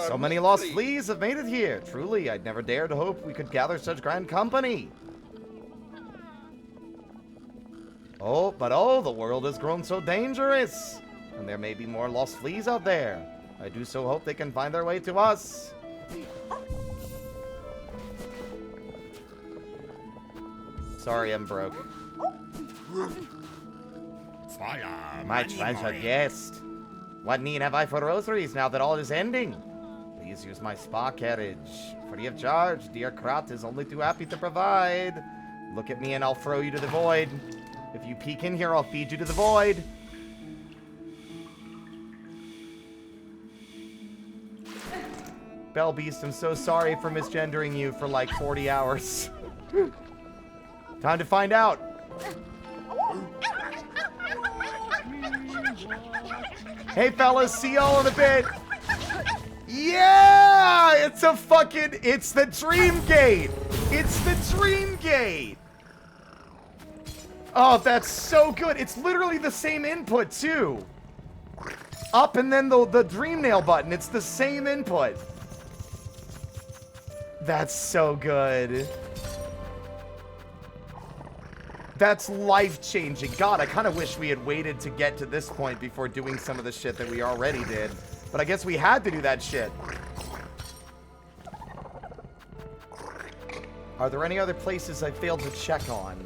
So many lost fleas have made it here. Truly, I'd never dared to hope we could gather such grand company. Oh, but the world has grown so dangerous. And there may be more lost fleas out there. I do so hope they can find their way to us. Sorry, I'm broke. Fire, My treasured guest. What need have I for rosaries now that all is ending? Please use my spa carriage. Free of charge, dear Krat is only too happy to provide. Look at me and I'll throw you to the void. If you peek in here, I'll feed you to the void. Bell Beast, I'm so sorry for misgendering you for like 40 hours. Time to find out. Hey fellas, see y'all in a bit. Yeah! It's the Dream Gate! It's the Dream Gate! Oh, that's so good. It's literally the same input, too. Up and then the Dream Nail button. It's the same input. That's so good. That's life-changing. God, I kind of wish we had waited to get to this point before doing some of the shit that we already did. But I guess we had to do that shit. Are there any other places I failed to check on?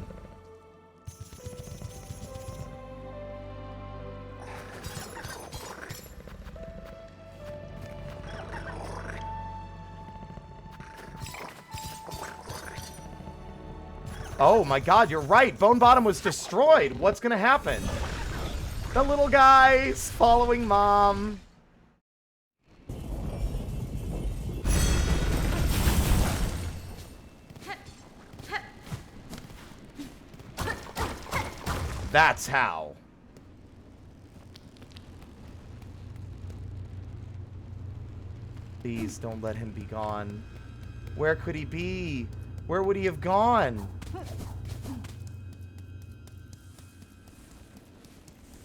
Oh my god, you're right. Bone Bottom was destroyed. What's gonna happen? The little guy's following Mom. That's how. Please don't let him be gone. Where could he be? Where would he have gone?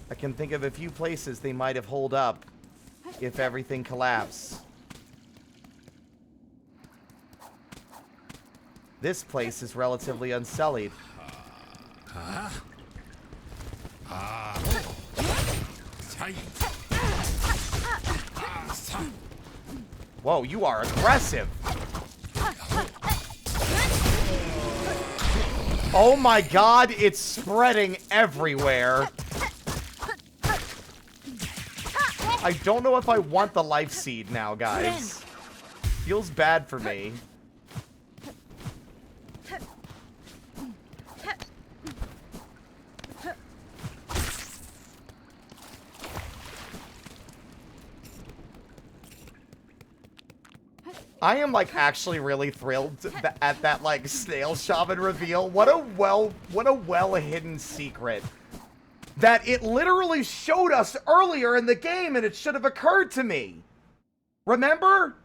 I can think of a few places they might have holed up if everything collapsed. This place is relatively unsullied. Whoa, you are aggressive. Oh my god, it's spreading everywhere. I don't know if I want the life seed now, guys. Feels bad for me. I am like actually really thrilled at that like snail shaman reveal. What a well hidden secret. That it literally showed us earlier in the game and it should have occurred to me. Remember?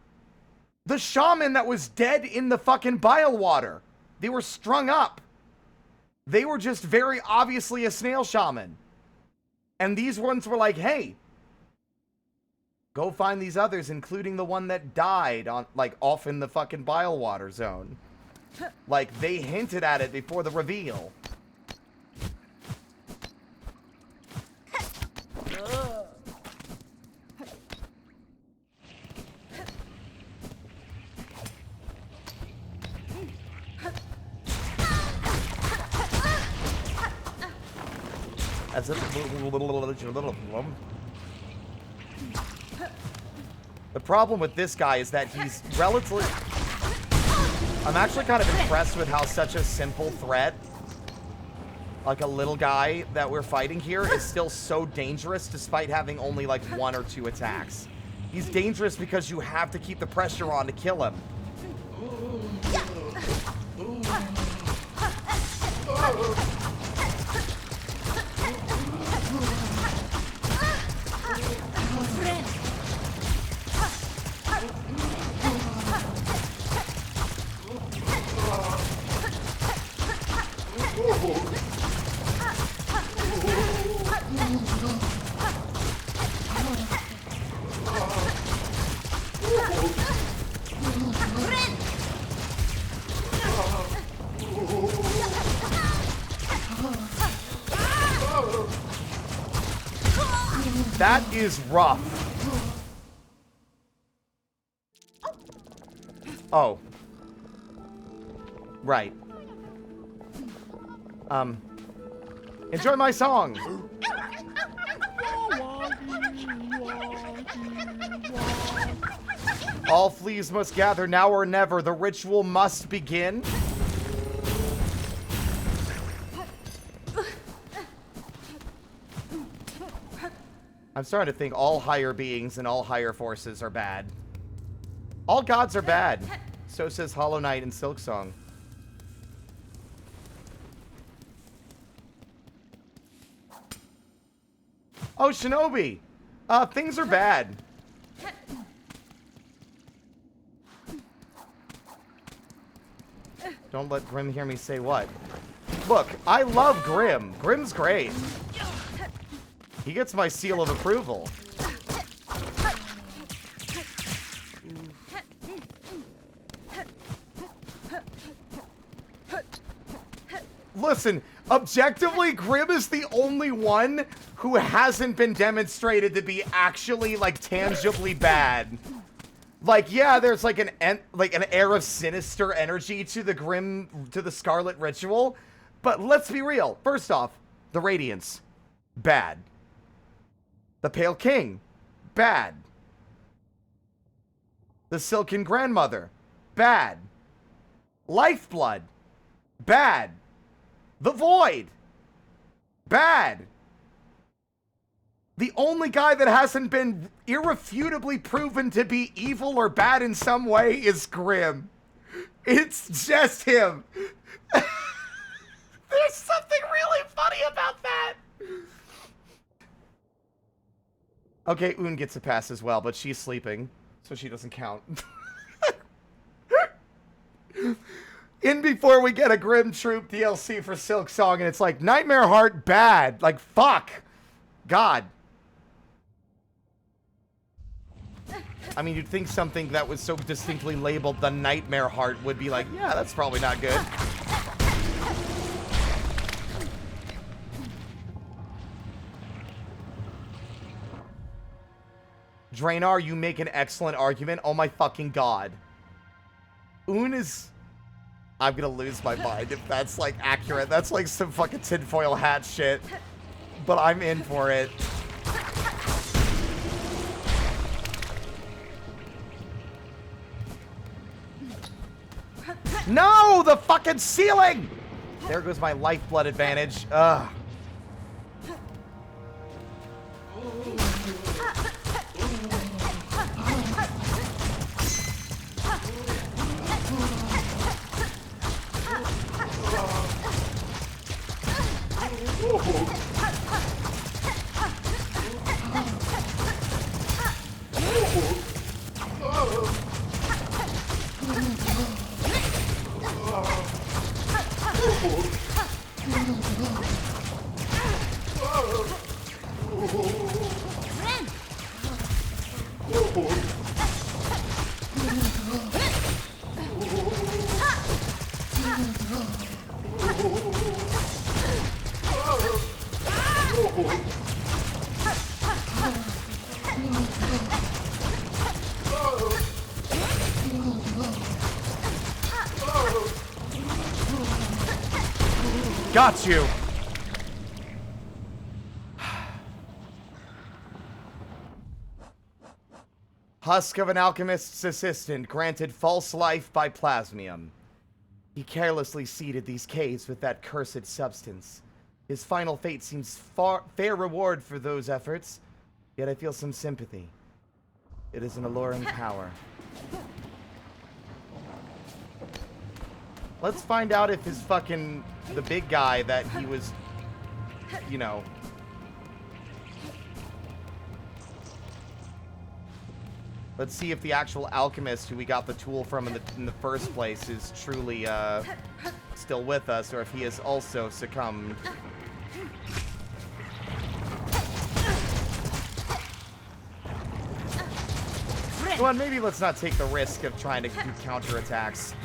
The shaman that was dead in the fucking bile water. They were strung up. They were just very obviously a snail shaman. And these ones were like, hey, go find these others, including the one that died on, like, off in the fucking bile water zone. Like, they hinted at it before the reveal. As a The problem with this guy is that he's relatively... I'm actually kind of impressed with how such a simple threat, like a little guy that we're fighting here, is still so dangerous despite having only like 1 or 2 attacks. He's dangerous because you have to keep the pressure on to kill him. That is rough. Oh. Right. Enjoy my song. All fleas must gather now or never. The ritual must begin. I'm starting to think all higher beings and all higher forces are bad. All gods are bad. So says Hollow Knight in Silksong. Oh, Shinobi! Things are bad. Don't let Grim hear me say what. Look, I love Grim. Grim's great. He gets my seal of approval. Listen, objectively, Grim is the only one who hasn't been demonstrated to be actually, like, tangibly bad. Like, yeah, there's like an air of sinister energy to the Scarlet Ritual, but let's be real. First off, the Radiance, bad. The Pale King, bad. The Silken Grandmother, bad. Lifeblood, bad. The Void, bad. The only guy that hasn't been irrefutably proven to be evil or bad in some way is Grim. It's just him. There's something really funny about that. Okay, Un gets a pass as well, but she's sleeping, so she doesn't count. In before we get a Grim Troop DLC for Silksong, and it's like, Nightmare Heart, bad. Like, fuck. God. I mean, you'd think something that was so distinctly labeled the Nightmare Heart would be like, yeah, that's probably not good. Drainar, you make an excellent argument. Oh my fucking god. Un is... I'm gonna lose my mind if that's, like, accurate. That's, like, some fucking tinfoil hat shit. But I'm in for it. No! The fucking ceiling! There goes my lifeblood advantage. Ugh. Got you. Husk of an alchemist's assistant granted false life by plasmium. He carelessly seeded these caves with that cursed substance. His final fate seems fair reward for those efforts, yet I feel some sympathy. It is an alluring power. Let's find out if his fucking... the big guy that he was... you know... Let's see if the actual alchemist who we got the tool from in the first place is truly, still with us, or if he has also succumbed. Come on, maybe let's not take the risk of trying to do counterattacks.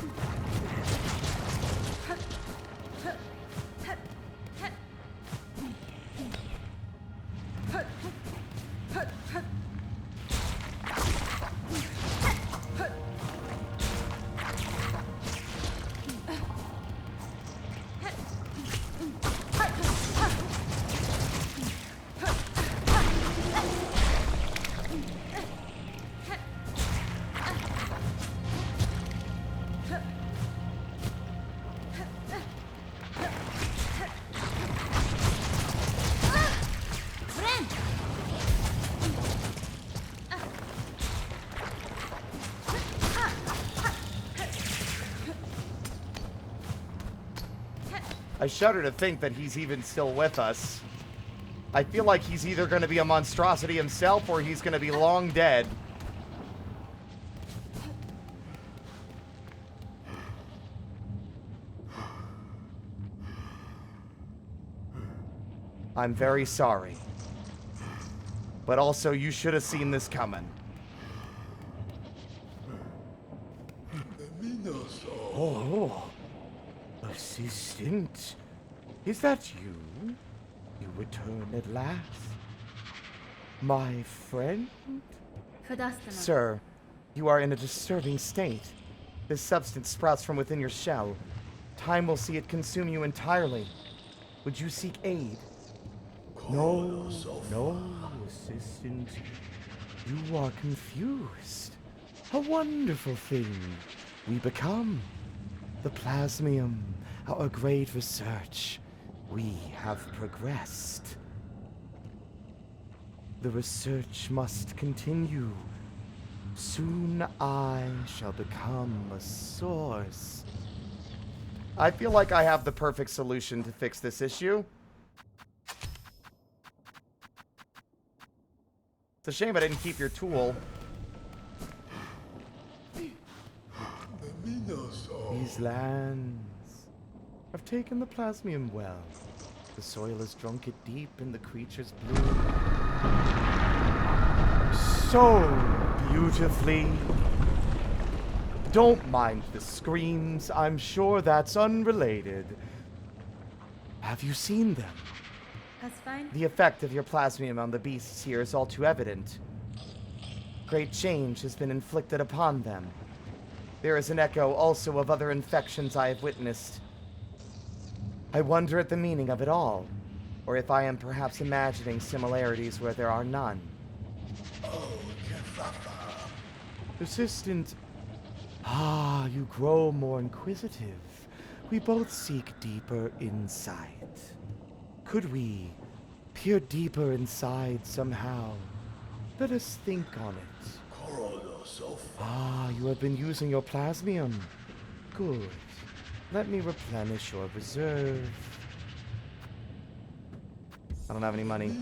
I shudder to think that he's even still with us. I feel like he's either going to be a monstrosity himself or he's going to be long dead. I'm very sorry. But also, you should have seen this coming. Oh, assistant. Is that you? You return at last? My friend? Sir, you are in a disturbing state. This substance sprouts from within your shell. Time will see it consume you entirely. Would you seek aid? No, assistant. You are confused. A wonderful thing. We become the plasmium, our great research. We have progressed. The research must continue. Soon I shall become a source. I feel like I have the perfect solution to fix this issue. It's a shame I didn't keep your tool. These lands have taken the plasmium well. The soil has drunk it deep and the creatures bloom so beautifully. Don't mind the screams. I'm sure that's unrelated. Have you seen them? That's fine. The effect of your plasmium on the beasts here is all too evident. Great change has been inflicted upon them. There is an echo also of other infections I have witnessed. I wonder at the meaning of it all, or if I am perhaps imagining similarities where there are none. Assistant, you grow more inquisitive. We both seek deeper insight. Could we peer deeper inside somehow? Let us think on it. You have been using your plasmium. Good. Let me replenish your reserve. I don't have any money.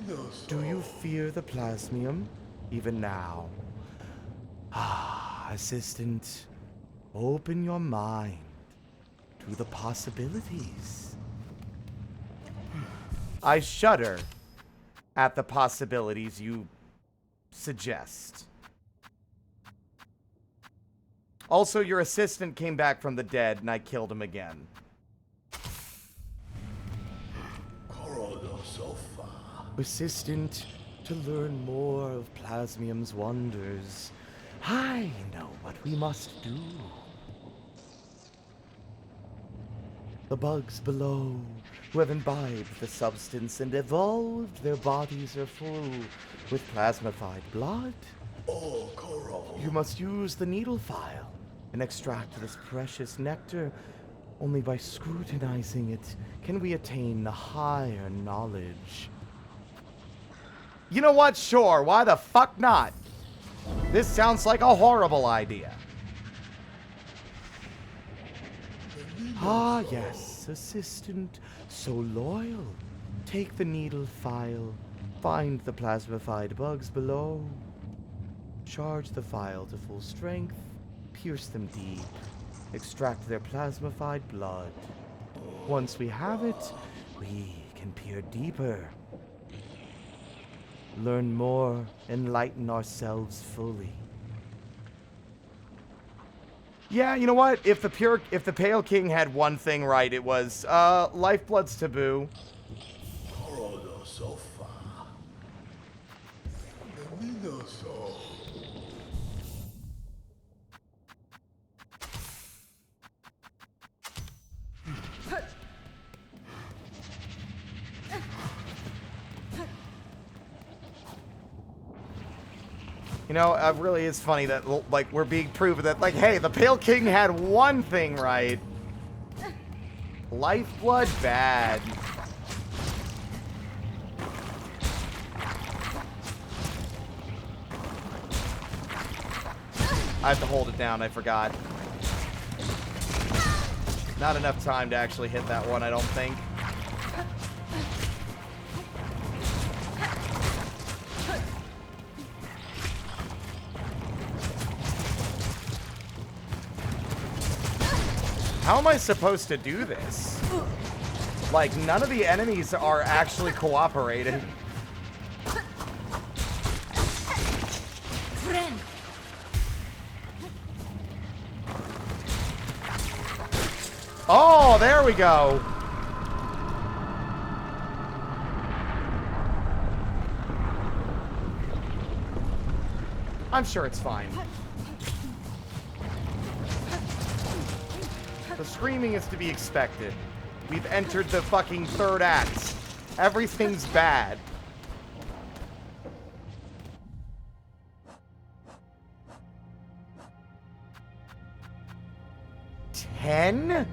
Do you fear the plasmium? Even now? Assistant, open your mind to the possibilities. I shudder at the possibilities you suggest. Also, your assistant came back from the dead, and I killed him again. Assistant, to learn more of Plasmium's wonders, I know what we must do. The bugs below, who have imbibed the substance and evolved, their bodies are full with plasmified blood. You must use the needle file and extract this precious nectar. Only by scrutinizing it can we attain the higher knowledge. You know what? Sure, why the fuck not? This sounds like a horrible idea. Yes, assistant, so loyal. Take the needle file, find the plasmified bugs below, charge the file to full strength, pierce them deep, extract their plasmified blood. Once we have it, we can peer deeper, learn more, enlighten ourselves fully. Yeah, you know what? If the Pale King had one thing right, it was lifeblood's taboo. You know, it really is funny that, like, we're being proven that, like, hey, the Pale King had one thing right. Lifeblood bad. I have to hold it down, I forgot. Not enough time to actually hit that one, I don't think. How am I supposed to do this? Like, none of the enemies are actually cooperating. Friend. Oh, there we go. I'm sure it's fine. The screaming is to be expected. We've entered the fucking third act. Everything's bad. $10?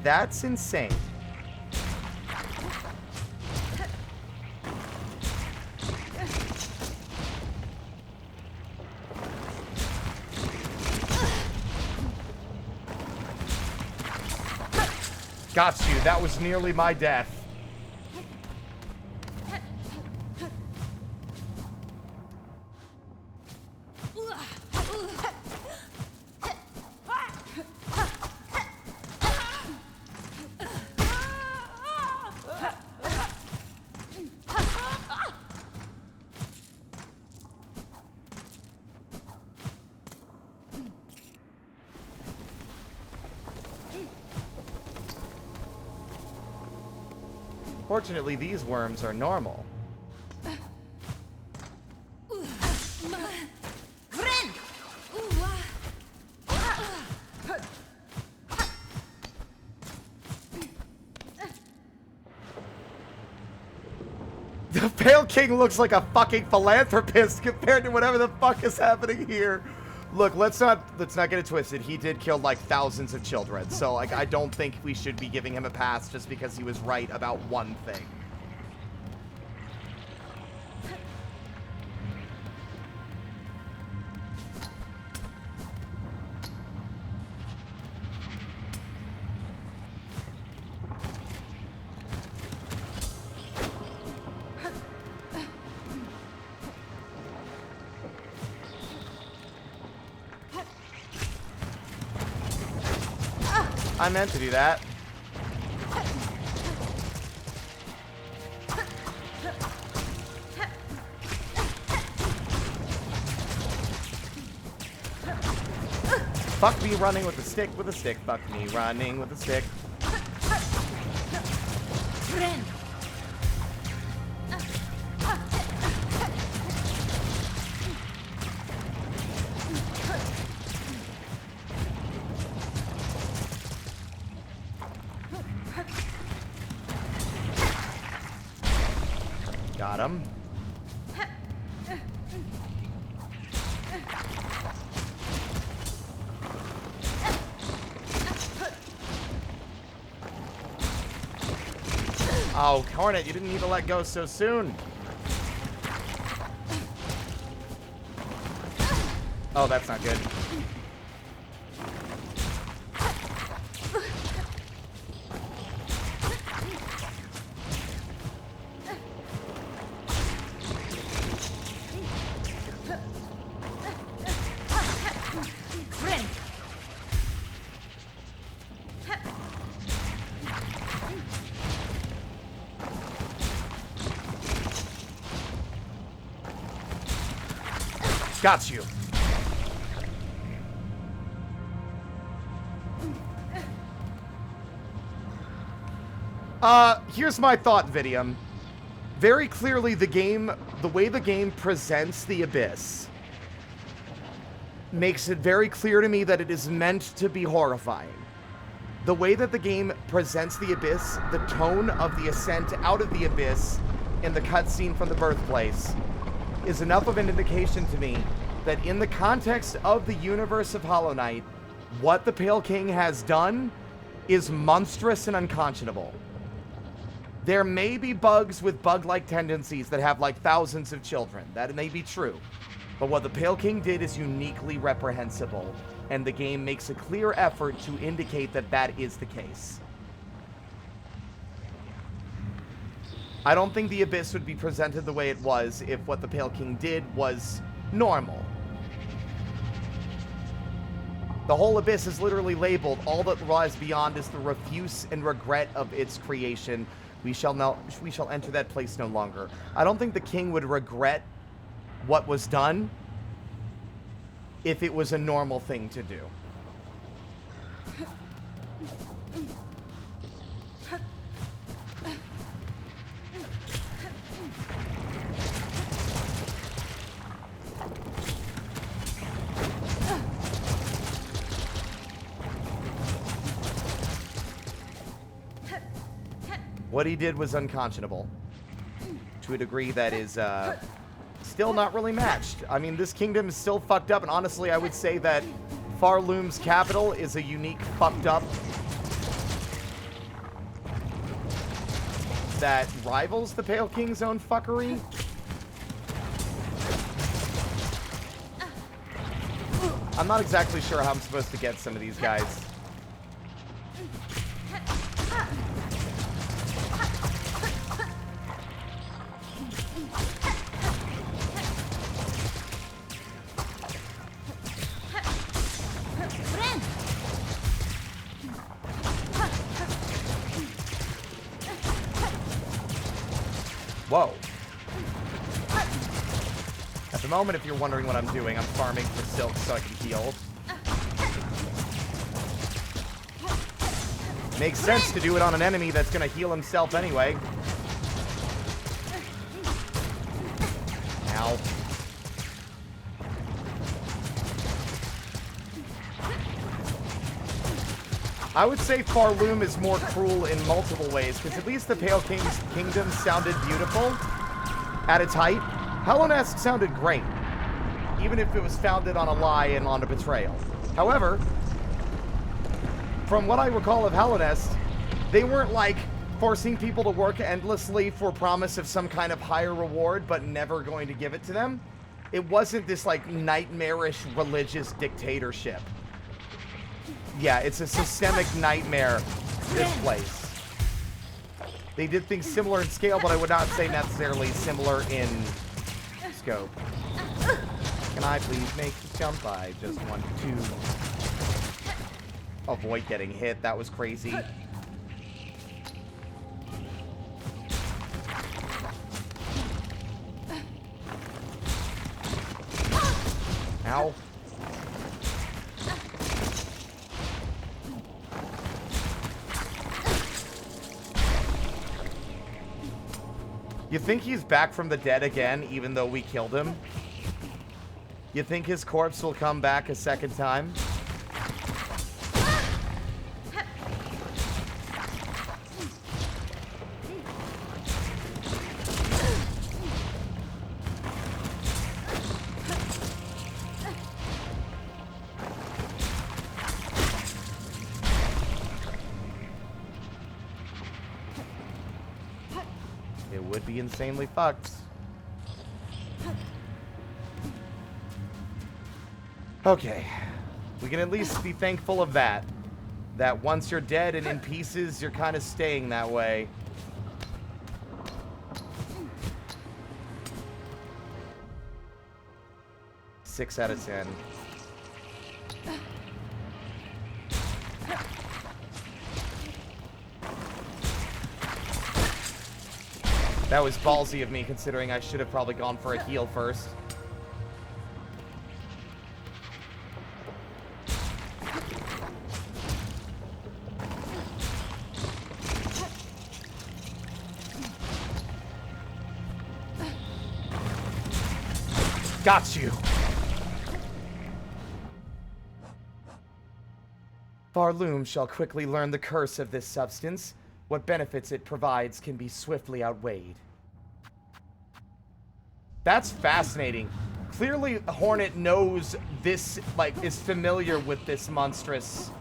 That's insane. Got you. That was nearly my death. Fortunately, these worms are normal. Friend. The Pale King looks like a fucking philanthropist compared to whatever the fuck is happening here. Look, let's not get it twisted. He did kill like thousands of children, so like I don't think we should be giving him a pass just because he was right about one thing. I meant to do that. Fuck me running with a stick, Fuck me running with a stick. Friend. Got him. Oh, Hornet, you didn't need to let go so soon. Oh, that's not good. Got you. Here's my thought, Vidium. Very clearly, the way the game presents the Abyss makes it very clear to me that it is meant to be horrifying. The way that the game presents the Abyss, the tone of the ascent out of the Abyss in the cutscene from the birthplace, is enough of an indication to me that in the context of the universe of Hollow Knight, what the Pale King has done is monstrous and unconscionable. There may be bugs with bug-like tendencies that have like thousands of children. That may be true. But what the Pale King did is uniquely reprehensible. and the game makes a clear effort to indicate that that is the case. I don't think the Abyss would be presented the way it was if what the Pale King did was normal. The whole Abyss is literally labeled, all that lies beyond is the refuse and regret of its creation. We shall enter that place no longer. I don't think the king would regret what was done if it was a normal thing to do. What he did was unconscionable. To a degree that is, still not really matched. I mean, this kingdom is still fucked up, and honestly, I would say that Farloom's capital is a unique fucked up that rivals the Pale King's own fuckery. I'm not exactly sure how I'm supposed to get some of these guys. Whoa. At the moment, if you're wondering what I'm doing, I'm farming for silk so I can heal. Makes sense to do it on an enemy that's gonna heal himself anyway. Ow. I would say Farloom is more cruel in multiple ways, because at least the Pale King's kingdom sounded beautiful at its height. Hallownest sounded great, even if it was founded on a lie and on a betrayal. However, from what I recall of Hallownest, they weren't like forcing people to work endlessly for promise of some kind of higher reward, but never going to give it to them. It wasn't this like nightmarish religious dictatorship. Yeah, it's a systemic nightmare, this place. They did things similar in scale, but I would not say necessarily similar in scope. Can I please make the jump? I just want to avoid getting hit. That was crazy. Ow. You think he's back from the dead again, even though we killed him? You think his corpse will come back a second time? Insanely fucked. Okay. We can at least be thankful of that. That once you're dead and in pieces, you're kind of staying that way. Six out of 10. That was ballsy of me, considering I should have probably gone for a heal first. Got you. Farloom shall quickly learn the curse of this substance. What benefits it provides can be swiftly outweighed. That's fascinating. Clearly, Hornet knows this, like, is familiar with this monstrous,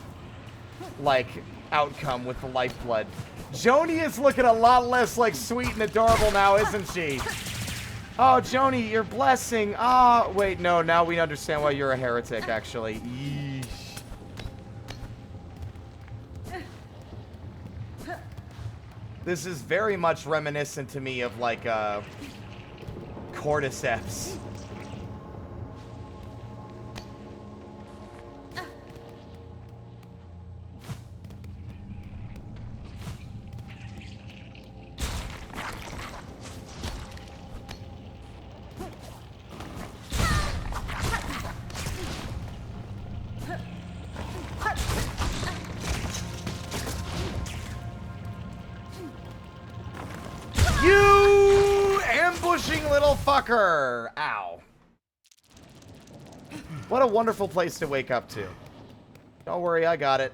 like, outcome with the lifeblood. Joni is looking a lot less, like, sweet and adorable now, isn't she? Oh, Joni, your blessing. Ah, wait, no, now we understand why you're a heretic, actually. Yeesh. This is very much reminiscent to me of, like, cordyceps. You ambushing little fucker! Ow. What a wonderful place to wake up to. Don't worry, I got it.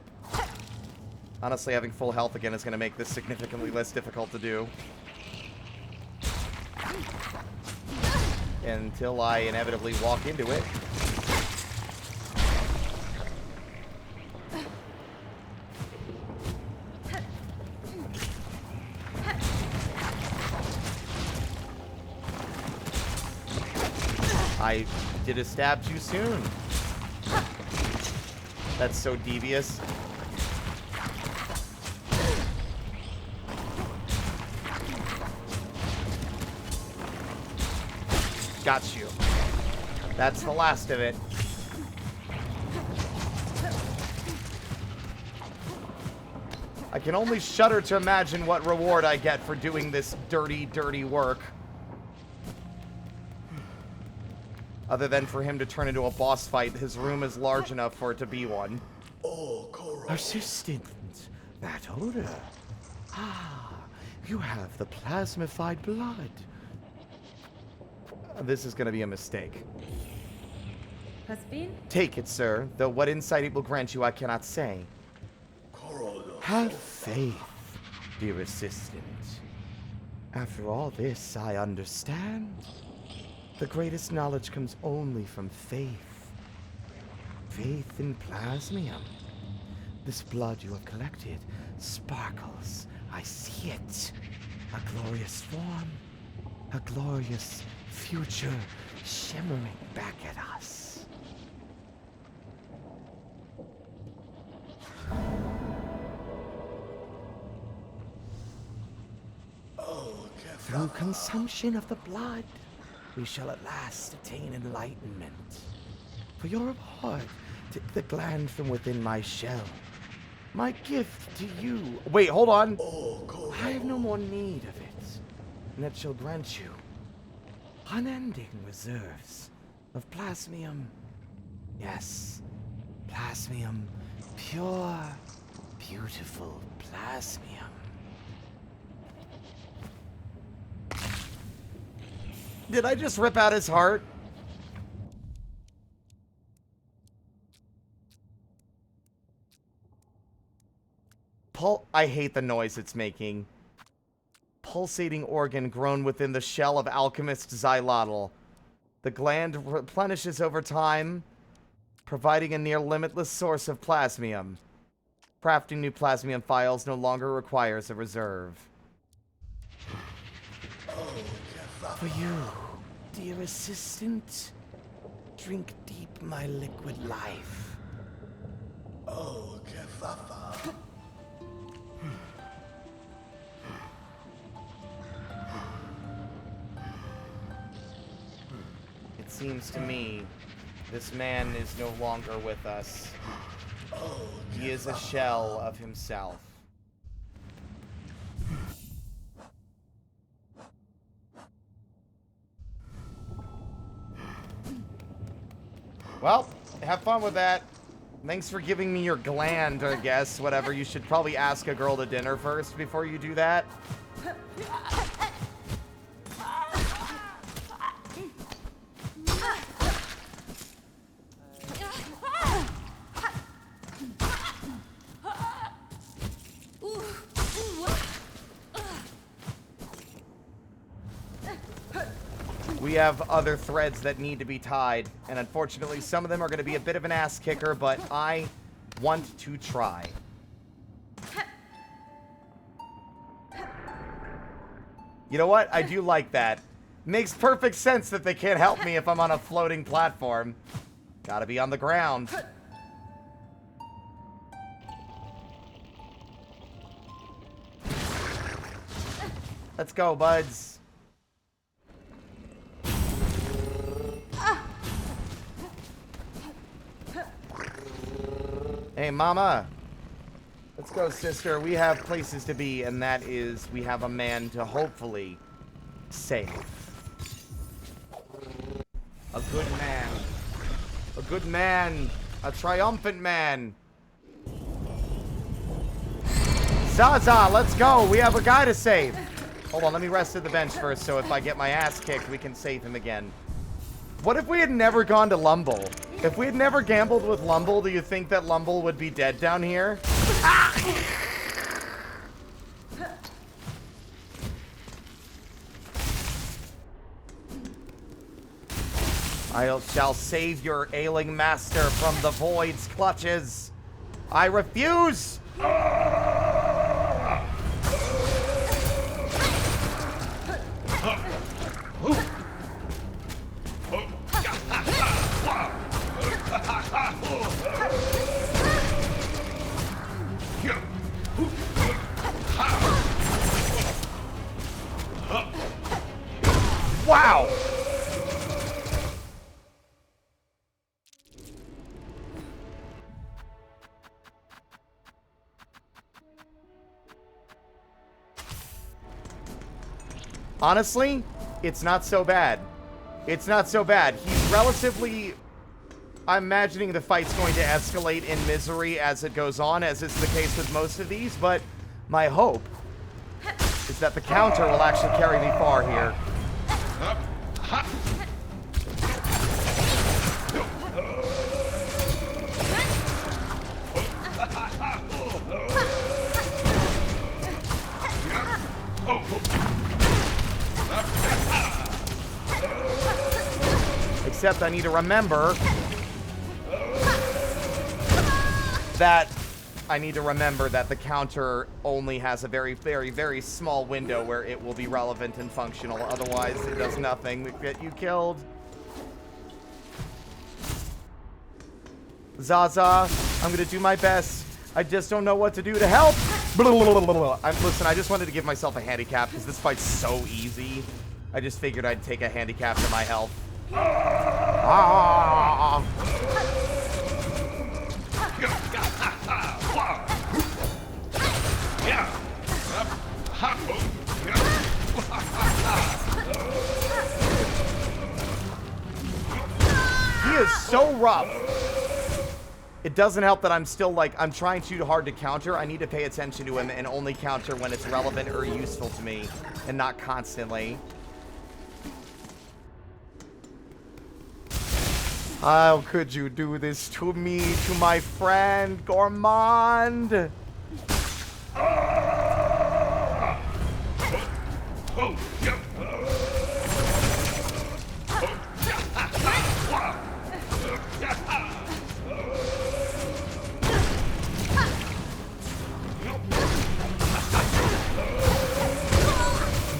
Honestly, having full health again is going to make this significantly less difficult to do. Until I inevitably walk into it. I did a stab too soon. That's so devious. Got you. That's the last of it. I can only shudder to imagine what reward I get for doing this dirty, dirty work. Other than for him to turn into a boss fight, his room is large enough for it to be one. Oh, Koro. Persistent. That odor. Ah, you have the plasmified blood. This is going to be a mistake. Has been? Take it, sir, though what insight it will grant you I cannot say. Koro, Have faith, dear assistant. After all this, I understand. The greatest knowledge comes only from faith. Faith in plasmium. This blood you have collected sparkles. I see it. A glorious form. A glorious future shimmering back at us. Through consumption of the blood, we shall at last attain enlightenment. For your reward, take the gland from within my shell. My gift to you. Wait, hold on. I have no more need of it, and it shall grant you unending reserves of plasmium. Yes, plasmium, pure, beautiful plasmium. Did I just rip out his heart? I hate the noise it's making. Pulsating organ grown within the shell of alchemist Xylotl. The gland replenishes over time, providing a near limitless source of plasmium. Crafting new plasmium files no longer requires a reserve. For you, dear assistant, drink deep my liquid life. Oh, Kefafa. It seems to me this man is no longer with us. He is a shell of himself. Well, have fun with that. Thanks for giving me your gland, I guess. Whatever. You should probably ask a girl to dinner first before you do that. We have other threads that need to be tied, and unfortunately some of them are going to be a bit of an ass kicker, but I want to try. You know what? I do like that. Makes perfect sense that they can't help me if I'm on a floating platform. Gotta be on the ground. Let's go, buds. Hey, mama. Let's go, sister. We have places to be, and that is we have a man to hopefully save. A good man. A good man. A triumphant man. Zaza, let's go. We have a guy to save. Hold on, let me rest at the bench first, so if I get my ass kicked, we can save him again. What if we had never gone to Lumble? If we had never gambled with Lumble, do you think that Lumble would be dead down here? I shall save your ailing master from the void's clutches. I refuse! Wow! Honestly, it's not so bad. It's not so bad. He's relatively... I'm imagining the fight's going to escalate in misery as it goes on, as is the case with most of these, but my hope is that the counter will actually carry me far here. Except I need to remember that the counter only has a very, very, very small window where it will be relevant and functional. Otherwise, it does nothing to get you killed. Zaza, I'm gonna do my best. I just don't know what to do to help. Listen, I just wanted to give myself a handicap because this fight's so easy. I just figured I'd take a handicap to my health. Ah. He is so rough. It doesn't help that I'm still, like, I'm trying too hard to counter. I need to pay attention to him and only counter when it's relevant or useful to me, and not constantly. How could you do this to me, to my friend, Gourmand?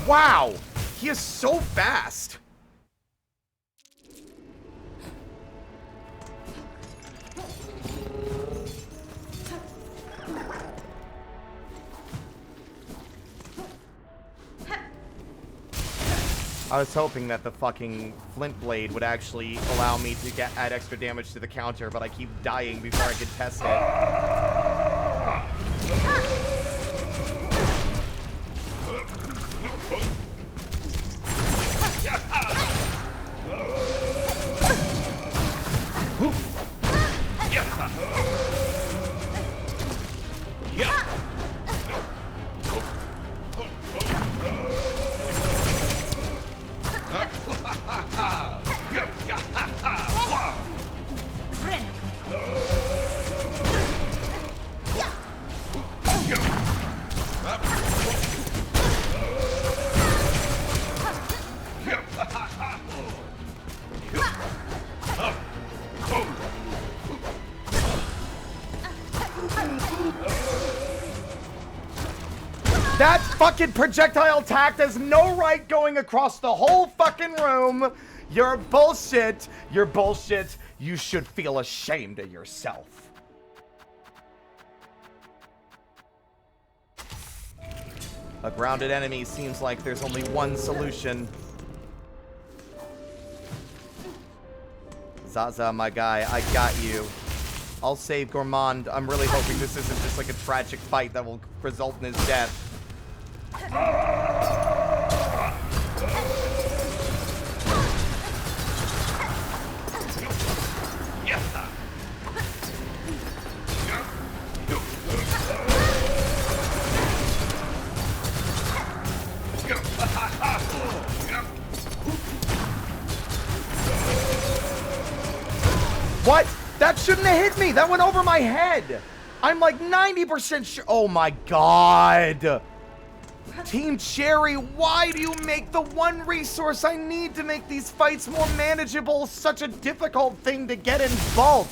Wow! He is so fast! I was hoping that the fucking flint blade would actually allow me to add extra damage to the counter, but I keep dying before I could test it. That fucking projectile attack has no right going across the whole fucking room. You're bullshit. You're bullshit. You should feel ashamed of yourself. A grounded enemy seems like there's only one solution. Zaza, my guy, I got you. I'll save Gourmand. I'm really hoping this isn't just like a tragic fight that will result in his death. What? That shouldn't have hit me. That went over my head. I'm like 90% sure. Oh my god. Team Cherry, why do you make the one resource I need to make these fights more manageable such a difficult thing to get in bulk?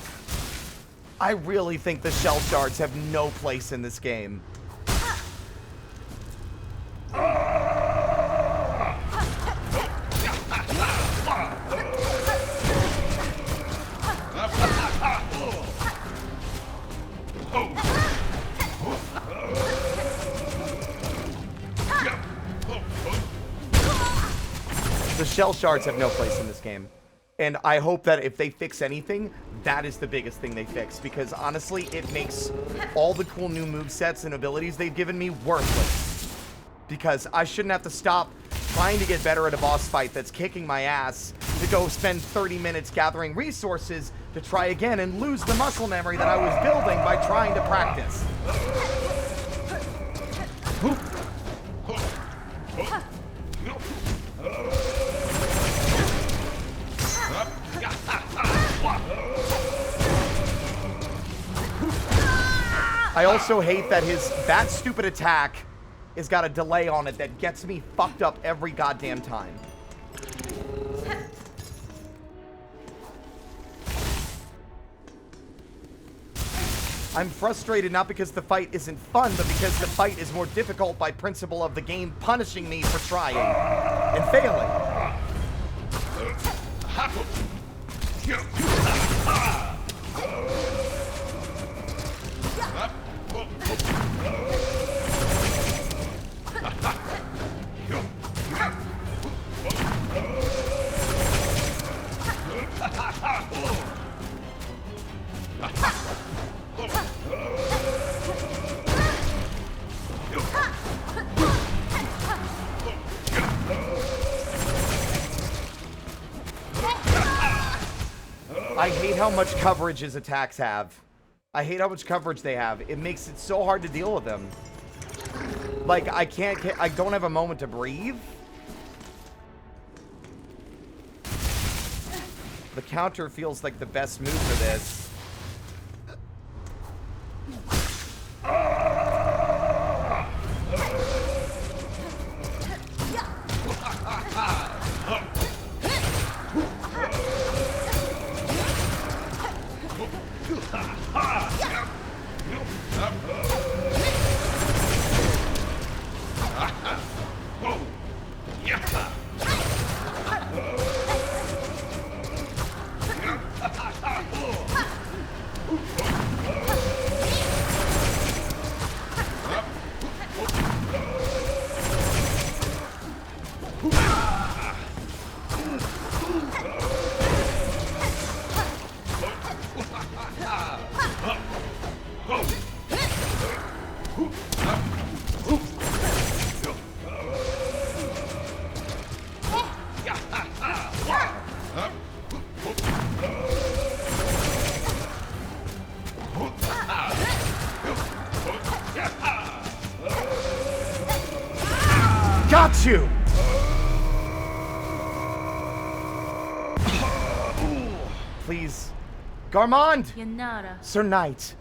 I really think the shell shards have no place in this game. The shell shards have no place in this game. And I hope that if they fix anything, that is the biggest thing they fix. Because honestly, it makes all the cool new movesets and abilities they've given me worthless. Because I shouldn't have to stop trying to get better at a boss fight that's kicking my ass to go spend 30 minutes gathering resources to try again and lose the muscle memory that I was building by trying to practice. I also hate that that stupid attack has got a delay on it that gets me fucked up every goddamn time. I'm frustrated not because the fight isn't fun, but because the fight is more difficult by principle of the game punishing me for trying and failing. I hate how much coverage his attacks have. I hate how much coverage they have. It makes it so hard to deal with them. Like, I don't have a moment to breathe. The counter feels like the best move for this. Got you! Please. Gourmand! Yanara. Sir Knight.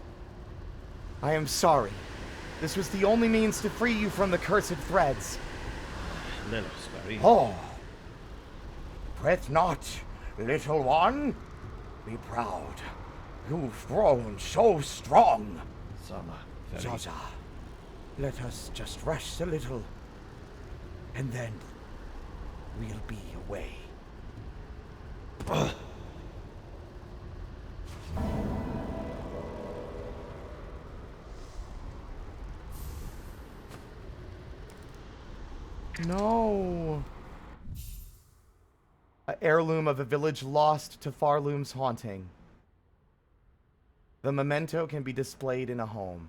I am sorry. This was the only means to free you from the cursed threads. Oh. Fret not, little one. Be proud. You've grown so strong. Zaza, let us just rest a little. And then we'll be away. No. An heirloom of a village lost to Farloom's haunting. The memento can be displayed in a home.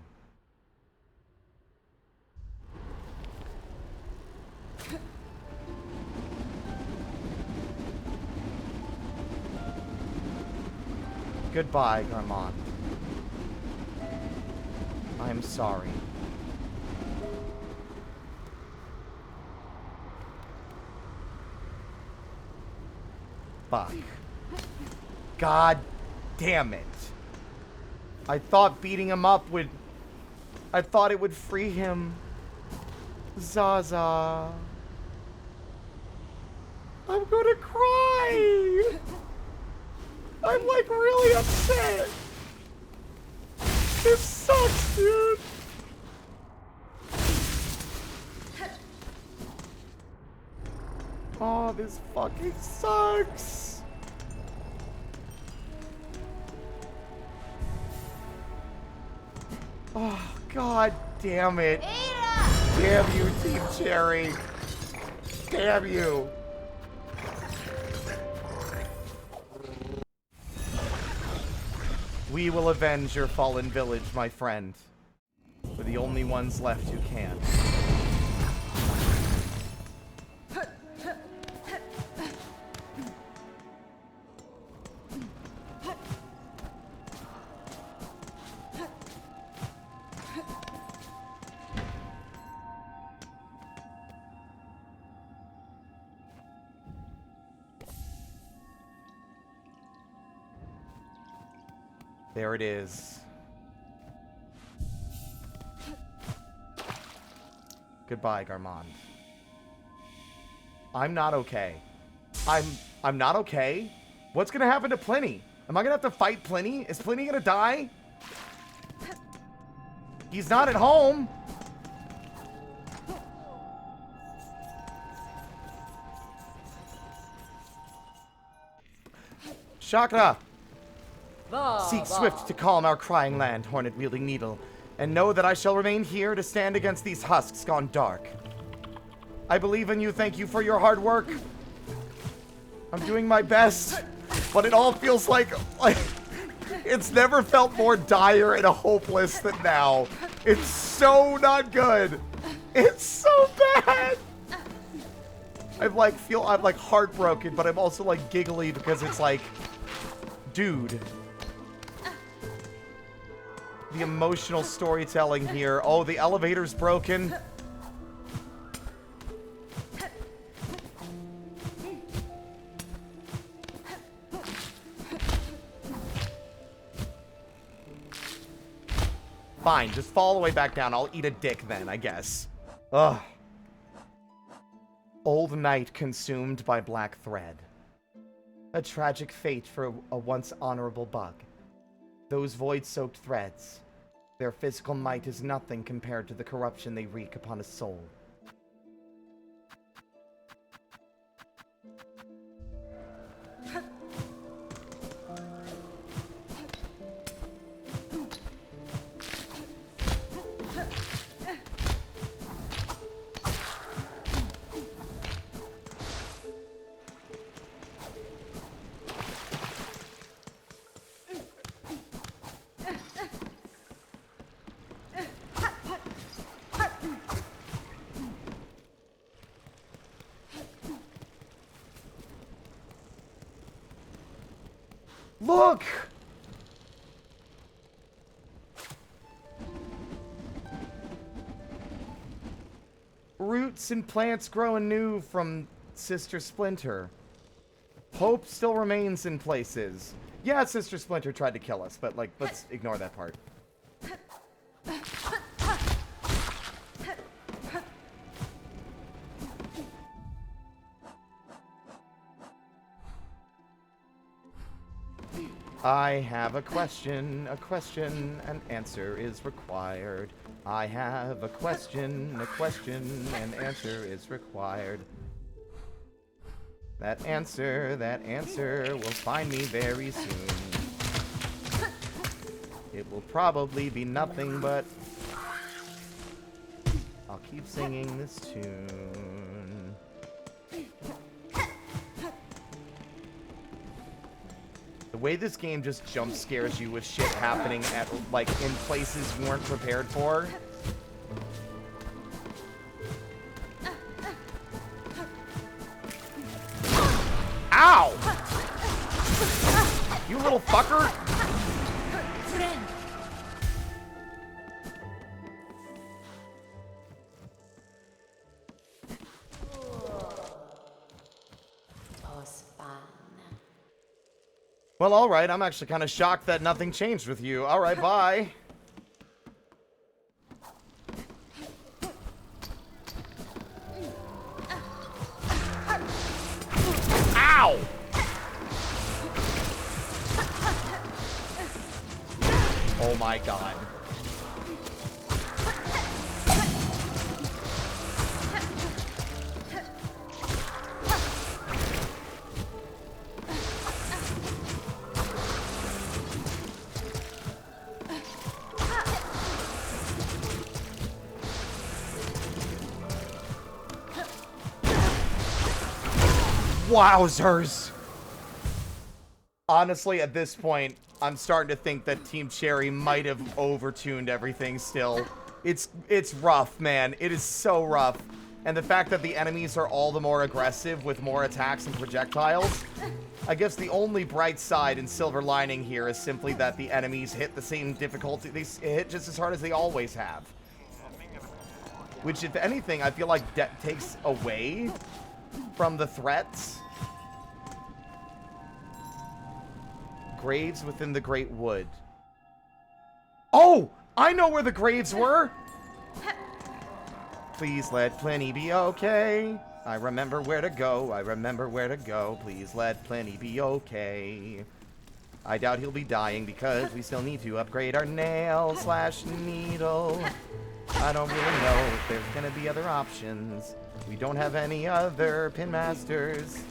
Goodbye, Garmon. I'm sorry. Fuck. God damn it. I thought beating him up would... I thought it would free him. Zaza. I'm gonna cry. I'm like really upset. This sucks, dude. Oh, this fucking sucks. Oh, god damn it. Damn you, Team Cherry. Damn you. We will avenge your fallen village, my friend. We're the only ones left who can. There it is. Goodbye, Garmon. I'm not okay. I'm not okay. What's gonna happen to Pliny? Am I gonna have to fight Pliny? Is Pliny gonna die? He's not at home. Chakra! Seek swift to calm our crying land, Hornet-wielding needle, and know that I shall remain here to stand against these husks gone dark. I believe in you, thank you for your hard work. I'm doing my best, but it all feels like it's never felt more dire and hopeless than now. It's so not good. It's so bad. I'm like heartbroken, but I'm also like giggly because it's like, dude. The emotional storytelling here. Oh, the elevator's broken. Fine, just fall all the way back down. I'll eat a dick then, I guess. Ugh. Old night consumed by black thread. A tragic fate for a once honorable bug. Those void-soaked threads. Their physical might is nothing compared to the corruption they wreak upon a soul. Look! Roots and plants grow anew from Sister Splinter. Hope still remains in places. Yeah, Sister Splinter tried to kill us, but, like, let's ignore that part. I have a question, an answer is required. I have a question, an answer is required. That answer will find me very soon. It will probably be nothing but... I'll keep singing this tune. way this game just jump scares you with shit happening at, like, in places you weren't prepared for. Ow! You little fucker! Well, alright, I'm actually kind of shocked that nothing changed with you. Alright, bye. Ow! Oh my god. Wowzers! Honestly, at this point, I'm starting to think that Team Cherry might have overtuned everything still. It's rough, man. It is so rough. And the fact that the enemies are all the more aggressive with more attacks and projectiles, I guess the only bright side and silver lining here is simply that the enemies hit the same difficulty. They hit just as hard as they always have. Which, if anything, I feel like takes away from the threats. Graves within the Great Wood. Oh! I know where the graves were! Please let Pliny be okay. I remember where to go. I remember where to go. Please let Pliny be okay. I doubt he'll be dying because we still need to upgrade our nail slash needle. I don't really know if there's gonna be other options. We don't have any other pin masters.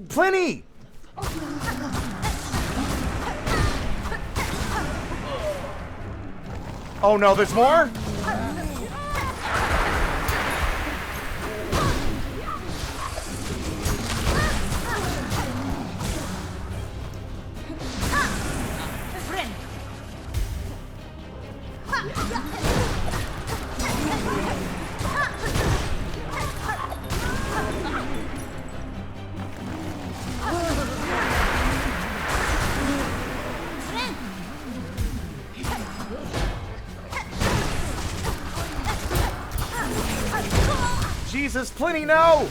Pliny! Oh no, there's more? Jesus, Pliny, no!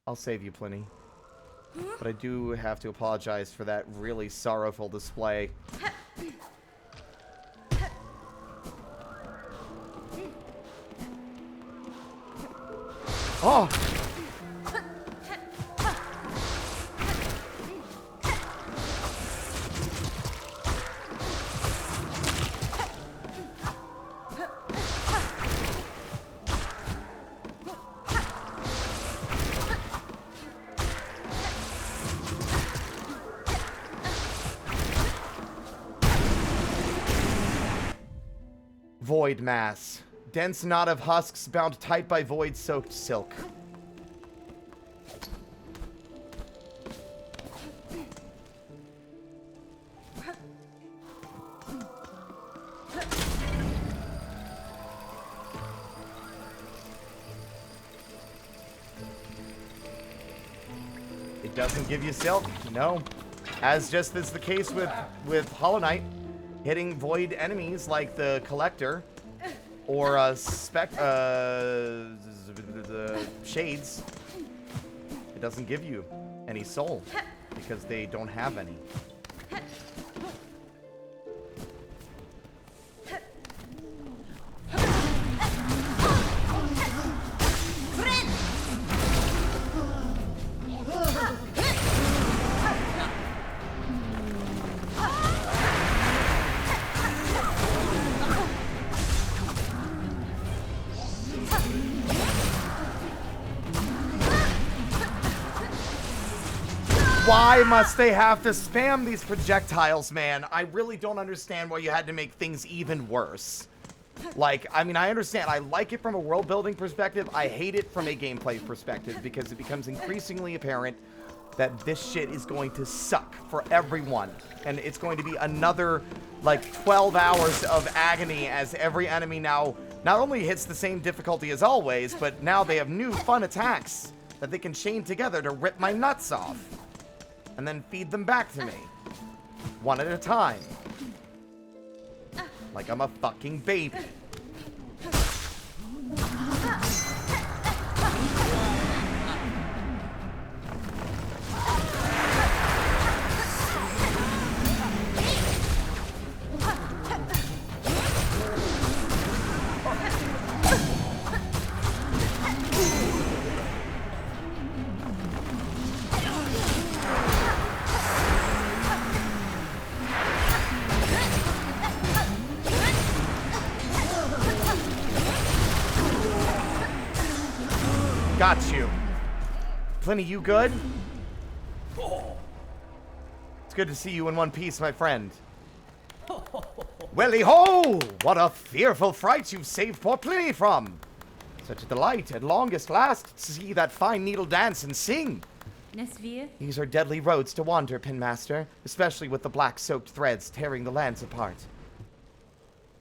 I'll save you, Pliny. But I do have to apologize for that really sorrowful display. Oh! Void mass. Dense knot of husks bound tight by void-soaked silk. It doesn't give you silk, no. As just is the case with Hollow Knight. Hitting void enemies like the Collector or the Shades, it doesn't give you any soul because they don't have any. Why must they have to spam these projectiles, man? I really don't understand why you had to make things even worse. Like, I mean, I understand. I like it from a world-building perspective. I hate it from a gameplay perspective because it becomes increasingly apparent that this shit is going to suck for everyone. And it's going to be another, like, 12 hours of agony as every enemy now not only hits the same difficulty as always, but now they have new fun attacks that they can chain together to rip my nuts off. And then feed them back to me. One at a time. Like I'm a fucking baby. Got you. Plenty, you good? It's good to see you in one piece, my friend. Welly ho! What a fearful fright you've saved poor Pliny from. Such a delight at longest last to see that fine needle dance and sing. Nesvir? These are deadly roads to wander, Pinmaster, especially with the black-soaked threads tearing the lands apart.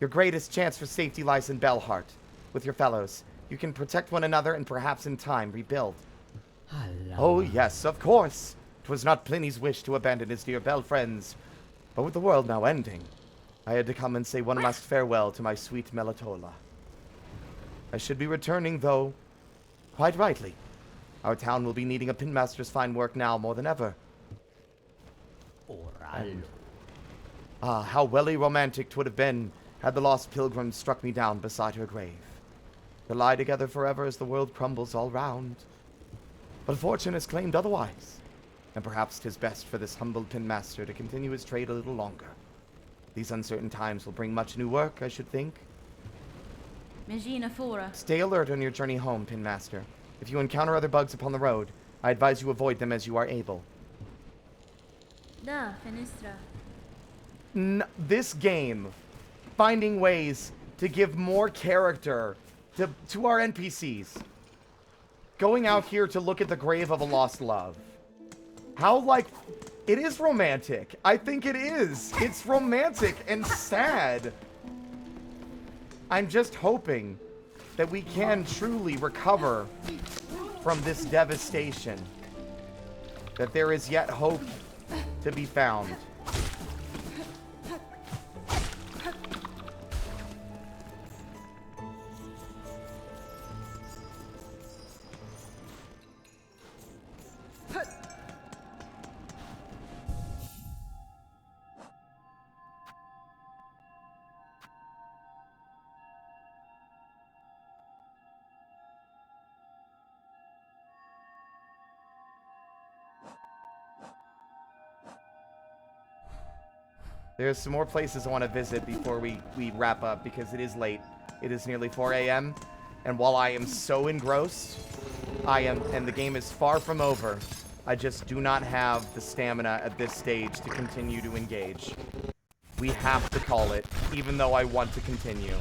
Your greatest chance for safety lies in Belheart, with your fellows. You can protect one another and perhaps in time rebuild. Oh yes, of course. 'Twas not Pliny's wish to abandon his dear Bell friends, but with the world now ending, I had to come and say one last farewell to my sweet Melitola. I should be returning, though, quite rightly. Our town will be needing a Pinmaster's fine work now more than ever. How welly romantic 'twould have been had the lost pilgrim struck me down beside her grave. To lie together forever as the world crumbles all round. But fortune has claimed otherwise, and perhaps 'tis best for this humbled Pinmaster to continue his trade a little longer. These uncertain times will bring much new work, I should think. Megina Fora. Stay alert on your journey home, Pinmaster. If you encounter other bugs upon the road, I advise you avoid them as you are able. Da, Fenistra. This game, finding ways to give more character to our NPCs. Going out here to look at the grave of a lost love. How, like, it is romantic. I think it is. It's romantic and sad. I'm just hoping that we can truly recover from this devastation. That there is yet hope to be found. There's some more places I want to visit before we wrap up, because it is late. It is nearly 4 a.m. And while I am so engrossed, and the game is far from over, I just do not have the stamina at this stage to continue to engage. We have to call it, even though I want to continue.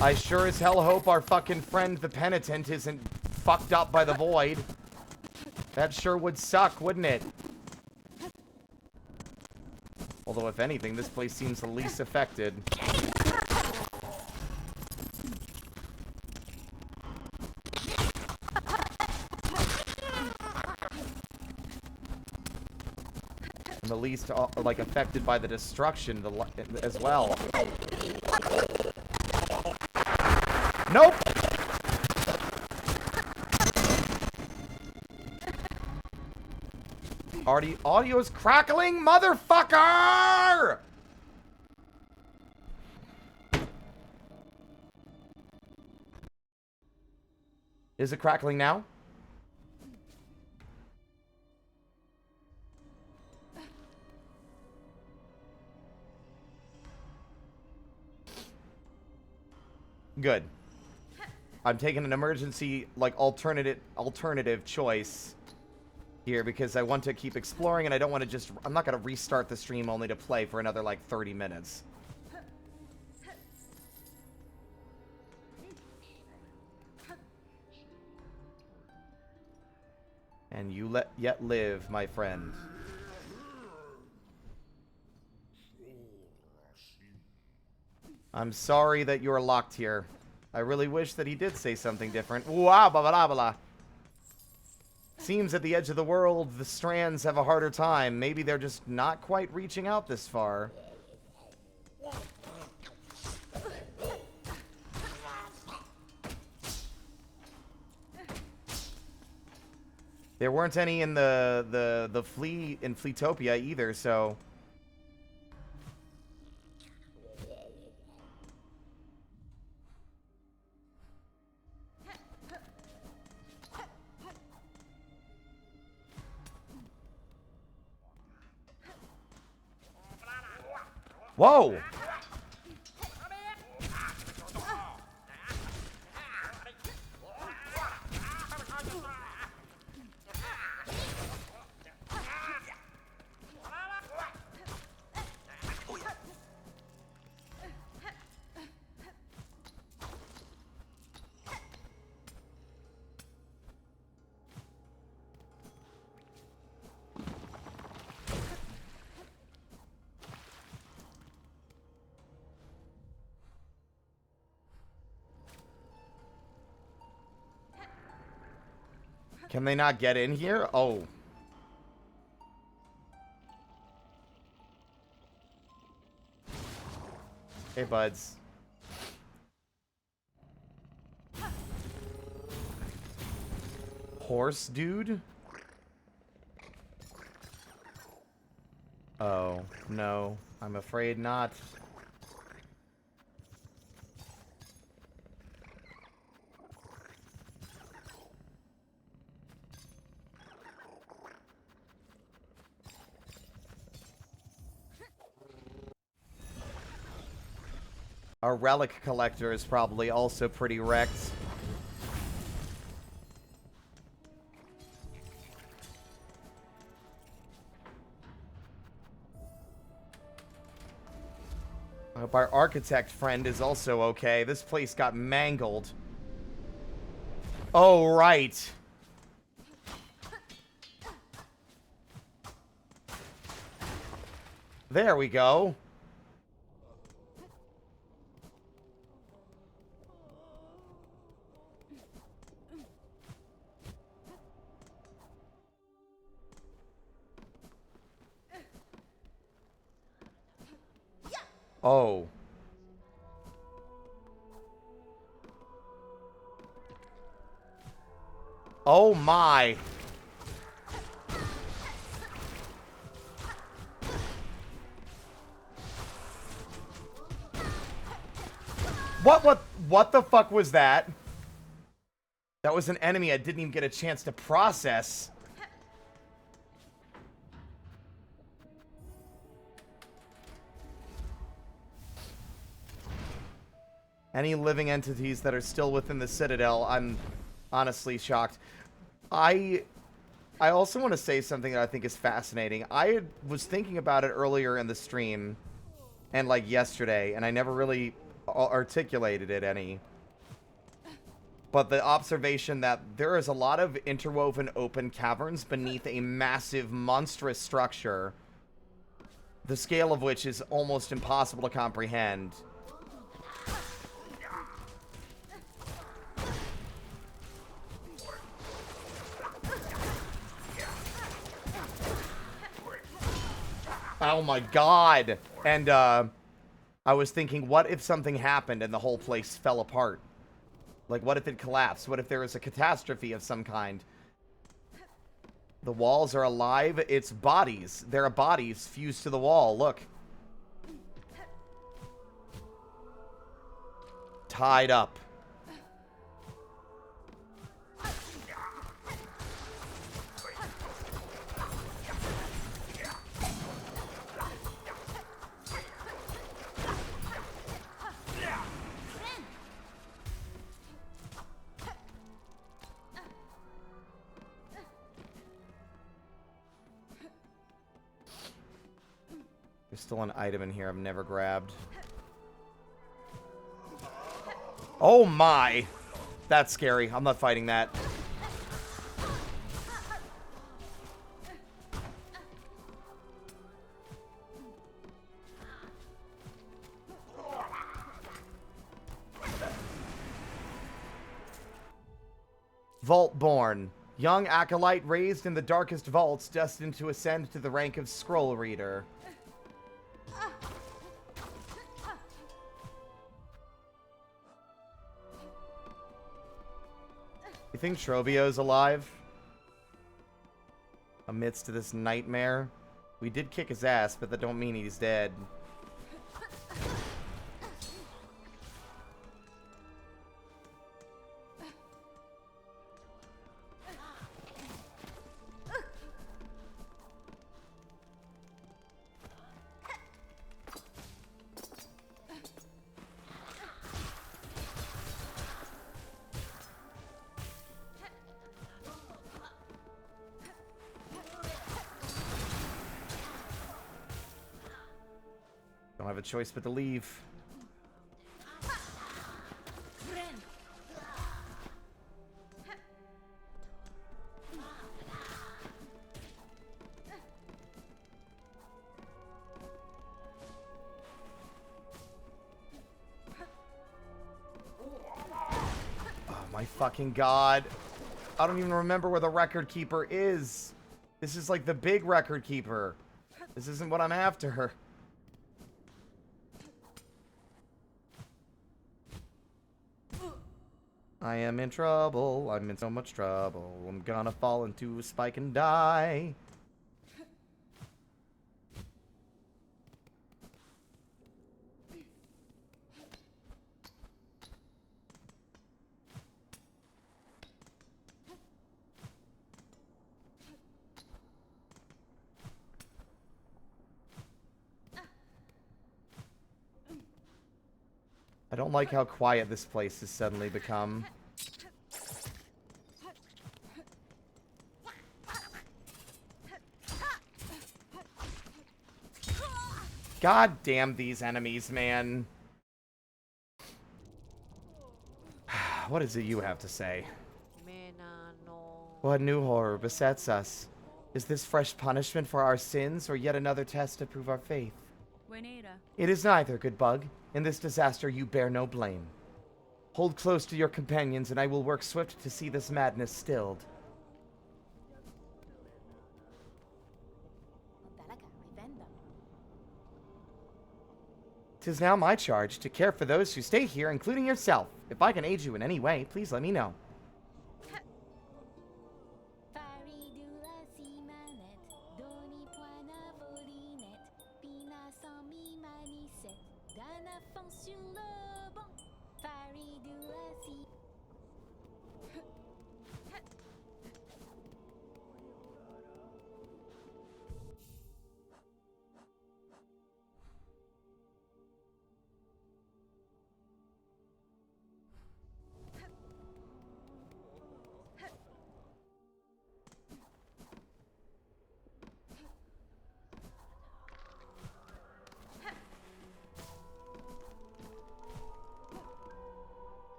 I sure as hell hope our fucking friend the Penitent isn't fucked up by the void. That sure would suck, wouldn't it? Although, if anything, this place seems the least affected. And the least, like, affected by the destruction as well. Nope! Audio's crackling, motherfucker! Is it crackling now? Good. I'm taking an emergency, like, alternative choice here because I want to keep exploring and I don't want to just... I'm not going to restart the stream only to play for another, like, 30 minutes. And you yet live, my friend. I'm sorry that you're locked here. I really wish that he did say something different. Wow, blah, blah, blah, blah. Seems at the edge of the world, the strands have a harder time. Maybe they're just not quite reaching out this far. There weren't any in the flea in Fleetopia either, so... Whoa! Can they not get in here? Oh. Hey, buds. Horse dude? Oh, no. I'm afraid not. Our relic collector is probably also pretty wrecked. I hope our architect friend is also okay. This place got mangled. Oh, right. There we go. Oh. Oh my. What the fuck was that? That was an enemy I didn't even get a chance to process. Any living entities that are still within the Citadel, I'm honestly shocked. I also want to say something that I think is fascinating. I was thinking about it earlier in the stream, and like yesterday, and I never really articulated it any. But the observation that there is a lot of interwoven open caverns beneath a massive, monstrous structure, the scale of which is almost impossible to comprehend. Oh my god. And I was thinking, what if something happened and the whole place fell apart? Like, what if it collapsed? What if there was a catastrophe of some kind? The walls are alive. It's bodies. There are bodies fused to the wall. Look. Tied up. There's still an item in here I've never grabbed. Oh my! That's scary. I'm not fighting that. Vault-born. Young acolyte raised in the darkest vaults, destined to ascend to the rank of scroll reader. You think Trovio's alive? Amidst this nightmare? We did kick his ass, but that don't mean he's dead. Don't have a choice but to leave. Oh my fucking god. I don't even remember where the record keeper is. This is like the big record keeper. This isn't what I'm after. I am in trouble. I'm in so much trouble. I'm gonna fall into a spike and die. I don't like how quiet this place has suddenly become. God damn these enemies, man. What is it you have to say? What new horror besets us? Is this fresh punishment for our sins, or yet another test to prove our faith? It is neither, good bug. In this disaster, you bear no blame. Hold close to your companions, and I will work swift to see this madness stilled. 'Tis now my charge to care for those who stay here, including yourself. If I can aid you in any way, please let me know.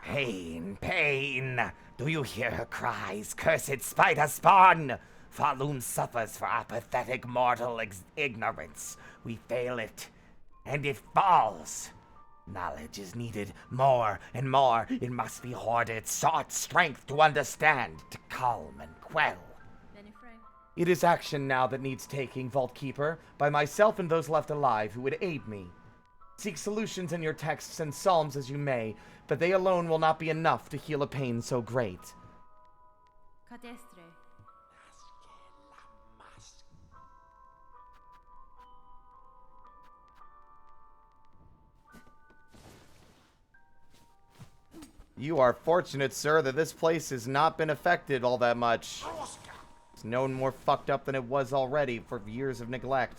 Pain, pain! Do you hear her cries, cursed spider spawn? Falun suffers for our pathetic mortal ignorance. We fail it, and it falls. Knowledge is needed more and more. It must be hoarded, sought strength to understand, to calm and quell. It is action now that needs taking, Vault Keeper, by myself and those left alive who would aid me. Seek solutions in your texts and psalms as you may, but they alone will not be enough to heal a pain so great. You are fortunate, sir, that this place has not been affected all that much. It's no more fucked up than it was already for years of neglect.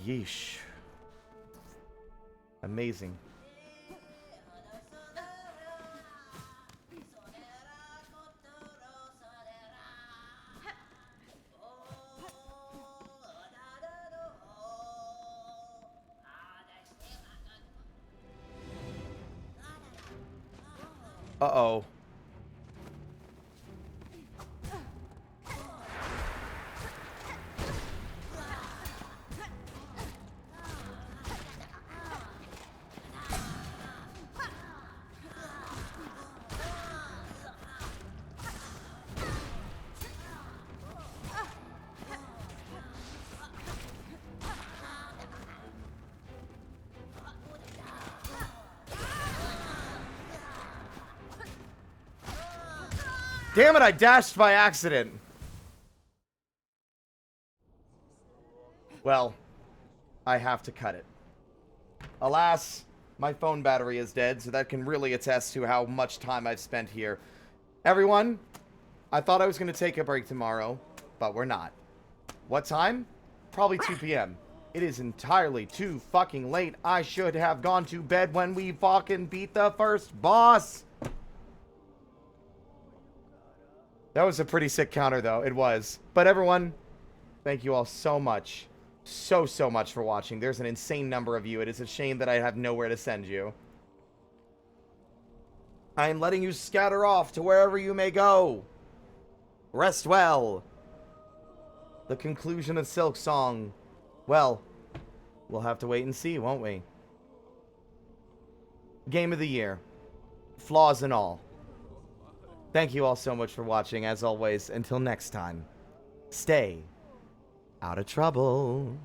Yeesh. Amazing. Uh-oh. Damn it, I dashed by accident. Well, I have to cut it. Alas, my phone battery is dead, so that can really attest to how much time I've spent here. Everyone, I thought I was going to take a break tomorrow, but we're not. What time? Probably 2 p.m. It is entirely too fucking late. I should have gone to bed when we fucking beat the first boss. That was a pretty sick counter, though. It was. But everyone, thank you all so much. So much for watching. There's an insane number of you. It is a shame that I have nowhere to send you. I am letting you scatter off to wherever you may go. Rest well. The conclusion of Silksong. Well, we'll have to wait and see, won't we? Game of the year. Flaws and all. Thank you all so much for watching. As always, until next time, stay out of trouble.